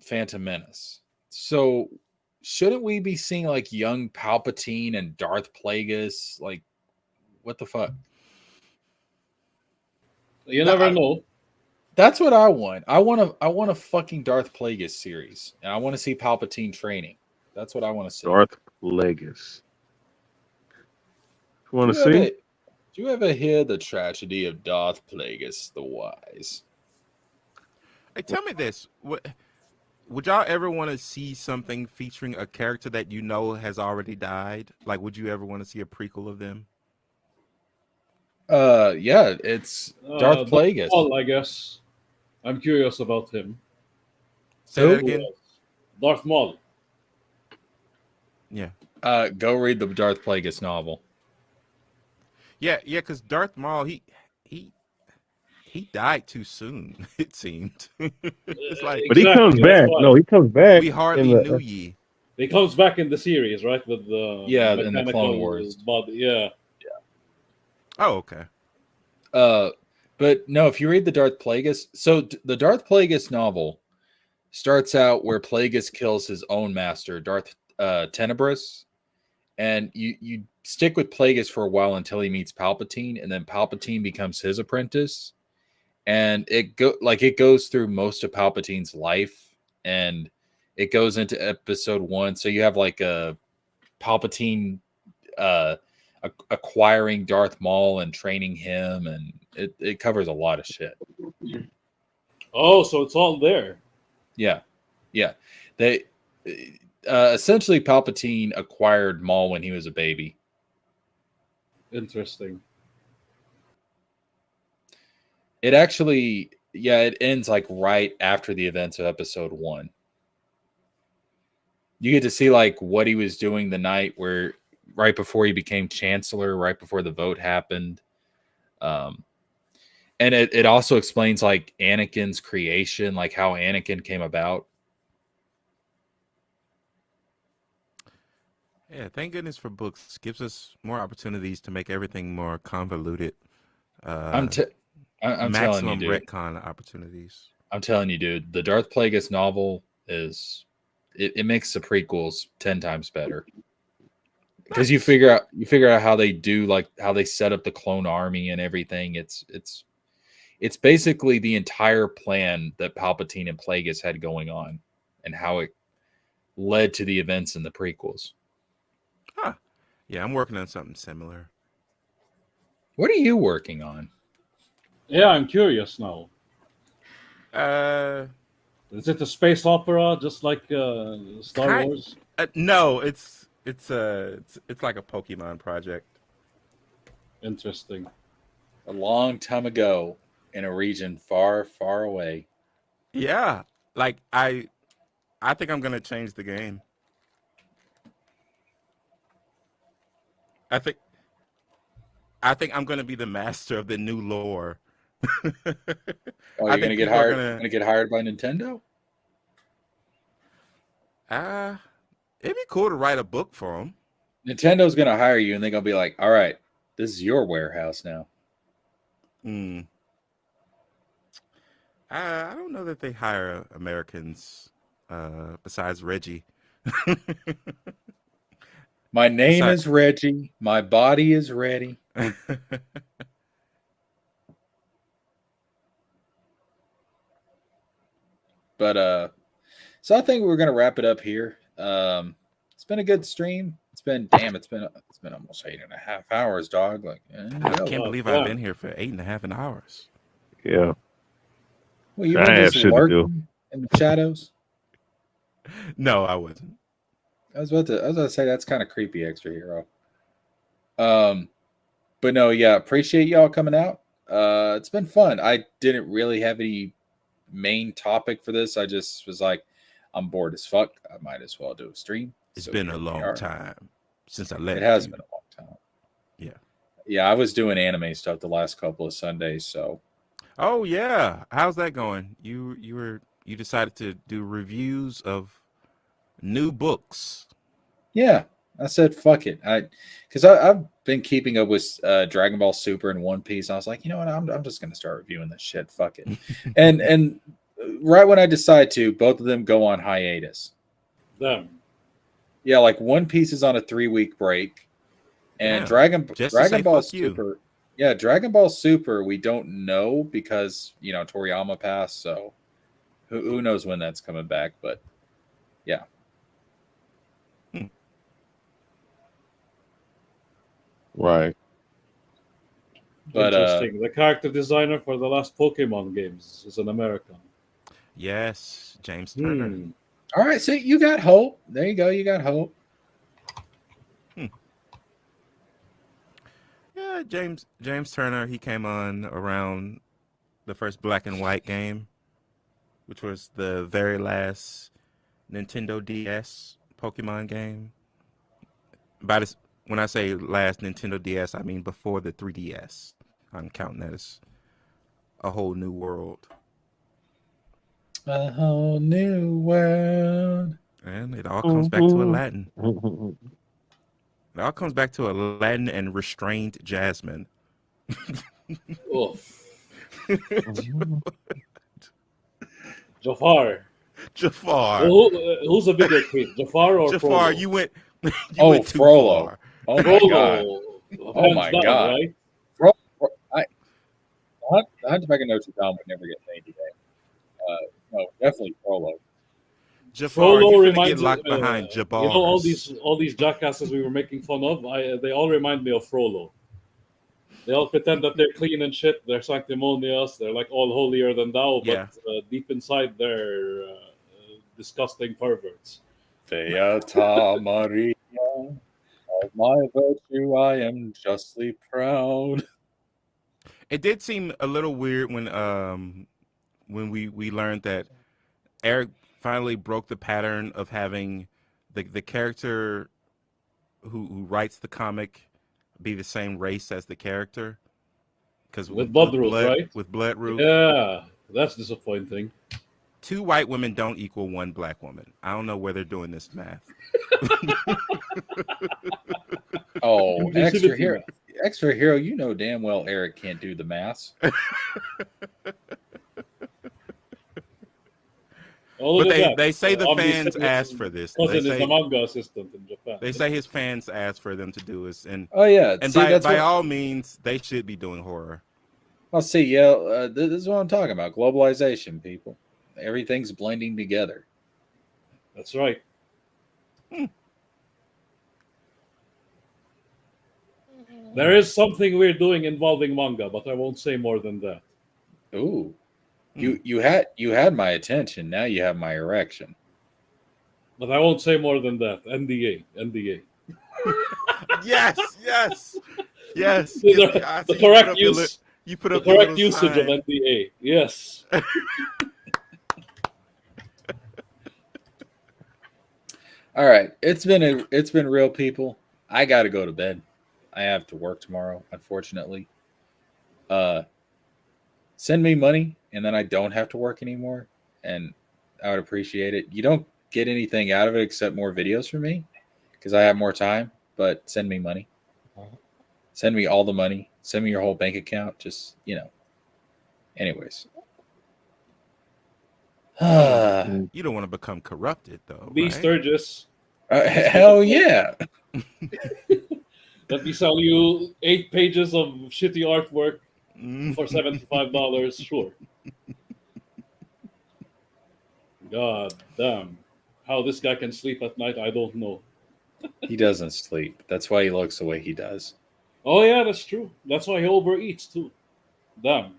Phantom Menace. So shouldn't we be seeing like young Palpatine and Darth Plagueis? Like, what the fuck? You never know. That's what I want. I want a fucking Darth Plagueis series. And I want to see Palpatine training. That's what I want to see. Darth Plagueis. You want to see? Did you ever hear the tragedy of Darth Plagueis the Wise? Hey, tell me this. Would y'all ever want to see something featuring a character that you know has already died? Like, would you ever want to see a prequel of them? Yeah, it's Darth Plagueis. Maul, I guess. I'm curious about him. Say that again. Darth Maul. Yeah. Go read the Darth Plagueis novel. Yeah, because Darth Maul, he died too soon. It seemed. It's like, But he comes back. No, he comes back. we hardly knew ye. He comes back in the series, right? With the in the Clone Wars. Body. Yeah. Oh, okay. But no, if you read the Darth Plagueis, so the Darth Plagueis novel starts out where Plagueis kills his own master, Darth Tenebrous, and you stick with Plagueis for a while until he meets Palpatine, and then Palpatine becomes his apprentice, and it goes through most of Palpatine's life, and it goes into episode 1. So you have like a Palpatine acquiring Darth Maul and training him, and it covers a lot of shit. Oh, so it's all there. Yeah. They essentially Palpatine acquired Maul when he was a baby. Interesting. It actually, it ends like right after the events of episode 1. You get to see like what he was doing the night where right before he became chancellor, right before the vote happened. And it also explains like Anakin's creation, like how Anakin came about. Yeah, thank goodness for books. Gives us more opportunities to make everything more convoluted. I'm telling you, maximum dude. retcon opportunities. I'm telling you, dude. The Darth Plagueis novel is it makes the prequels 10 times better. Because you figure out how they do, like how they set up the clone army and everything. It's basically the entire plan that Palpatine and Plagueis had going on, and how it led to the events in the prequels. Huh. Yeah, I'm working on something similar. What are you working on? Yeah, I'm curious now. Uh, Is it a space opera just like Star kind, Wars? no, it's like a Pokemon project. Interesting. A long time ago, in a region far, far away. Yeah, like I think I'm gonna change the game. I think I'm gonna be the master of the new lore. Oh, I you're think gonna get people are hired? gonna Gonna get hired by Nintendo? it'd be cool to write a book for them. Nintendo's gonna hire you, and they're gonna be like, "All right, this is your warehouse now." I don't know that they hire Americans besides Reggie. My name is Reggie. My body is ready. But so I think we're gonna wrap it up here. It's been a good stream. It's been almost 8.5 hours, dog. Like, I can't believe I've been here for 8.5 hours. Yeah. Well, you I weren't have just shit to do. lurking in the shadows. No, I wasn't. I was about to say that's kind of creepy, extra hero. But no, yeah, appreciate y'all coming out. It's been fun. I didn't really have any main topic for this. I just was like, I'm bored as fuck. I might as well do a stream. It's been a long time since I left. It has been a long time. Yeah. Yeah, I was doing anime stuff the last couple of Sundays, so. Oh yeah, how's that going? You decided to do reviews of new books. Yeah, I said fuck it. Because I've been keeping up with Dragon Ball Super and One Piece. I was like, you know what? I'm just gonna start reviewing this shit. Fuck it. and right when I decide to, both of them go on hiatus. Them. Yeah, like One Piece is on a 3-week break, and Damn. Dragon Ball Super. Yeah, Dragon Ball Super. We don't know because Toriyama passed, so who knows when that's coming back? But yeah. Right. But interesting. The character designer for the last Pokemon games is an American. Yes, James Turner. All right, so you got hope. There you go. You got hope. Yeah, James Turner. He came on around the first black and white game, which was the very last Nintendo DS Pokemon game. When I say last Nintendo DS, I mean before the 3DS. I'm counting that as a whole new world. A whole new world. And it all comes back to Aladdin. It all comes back to Aladdin and restrained Jasmine. Jafar. Who's a bigger creep, Jafar or Jafar? Frollo? You went too Frollo. far. Oh my Frollo. god. Oh my down, god. Right? Hunter back in Notre Dame would never get made today. No, definitely Frollo. Jafar, Frollo you're reminds get locked behind Jabbar. all these jackasses we were making fun of. They all remind me of Frollo. They all pretend that they're clean and shit. They're sanctimonious. They're like all holier than thou. But deep inside, they're disgusting perverts. Beata Maria, of my virtue I am justly proud. It did seem a little weird when we learned that Eric finally broke the pattern of having the character who writes the comic be the same race as the character. Because with Bloodroot, right? With Bloodroot. Yeah, that's disappointing. 2 white women don't equal 1 black woman. I don't know where they're doing this math. Oh, extra hero, you know damn well Eric can't do the math. But they say the fans asked for this. Cousin is the manga assistant in Japan. They say his fans asked for them to do this, and and by all means, they should be doing horror. I'll see. Yeah, this is what I'm talking about. Globalization, people. Everything's blending together. That's right. There is something we're doing involving manga, but I won't say more than that. Ooh, you had my attention. Now you have my erection. But I won't say more than that. NDA, NDA. Yes, yes, yes. The, I see correct use. You put The up correct the usage of sign. NDA. Yes. All right, it's been real, people. I got to go to bed. I have to work tomorrow, unfortunately. Send me money, and then I don't have to work anymore, and I would appreciate it. You don't get anything out of it except more videos from me because I have more time. But send me money. Send me all the money. Send me your whole bank account. Just Anyways. You don't want to become corrupted, though. Be right? Sturgis. Hell yeah. Let me sell you 8 pages of shitty artwork for $75. Sure. God damn. How this guy can sleep at night, I don't know. He doesn't sleep. That's why he looks the way he does. Oh yeah, that's true. That's why he overeats too. Damn.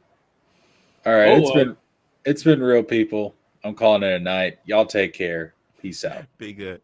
All right, Oh, it's been real, people. I'm calling it a night. Y'all take care. Peace out. Be good.